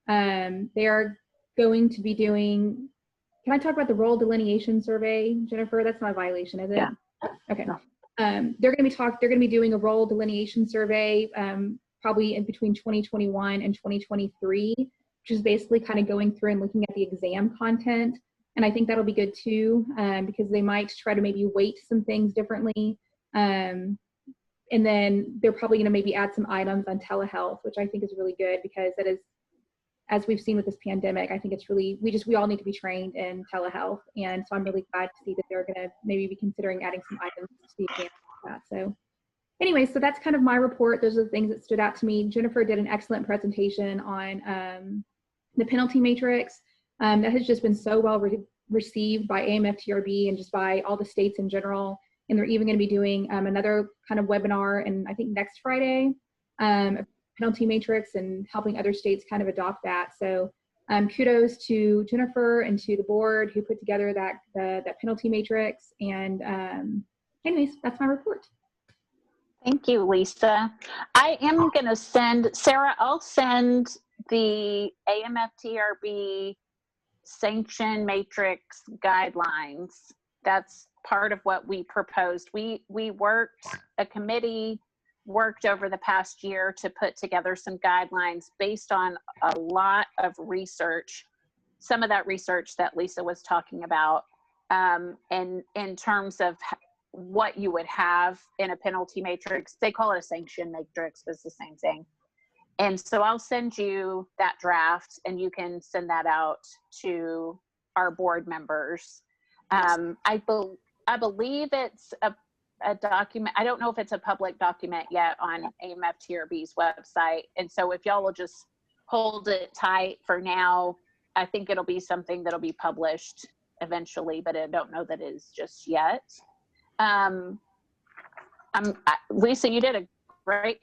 They are going to be doing, can I talk about the role delineation survey, Jennifer? That's not a violation, is it?
Yeah.
Okay. They're going to be doing a role delineation survey probably in between 2021 and 2023, which is basically kind of going through and looking at the exam content. And I think that'll be good too, because they might try to maybe weight some things differently. And then they're probably going to maybe add some items on telehealth, which I think is really good, because that is, as we've seen with this pandemic, I think it's really, we all need to be trained in telehealth. And so I'm really glad to see that they're going to maybe be considering adding some items to the exam like that. So anyway, so that's kind of my report. Those are the things that stood out to me. Jennifer did an excellent presentation on the penalty matrix. That has just been so well received by AMFTRB and just by all the states in general. And they're even going to be doing another kind of webinar, and I think next Friday, penalty matrix, and helping other states kind of adopt that. So kudos to Jennifer and to the board who put together that penalty matrix. And anyways, that's my report.
Thank you, Lisa. I am going to send, Sarah, I'll send the AMFTRB sanction matrix guidelines. That's part of what we proposed. We worked, a committee worked over the past year to put together some guidelines based on a lot of research, some of that research that Lisa was talking about, and in terms of what you would have in a penalty matrix. They call it a sanction matrix, but it's the same thing. And so I'll send you that draft, and you can send that out to our board members. I believe it's a document. I don't know if it's a public document yet on AMFTRB's website. And so if y'all will just hold it tight for now, I think it'll be something that'll be published eventually, but I don't know that it is just yet. Lisa, you did a great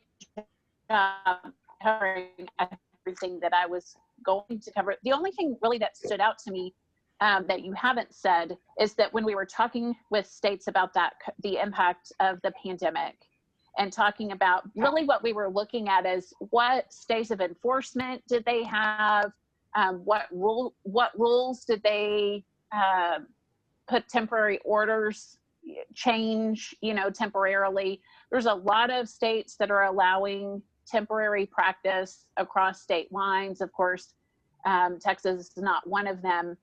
job covering everything that I was going to cover. The only thing really that stood out to me that you haven't said is that when we were talking with states about the impact of the pandemic, and talking about really what we were looking at is what stays of enforcement did they have, what rules did they put temporary orders, change, temporarily. There's a lot of states that are allowing temporary practice across state lines. Of course, Texas is not one of them.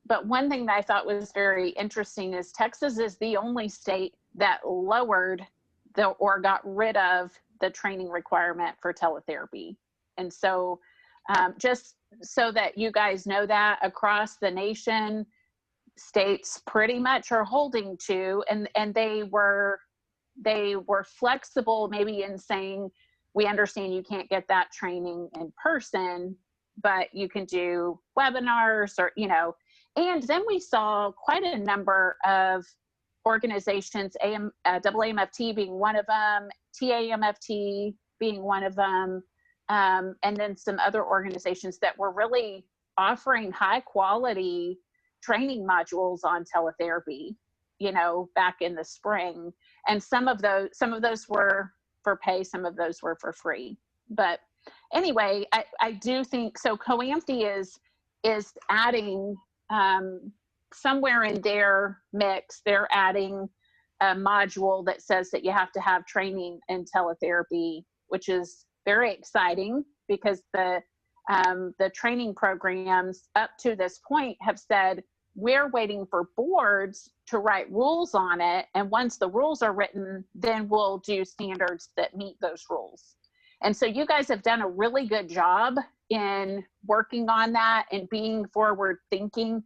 But one thing that I thought was very interesting is Texas is the only state that lowered or got rid of the training requirement for teletherapy. And so just so that you guys know that across the nation, states pretty much are holding to, and they were flexible maybe in saying, we understand you can't get that training in person, but you can do webinars or, and then we saw quite a number of organizations, AAMFT being one of them, TAMFT being one of them, and then some other organizations that were really offering high quality training modules on teletherapy, back in the spring. And some of those were for pay, some of those were for free. But anyway, I do think, so COAMFT is adding, somewhere in their mix, they're adding a module that says that you have to have training in teletherapy, which is very exciting because the training programs up to this point have said we're waiting for boards to write rules on it. And once the rules are written, then we'll do standards that meet those rules. And so you guys have done a really good job in working on that and being forward thinking.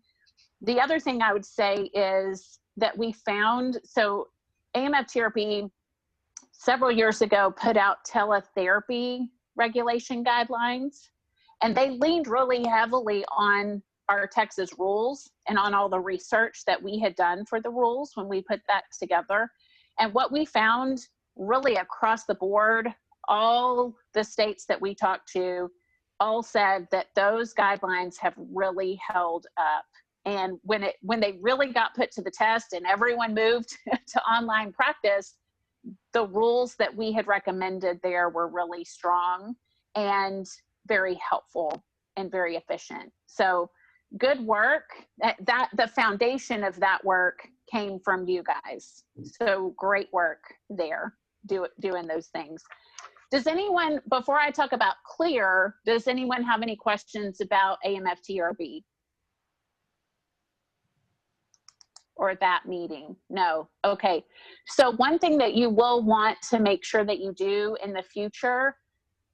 The other thing I would say is that we found, so AMFTRB several years ago put out teletherapy regulation guidelines, and they leaned really heavily on our Texas rules and on all the research that we had done for the rules when we put that together. And what we found really across the board, all the states that we talked to all said that those guidelines have really held up. And when they really got put to the test and everyone moved to online practice, the rules that we had recommended there were really strong and very helpful and very efficient. So good work. That the foundation of that work came from you guys. So great work there, doing those things. Does anyone, before I talk about CLEAR, does anyone have any questions about AMFTRB? Or that meeting? No. Okay. So one thing that you will want to make sure that you do in the future,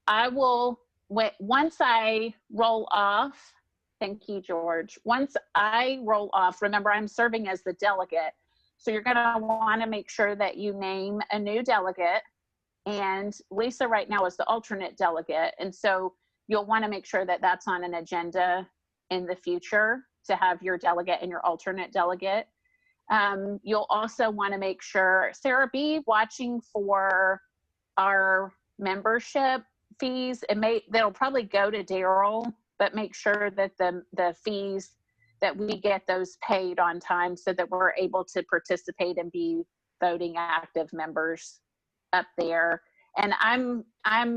I will, once I roll off, thank you, George. Once I roll off, remember I'm serving as the delegate. So you're going to want to make sure that you name a new delegate. And Lisa right now is the alternate delegate. And so you'll want to make sure that that's on an agenda in the future to have your delegate and your alternate delegate. You'll also want to make sure, Sarah, be watching for our membership fees. They'll probably go to Daryl, but make sure that the fees that we get those paid on time so that we're able to participate and be voting active members up there. And I'm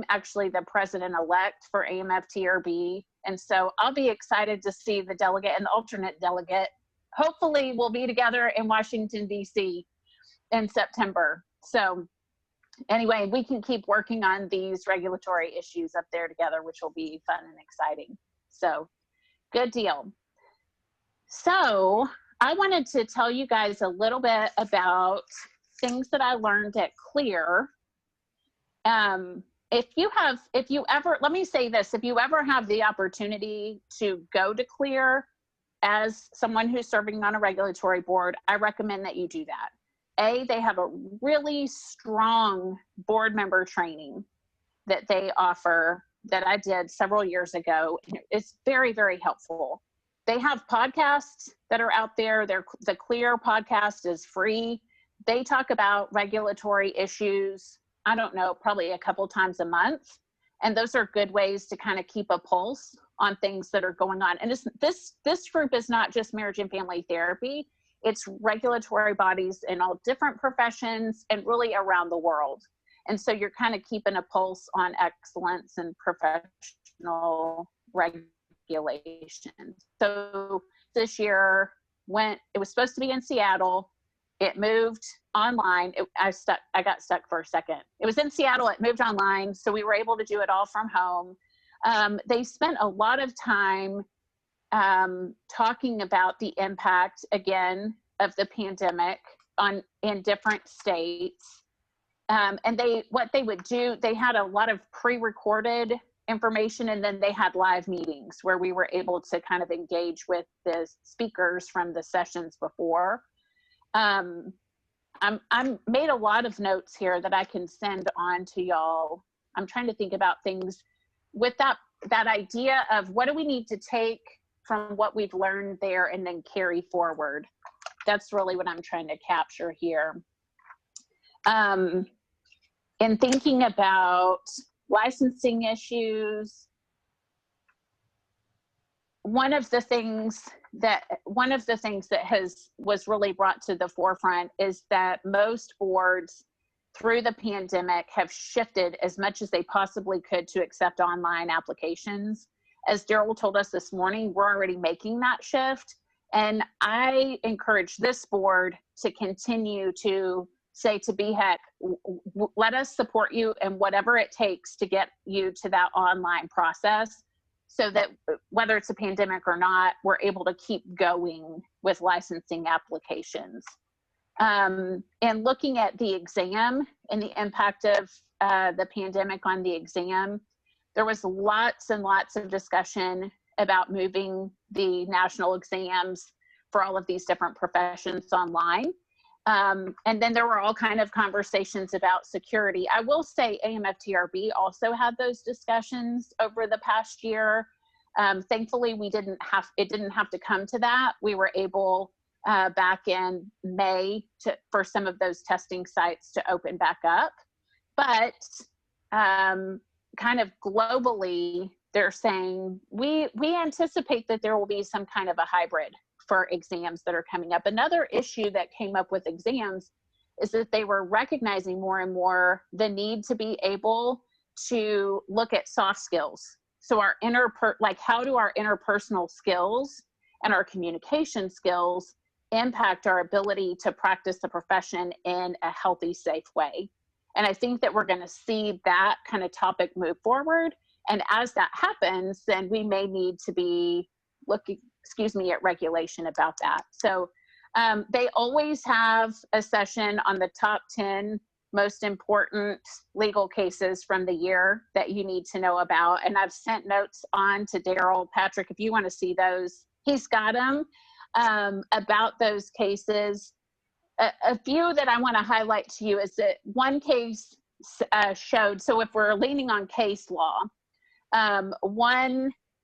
actually the president-elect for AMFTRB. And so I'll be excited to see the delegate and the alternate delegate. Hopefully we'll be together in Washington, DC in September. So anyway, we can keep working on these regulatory issues up there together, which will be fun and exciting. So good deal. So I wanted to tell you guys a little bit about things that I learned at CLEAR. If you ever, let me say this, if you ever have the opportunity to go to CLEAR as someone who's serving on a regulatory board, I recommend that you do that. They have a really strong board member training that they offer that I did several years ago. It's very, very helpful. They have podcasts that are out there. The CLEAR podcast is free. They talk about regulatory issues, I don't know, probably a couple times a month. And those are good ways to kind of keep a pulse on things that are going on. And this group is not just marriage and family therapy. It's regulatory bodies in all different professions and really around the world. And so you're kind of keeping a pulse on excellence and professional regulation. So this year, it was supposed to be in Seattle. It moved online. I got stuck for a second. It was in Seattle. It moved online. So we were able to do it all from home. They spent a lot of time talking about the impact, again, of the pandemic in different states. And what they would do, they had a lot of pre-recorded information, and then they had live meetings where we were able to kind of engage with the speakers from the sessions before. I'm made a lot of notes here that I can send on to y'all. I'm trying to think about things with that idea of what do we need to take from what we've learned there and then carry forward. That's really what I'm trying to capture here. In thinking about licensing issues, one of the things that was really brought to the forefront is that most boards through the pandemic have shifted as much as they possibly could to accept online applications. As Daryl told us this morning, we're already making that shift. And I encourage this board to continue to say to BHEC, let us support you in whatever it takes to get you to that online process. so that whether it's a pandemic or not, we're able to keep going with licensing applications. And looking at the exam and the impact of the pandemic on the exam, there was lots and lots of discussion about moving the national exams for all of these different professions online. And then there were all kind of conversations about security. I will say AMFTRB also had those discussions over the past year. Thankfully, it didn't have to come to that. We were able back in May for some of those testing sites to open back up. But kind of globally, they're saying we anticipate that there will be some kind of a hybrid for exams that are coming up. Another issue that came up with exams is that they were recognizing more and more the need to be able to look at soft skills. So our how do our interpersonal skills and our communication skills impact our ability to practice the profession in a healthy, safe way? And I think that we're going to see that kind of topic move forward. And as that happens, then we may need to be looking, at regulation about that. So they always have a session on the top 10 most important legal cases from the year that you need to know about. And I've sent notes on to Daryl. Patrick, if you want to see those, he's got them about those cases. A few that I want to highlight to you is that one case showed, so if we're leaning on case law,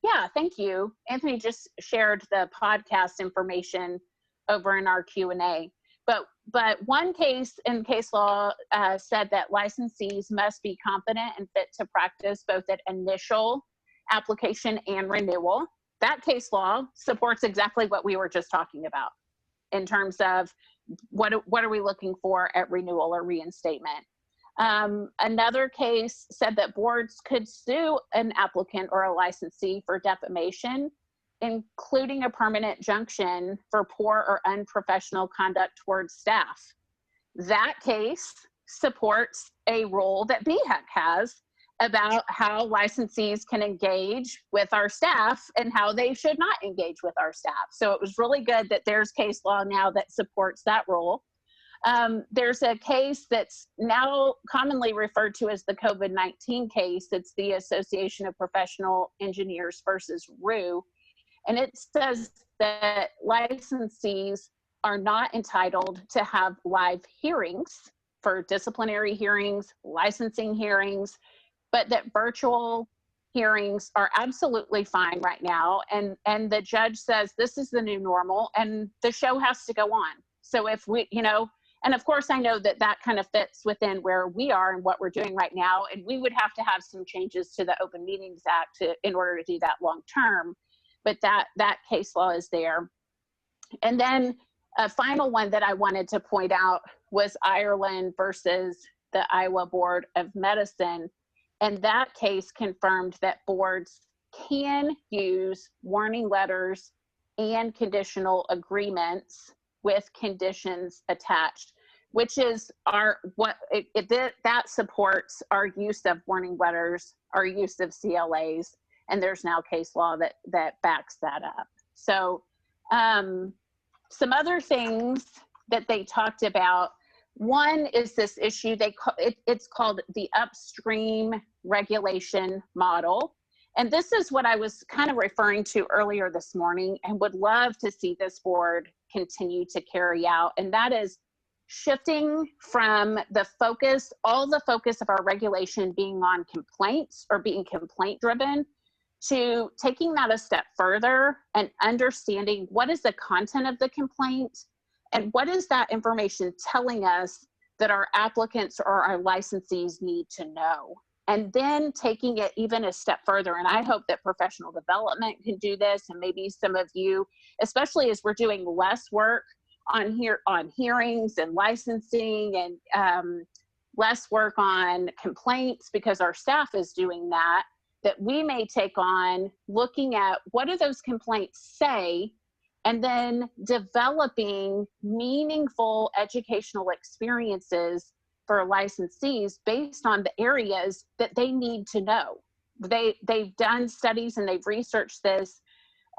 yeah, thank you. Anthony just shared the podcast information over in our Q&A. But one case in case law said that licensees must be competent and fit to practice both at initial application and renewal. That case law supports exactly what we were just talking about in terms of what are we looking for at renewal or reinstatement. Another case said that boards could sue an applicant or a licensee for defamation, including a permanent injunction for poor or unprofessional conduct towards staff. That case supports a role that BHAC has about how licensees can engage with our staff and how they should not engage with our staff. So it was really good that there's case law now that supports that role. There's a case that's now commonly referred to as the COVID-19 case. It's the Association of Professional Engineers versus RU. And it says that licensees are not entitled to have live hearings for disciplinary hearings, licensing hearings, but that virtual hearings are absolutely fine right now. And the judge says this is the new normal and the show has to go on. So if we, and of course I know that that kind of fits within where we are and what we're doing right now. And we would have to have some changes to the Open Meetings Act in order to do that long term. But that case law is there. And then a final one that I wanted to point out was Ireland versus the Iowa Board of Medicine. And that case confirmed that boards can use warning letters and conditional agreements with conditions attached, which is that supports our use of warning letters, our use of CLAs, and there's now case law that backs that up. So some other things that they talked about, one is this issue, it's called the upstream regulation model. And this is what I was kind of referring to earlier this morning and would love to see this board continue to carry out. And that is shifting from all the focus of our regulation being on complaints or being complaint driven, to taking that a step further and understanding what is the content of the complaint and what is that information telling us that our applicants or our licensees need to know. And then taking it even a step further. And I hope that professional development can do this, and maybe some of you, especially as we're doing less work on hearings and licensing and less work on complaints because our staff is doing that we may take on looking at what do those complaints say, and then developing meaningful educational experiences for licensees based on the areas that they need to know. they've done studies and they've researched this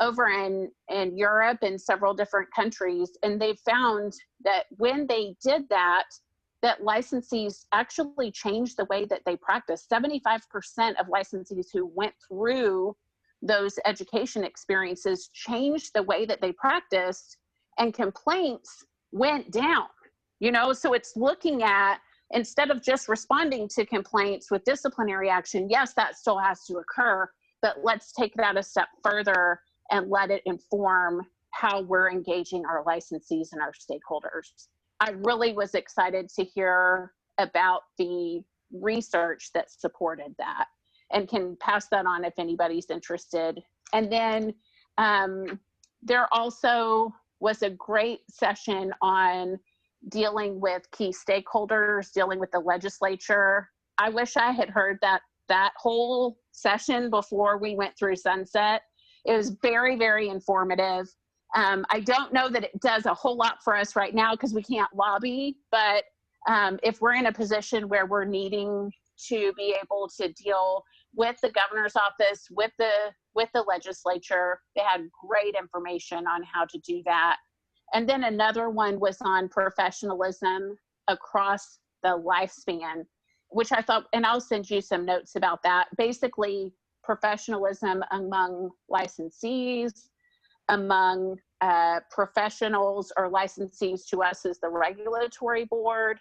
over in Europe and several different countries, and they found that when they did that, that licensees actually changed the way that they practice. 75% of licensees who went through those education experiences changed the way that they practiced, and complaints went down. You know, so it's looking at, instead of just responding to complaints with disciplinary action, yes, that still has to occur, but let's take that a step further and let it inform how we're engaging our licensees and our stakeholders. I really was excited to hear about the research that supported that, and can pass that on if anybody's interested. And then there also was a great session on dealing with key stakeholders, dealing with the legislature. I wish I had heard that whole session before we went through sunset. It was very, very informative. I don't know that it does a whole lot for us right now because we can't lobby, but if we're in a position where we're needing to be able to deal with the governor's office, with the legislature, they had great information on how to do that. And then another one was on professionalism across the lifespan, which I thought, and I'll send you some notes about that. Basically, professionalism among licensees, among professionals or licensees to us as the regulatory board,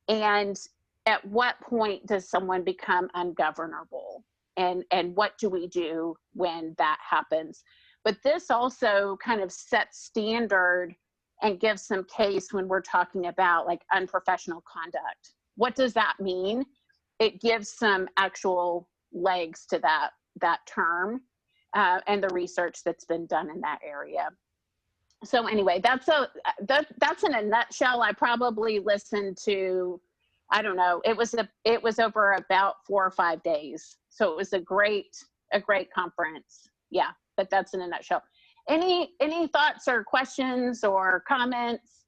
and at what point does someone become ungovernable, and what do we do when that happens? But this also kind of sets standard and gives some case when we're talking about like unprofessional conduct. What does that mean? It gives some actual legs to that term and the research that's been done in that area. So anyway, that's in a nutshell. I probably listened to, I don't know, it was over about 4 or 5 days. So it was a great conference. Yeah, but that's in a nutshell. Any thoughts or questions or comments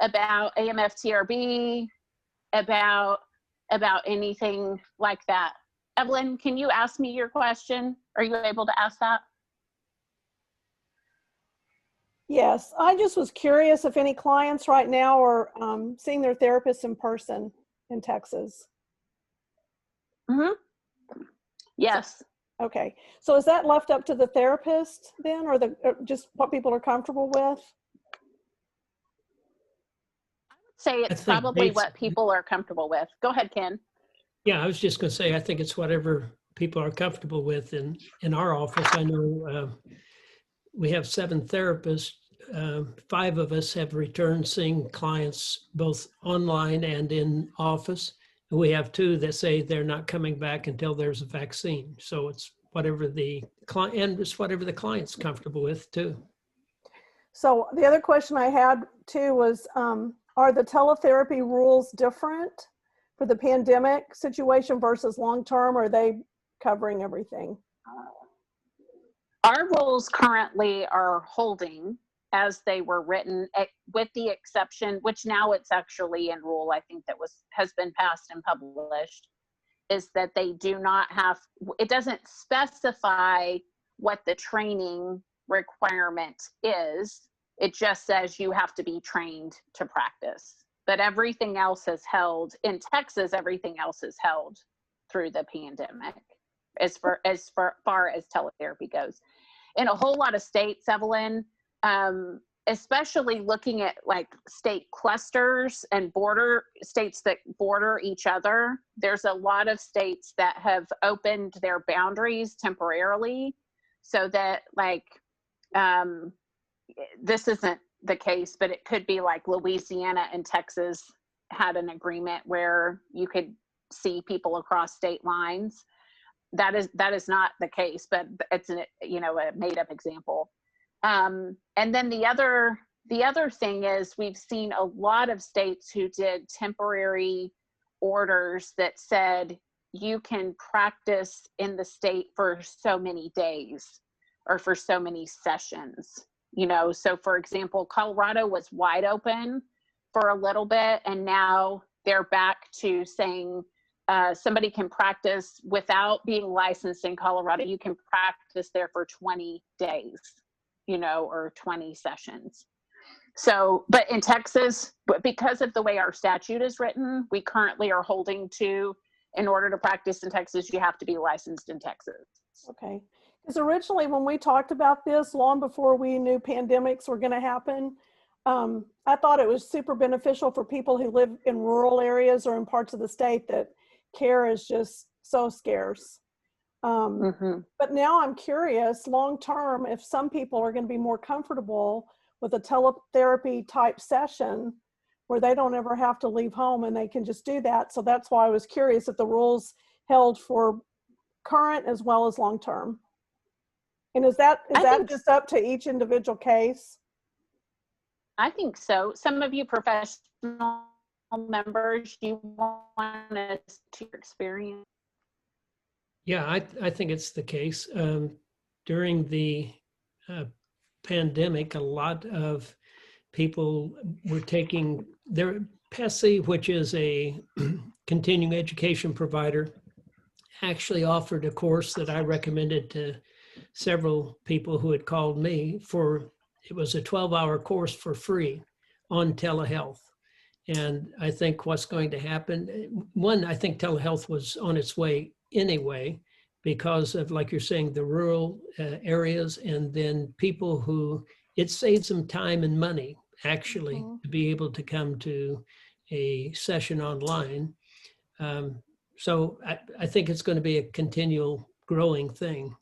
about AMFTRB, about anything like that? Evelyn, can you ask me your question? Are you able to ask that?
Yes, I just was curious if any clients right now are seeing their therapists in person in Texas.
Mm-hmm. Yes.
Okay, so is that left up to the therapist then, or just what people are comfortable with?
Say it's probably what people are comfortable with. Go ahead, Ken.
Yeah, I was just going to say, I think it's whatever people are comfortable with. In our office, I know we have 7 therapists. 5 of us have returned seeing clients both online and in office. And we have 2 that say they're not coming back until there's a vaccine. So it's whatever the client, and it's whatever the client's comfortable with too.
So the other question I had too was, are the teletherapy rules different for the pandemic situation versus long-term? Or are they covering everything?
Our rules currently are holding as they were written, with the exception, which now it's actually in rule, I think that has been passed and published, is that they do not have, it doesn't specify what the training requirement is. It just says you have to be trained to practice. But everything else is held, in Texas, everything else is held through the pandemic as far as teletherapy goes. In a whole lot of states, Evelyn, especially looking at like state clusters and states that border each other, there's a lot of states that have opened their boundaries temporarily so that like, this isn't the case, but it could be like Louisiana and Texas had an agreement where you could see people across state lines. That is not the case, but it's a made up example. And then the other thing is we've seen a lot of states who did temporary orders that said you can practice in the state for so many days or for so many sessions. So for example, Colorado was wide open for a little bit, and now they're back to saying somebody can practice without being licensed in Colorado. You can practice there for 20 days, you know, or 20 sessions. So, but in Texas, because of the way our statute is written, we currently are holding to, in order to practice in Texas, you have to be licensed in Texas.
Okay. Because originally when we talked about this, long before we knew pandemics were going to happen, I thought it was super beneficial for people who live in rural areas or in parts of the state that care is just so scarce. But now I'm curious, long term, if some people are going to be more comfortable with a teletherapy type session where they don't ever have to leave home and they can just do that. So that's why I was curious if the rules held for current as well as long term. And is that just up to each individual case?
I think so. Some of you professional members, you want to see your experience.
Yeah, I think it's the case. During the pandemic, a lot of people were taking their PESI, which is a continuing education provider, actually offered a course that I recommended to several people who had called me for. It was a 12-hour course for free on telehealth. And I think what's going to happen, one, I think telehealth was on its way anyway, because of, like you're saying, the rural areas, and then people who, it saves them time and money, actually, to be able to come to a session online. So I think it's going to be a continual growing thing.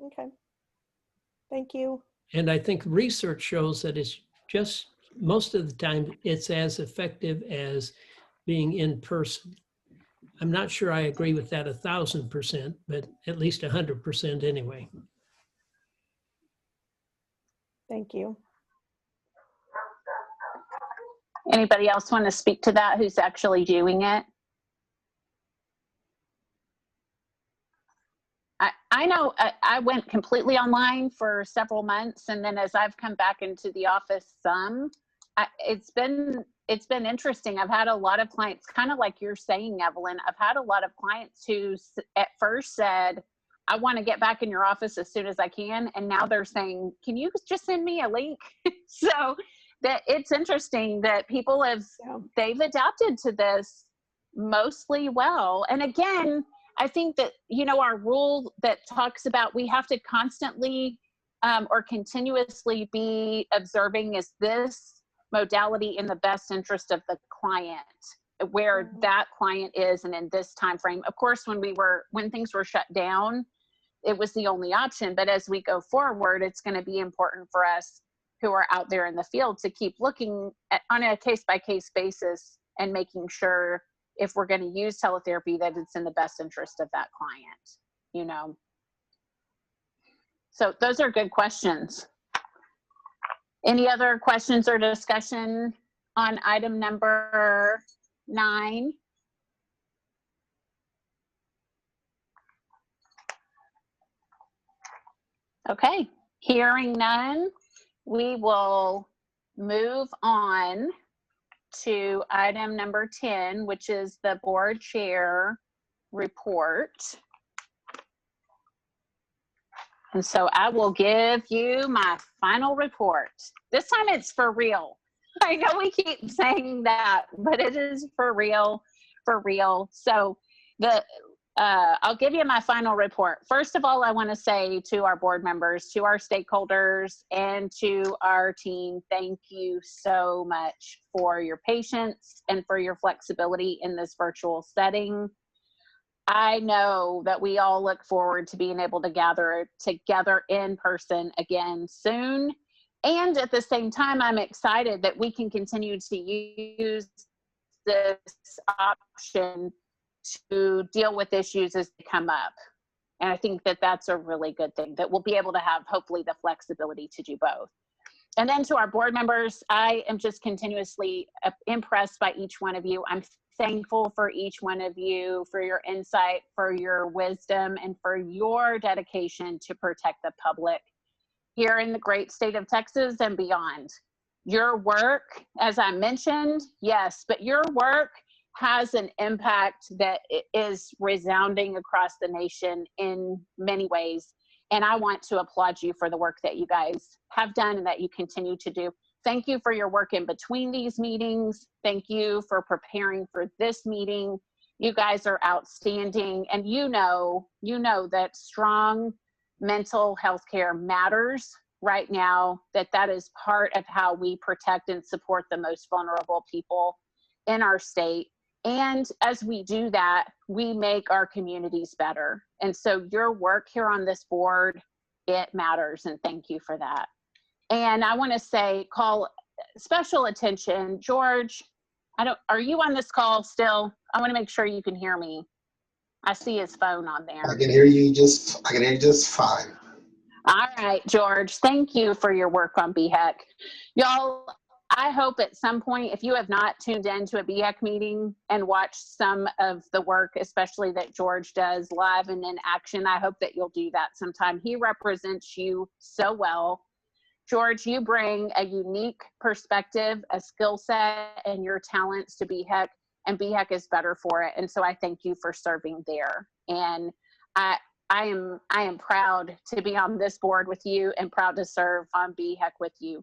Okay. Thank you.
And I think research shows that it's just, most of the time, it's as effective as being in person. I'm not sure I agree with that 1,000%, but at least 100% anyway.
Thank you.
Anybody else want to speak to that who's actually doing it? I know I went completely online for several months, and then as I've come back into the office it's been interesting. I've had a lot of clients, kind of like you're saying, Evelyn, I've had a lot of clients who at first said, I want to get back in your office as soon as I can. And now they're saying, can you just send me a link? So that it's interesting that people they've adapted to this mostly well. And again, I think that, you know, our rule that talks about we have to constantly or continuously be observing, is this modality in the best interest of the client, where that client is and in this time frame. Of course, when things were shut down, it was the only option. But as we go forward, it's going to be important for us who are out there in the field to keep looking at, on a case-by-case basis, and making sure if we're going to use teletherapy that it's in the best interest of that client, you know. So those are good questions. Any other questions or discussion on item number 9? Okay, hearing none, we will move on to item number 10, which is the board chair report. And so I will give you my final report. This time it's for real. I know we keep saying that, but it is for real, for real. So I'll give you my final report. First of all, I want to say to our board members, to our stakeholders, and to our team, thank you so much for your patience and for your flexibility in this virtual setting. I know that we all look forward to being able to gather together in person again soon. And at the same time, I'm excited that we can continue to use this option to deal with issues as they come up. And I think that that's a really good thing, that we'll be able to have hopefully the flexibility to do both. And then to our board members, I am just continuously impressed by each one of you. I'm thankful for each one of you, for your insight, for your wisdom, and for your dedication to protect the public here in the great state of Texas and beyond. Your work, as I mentioned, yes, but your work has an impact that is resounding across the nation in many ways. And I want to applaud you for the work that you guys have done and that you continue to do. Thank you for your work in between these meetings. Thank you for preparing for this meeting. You guys are outstanding. And you know that strong mental health care matters right now, that is part of how we protect and support the most vulnerable people in our state. And as we do that, we make our communities better. And so your work here on this board, it matters. And thank you for that. And I want to call special attention, George, are you on this call still? I want to make sure you can hear me. I see his phone on there.
I can hear you just fine.
All right, George, thank you for your work on BHEC. Y'all, I hope at some point, if you have not tuned into a BHEC meeting and watched some of the work, especially that George does live and in action, I hope that you'll do that sometime. He represents you so well. George, you bring a unique perspective, a skill set, and your talents to BHEC, and BHEC is better for it. And so I thank you for serving there. And I am proud to be on this board with you and proud to serve on BHEC with you.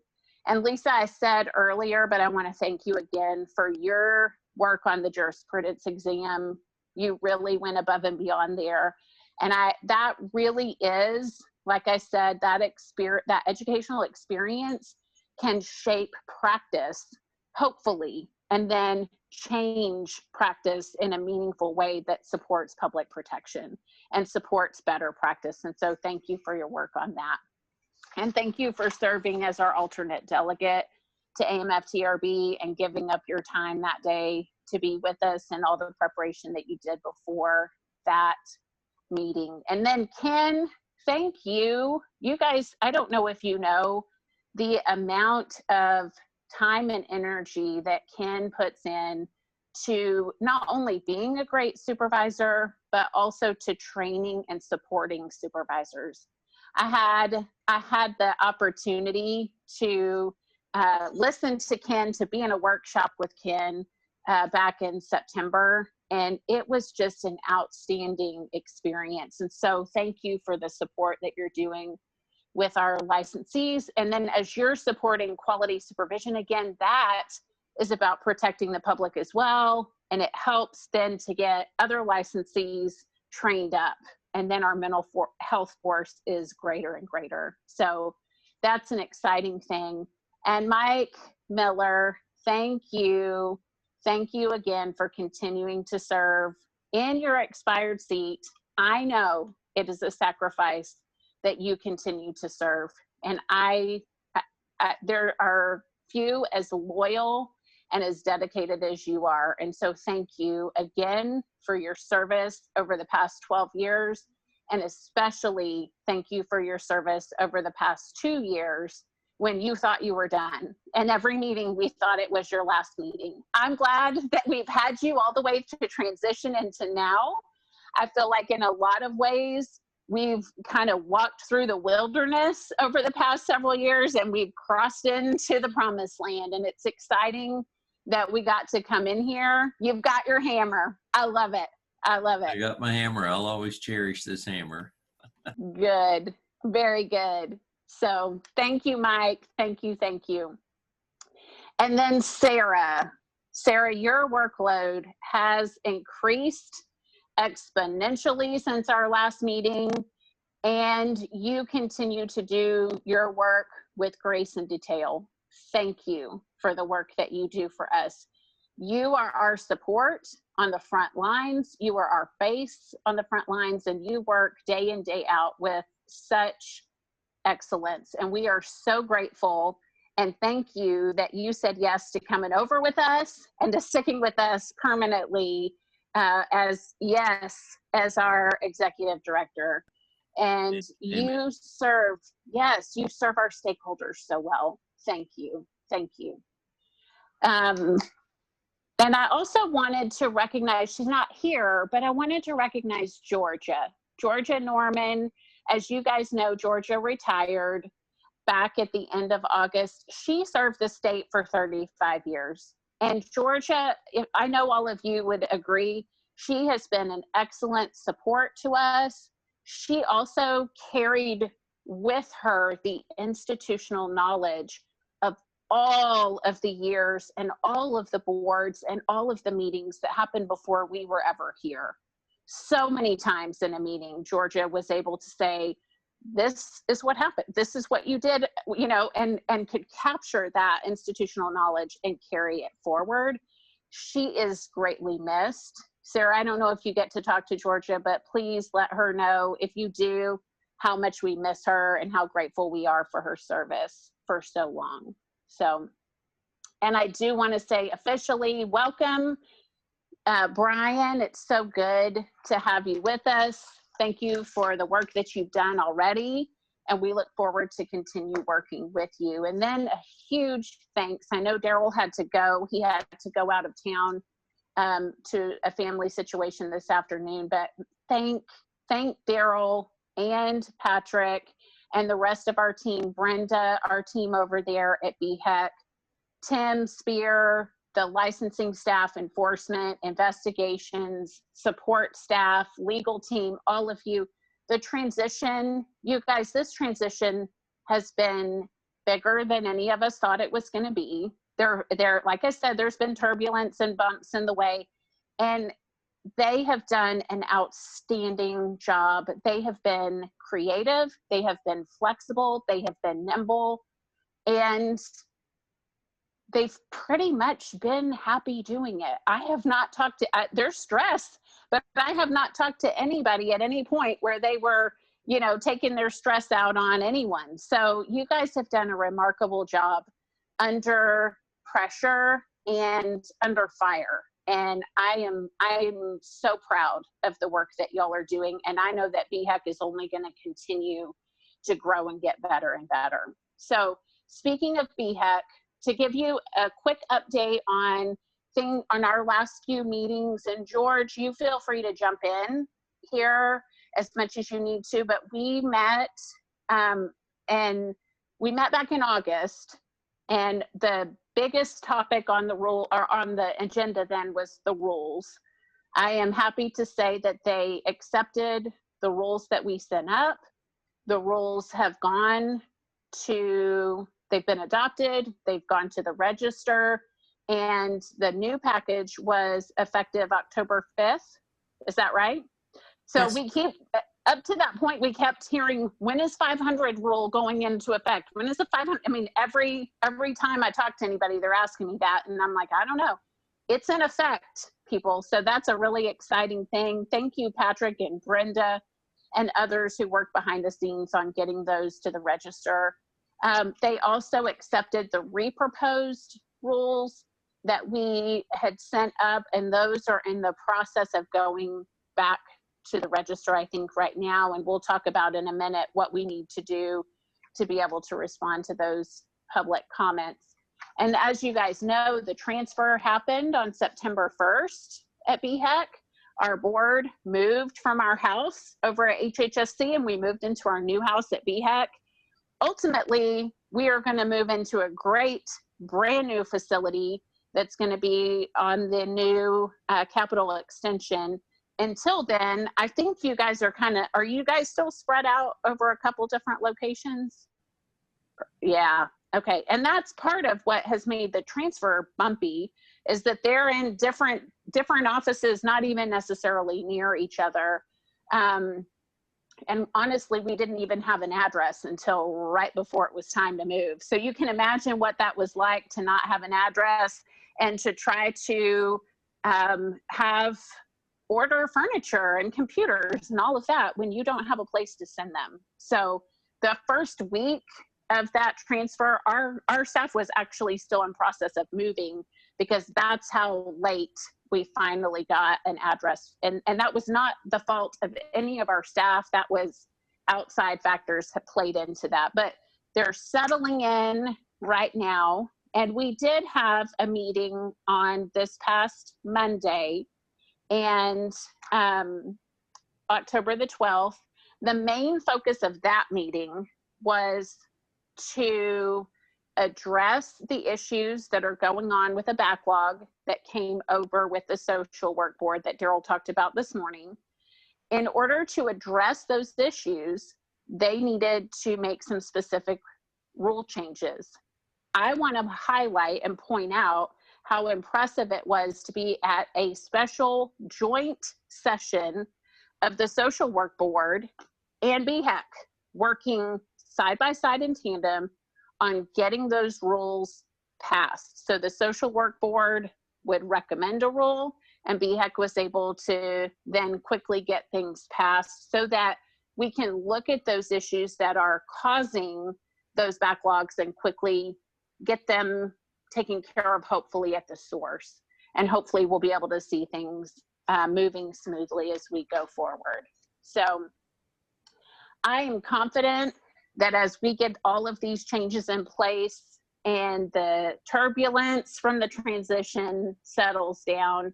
And Lisa, I said earlier, but I want to thank you again for your work on the jurisprudence exam. You really went above and beyond there. And that really is, like I said, that educational experience can shape practice, hopefully, and then change practice in a meaningful way that supports public protection and supports better practice. And so thank you for your work on that. And thank you for serving as our alternate delegate to AMFTRB and giving up your time that day to be with us and all the preparation that you did before that meeting. And then Ken, thank you. You guys, I don't know if you know the amount of time and energy that Ken puts in to not only being a great supervisor, but also to training and supporting supervisors. I had the opportunity to listen to Ken, to be in a workshop with Ken back in September, and it was just an outstanding experience. And so thank you for the support that you're doing with our licensees. And then as you're supporting quality supervision, again, that is about protecting the public as well. And it helps then to get other licensees trained up. And then our mental health force is greater and greater. So that's an exciting thing. And Mike Miller, thank you. Thank you again for continuing to serve in your expired seat. I know it is a sacrifice that you continue to serve. And there are few as loyal and as dedicated as you are. And so thank you again for your service over the past 12 years. And especially thank you for your service over the past 2 years when you thought you were done. And every meeting we thought it was your last meeting. I'm glad that we've had you all the way to transition into now. I feel like in a lot of ways, we've kind of walked through the wilderness over the past several years and we've crossed into the promised land. And it's exciting that we got to come in here. You've got your hammer. I love it. I love it.
I got my hammer. I'll always cherish this hammer.
Good. Very good. So thank you, Mike. Thank you. Thank you. And then Sarah, your workload has increased exponentially since our last meeting, and you continue to do your work with grace and detail. Thank you for the work that you do for us. You are our support on the front lines. You are our face on the front lines, and you work day in, day out with such excellence. And we are so grateful. And thank you that you said yes to coming over with us and to sticking with us permanently as our executive director. And you serve our stakeholders so well. Thank you. Thank you. And I also wanted to recognize, she's not here, but I wanted to recognize Georgia Norman. As you guys know, Georgia retired back at the end of August. She served the state for 35 years. And Georgia, I know all of you would agree, she has been an excellent support to us. She also carried with her the institutional knowledge of all of the years and all of the boards and all of the meetings that happened before we were ever here. So many times in a meeting, Georgia was able to say, this is what happened. This is what you did, you know, and could capture that institutional knowledge and carry it forward. She is greatly missed. Sarah, I don't know if you get to talk to Georgia, but please let her know, if you do, how much we miss her and how grateful we are for her service for so long. So, and I do want to say officially, welcome, Brian. It's so good to have you with us. Thank you for the work that you've done already, and we look forward to continue working with you. And then a huge thanks. I know Daryl had to go. He had to go out of town to a family situation this afternoon, but thank Daryl and Patrick and the rest of our team, Brenda, our team over there at BHEC, Tim Spear, the licensing staff, enforcement, investigations, support staff, legal team, all of you. The transition, you guys, this transition has been bigger than any of us thought it was going to be. There, like I said, there's been turbulence and bumps in the way, and they have done an outstanding job. They have been creative, they have been flexible, they have been nimble, and they've pretty much been happy doing it. I have not talked to, they're stressed, but I have not talked to anybody at any point where they were, you know, taking their stress out on anyone. So you guys have done a remarkable job under pressure and under fire. And I am so proud of the work that y'all are doing. And I know that BHEC is only going to continue to grow and get better and better. So speaking of BHEC, to give you a quick update on our last few meetings, and George, you feel free to jump in here as much as you need to, but we met back in August, and the biggest topic on the agenda then was the rules. I am happy to say that they accepted the rules that we sent up. The rules have they've been adopted, they've gone to the register, and the new package was effective October 5th. Is that right? So
Yes.
We keep, up to that point, we kept hearing, when is 500 rule going into effect? When is the 500? I mean, every time I talk to anybody, they're asking me that, and I'm like, I don't know. It's in effect, people. So that's a really exciting thing. Thank you, Patrick and Brenda and others who work behind the scenes on getting those to the register. They also accepted the reproposed rules that we had sent up, and those are in the process of going back to the register, I think, right now. And we'll talk about in a minute what we need to do to be able to respond to those public comments. And as you guys know, the transfer happened on September 1st at BHEC. Our board moved from our house over at HHSC, and we moved into our new house at BHEC. Ultimately, we are going to move into a great brand new facility that's going to be on the new Capitol extension. Until then, I think you guys are you guys still spread out over a couple different locations? Yeah, okay. And that's part of what has made the transfer bumpy, is that they're in different offices, not even necessarily near each other. And honestly, we didn't even have an address until right before it was time to move. So you can imagine what that was like to not have an address and to try to order furniture and computers and all of that when you don't have a place to send them. So the first week of that transfer, our staff was actually still in process of moving, because that's how late we finally got an address. And that was not the fault of any of our staff. That was outside factors that played into that. But they're settling in right now. And we did have a meeting on this past Monday, and October the 12th. The main focus of that meeting was to address the issues that are going on with a backlog that came over with the social work board that Daryl talked about this morning. In order to address those issues, they needed to make some specific rule changes. I want to highlight and point out how impressive it was to be at a special joint session of the social work board and BHEC working side by side in tandem on getting those rules passed. So the social work board would recommend a rule and BHEC was able to then quickly get things passed so that we can look at those issues that are causing those backlogs and quickly get them taken care of, hopefully at the source. And hopefully we'll be able to see things moving smoothly as we go forward. So I am confident that as we get all of these changes in place and the turbulence from the transition settles down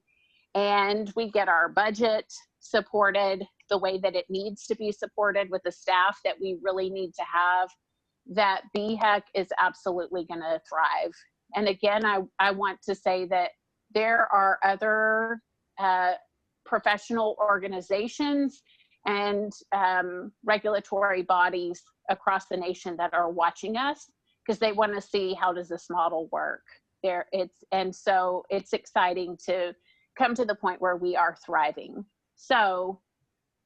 and we get our budget supported the way that it needs to be supported with the staff that we really need to have, that BHEC is absolutely going to thrive. And again, I want to say that there are other professional organizations and regulatory bodies across the nation that are watching us because they want to see how does this model work there. And so it's exciting to come to the point where we are thriving. So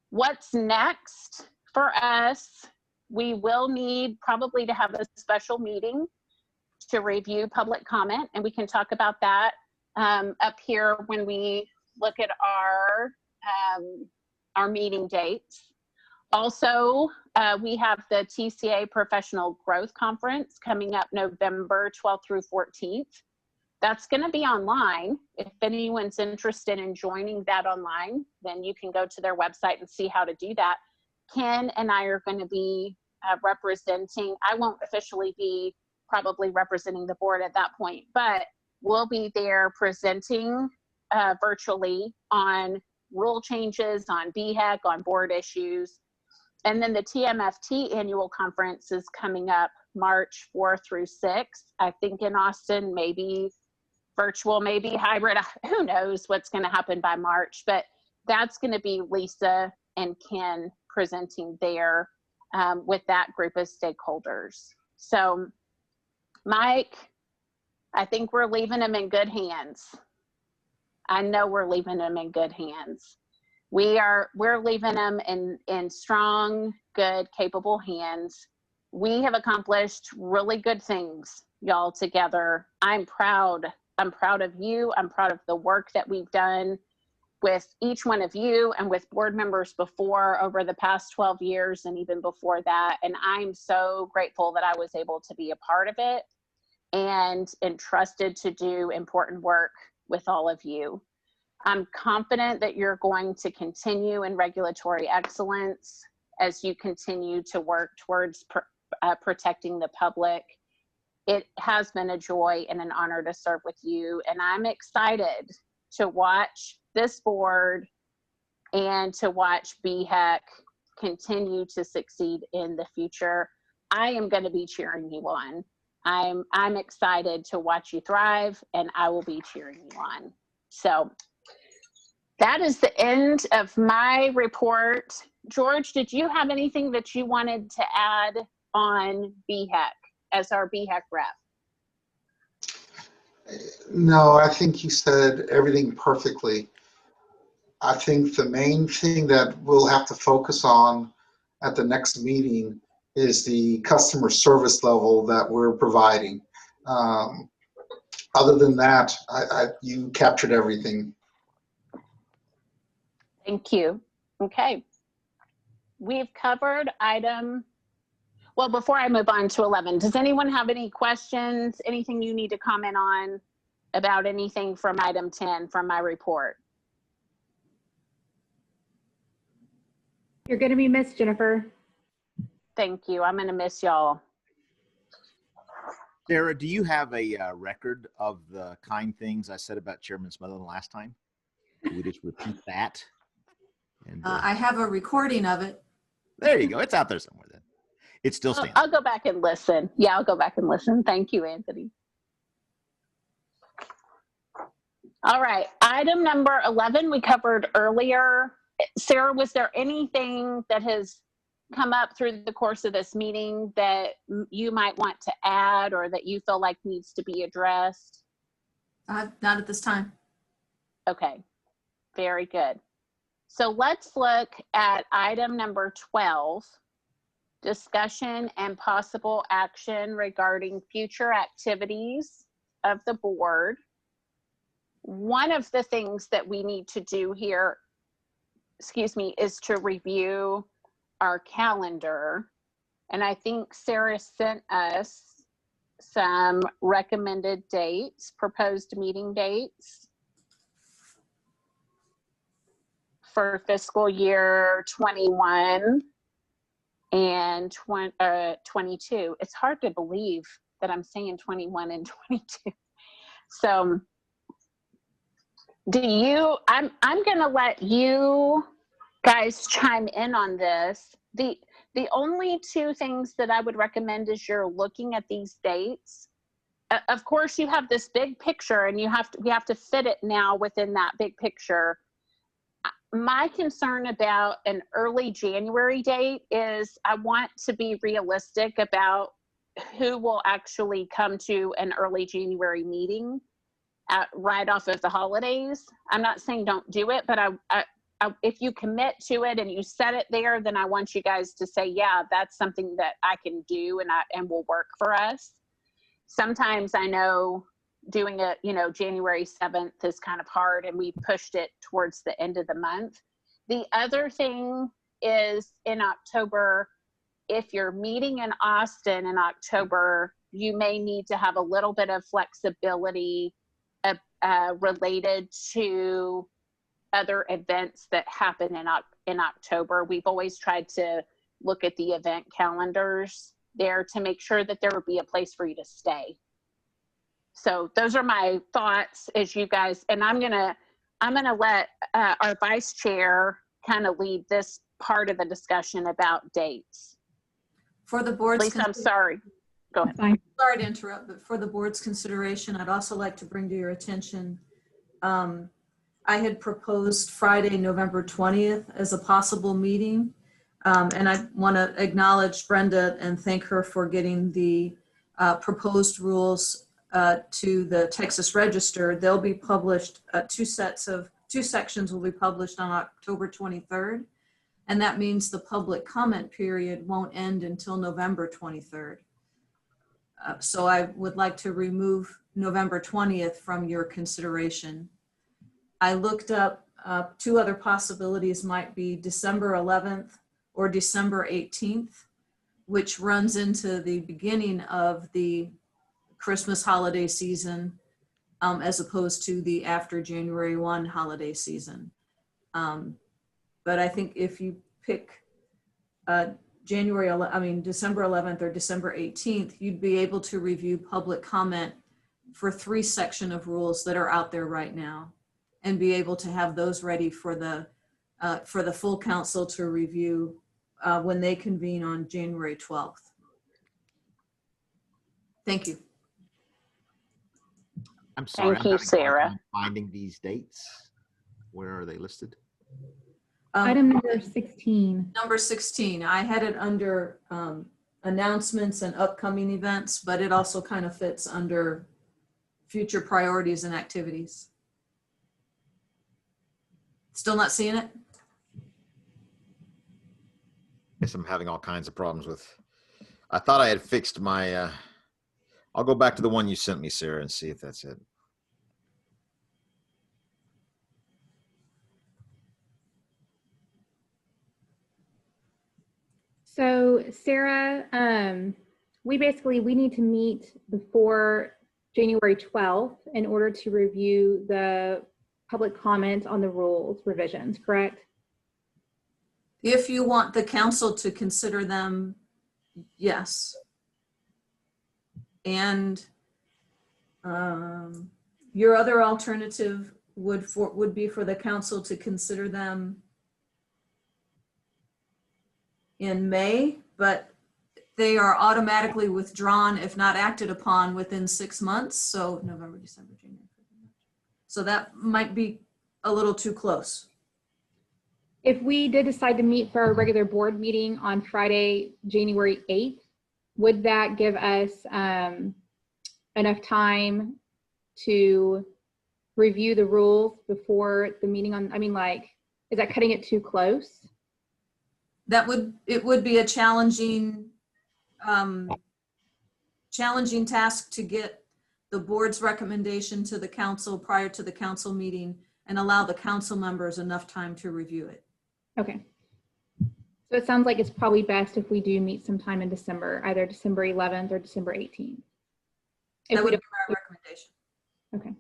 what's next for us? We will need probably to have a special meeting to review public comment, and we can talk about that up here when we look at our meeting dates. Also, we have the TCA Professional Growth Conference coming up November 12th through 14th. That's going to be online. If anyone's interested in joining that online, then you can go to their website and see how to do that. Ken and I are going to be representing, I won't officially be probably representing the board at that point, but we'll be there presenting virtually on rule changes, on BHEC, on board issues. And then the TMFT annual conference is coming up March 4th through 6th, I think in Austin, maybe virtual, maybe hybrid, who knows what's going to happen by March, but that's going to be Lisa and Ken presenting there with that group of stakeholders. So Mike, I think we're leaving them in good hands. I know we're leaving them in good hands. We're leaving them in strong, good, capable hands. We have accomplished really good things, y'all, together. I'm proud. I'm proud of you. I'm proud of the work that we've done with each one of you and with board members before over the past 12 years and even before that. And I'm so grateful that I was able to be a part of it and entrusted to do important work with all of you. I'm confident that you're going to continue in regulatory excellence as you continue to work towards protecting the public. It has been a joy and an honor to serve with you, and I'm excited to watch this board and to watch BHEC continue to succeed in the future. I am going to be cheering you on. I'm excited to watch you thrive, and I will be cheering you on. So that is the end of my report. George, did you have anything that you wanted to add on BHEC as our BHEC rep?
No, I think you said everything perfectly. I think the main thing that we'll have to focus on at the next meeting is the customer service level that we're providing. Other than that, you captured everything.
Thank you. Okay. We've covered item, well, before I move on to 11, does anyone have any questions, anything you need to comment on about anything from item 10 from my report?
You're going to be missed, Jennifer.
Thank you. I'm going to miss y'all.
Sarah, do you have a record of the kind things I said about Chairman Smotherland last time? Can we just repeat that? And,
I have a recording of it.
there you go. It's out there somewhere then. It still stands.
I'll go back and listen. Yeah, I'll go back and listen. Thank you, Anthony. All right, item number 11 we covered earlier. Sarah, was there anything that has come up through the course of this meeting that you might want to add or that you feel like needs to be addressed?
Not at this time.
Okay, very good. So let's look at item number 12, discussion and possible action regarding future activities of the board. One of the things that we need to do here, is to review our calendar. And I think Sarah sent us some recommended dates, proposed meeting dates for fiscal year 21 and 22. It's hard to believe that I'm saying 21 and 22. So I'm gonna let you guys chime in on this. The only two things that I would recommend is you're looking at these dates. Of course, you have this big picture and we have to fit it now within that big picture. My concern about an early January date is I want to be realistic about who will actually come to an early January meeting right off of the holidays. I'm not saying don't do it, but if you commit to it and you set it there, then I want you guys to say, yeah, that's something that I can do and will work for us. Sometimes I know doing it, January 7th is kind of hard and we pushed it towards the end of the month. The other thing is in October, if you're meeting in Austin in October, you may need to have a little bit of flexibility related to other events that happen in October. We've always tried to look at the event calendars there to make sure that there would be a place for you to stay. So those are my thoughts as you guys, and I'm gonna let our vice chair kind of lead this part of the discussion about dates.
For the board's
Lisa, I'm sorry. Go ahead.
Sorry to interrupt, but for the board's consideration, I'd also like to bring to your attention, I had proposed Friday, November 20th as a possible meeting. And I want to acknowledge Brenda and thank her for getting the proposed rules to the Texas Register. They'll be published, two sections will be published on October 23rd. And that means the public comment period won't end until November 23rd. So I would like to remove November 20th from your consideration. I looked up two other possibilities might be December 11th or December 18th, which runs into the beginning of the Christmas holiday season as opposed to the after January 1 holiday season. But I think if you pick December 11th or December 18th, you'd be able to review public comment for 3 sections of rules that are out there right now and be able to have those ready for the full council to review when they convene on January 12th. Thank you.
I'm sorry.
Thank you, Sarah.
Finding these dates. Where are they listed?
Item number 16.
Number 16. I had it under announcements and upcoming events, but it also kind of fits under future priorities and activities. Still not seeing it?
Guess I'm having all kinds of problems with. I thought I had fixed my. I'll go back to the one you sent me, Sarah, and see if that's it.
So Sarah, we need to meet before January 12th in order to review the public comment on the rules revisions, correct?
If you want the council to consider them, yes. And your other alternative would be for the council to consider them in May, but they are automatically withdrawn if not acted upon within 6 months. So November, December, January. So that might be a little too close.
If we did decide to meet for our regular board meeting on Friday, January 8th, would that give us enough time to review the rules before the meeting on, I mean, like, is that cutting it too close?
It would be a challenging task to get the board's recommendation to the council prior to the council meeting and allow the council members enough time to review it.
Okay. So it sounds like it's probably best if we do meet sometime in December, either December 11th or December 18th.
That would be my recommendation.
Okay.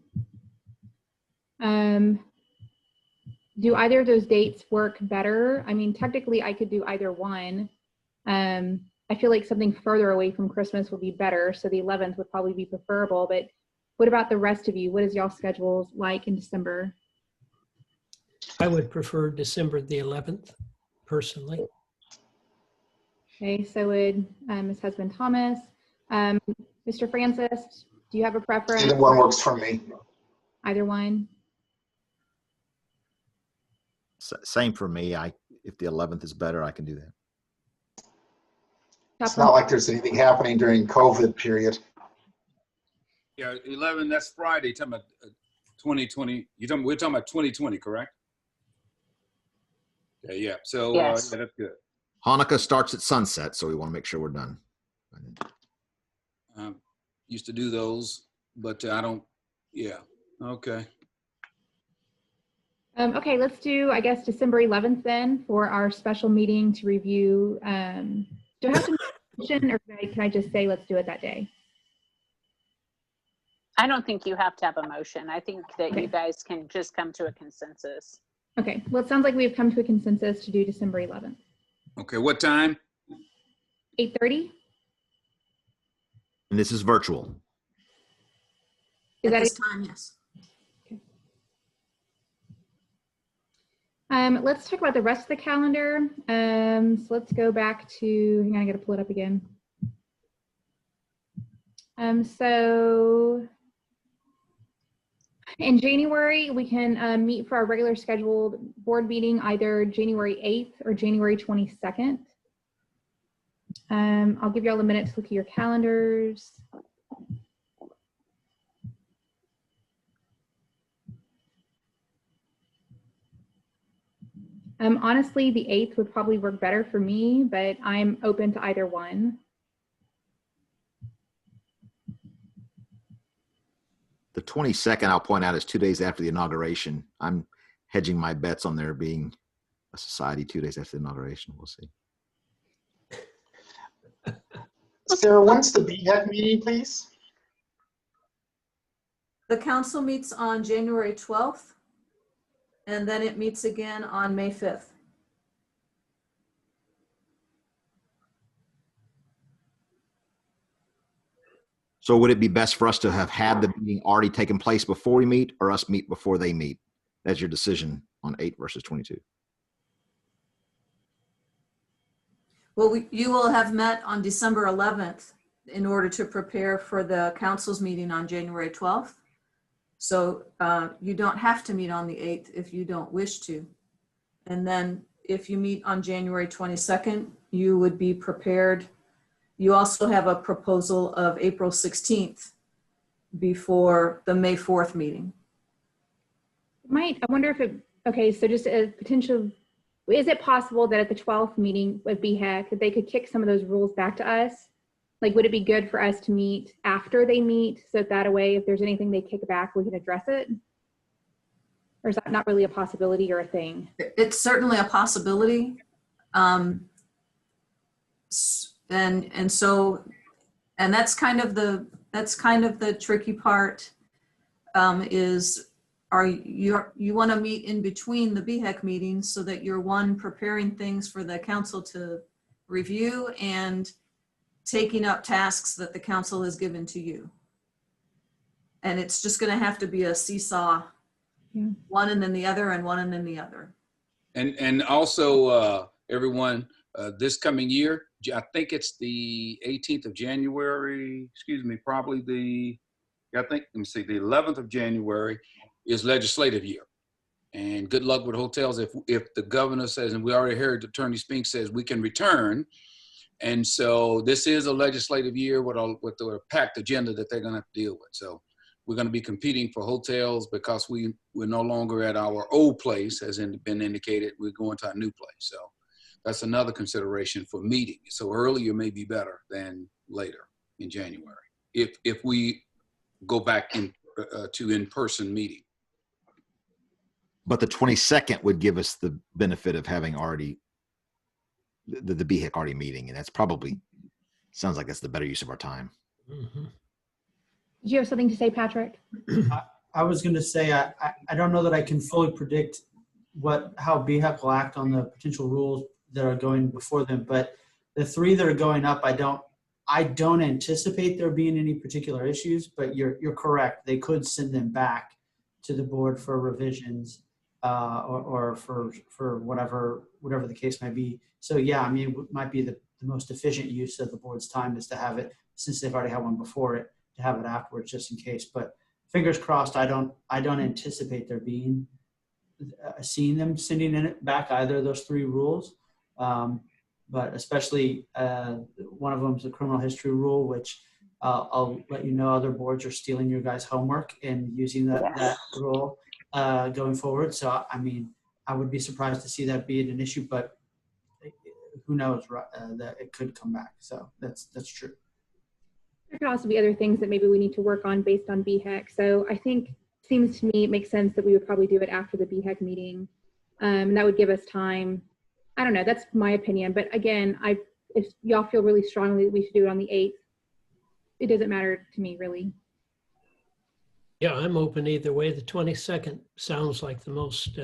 Do either of those dates work better? I mean, technically I could do either one. I feel like something further away from Christmas would be better. So the 11th would probably be preferable, but what about the rest of you? What is y'all schedules like in December?
I would prefer December the 11th, personally.
Okay, so would Ms. Husband Thomas. Mr. Francis, do you have a preference?
Either one works for me.
Either one?
Same for me. If the 11th is better, I can do that.
It's not like there's anything happening during COVID period.
Yeah, 11, that's Friday. Talking about 2020. We're talking about 2020, correct? Yeah. So
Yes.
yeah, that's good.
Hanukkah starts at sunset, so we want to make sure we're done.
Used to do those, but I don't. Yeah. Okay.
Okay, let's do, I guess, December 11th then for our special meeting to review. Do I have to make a motion, or can I just say let's do it that day?
I don't think you have to have a motion. I think that
Okay.
you guys can just come to a consensus.
Okay, well, it sounds like we've come to a consensus to do December 11th.
Okay. What time?
8:30?
And this is virtual.
Is
At
that
this time, yes.
Let's talk about the rest of the calendar. So let's go back to, hang on, I gotta pull it up again. So in January, we can meet for our regular scheduled board meeting, either January 8th or January 22nd. I'll give you all a minute to look at your calendars. Honestly, the 8th would probably work better for me, but I'm open to either one.
The 22nd, I'll point out, is 2 days after the inauguration. I'm hedging my bets on there being a society 2 days after the inauguration. We'll see.
Sarah, when's the BHEC meeting, please?
The council meets on January 12th, and then it meets again on May 5th.
So would it be best for us to have had the meeting already taken place before we meet, or us meet before they meet? That's your decision on 8 versus 22.
Well, you will have met on December 11th in order to prepare for the council's meeting on January 12th. So you don't have to meet on the 8th if you don't wish to. And then if you meet on January 22nd, you would be prepared. You also have a proposal of April 16th before the May 4th meeting.
I wonder if it, okay, so just a potential, is it possible that at the 12th meeting with BHEC, that they could kick some of those rules back to us? Like, would it be good for us to meet after they meet, so that way, if there's anything they kick back, we can address it? Or is that not really a possibility or a thing?
It's certainly a possibility. And that's kind of the tricky part, is you want to meet in between the BHEC meetings so that you're, one, preparing things for the council to review and taking up tasks that the council has given to you. And it's just going to have to be a seesaw, one and then the other, and one and then the other.
And also, everyone, this coming year. I think it's the 18th of January, excuse me, probably let me see, the 11th of January is legislative year. And good luck with hotels if the governor says, and we already heard Attorney Spink says we can return. And so this is a legislative year with the packed agenda that they're going to have to deal with. So we're going to be competing for hotels because we're no longer at our old place, as been indicated. We're going to our new place. So that's another consideration for meeting. So earlier may be better than later in January if we go back to in-person meeting.
But the 22nd would give us the benefit of having already the BHIC already meeting, and that's probably sounds like that's the better use of our time.
Mm-hmm.
Did you have something to say, Patrick?
I was going to say, I don't know that I can fully predict how BHEC will act on the potential rules that are going before them, but the 3 that are going up, I don't anticipate there being any particular issues, but you're correct. They could send them back to the board for revisions or for whatever the case might be. So yeah, I mean, it might be the most efficient use of the board's time is to have it, since they've already had one before it, to have it afterwards just in case. But fingers crossed, I don't anticipate there being seeing them sending it back either of those 3 rules. But especially one of them is a criminal history rule, which I'll let you know other boards are stealing your guys' homework and using that rule going forward. So, I mean, I would be surprised to see that be an issue, but who knows that it could come back. So that's true.
There could also be other things that maybe we need to work on based on BHEC. So I think seems to me it makes sense that we would probably do it after the BHEC meeting. And that would give us time. I don't know, that's my opinion. But again, if y'all feel really strongly that we should do it on the 8th, it doesn't matter to me really.
Yeah, I'm open either way. The 22nd sounds like the most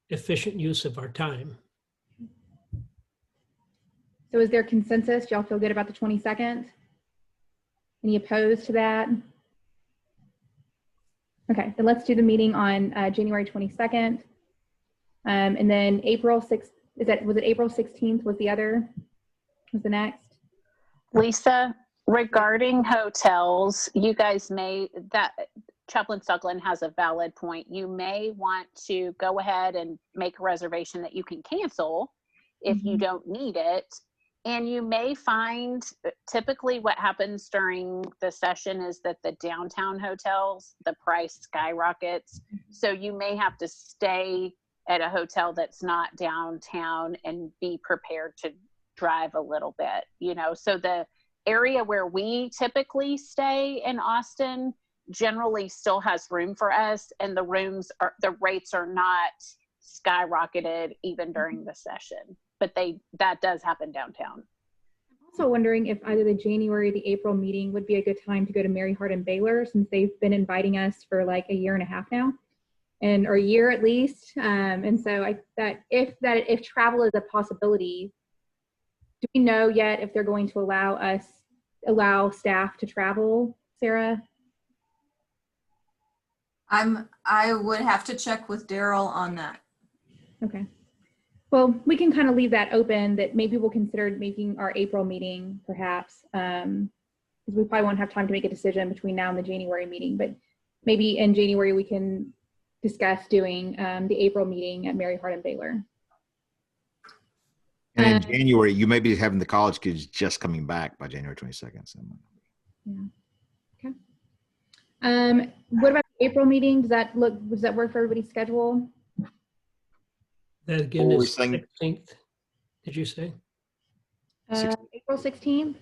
efficient use of our time.
So is there consensus? Y'all feel good about the 22nd? Any opposed to that? Okay, then let's do the meeting on January 22nd. And then April 6th, was it April 16th was the next?
Lisa, regarding hotels, you guys Chaplain Suckland has a valid point. You may want to go ahead and make a reservation that you can cancel if you don't need it. And you may find typically what happens during the session is that the downtown hotels, the price skyrockets. So you may have to stay at a hotel that's not downtown and be prepared to drive a little bit, So the area where we typically stay in Austin generally still has room for us, and the rates are not skyrocketed even during the session. But that does happen downtown.
I'm also wondering if either the January or the April meeting would be a good time to go to Mary Hardin Baylor, since they've been inviting us for like a year and a half now, or a year at least. And so if travel is a possibility, do we know yet if they're going to allow staff to travel, Sarah?
I would have to check with Daryl on that.
Okay. Well, we can kind of leave that open, that maybe we'll consider making our April meeting perhaps, because we probably won't have time to make a decision between now and the January meeting, but maybe in January we can discuss doing the April meeting at Mary Hardin Baylor.
And in January, you may be having the college kids just coming back by January 22nd. So.
Yeah. Okay. What about the April meeting? Does that work for everybody's schedule?
That again is 16th, did you say?
April 16th.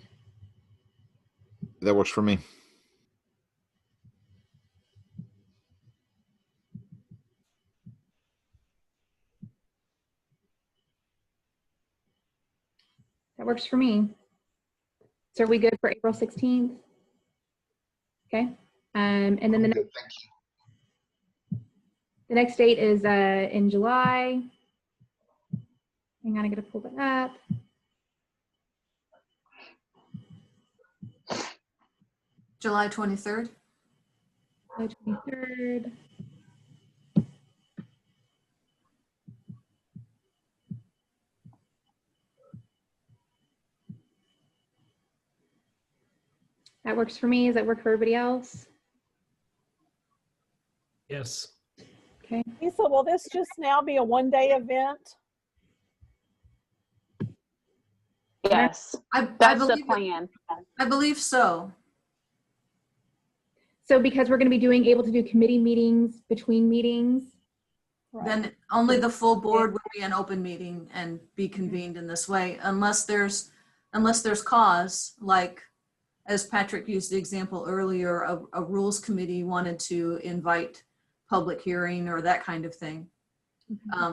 That works for me.
That works for me. So are we good for April 16th? Okay. And then the next date is in July. Hang on, I gotta pull that up.
July 23rd.
July 23rd. That works for me. Does that work for everybody else?
Yes.
Okay.
Lisa, will this just now be a one-day event?
Yes, that's the plan.
I believe so.
So because we're going to be able to do committee meetings between meetings.
Then only the full board would be an open meeting and be convened in this way, unless there's cause, like as Patrick used the example earlier, a rules committee wanted to invite public hearing or that kind of thing.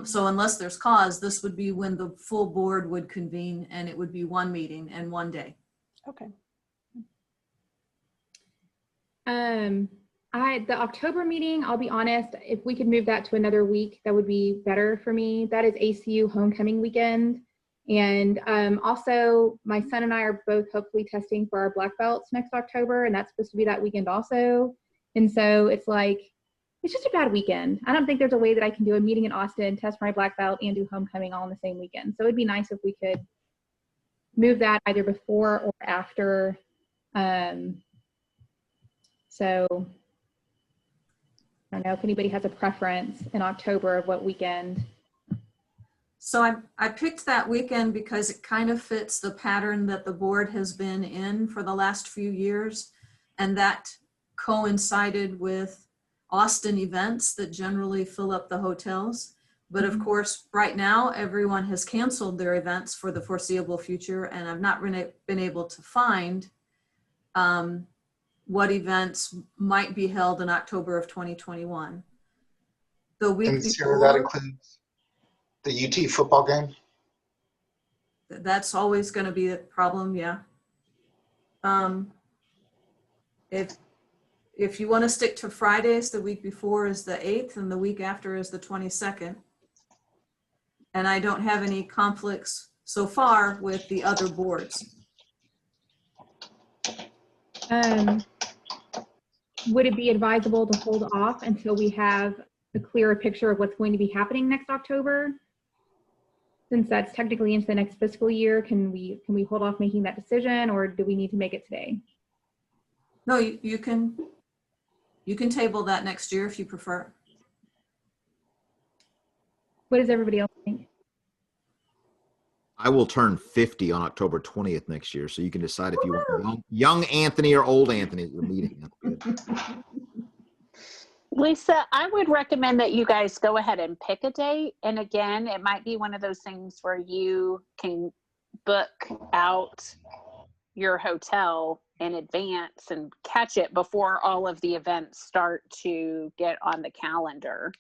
So unless there's cause, this would be when the full board would convene, and it would be one meeting and one day.
Okay.
The October meeting, I'll be honest, if we could move that to another week, that would be better for me. That is ACU homecoming weekend. And also my son and I are both hopefully testing for our black belts next October, and that's supposed to be that weekend also. And so it's like, it's just a bad weekend. I don't think there's a way that I can do a meeting in Austin, test for my black belt, and do homecoming all in the same weekend. So it'd be nice if we could move that either before or after. So I don't know if anybody has a preference in October of what weekend.
So I picked that weekend because it kind of fits the pattern that the board has been in for the last few years. And that coincided with Austin events that generally fill up the hotels. But of course, right now, everyone has canceled their events for the foreseeable future. And I've not been able to find what events might be held in October of 2021. The week
And Sarah,
before,
that includes the UT football game?
that's always going to be a problem, yeah. If you want to stick to Fridays, the week before is the 8th and the week after is the 22nd. And I don't have any conflicts so far with the other boards.
Would it be advisable to hold off until we have a clearer picture of what's going to be happening next October? Since that's technically into the next fiscal year, can we hold off making that decision, or do we need to make it today?
No, you can table that next year if you prefer.
What does everybody else think?
I will turn 50 on October 20th next year, so you can decide if you want young Anthony or old Anthony at your meeting.
Lisa, I would recommend that you guys go ahead and pick a date. And again, it might be one of those things where you can book out your hotel in advance and catch it before all of the events start to get on the calendar.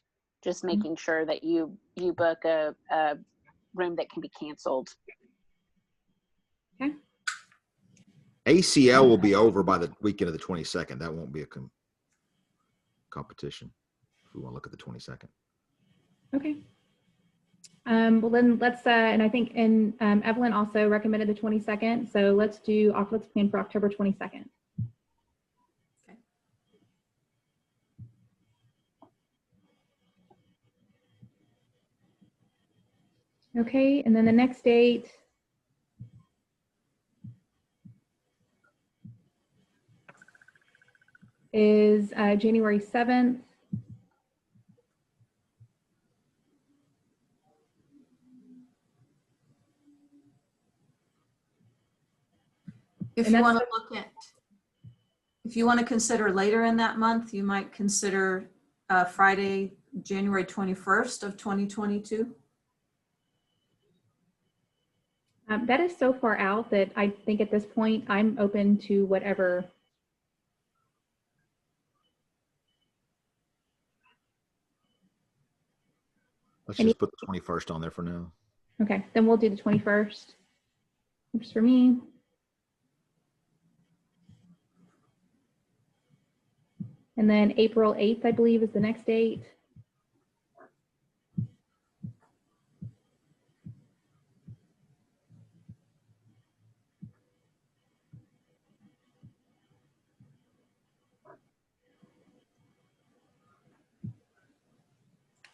Just making sure that you book a room that can be canceled.
Okay.
ACL will be over by the weekend of the 22nd. That won't be a competition if we want to look at the 22nd.
Okay. Well, then let's, and I think, Evelyn also recommended the 22nd. So let's plan for October 22nd.
Okay.
Okay, and then the next date is January 7th.
If you want to look at, if you want to consider later in that month, you might consider Friday, January 21st of 2022.
That is so far out that I think at this point I'm open to whatever.
Let's just put the 21st on there for now.
Okay, then we'll do the 21st. Works for me. And then April 8th, I believe, is the next date.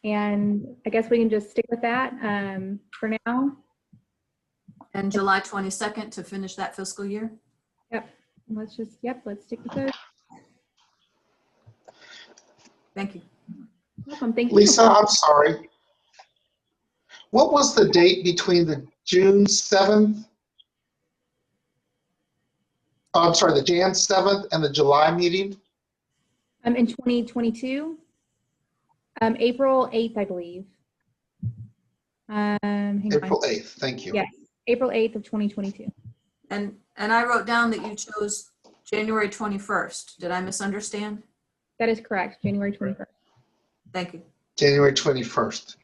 And I guess we can just stick with that for now.
And July 22nd to finish that fiscal year.
Yep. Let's just, yep, let's stick with those.
Thank you.
Welcome, thank you.
Lisa, I'm sorry. What was the date between the June 7th? Oh, I'm sorry, the Jan 7th and the July meeting?
In 2022, April 8th, I believe. Hang
April
on.
8th, thank you.
Yes, April 8th of 2022.
And I wrote down that you chose January 21st. Did I misunderstand?
That is correct, January 21st.
Thank you.
January 21st.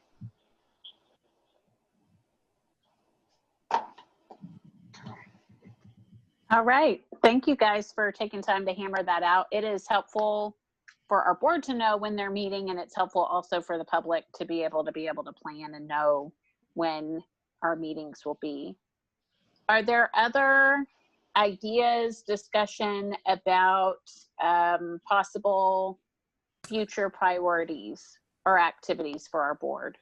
All right. Thank you guys for taking time to hammer that out. It is helpful for our board to know when they're meeting, and it's helpful also for the public to be able to plan and know when our meetings will be. Are there other ideas, discussion about possible future priorities or activities for our board?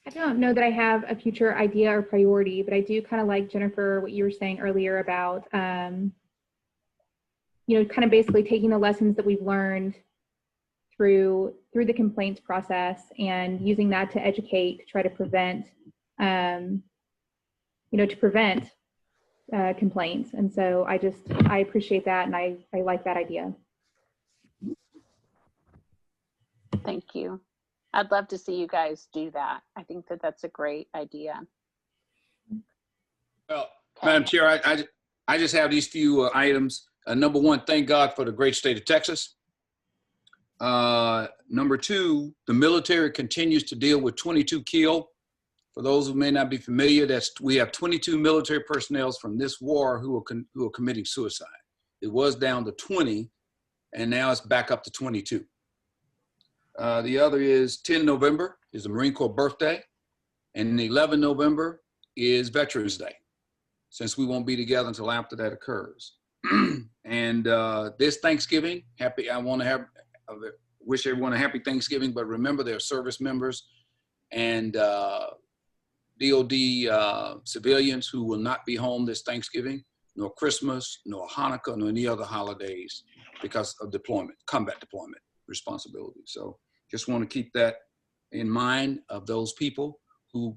I don't know that I have a future idea or priority, but I do kind of like, Jennifer, what you were saying earlier about, you know, kind of basically taking the lessons that we've learned through the complaints process and using that to educate, to try to prevent, you know, to prevent complaints. And so I appreciate that, and I like that idea.
Thank you. I'd love to see you guys do that. I think that that's a great idea.
Well, Madam Chair, I just have these few items. Number one, thank God for the great state of Texas. Number two, the military continues to deal with 22 killed. For those who may not be familiar, we have 22 military personnel from this war who are committing suicide. It was down to 20, and now it's back up to 22. The other is 10 November is the Marine Corps birthday, and 11 November is Veterans Day, since we won't be together until after that occurs. And this Thanksgiving, I want to wish everyone a happy Thanksgiving, but remember there are service members and DOD civilians who will not be home this Thanksgiving, nor Christmas, nor Hanukkah, nor any other holidays because of combat deployment responsibility. So just want to keep that in mind of those people who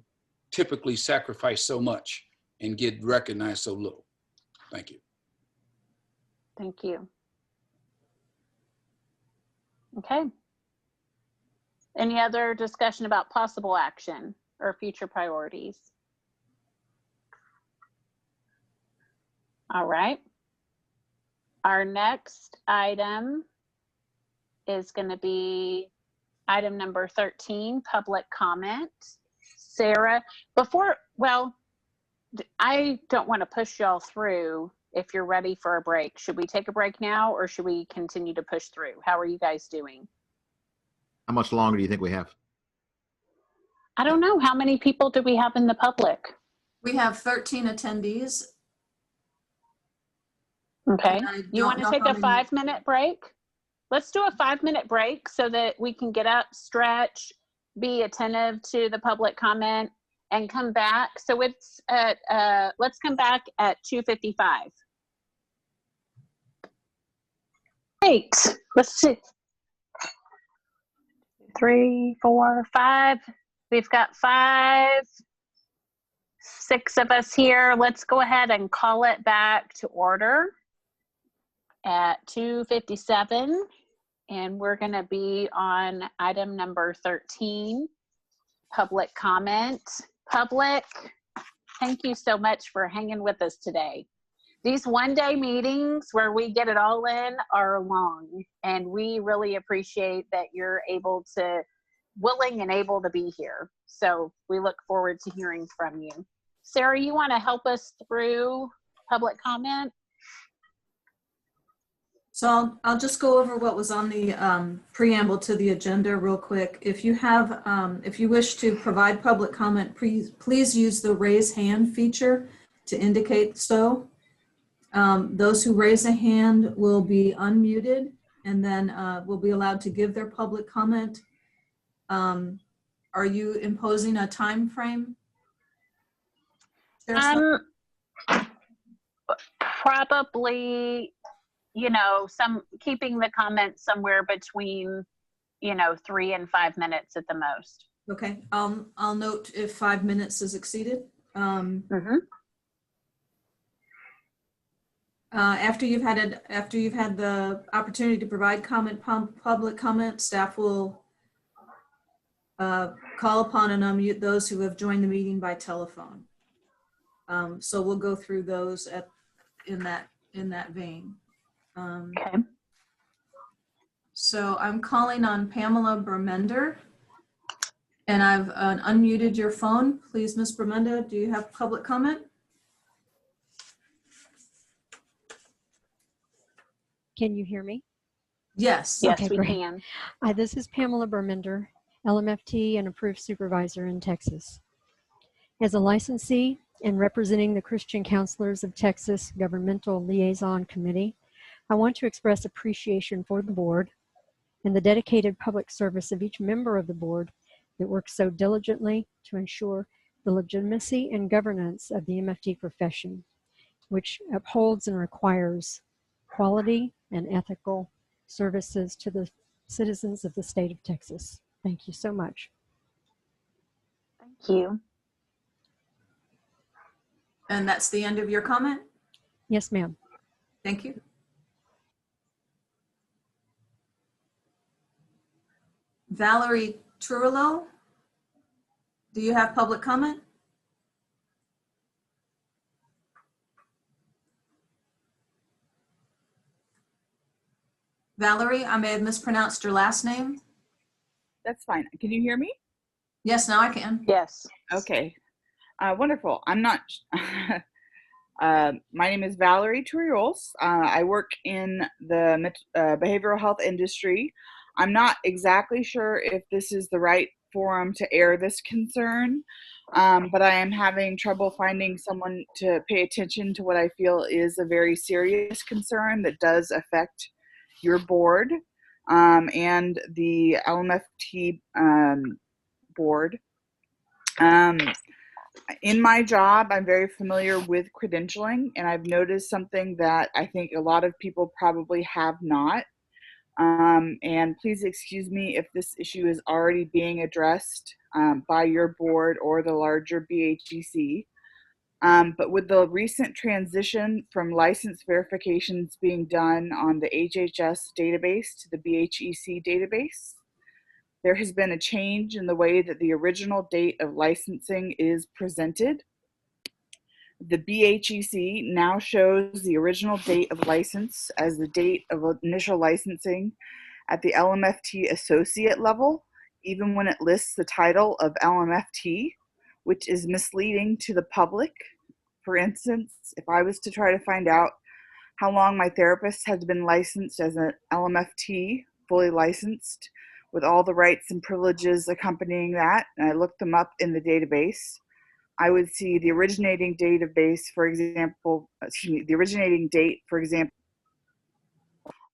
typically sacrifice so much and get recognized so little. Thank you.
Thank you. Okay. Any other discussion about possible action or future priorities? All right. Our next item is going to be item number 13, public comment. Sarah, I don't want to push y'all through if you're ready for a break. Should we take a break now, or should we continue to push through? How are you guys doing?
How much longer do you think we have?
I don't know. How many people do we have in the public?
We have 13 attendees.
Okay. You want to take a 5-minute break? Let's do a 5-minute break so that we can get up, stretch, be attentive to the public comment, and come back. So it's at, let's come back at 2:55. Great. Let's see. 3, 4, 5. We've got 5, 6 of us here. Let's go ahead and call it back to order at 2:57. And we're going to be on item number 13, public comment. Public, thank you so much for hanging with us today. These one-day meetings where we get it all in are long, and we really appreciate that you're willing and able to be here. So we look forward to hearing from you. Sarah, you want to help us through public comment?
So I'll just go over what was on the preamble to the agenda real quick. If you wish to provide public comment, please use the raise hand feature to indicate so. Those who raise a hand will be unmuted, and then will be allowed to give their public comment. Are you imposing a time frame?
Probably, you know, keeping the comments somewhere between, you know, 3 and 5 minutes at the most.
Okay, I'll note if 5 minutes is exceeded. After you've had the opportunity to provide public comment, staff will call upon and unmute those who have joined the meeting by telephone. So we'll go through those in that vein.
Okay.
So I'm calling on Pamela Bermender, and I've unmuted your phone. Please, Ms. Bermender, do you have public comment?
Can you hear me?
Yes.
Yes,
okay,
we
great.
can.
Hi, this is Pamela Bermender, LMFT and approved supervisor in Texas. As a licensee and representing the Christian Counselors of Texas Governmental Liaison Committee, I want to express appreciation for the board and the dedicated public service of each member of the board that works so diligently to ensure the legitimacy and governance of the MFT profession, which upholds and requires quality and ethical services to the citizens of the state of Texas. Thank you so much.
Thank you.
And that's the end of your comment?
Yes, ma'am.
Thank you. Valerie Turillo, do you have public comment? Valerie, I may have mispronounced your last name.
That's fine. Can you hear me?
Yes, now I can.
Yes.
Okay. Wonderful. I'm not. My name is Valerie Turiols. I work in the behavioral health industry. I'm not exactly sure if this is the right forum to air this concern, but I am having trouble finding someone to pay attention to what I feel is a very serious concern that does affect your board and the LMFT board. In my job, I'm very familiar with credentialing, and I've noticed something that I think a lot of people probably have not. And please excuse me if this issue is already being addressed by your board or the larger BHEC. But with the recent transition from license verifications being done on the HHS database to the BHEC database, there has been a change in the way that the original date of licensing is presented. The BHEC now shows the original date of license as the date of initial licensing at the LMFT associate level, even when it lists the title of LMFT, which is misleading to the public. For instance, if I was to try to find out how long my therapist has been licensed as an LMFT, fully licensed, with all the rights and privileges accompanying that, and I looked them up in the database, I would see the originating database, for example, the originating date, for example,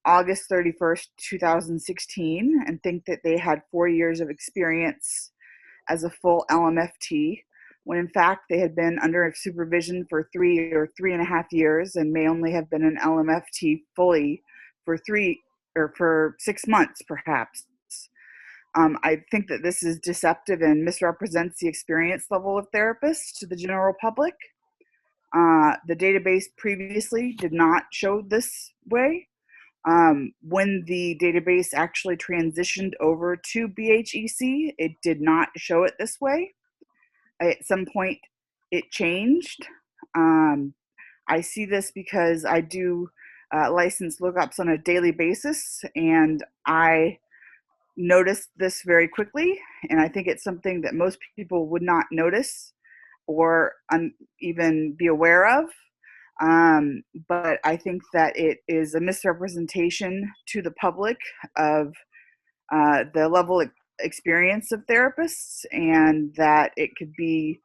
August 31st, 2016, and think that they had 4 years of experience as a full LMFT, when in fact they had been under supervision for 3 or 3.5 years and may only have been an LMFT fully for 6 months, perhaps. I think that this is deceptive and misrepresents the experience level of therapists to the general public. The database previously did not show this way. When the database actually transitioned over to BHEC, it did not show it this way. At some point, it changed. I see this because I do license lookups on a daily basis, and I noticed this very quickly, and I think it's something that most people would not notice or even be aware of. But I think that it is a misrepresentation to the public of the level of experience of therapists, and that it could be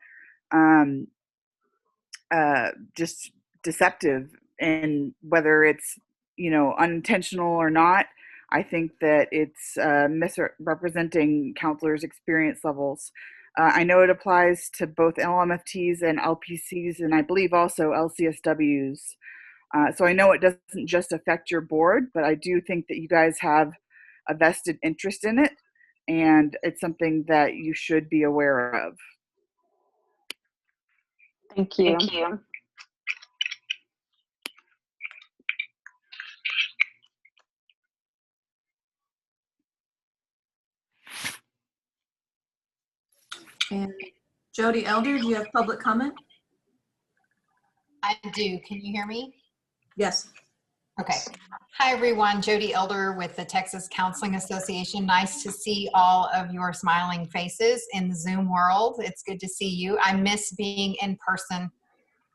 just deceptive, and whether it's unintentional or not, I think that it's misrepresenting counselors' experience levels. I know it applies to both LMFTs and LPCs, and I believe also LCSWs. So I know it doesn't just affect your board, but I do think that you guys have a vested interest in it, and it's something that you should be aware of.
Thank you.
Thank you.
And Jody Elder, do you have public comment?
I do. Can you hear me?
Yes.
Okay. Hi, everyone. Jody Elder with the Texas Counseling Association. Nice to see all of your smiling faces in the Zoom world. It's good to see you. I miss being in person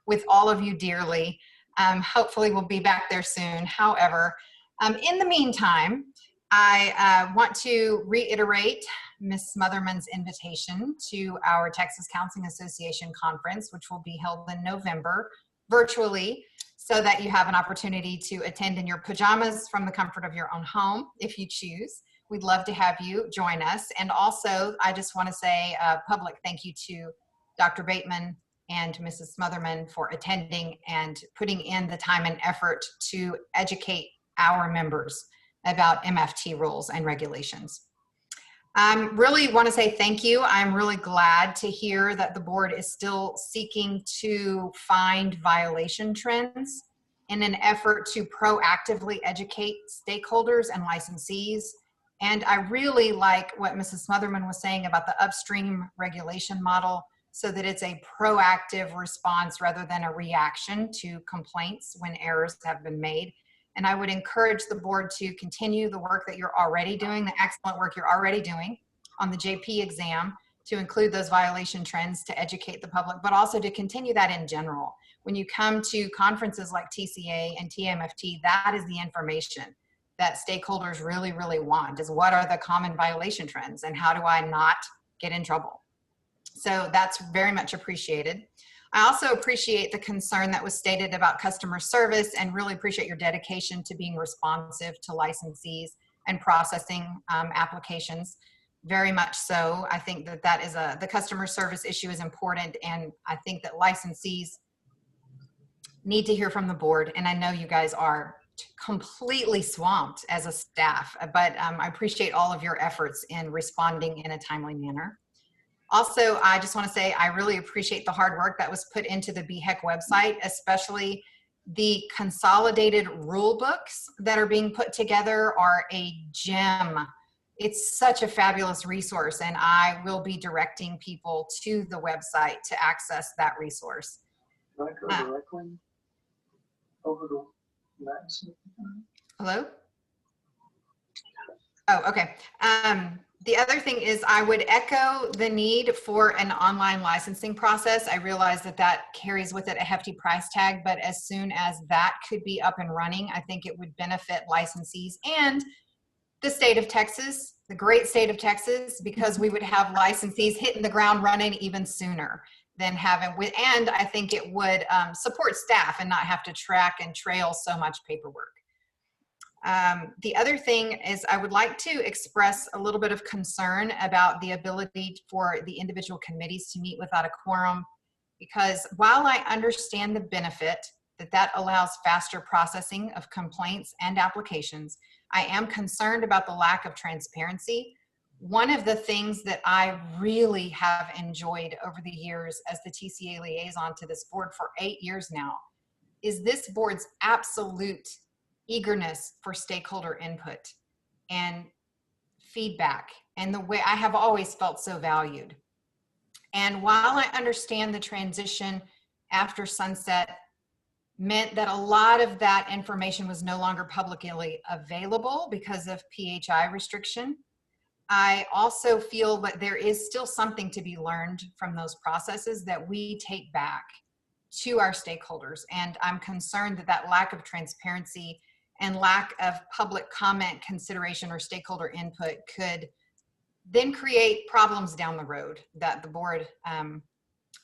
with all of you dearly. Hopefully we'll be back there soon. However, in the meantime, I want to reiterate Ms. Smotherman's invitation to our Texas Counseling Association conference, which will be held in November virtually, so that you have an opportunity to attend in your pajamas from the comfort of your own home if you choose. We'd love to have you join us. And also, I just want to say a public thank you to Dr. Bateman and Mrs. Smotherman for attending and putting in the time and effort to educate our members about MFT rules and regulations. I really want to say thank you. I'm really glad to hear that the board is still seeking to find violation trends in an effort to proactively educate stakeholders and licensees. And I really like what Mrs. Smotherman was saying about the upstream regulation model, so that it's a proactive response rather than a reaction to complaints when errors have been made. And I would encourage the board to continue the work that you're already doing, the excellent work you're already doing on the JP exam, to include those violation trends to educate the public, but also to continue that in general. When you come to conferences like TCA and TMFT, that is the information that stakeholders really, really want, is what are the common violation trends and how do I not get in trouble? So that's very much appreciated. I also appreciate the concern that was stated about customer service, and really appreciate your dedication to being responsive to licensees and processing applications. Very much so. I think that that is the customer service issue is important, and I think that licensees need to hear from the board, and I know you guys are completely swamped as a staff, but I appreciate all of your efforts in responding in a timely manner. Also, I just want to say I really appreciate the hard work that was put into the BHEC website, especially the consolidated rule books that are being put together are a gem. It's such a fabulous resource, and I will be directing people to the website to access that resource.
Can I go directly over to Max?
Hello? Oh, okay. The other thing is I would echo the need for an online licensing process. I realize that that carries with it a hefty price tag, but as soon as that could be up and running, I think it would benefit licensees and the state of Texas, the great state of Texas, because we would have licensees hitting the ground running even sooner than having, and I think it would support staff and not have to track and trail so much paperwork. The other thing is I would like to express a little bit of concern about the ability for the individual committees to meet without a quorum, because while I understand the benefit that allows faster processing of complaints and applications, I am concerned about the lack of transparency. One of the things that I really have enjoyed over the years as the TCA liaison to this board for 8 years now is this board's absolute eagerness for stakeholder input and feedback, and the way I have always felt so valued. And while I understand the transition after sunset meant that a lot of that information was no longer publicly available because of PHI restriction, I also feel that there is still something to be learned from those processes that we take back to our stakeholders. And I'm concerned that that lack of transparency and lack of public comment consideration or stakeholder input could then create problems down the road that the board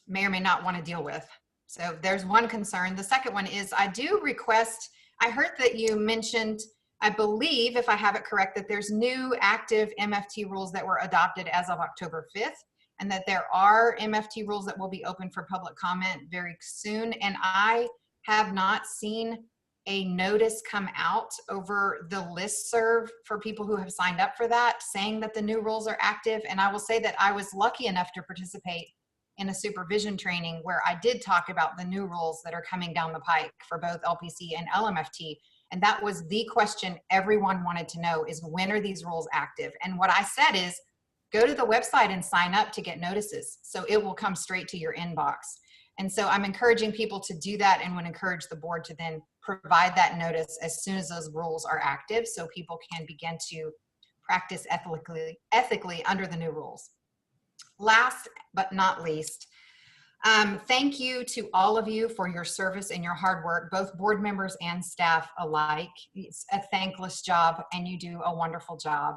may or may not want to deal with. So there's one concern. The second one is I do request, I heard that you mentioned I believe, if I have it correct, that there's new active MFT rules that were adopted as of October 5th, and that there are MFT rules that will be open for public comment very soon. And I have not seen a notice come out over the listserv for people who have signed up for that, saying that the new rules are active. And I will say that I was lucky enough to participate in a supervision training where I did talk about the new rules that are coming down the pike for both LPC and LMFT. And that was the question everyone wanted to know, is when are these rules active? And what I said is, go to the website and sign up to get notices. So it will come straight to your inbox. And so I'm encouraging people to do that, and would encourage the board to then provide that notice as soon as those rules are active, so people can begin to practice ethically under the new rules. Last but not least, thank you to all of you for your service and your hard work, both board members and staff alike. It's a thankless job, and you do a wonderful job.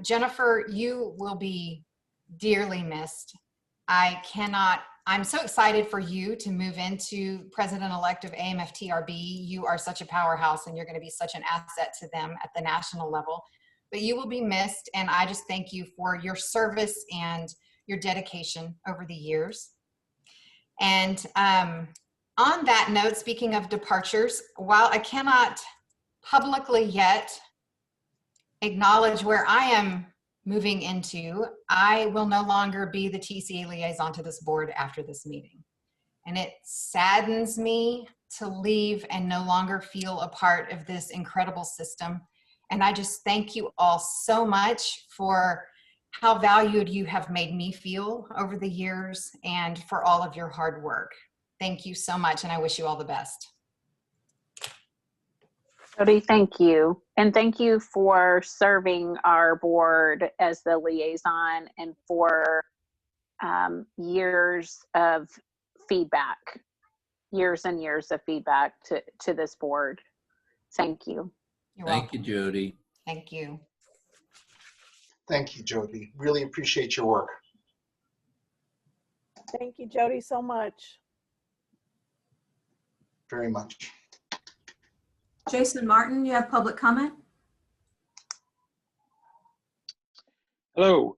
Jennifer, you will be dearly missed. I'm so excited for you to move into president-elect of AMFTRB. You are such a powerhouse, and you're going to be such an asset to them at the national level. But you will be missed, and I just thank you for your service and your dedication over the years. And on that note, speaking of departures, while I cannot publicly yet acknowledge where I am moving into, I will no longer be the TCA liaison to this board after this meeting. And it saddens me to leave and no longer feel a part of this incredible system. And I just thank you all so much for how valued you have made me feel over the years, and for all of your hard work. Thank you so much, and I wish you all the best.
Jody, thank you. And thank you for serving our board as the liaison, and for years of feedback, years and years of feedback to this board. Thank you.
You're
Thank
welcome.
you, Jody.
Thank you.
Thank you, Jody. Really appreciate your work.
Thank you, Jody, so much.
Very much.
Jason Martin, you have public comment?
Hello,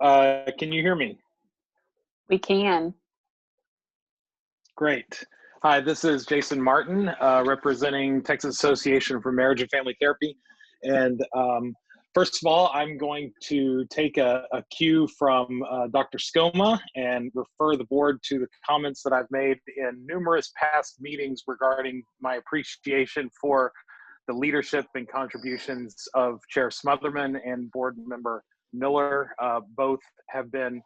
can you hear me?
We can.
Great. Hi, this is Jason Martin, representing Texas Association for Marriage and Family Therapy. And first of all, I'm going to take a cue from Dr. Skoma and refer the board to the comments that I've made in numerous past meetings regarding my appreciation for the leadership and contributions of Chair Smotherman and Board Member Miller. Both have been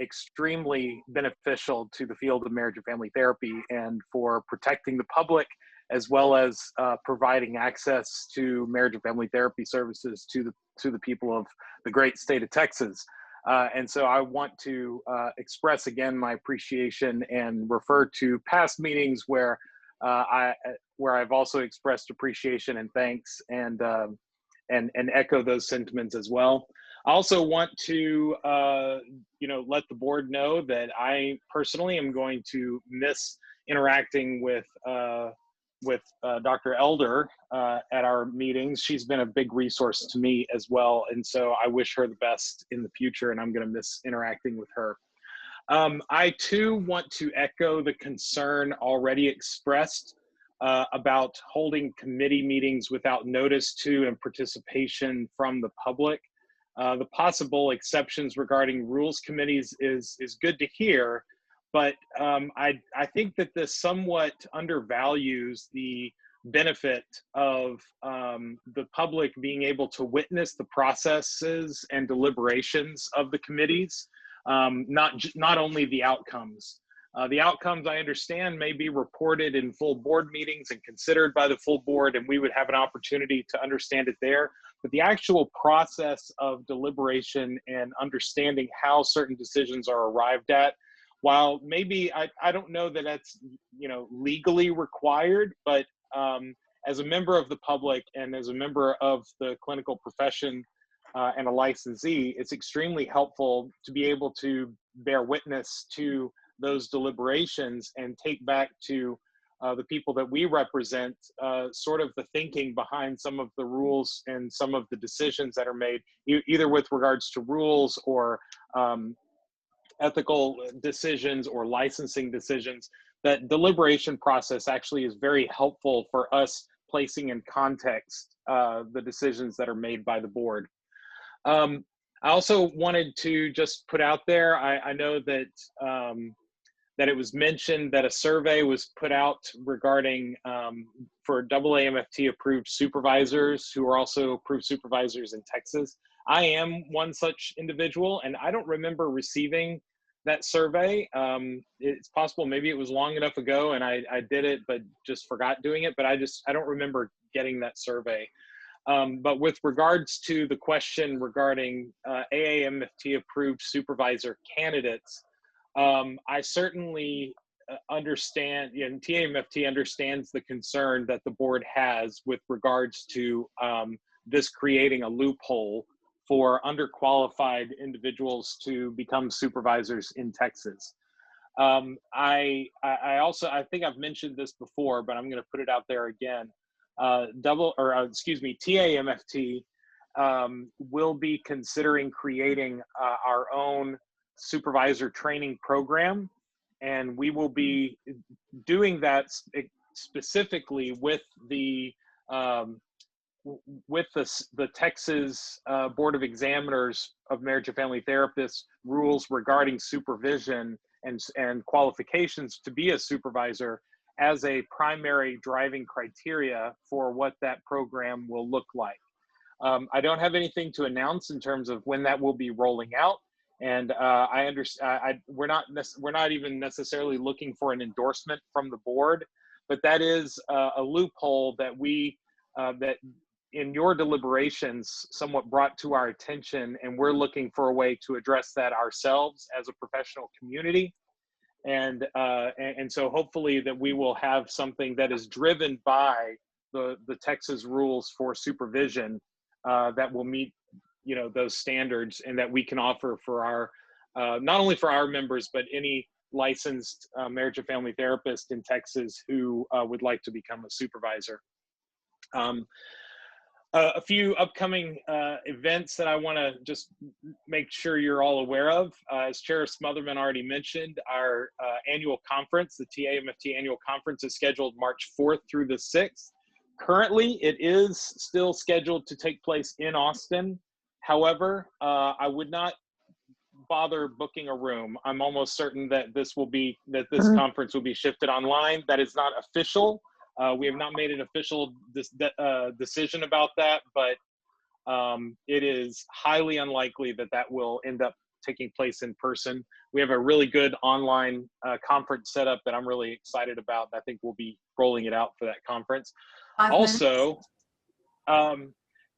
extremely beneficial to the field of marriage and family therapy, and for protecting the public, as well as providing access to marriage and family therapy services to the people of the great state of Texas. And so I want to express again my appreciation and refer to past meetings where I've also expressed appreciation and thanks, and echo those sentiments as well. I also want to let the board know that I personally am going to miss interacting with Dr. Elder at our meetings. She's been a big resource to me as well, and so I wish her the best in the future, and I'm going to miss interacting with her. I too want to echo the concern already expressed about holding committee meetings without notice to and participation from the public. The possible exceptions regarding rules committees is good to hear, but I think that this somewhat undervalues the benefit of the public being able to witness the processes and deliberations of the committees, not only the outcomes. The outcomes, I understand, may be reported in full board meetings and considered by the full board, and we would have an opportunity to understand it there. But the actual process of deliberation and understanding how certain decisions are arrived at, while maybe I don't know that that's legally required, but as a member of the public and as a member of the clinical profession and a licensee, it's extremely helpful to be able to bear witness to those deliberations and take back to the people that we represent, sort of the thinking behind some of the rules and some of the decisions that are made, either with regards to rules or ethical decisions or licensing decisions. That deliberation process actually is very helpful for us placing in context the decisions that are made by the board. I also wanted to just put out there, I know that that it was mentioned that a survey was put out regarding for AAMFT approved supervisors who are also approved supervisors in Texas. I am one such individual, and I don't remember receiving that survey. It's possible maybe it was long enough ago and I did it but just forgot doing it, but I don't remember getting that survey. But with regards to the question regarding AAMFT approved supervisor candidates, I certainly understand, and TAMFT understands the concern that the board has with regards to this creating a loophole for underqualified individuals to become supervisors in Texas. I think I've mentioned this before, but I'm going to put it out there again. TAMFT will be considering creating our own supervisor training program, and we will be doing that specifically with the Texas Board of Examiners of Marriage and Family Therapists rules regarding supervision and qualifications to be a supervisor as a primary driving criteria for what that program will look like. I don't have anything to announce in terms of when that will be rolling out, and I understand we're not even necessarily looking for an endorsement from the board, but that is a loophole that we that in your deliberations somewhat brought to our attention, and we're looking for a way to address that ourselves as a professional community. And so hopefully that we will have something that is driven by the Texas rules for supervision that will meet, you know, those standards, and that we can offer for our, not only for our members, but any licensed marriage and family therapist in Texas who would like to become a supervisor. A few upcoming events that I want to just make sure you're all aware of. As Chair Smotherman already mentioned, our annual conference, the TAMFT annual conference, is scheduled March 4th through the 6th. Currently, it is still scheduled to take place in Austin. However, I would not bother booking a room. I'm almost certain that this conference will be shifted online. That is not official. We have not made an official decision about that, but it is highly unlikely that that will end up taking place in person. We have a really good online conference setup that I'm really excited about. I think we'll be rolling it out for that conference. Also,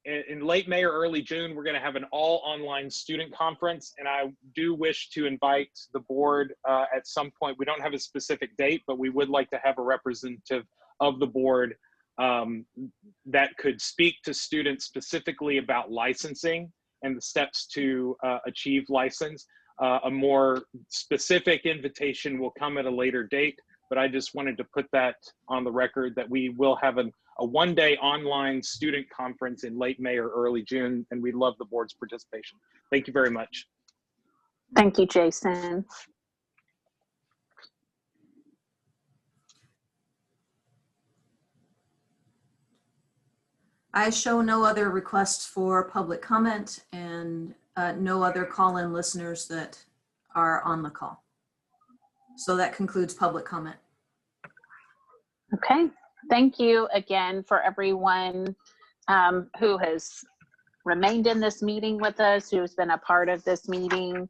in late May or early June, we're going to have an all online student conference, and I do wish to invite the board at some point. We don't have a specific date, but we would like to have a representative of the board that could speak to students specifically about licensing and the steps to achieve license. A more specific invitation will come at a later date, but I just wanted to put that on the record that we will have a one-day online student conference in late May or early June, and we love the board's participation. Thank you very much.
Thank you, Jason.
I show no other requests for public comment and no other call-in listeners that are on the call. So that concludes public comment.
Okay, thank you again for everyone who has remained in this meeting with us, who's been a part of this meeting,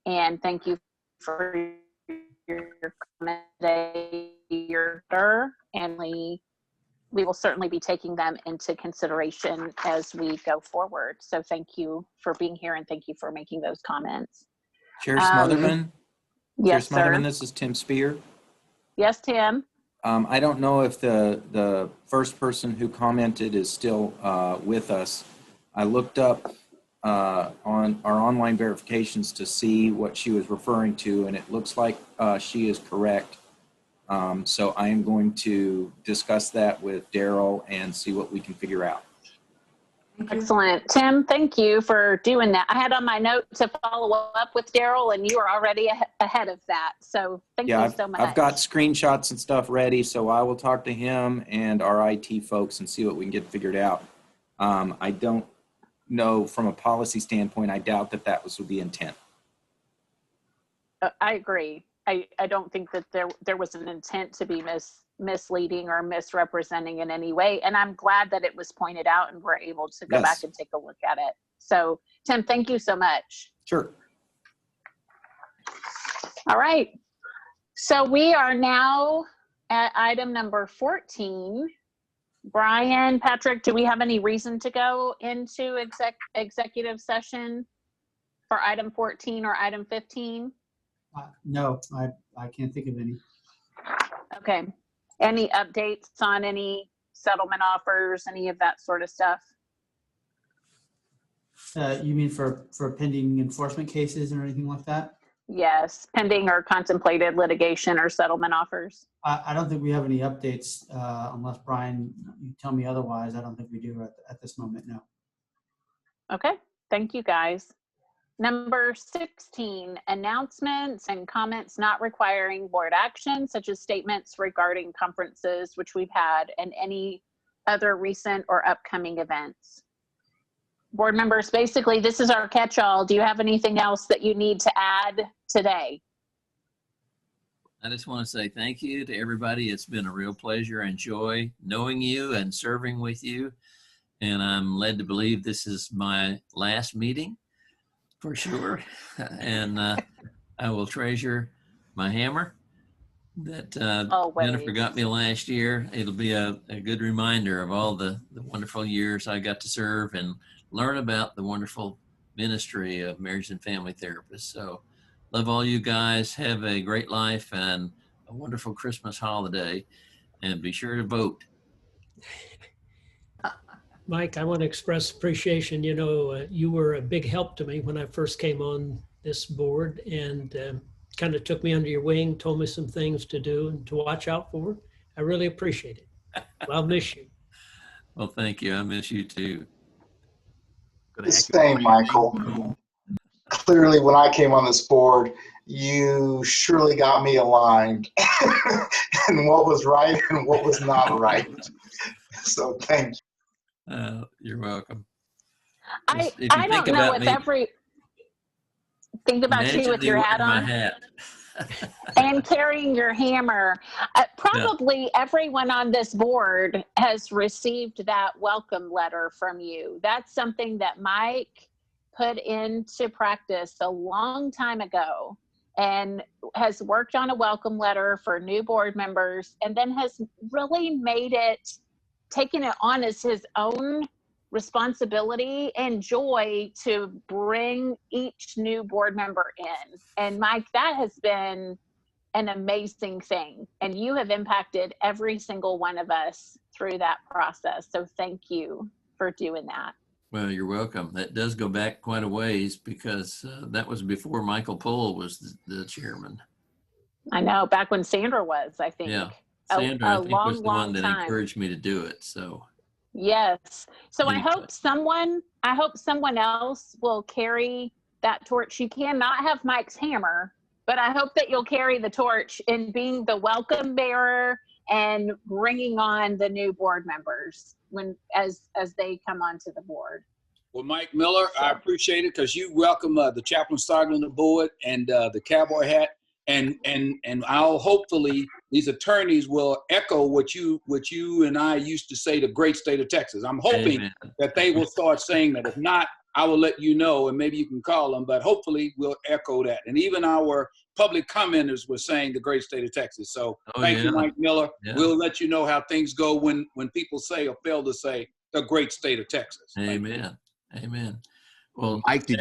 and thank you for your comment today, and we will certainly be taking them into consideration as we go forward. So thank you for being here, and thank you for making those comments.
Chair Smotherman?
Yes,
Chair Smotherman,
sir.
this is Tim Spear.
Yes, Tim.
I don't know if the first person who commented is still with us. I looked up on our online verifications to see what she was referring to, and it looks like she is correct. So I am going to discuss that with Daryl and see what we can figure out.
Excellent. Tim, thank you for doing that. I had on my note to follow up with Daryl, and you are already ahead of that. So thank you so much.
I've got screenshots and stuff ready, so I will talk to him and our IT folks and see what we can get figured out. I don't know from a policy standpoint, I doubt that that was the intent.
I agree. I don't think that there was an intent to be misleading or misrepresenting in any way. And I'm glad that it was pointed out and we're able to go back and take a look at it. So Tim, thank you so much.
Sure.
All right. So we are now at item number 14. Brian, Patrick, do we have any reason to go into executive session for item 14 or item 15?
No, I can't think of any.
Okay. Any updates on any settlement offers, any of that sort of stuff?
You mean for pending enforcement cases or anything like that?
Yes, pending or contemplated litigation or settlement offers.
I don't think we have any updates unless Brian, you tell me otherwise. I don't think we do at this moment, no.
Okay, thank you guys. Number 16, announcements and comments not requiring board action, such as statements regarding conferences, which we've had, and any other recent or upcoming events. Board members, basically, this is our catch-all. Do you have anything else that you need to add today?
I just want to say thank you to everybody. It's been a real pleasure and joy knowing you and serving with you. And I'm led to believe this is my last meeting for sure. And I will treasure my hammer that Jennifer got me last year. It'll be a good reminder of all the wonderful years I got to serve and learn about the wonderful ministry of marriage and family therapists. So love all you guys. Have a great life and a wonderful Christmas holiday, and be sure to vote.
Mike, I want to express appreciation. You know, you were a big help to me when I first came on this board, and kind of took me under your wing, told me some things to do and to watch out for. I really appreciate it. I'll miss you.
Well, thank you. I miss you too.
The same, Michael. Clearly, when I came on this board, you surely got me aligned and what was right and what was not right. So thank you.
You're welcome.
I don't know if think about you with your hat on and carrying your hammer. Probably everyone on this board has received that welcome letter from you. That's something that Mike put into practice a long time ago and has worked on a welcome letter for new board members, and then has really made it, taken it on as his own responsibility and joy to bring each new board member in. And Mike, that has been an amazing thing. And you have impacted every single one of us through that process. So thank you for doing that.
Well, you're welcome. That does go back quite a ways, because that was before Michael Pohl was the chairman.
I know, back when Sandra was, I think.
Yeah, Sandra, I think, was the one that encouraged me to do it. So
yes. So
anyway.
I hope someone else will carry that torch. You cannot have Mike's hammer, but I hope that you'll carry the torch in being the welcome bearer and bringing on the new board members as they come onto the board.
Well, Mike Miller, I appreciate it, because you welcome the chaplain sergeant on the board and the cowboy hat, and I'll hopefully these attorneys will echo what you and I used to say, the great state of Texas. I'm hoping that they will start saying that. If not, I will let you know, and maybe you can call them, but hopefully we'll echo that. And even our public commenters were saying the great state of Texas. So thank you, Mike Miller. Yeah. We'll let you know how things go when people say or fail to say the great state of Texas.
Amen. Amen. Well,
Mike, did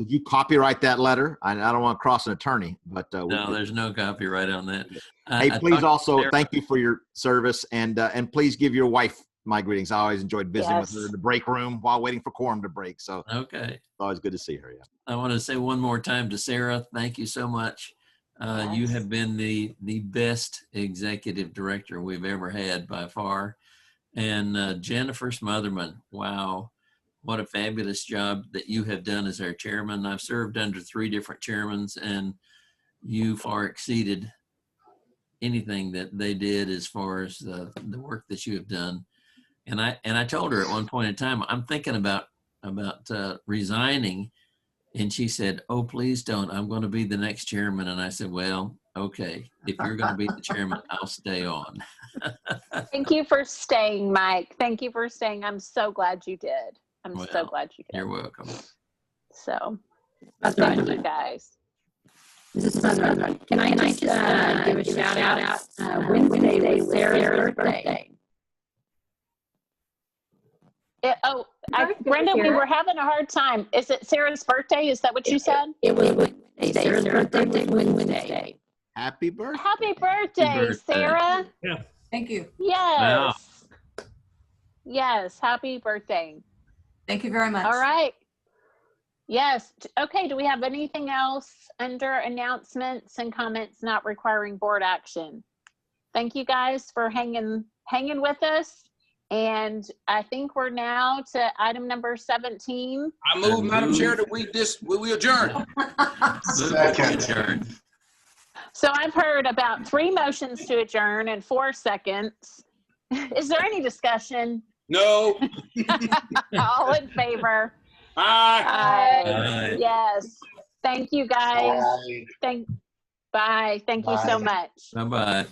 you copyright that letter? I don't want to cross an attorney, but
no, there's no copyright on that.
Hey, please also thank you for your service, and please give your wife my greetings. I always enjoyed visiting with her in the break room while waiting for quorum to break. So
okay,
it's always good to see her. Yeah.
I want to say one more time to Sarah, thank you so much You have been the best executive director we've ever had by far. And Jennifer Smotherman, wow, what a fabulous job that you have done as our chairman. I've served under 3 different chairmen, and you far exceeded anything that they did as far as the work that you have done. And I told her at one point in time, I'm thinking about resigning. And she said, "Oh, please don't. I'm going to be the next chairman." And I said, "Well, okay. If you're going to be the chairman, I'll stay on."
Thank you for staying, Mike. Thank you for staying. I'm so glad you did. I'm so glad you did.
You're welcome.
So, thank you guys.
This is Can I just give a shout out? Wednesday was Sarah's birthday.
Brenda, we were having a hard time. Is it Sarah's birthday? Is that what you said?
It was Wednesday. Sarah's birthday was Wednesday.
Happy birthday.
Happy birthday, Sarah.
Yeah.
Thank you.
Yes.
Wow.
Yes. Happy birthday.
Thank you very much.
All right. Yes. Okay. Do we have anything else under announcements and comments not requiring board action? Thank you guys for hanging with us. And I think we're now to item number 17.
I move, Madam Chair, that we adjourn.
Second.
So I've heard about 3 motions to adjourn in 4 seconds. Is there any discussion?
No.
All in favor?
Aye.
Aye. Yes. Thank you guys.
Bye.
Bye. Thank you so much.
Bye-bye.